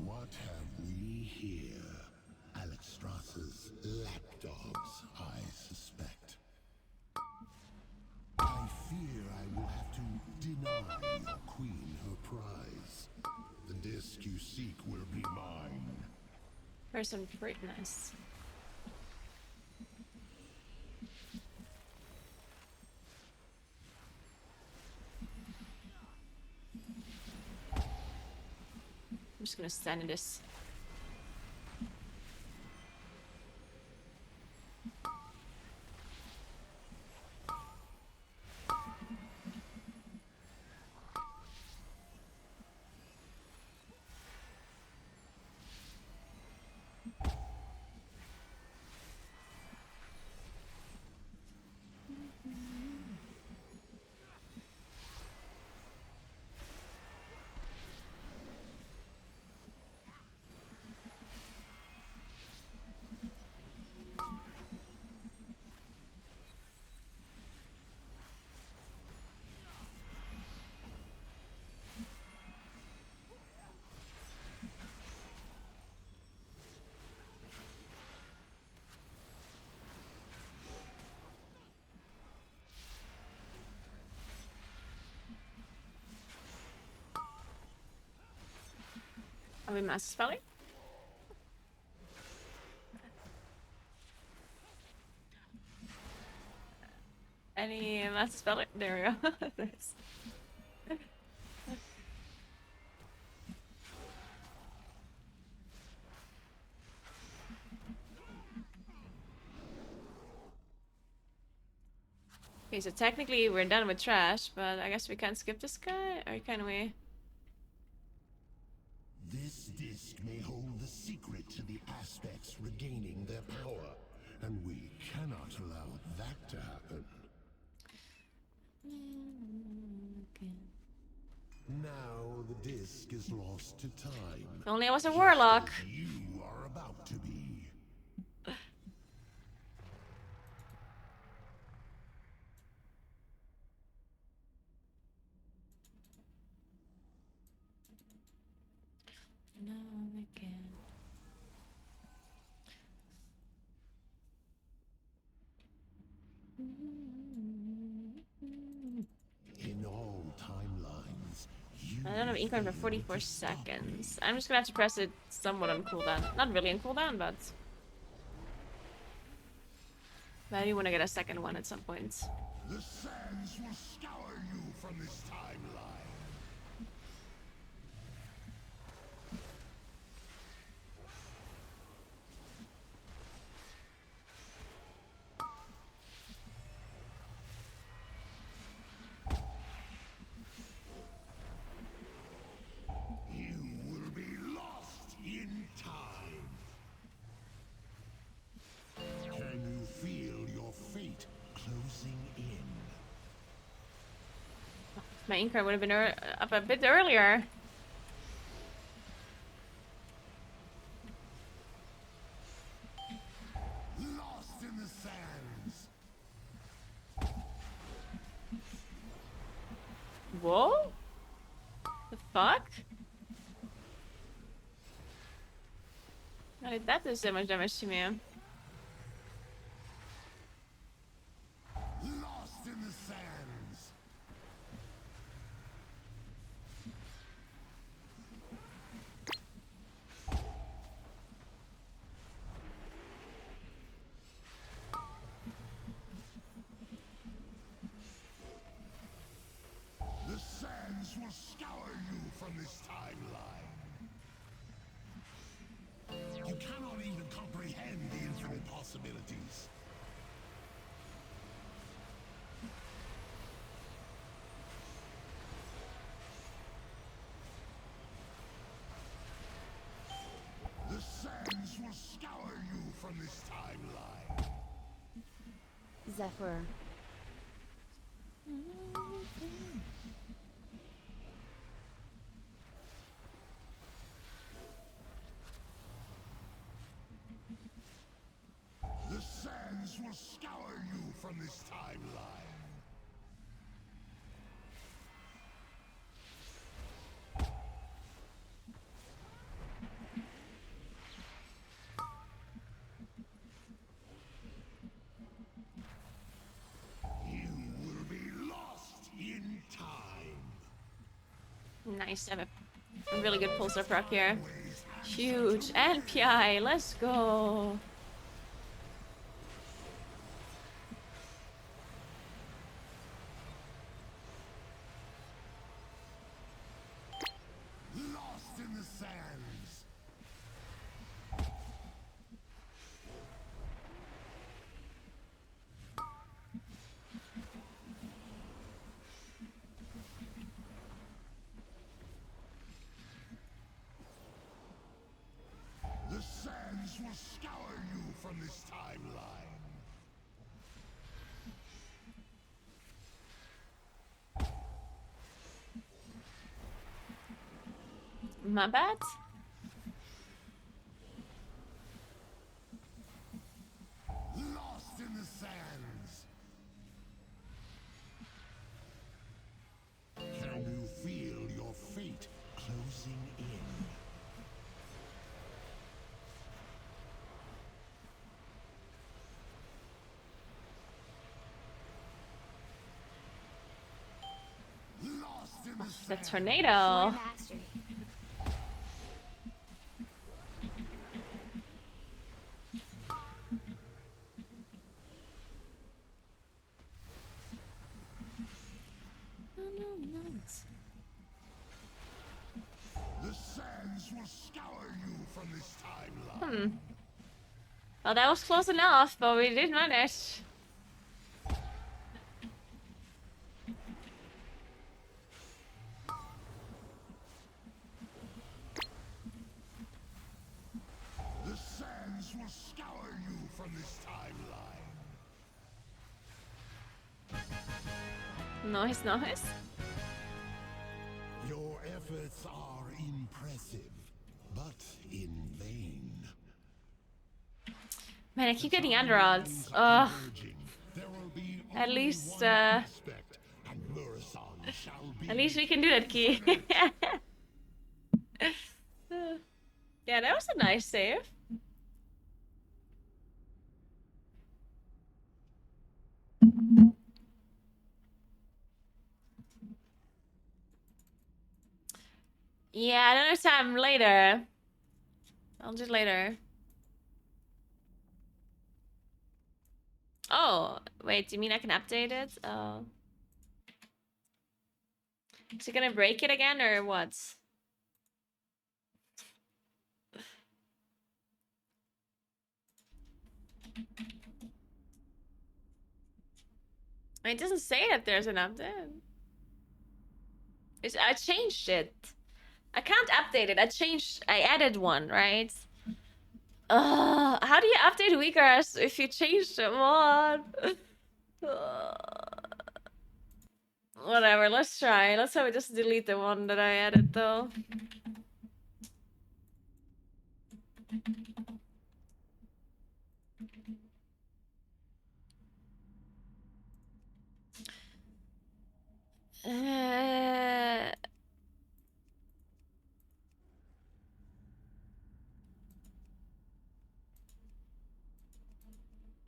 What have we here? Alexstrasza's lapdogs, I suspect. I fear I will have to deny your queen her prize. The disc you seek will be mine. Person greatness. I'm just gonna stand in this. Are we master spelling? Any master spelling? There we go. Nice. Okay, so technically we're done with trash, but I guess we can't skip this guy, or can we? This disc may hold the secret to the aspects regaining their power, and we cannot not allow that to happen. Now the disc is lost to time. If only I was a just warlock. as you are about to be. In all timelines, you I don't have ink on for failed 44 to stop me. seconds. I'm just gonna have to press it somewhat on cooldown. Not really on cooldown, but I do want to get a second one at some point. The sands will scour you from this timeline. You will be lost in time. Can you feel your fate closing in? My ink card would have been up a bit earlier. Lost in the sands. Whoa? The fuck? How did that do so much damage to me? Lost in the sands. The sands will scour you from this timeline. You cannot even comprehend the infinite possibilities. The sands will scour you from this timeline. Zephyr. The sands will scour you from this timeline. You will be lost in time. Nice, I have a really good pulsar proc here. Huge. And PI, let's go. Lost in the sands. The sands will scour you from this timeline. My bad. Lost in the sands. Can you feel your fate closing in? Lost in the The sands. tornado. Or mastery. The sands will scour you from this timeline. Well, that was close enough, but we did manage. The sands will scour you from this timeline. Nice, nice. Your efforts are impressive, but in vain. Man, I keep getting Time underodds. lines are converging. There will be At only least, one aspect, and Murasang shall be at least we can do that, Key. Yeah, that was a nice save. Yeah, another time later. I'll do it later. Oh, wait, do you mean I can update it? Oh. Is it gonna break it again or what? It doesn't say that there's an update. I changed it. I can't update it. I added one, right? How do you update Uyghurs if you change them on? Whatever, let's try. Let's hope it just delete the one that I added though.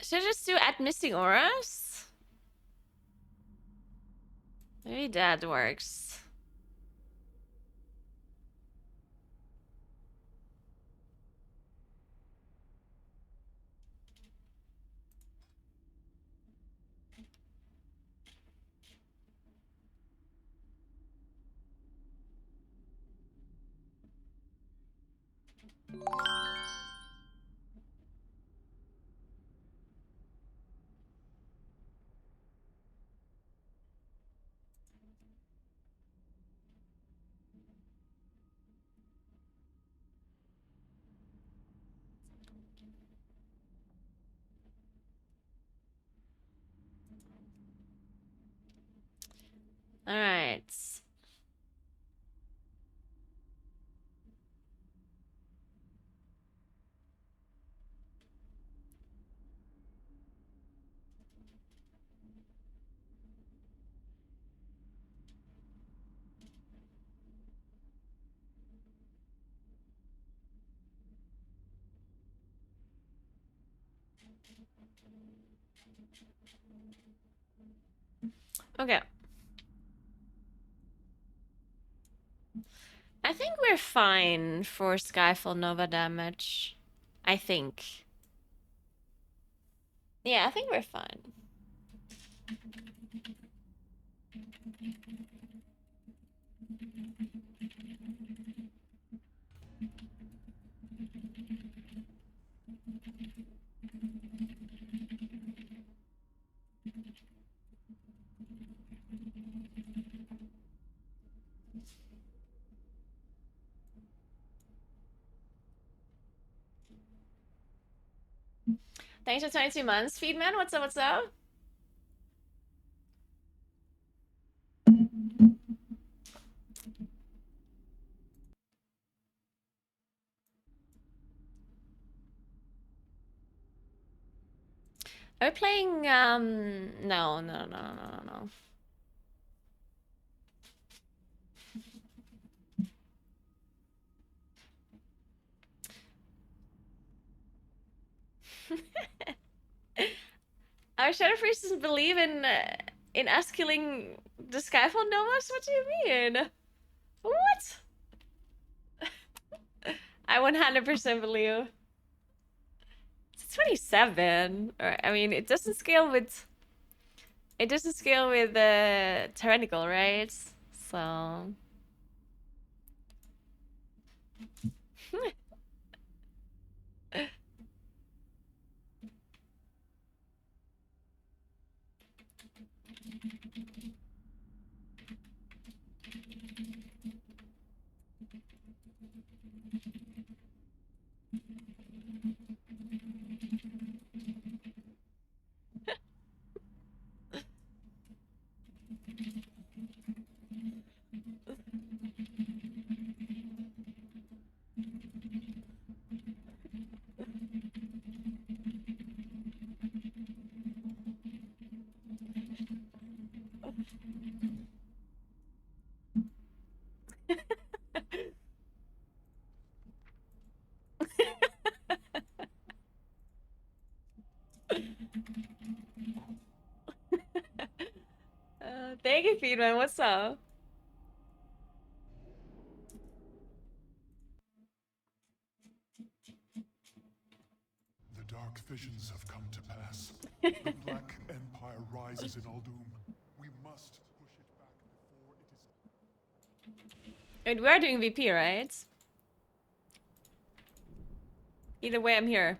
Should I just do add missing auras? Maybe that works. All right. Okay. I think we're fine for Skyfall Nova damage. I think. Yeah, I think we're fine. Thanks for 22 months. Feedman, what's up, what's up? Are we playing, no, no, no, no, no, no. Our Shadow Priest doesn't believe in us killing the Skyfall Novas? What do you mean? What? I 100% believe. It's 27. Or, I mean, it doesn't scale with... It doesn't scale with Tyrannical, right? So... Thank you, Feedman. What's up? The dark visions have come to pass. The Black Empire rises in Aldum. We must push it back before it is... Wait, we are doing VP, right? Either way, I'm here.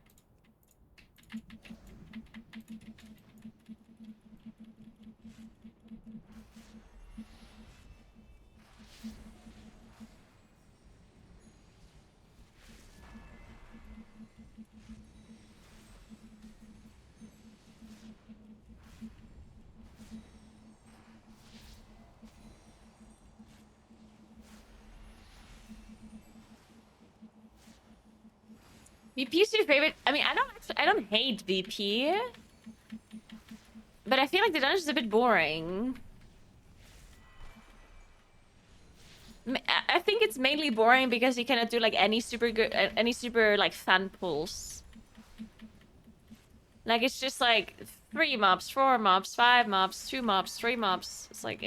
VP is your favorite? I mean, I don't hate VP, but I feel like the dungeon's a bit boring. I think it's mainly boring because you cannot do like any super like fun pulls. Like it's just like 3 mobs, 4 mobs, 5 mobs, 2 mobs, 3 mobs. It's like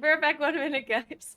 We're back 1 minute, guys.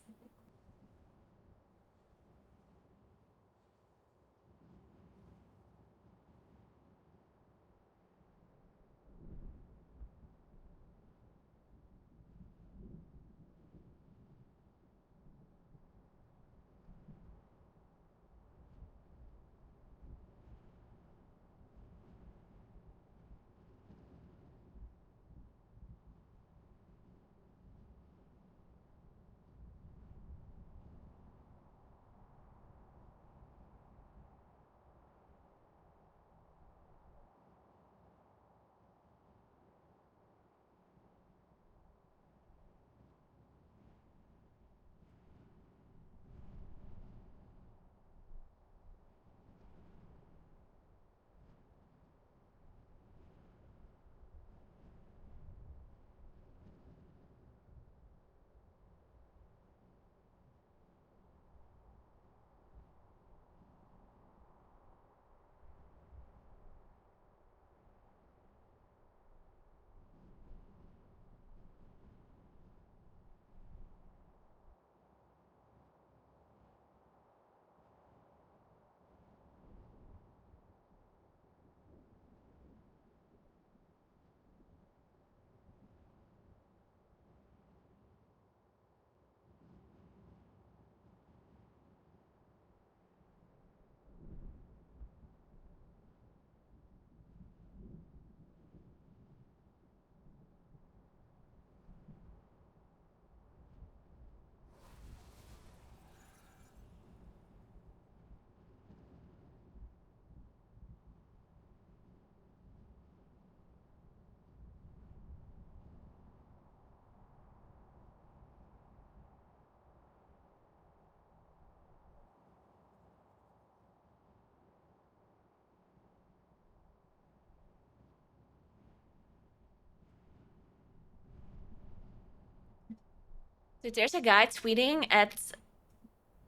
Dude, there's a guy tweeting at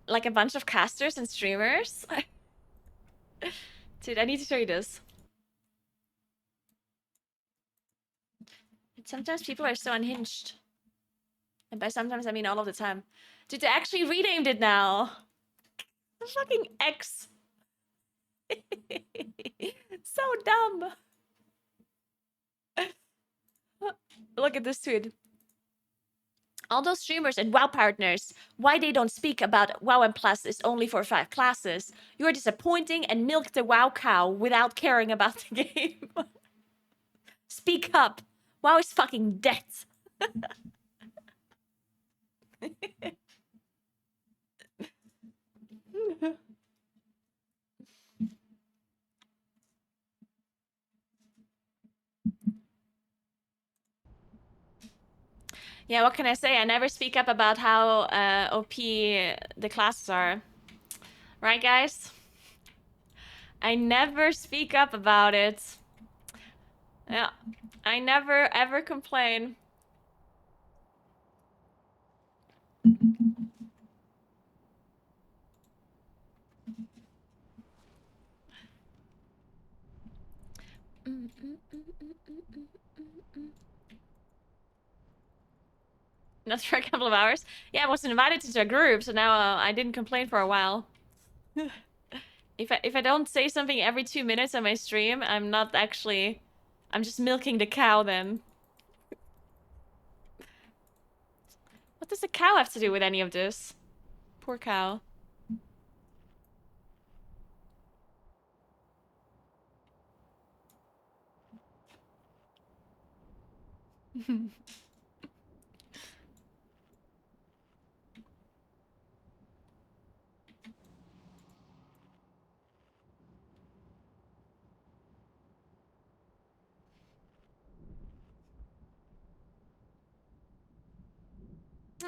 like a bunch of casters and streamers. Dude, I need to show you this. Sometimes people are so unhinged. And by sometimes, I mean all of the time. Dude, they actually renamed it now. The fucking X. So dumb. Look at this tweet. All those streamers and WoW partners, why they don't speak about WoW and Plus is only for 5 classes. You're disappointing and milk the WoW cow without caring about the game. Speak up. WoW is fucking dead. Yeah, what can I say? I never speak up about how OP the classes are. Right, guys? I never speak up about it. Yeah. I never ever complain. Not for a couple of hours. Yeah, I was invited into a group, so now I didn't complain for a while. If I don't say something every 2 minutes on my stream, I'm not actually... I'm just milking the cow then. What does the cow have to do with any of this? Poor cow.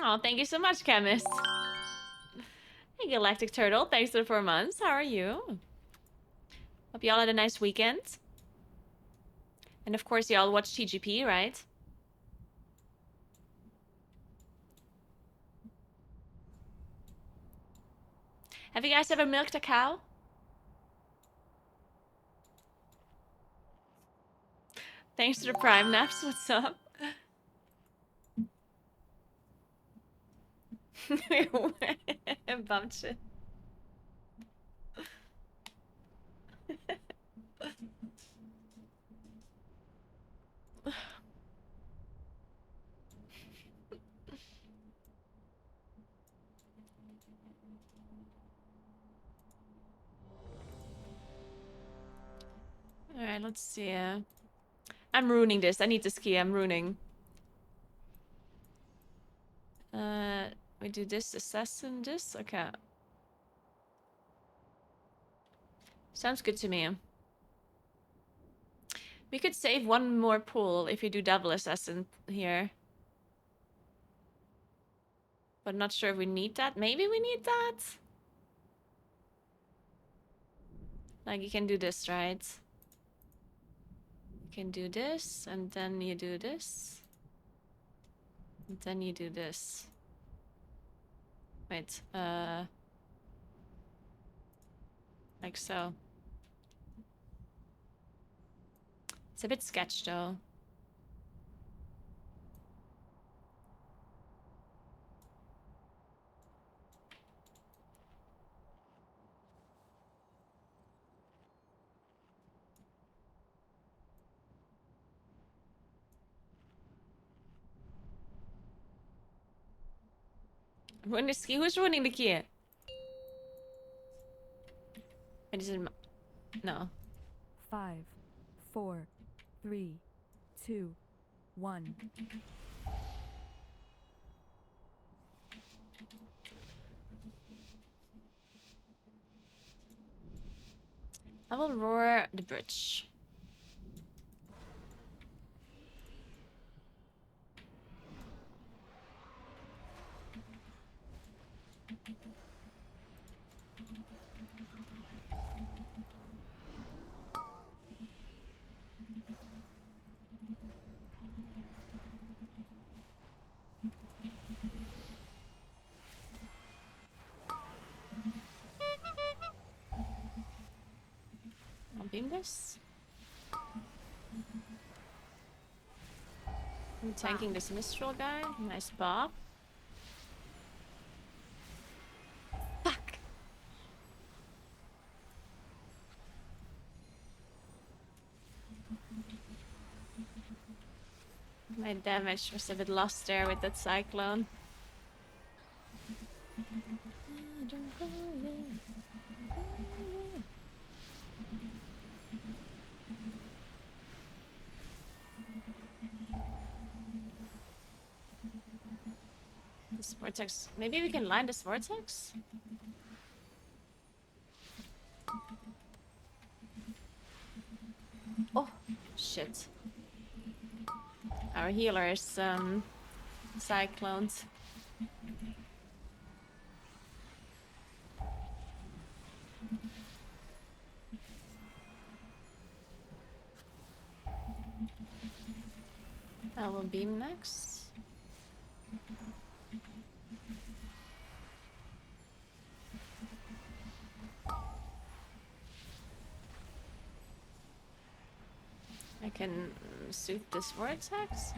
Oh, thank you so much, Chemist. Hey, Galactic Turtle. Thanks for the 4 months. How are you? Hope y'all had a nice weekend. And of course, y'all watched TGP, right? Have you guys ever milked a cow? Thanks to the Prime Naps. What's up? Bumped it. Alright, let's see. I'm ruining this. I need to ski. I'm ruining. We do this, assassin, this? Okay. Sounds good to me. We could save one more pool if you do double assassin here. But not sure if we need that. Maybe we need that? Like, you can do this, right? You can do this, and then you do this. And then you do this. Wait, like so. It's a bit sketched, though. Run the ski? Who's running the key? Wait, is it no. 5, 4, 3, 2, 1. I will roar the bridge. I'll beam this. I'm tanking this Mistral guy. Nice bob. Fuck! My damage was a bit lost there with that cyclone. This vortex. Maybe we can line this vortex? Oh, shit. Our healer is, cyclones. I will beam next. I can soothe this vortex.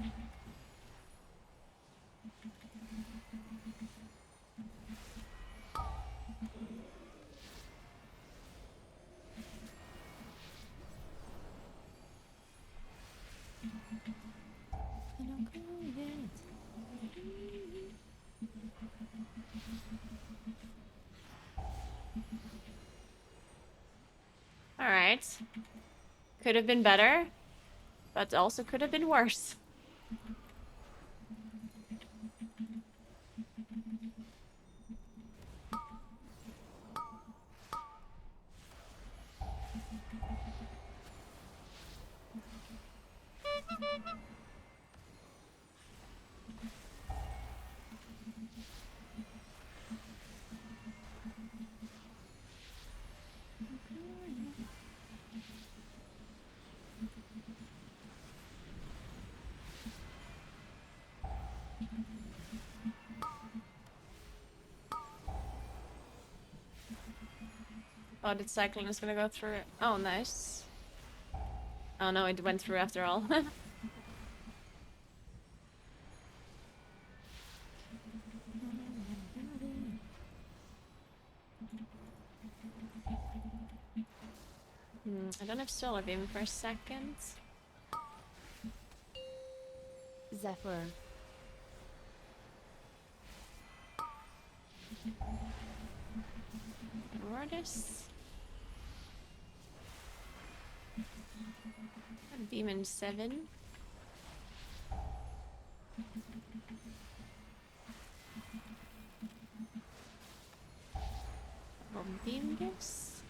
Alright. Could have been better, but also could have been worse. Oh, the cyclone is gonna go through it. Oh, nice. Oh no, it went through after all. I don't have solar beam for a second. Zephyr. Mortis. Beam in 7. I'll beam this.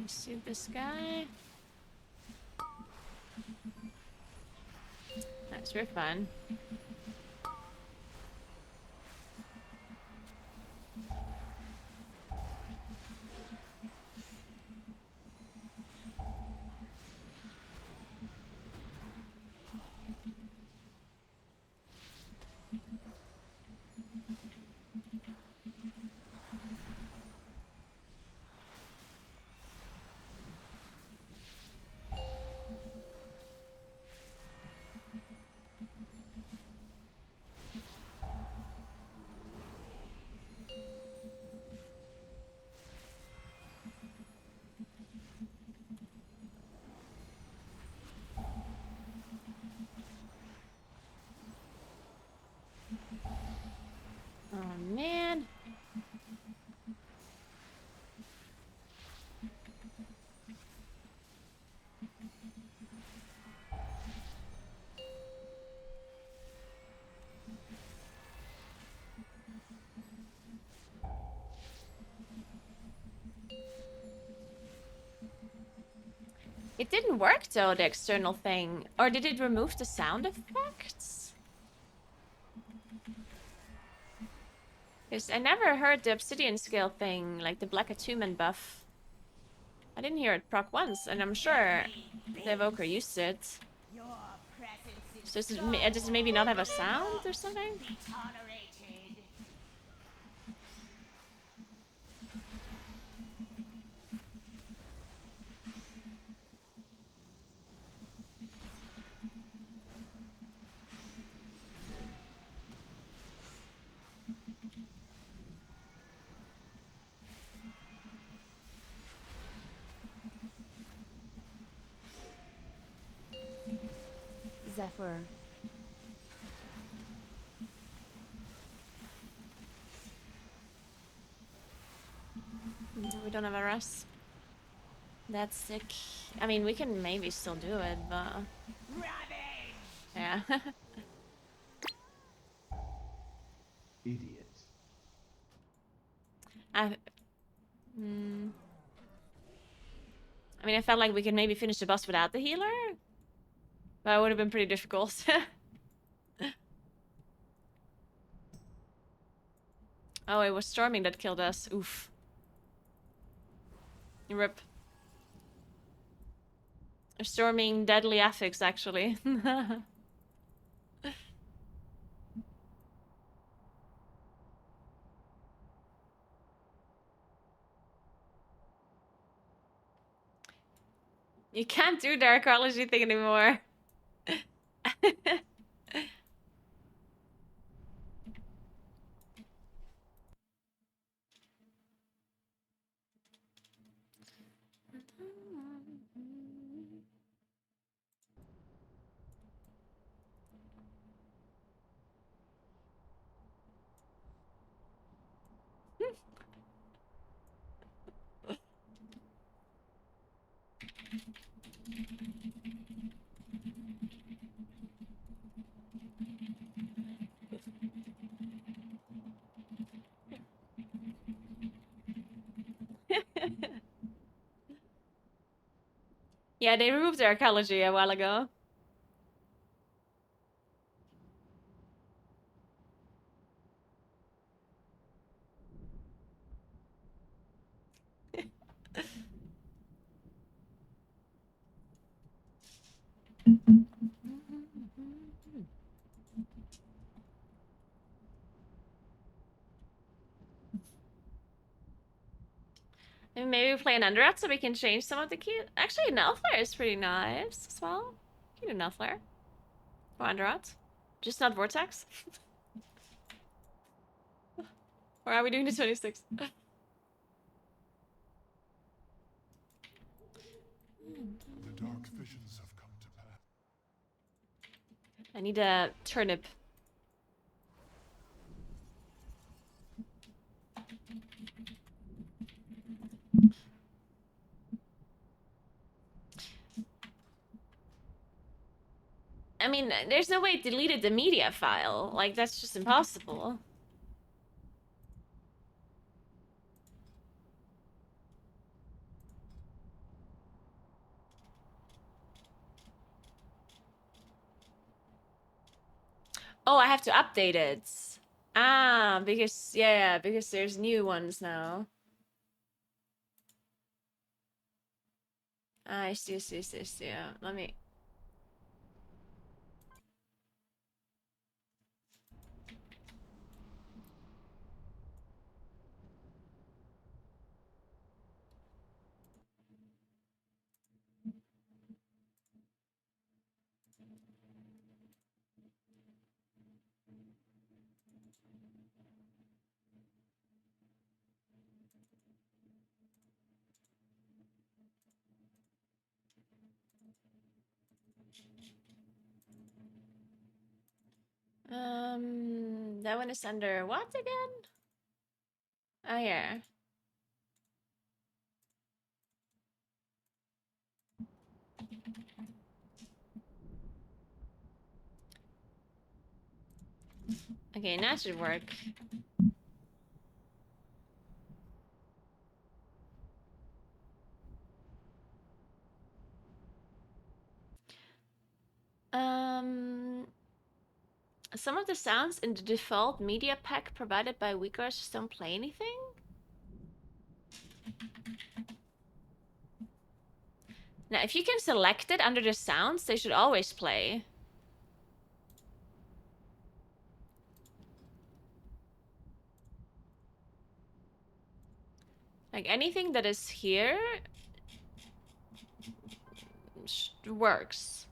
I shoot this guy. Nice, we're fine. Oh man. It didn't work though, the external thing. Or did it remove the sound effects? Because I never heard the obsidian scale thing, like the black attunement buff. I didn't hear it proc once, and I'm sure the evoker used it. Your presence is So does it maybe not have a sound or something? tolerated. Zephyr. We don't have a rest. That's sick. I mean, we can maybe still do it, but... yeah. Idiot. I mean, I felt like we could maybe finish the boss without the healer. But it would have been pretty difficult. Oh, it was storming that killed us. Oof. Rip. Storming deadly affix, actually. You can't do the archaeology thing anymore. Yeah, they removed the archaeology a while ago. And maybe we play an Underat so we can change some of the key. Actually, Nelflare is pretty nice as well. You can do Nelflare. Or Underat. Just not Vortex. Or are we doing the 26? The dark visions have come to pass. I need a turnip. I mean, there's no way it deleted the media file. Like, that's just impossible. Oh, I have to update it. Ah, because, yeah, because there's new ones now. I see. Yeah, let me... That one is under what again? Oh, yeah. Okay, that should work. Some of the sounds in the default media pack provided by WeCars just don't play anything? Now, if you can select it under the sounds, they should always play. Like, anything that is here works.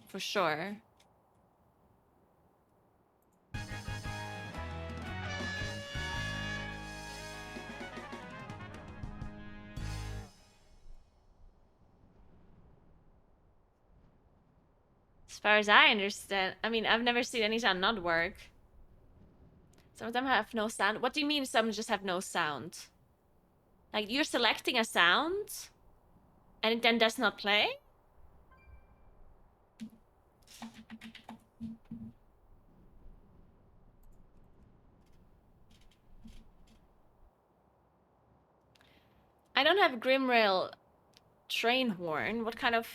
For sure. As far as I understand, I mean, I've never seen any sound not work. Some of them have no sound. What do you mean some just have no sound? Like, you're selecting a sound, and it then does not play? I don't have Grimrail train horn. What kind of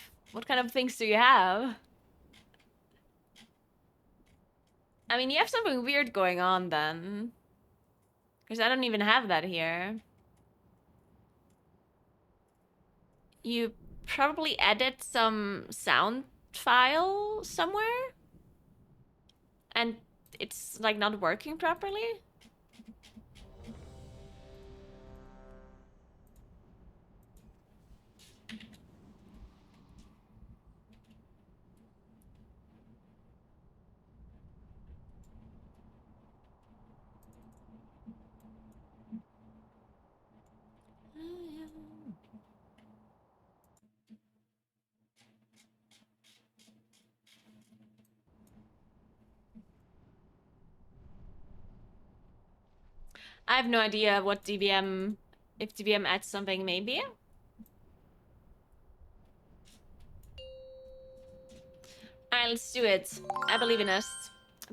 things do you have? I mean, you have something weird going on then. Because I don't even have that here. You probably edit some sound file somewhere and it's like not working properly. I have no idea what DBM, if DBM adds something maybe. Alright, let's do it. I believe in us.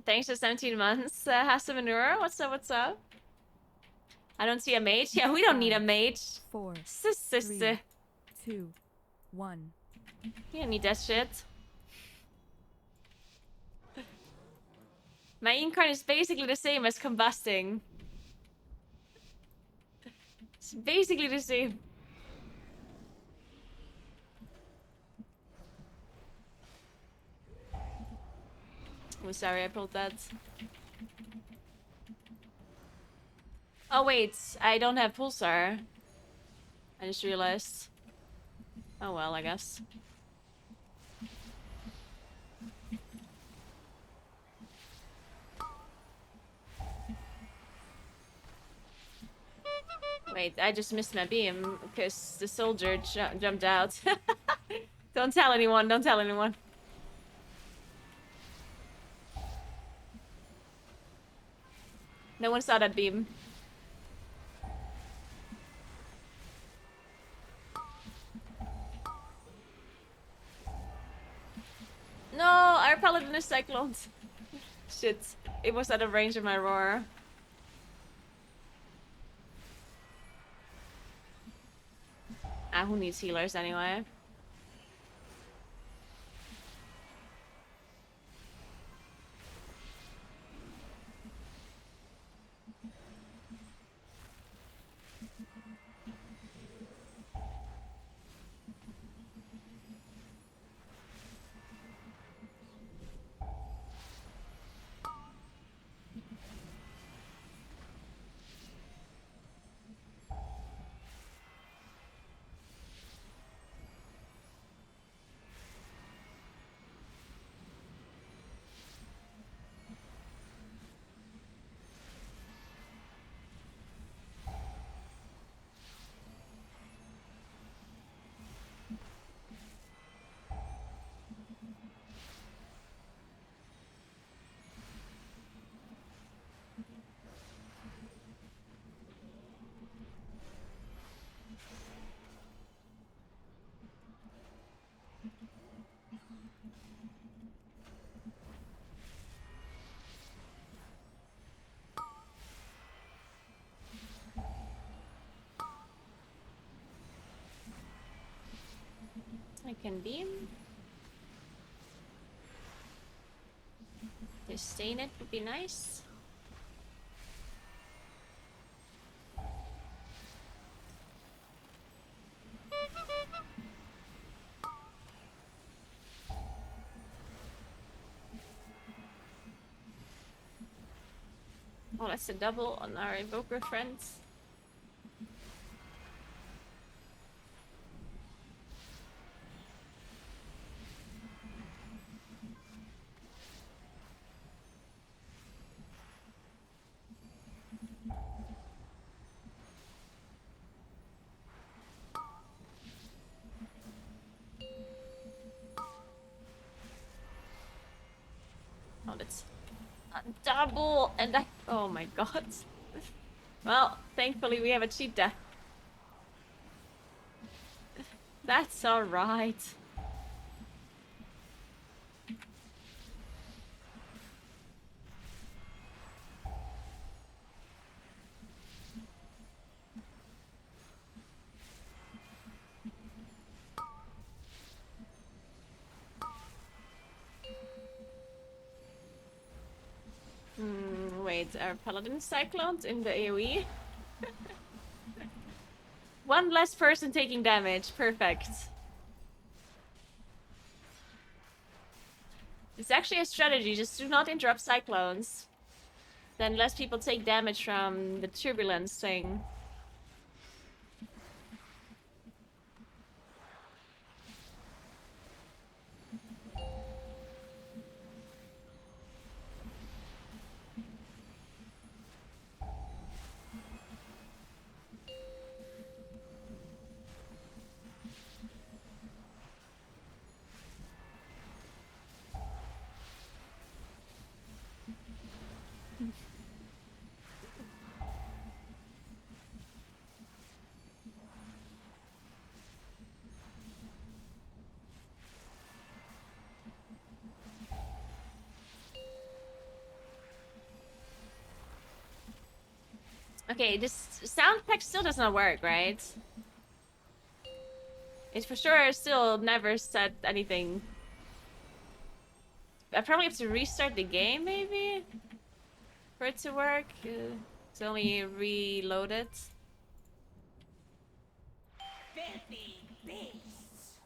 Thanks for 17 months, Hasamanura. What's up, what's up? I don't see a mage. Yeah, we don't need a mage. 4, Sis. 3, 2, 1. You don't need that shit. My incarn is basically the same as combusting. It's basically the same. Oh, sorry, I pulled that. Oh, wait. I don't have pulsar. I just realized. Oh, well, I guess. Wait, I just missed my beam because the soldier jumped out. Don't tell anyone, don't tell anyone. No one saw that beam. No, our paladin is cycloned. Shit, it was out of range of my roar. Ah, who needs healers anyway? I can beam. Just stain it would be nice. Oh, that's a double on our evoker friends. Oh, that's a double, and I. Oh my god. Well, thankfully we have a cheat death. That's alright. Wait, are paladin cyclones in the AoE? One less person taking damage. Perfect. It's actually a strategy. Just do not interrupt cyclones. Then less people take damage from the turbulence thing. Okay, this sound pack still does not work, right? It for sure still never said anything. I probably have to restart the game, maybe? For it to work? It's only reloaded. Filthy beasts!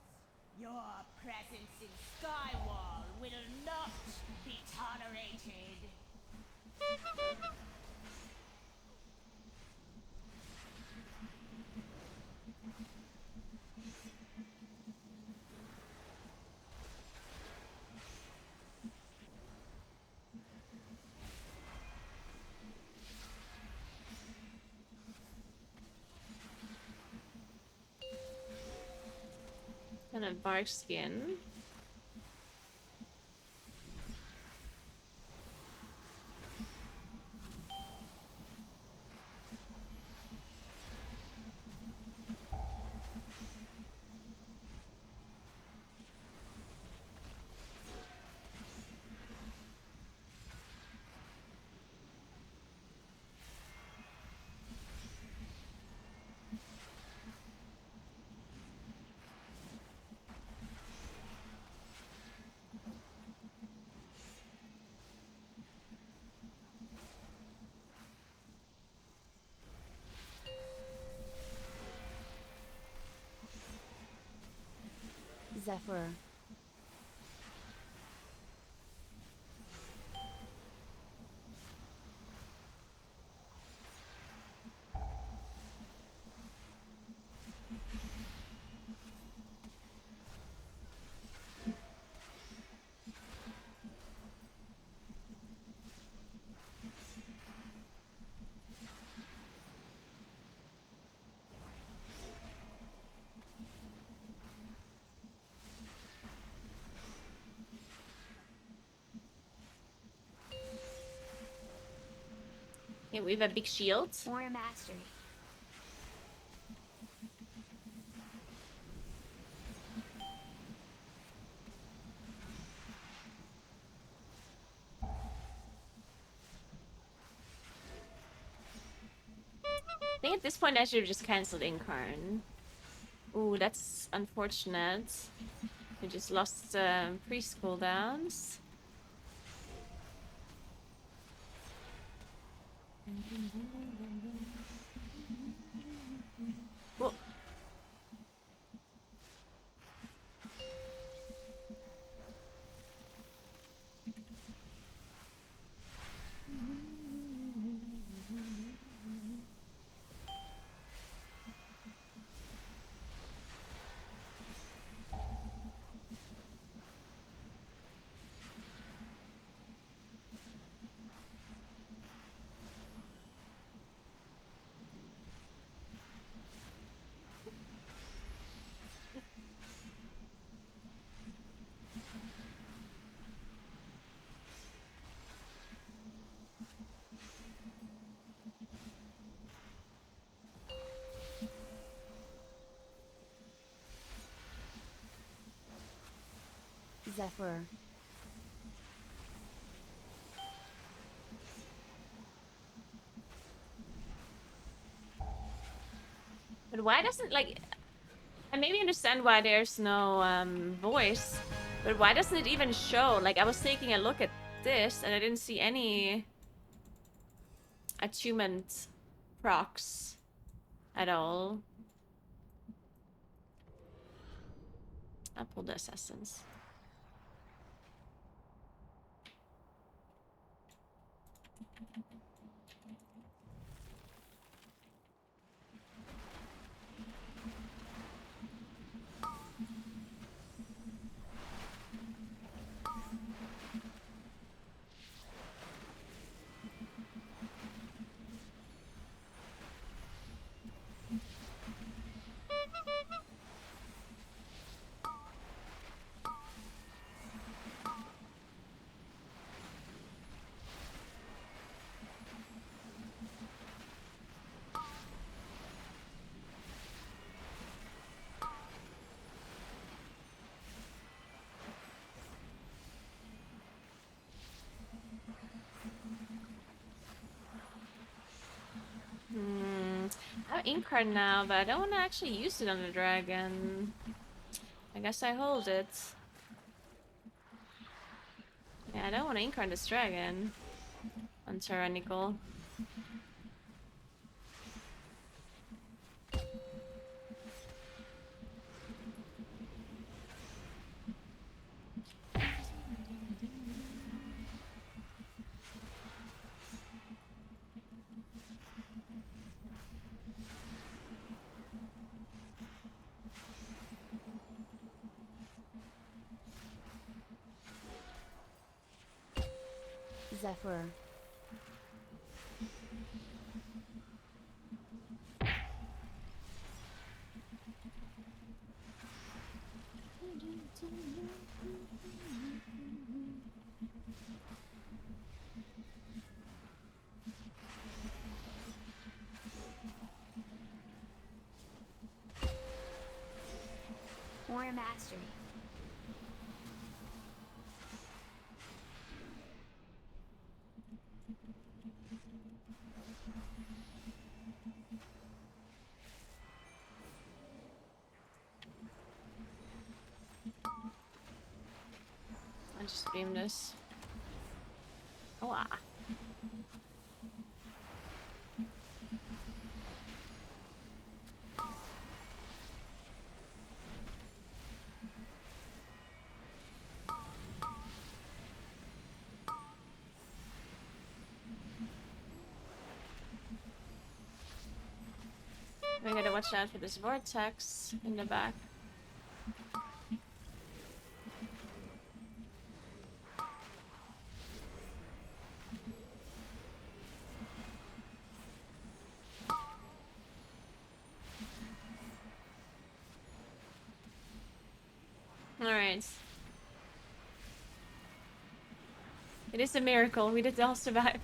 Your presence in Skywall will not be tolerated. And a bark skin. Zephyr. Yeah, we have a big shield. More mastery. I think at this point I should have just cancelled Incarn. Ooh, that's unfortunate. We just lost preschool downs. Well, Zephyr. but why doesn't, like, I maybe understand why there's no voice, but why doesn't it even show? Like, I was taking a look at this and I didn't see any attunement procs at all. I pulled the assassins. I have ink card now, but I don't want to actually use it on the dragon. I guess I hold it. Yeah, I don't want to ink card this dragon on Tyrannical. Zephyr. More mastery. I just beam this. Oh, ah. We gotta watch out for this vortex in the back. Alright. It is a miracle. We did all survive.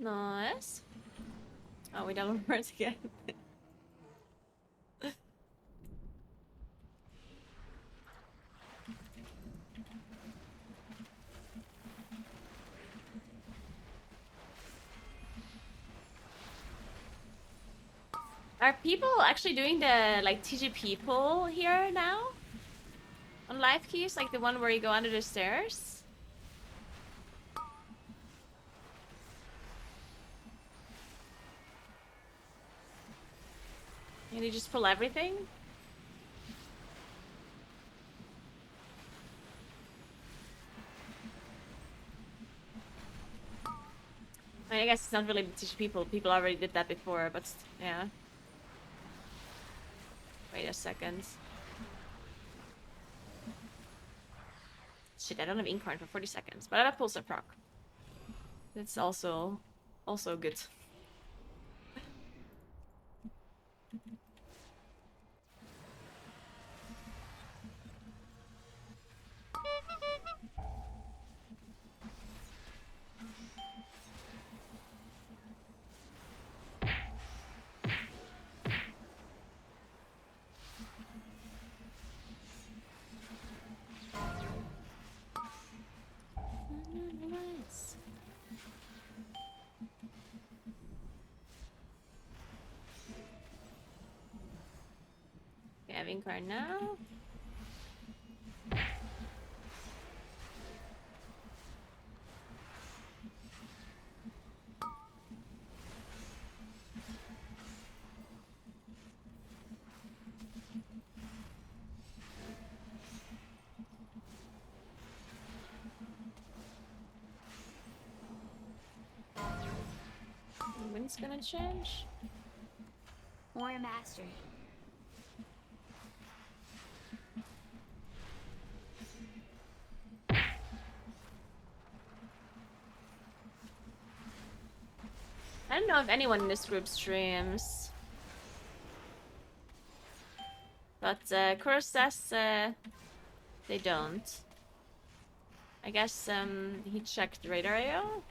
Nice. Oh, we don't words again. Are people actually doing the like TGP pull here now? On live keys, like the one where you go under the stairs? And you just pull everything? I mean, I guess it's not really teach people. People already did that before, but yeah. Wait a second. Shit, I don't have ink card for 40 seconds, but I have pulsar proc. It's also good. driving car now. Wind's gonna change. Or mastery. I don't know if anyone in this group streams. But Kuro says they don't. I guess he checked radar AO.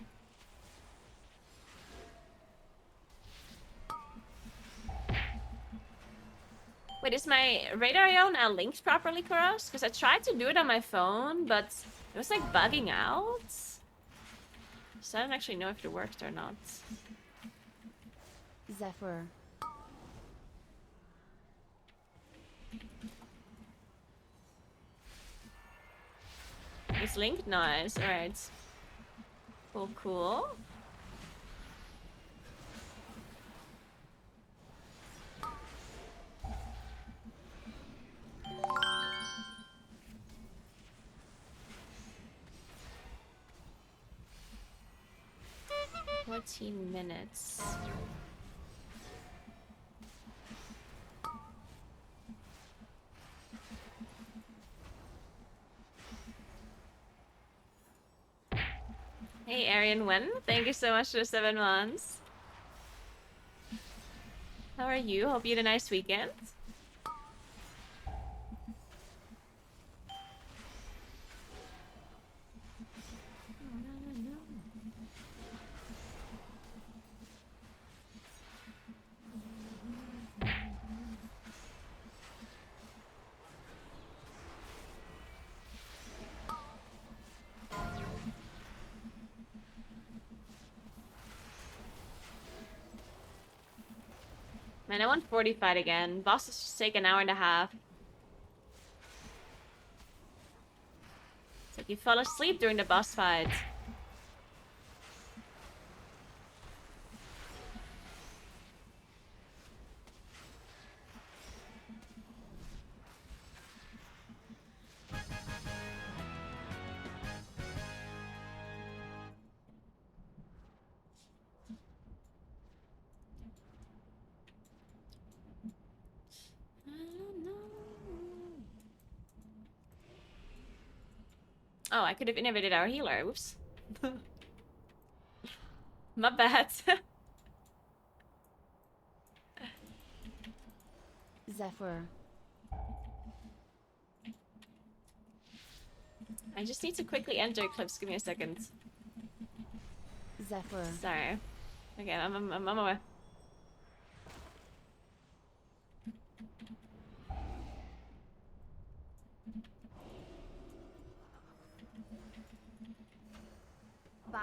Wait, is my radar AO now linked properly, Kuros? Because I tried to do it on my phone, but it was like bugging out. So I don't actually know if it worked or not. Zephyr. It's linked? Nice. Alright. Cool, cool. $14 minutes. Hey, Arian Wen. Thank you so much for the 7 months. How are you? Hope you had a nice weekend. Man, I want 45 again. Bosses just take an hour and a half. It's like you fall asleep during the boss fight. Oh, I could have innovated our healer. Oops. My bad. Zephyr. I just need to quickly enter Eclipse. Give me a second. Zephyr. Sorry. Okay, I'm on my way. Bob.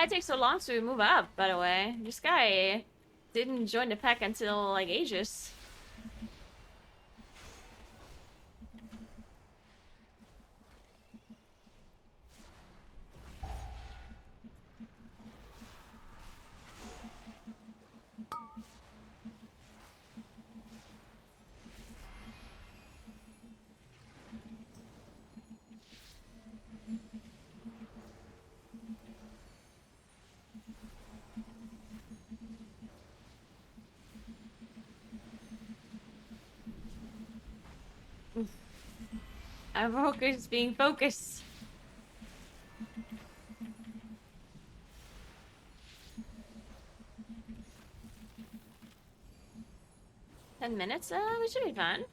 it take so long to move up, by the way? This guy didn't join the pack until, like, ages. Our focus being focused. $10? We should be fine.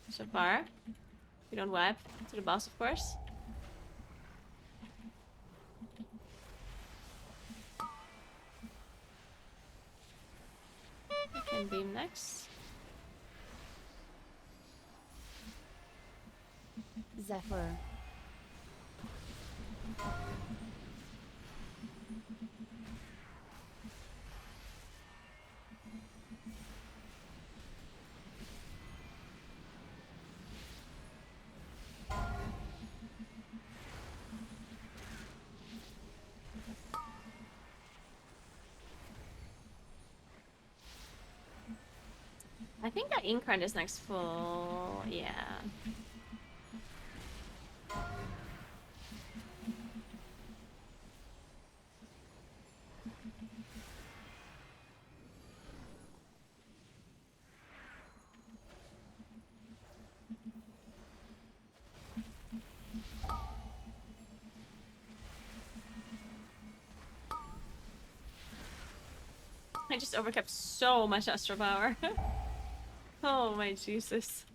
So far. We don't wipe to the boss, of course. I can beam next. Zephyr. I think that Incarn is next full. Yeah. I just overkept so much astral power. Oh my Jesus.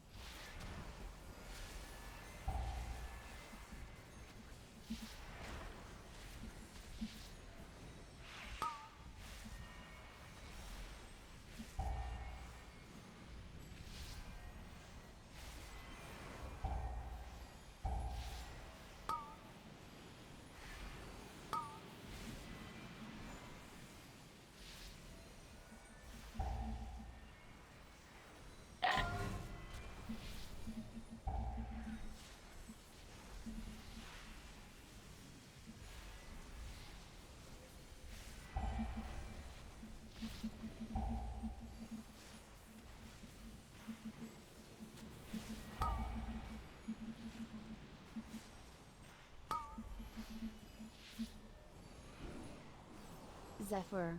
Zephyr.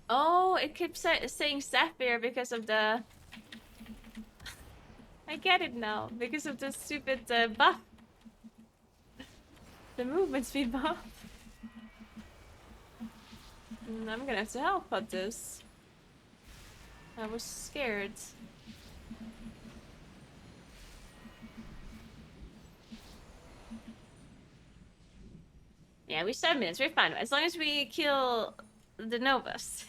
Oh, it keeps saying Sapphire because of the... I get it now. Because of the stupid buff. The movement speed buff. I'm gonna have to help at this. I was scared. Yeah, we 7 minutes. We're fine. As long as we kill the Novas.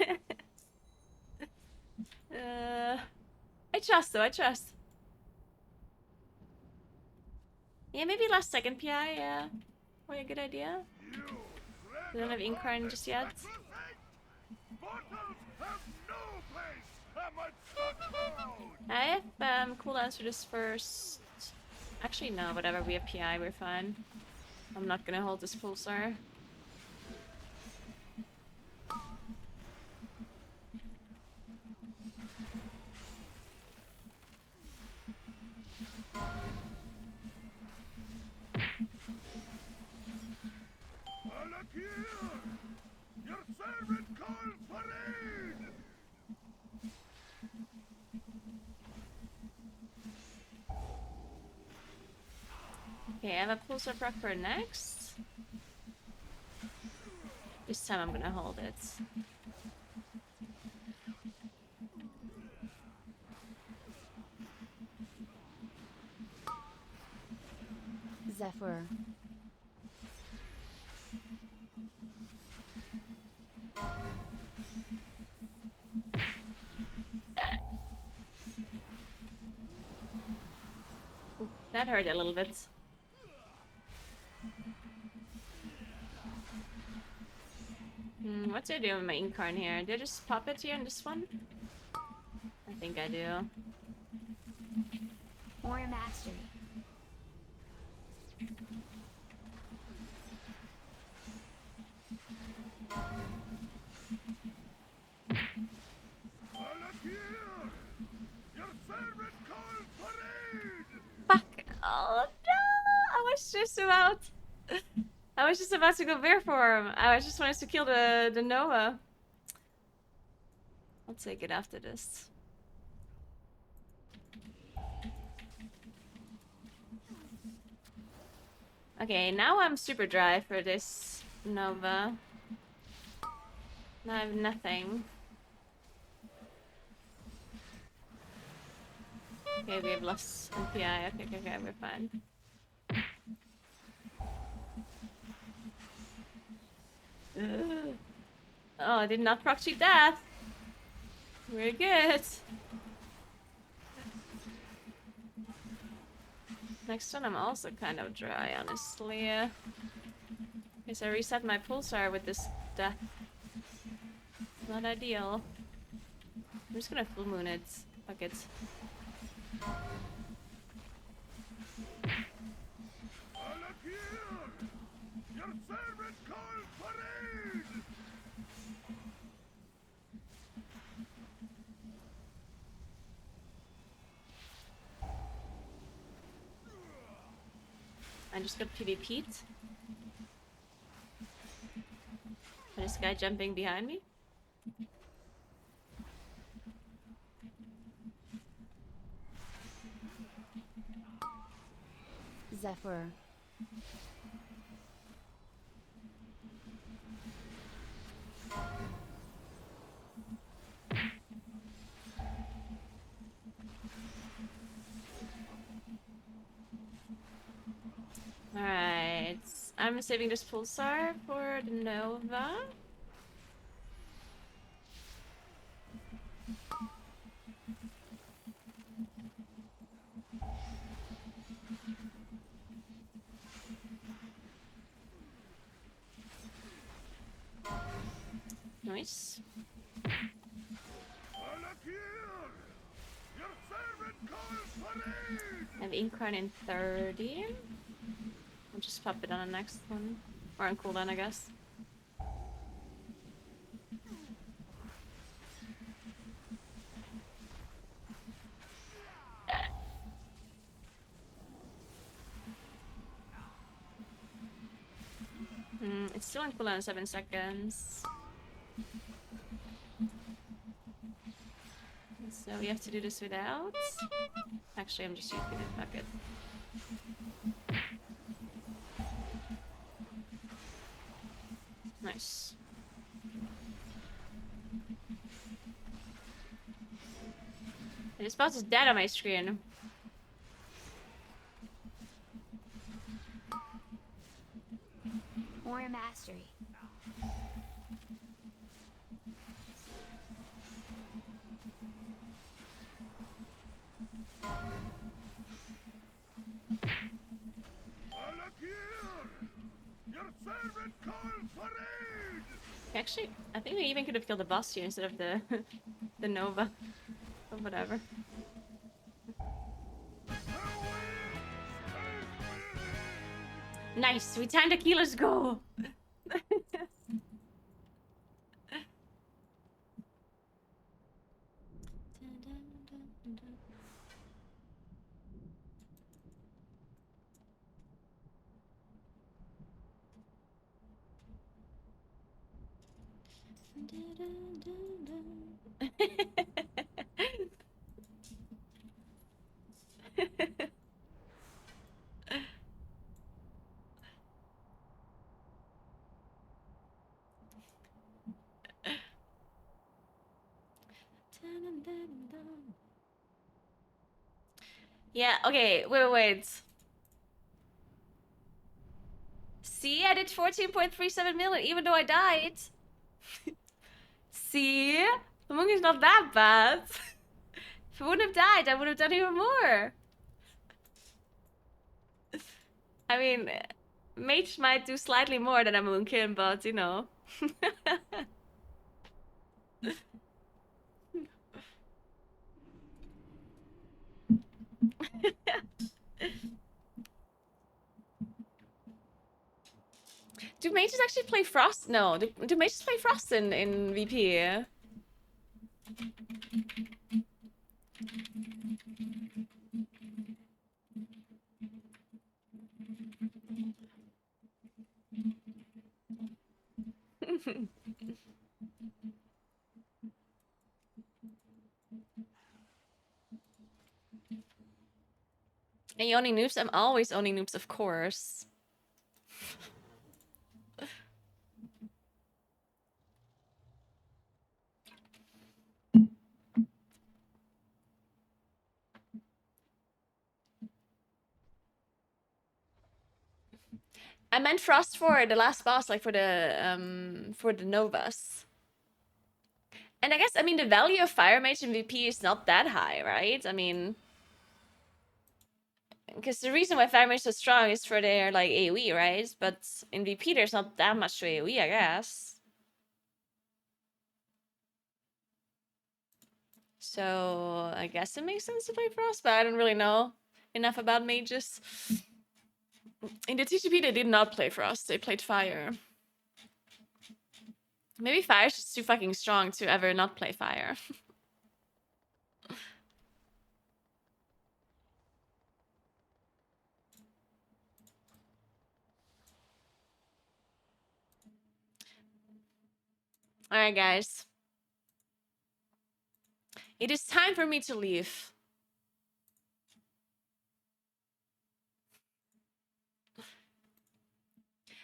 I trust though. I trust. Yeah, maybe last second PI. Yeah, probably a good idea. We don't have Incarn just yet. I have cooldowns for this first. Actually, no. Whatever. We have PI. We're fine. I'm not gonna hold this pulsar. Your servant calls for aid! Okay, I have a pulsar proc for next. This time I'm gonna hold it. Zephyr. Ooh, that hurt a little bit. What do I do with my incarn here? Do I just pop it here in this one? I think I do. Warrior Mastery. Your servant calls for aid! Fuck! Oh no! I was just about to go bear for him. I just wanted to kill the Nova. I'll take it after this. Okay, now I'm super dry for this Nova. Now I have nothing. Okay, we have less MPI. Okay, we're fine. Ugh. Oh, I did not proxy death. We're good. Next one I'm also kind of dry, honestly. Guess I reset my pulsar with this death. Not ideal. I'm just gonna full moon it. Fuck it. Your servant calls for aid! I just got PvP'd. And this guy jumping behind me. Zephyr. Alright. I'm saving this pulsar for the Nova. Nice. Your servant calls for aid! I have Incarn in 30. I'll just pop it on the next one. Or on cooldown, I guess. It's still on cooldown in 7 seconds. So we have to do this without. Actually, I'm just using it. Fuck it. Nice. And this boss is dead on my screen. Warrior Mastery. Your servant calls for aid! Actually, I think we even could have killed the boss here instead of the the Nova. Or whatever. Nice, we timed the key, let's go! Yeah, okay, wait. See, I did 14.37 million even though I died. See? Among is not that bad. If I wouldn't have died, I would have done even more. I mean, Mage might do slightly more than a Moonkin, but you know, Do mages actually play Frost? No. Do mages play Frost in VP? Are you owning noobs? I'm always owning noobs, of course. I meant Frost for the last boss, like for the Novas. And I guess, I mean, the value of Fire Mage in VP is not that high, right? I mean, because the reason why Fire Mage is so strong is for their, like, AoE, right? But in VP, there's not that much to AoE, I guess. So, I guess it makes sense to play Frost, but I don't really know enough about mages. In the TCP, they did not play Frost, they played Fire. Maybe Fire's just too fucking strong to ever not play Fire. Alright, guys. It is time for me to leave.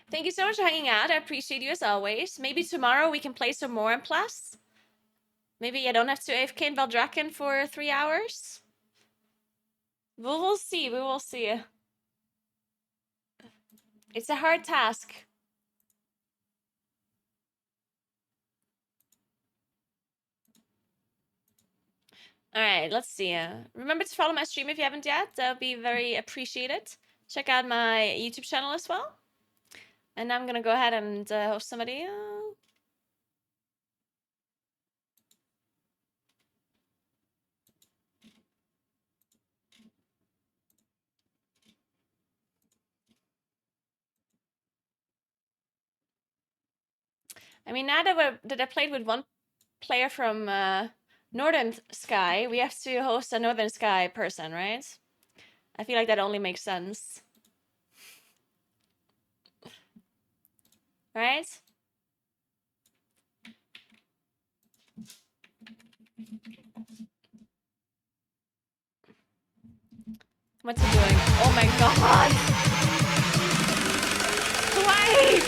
Thank you so much for hanging out. I appreciate you as always. Maybe tomorrow we can play some more in Plus. Maybe I don't have to AFK in Valdrakken for 3 hours. We will see. We will see. It's a hard task. Alright, let's see. Remember to follow my stream if you haven't yet. That would be very appreciated. Check out my YouTube channel as well. And I'm gonna go ahead and host somebody. I mean, now that I played with one player from Northern Sky, we have to host a Northern Sky person, right? I feel like that only makes sense. Right? What's he doing? Oh my god! Why?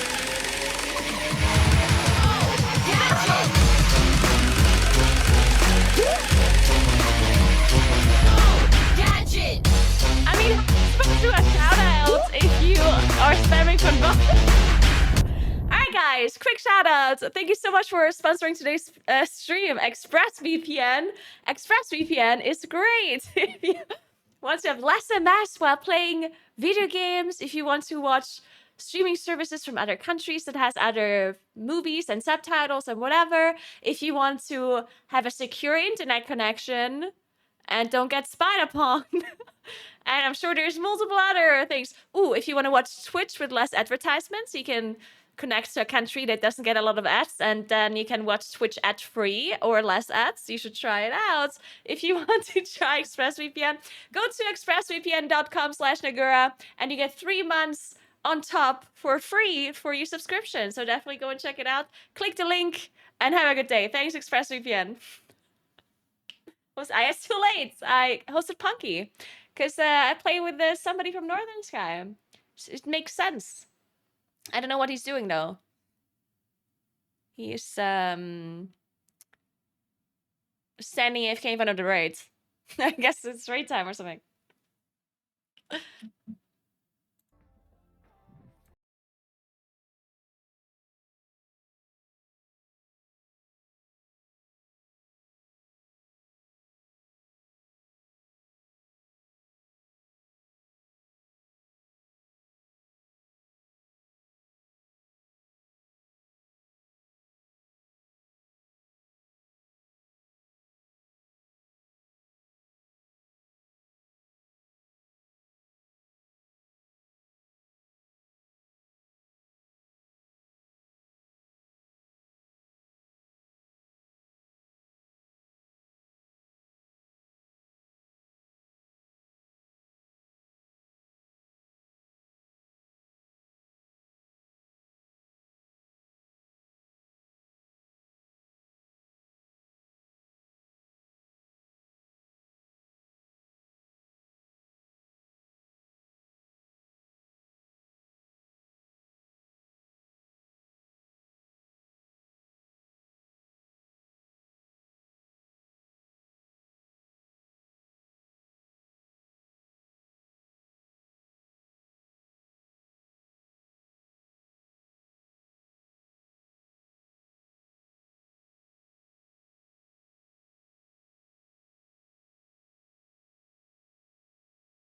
I mean, I'm supposed to do a shout out if you are spamming for Alright guys, quick shout out. Thank you so much for sponsoring today's stream. ExpressVPN. ExpressVPN is great. If you want to have less MS while playing video games, if you want to watch streaming services from other countries that has other movies and subtitles and whatever, if you want to have a secure internet connection and don't get spied upon. And I'm sure there's multiple other things. Ooh, if you want to watch Twitch with less advertisements, you can connect to a country that doesn't get a lot of ads, and then you can watch Twitch ad-free or less ads. You should try it out. If you want to try ExpressVPN, go to expressvpn.com/Naguura, and you get 3 months on top for free for your subscription. So definitely go and check it out. Click the link, and have a good day. Thanks, ExpressVPN. I was too late. I hosted Punky. Because I play with somebody from Northern Sky. It makes sense. I don't know what he's doing, though. He's, standing AFK in front of the raid. I guess it's raid time or something.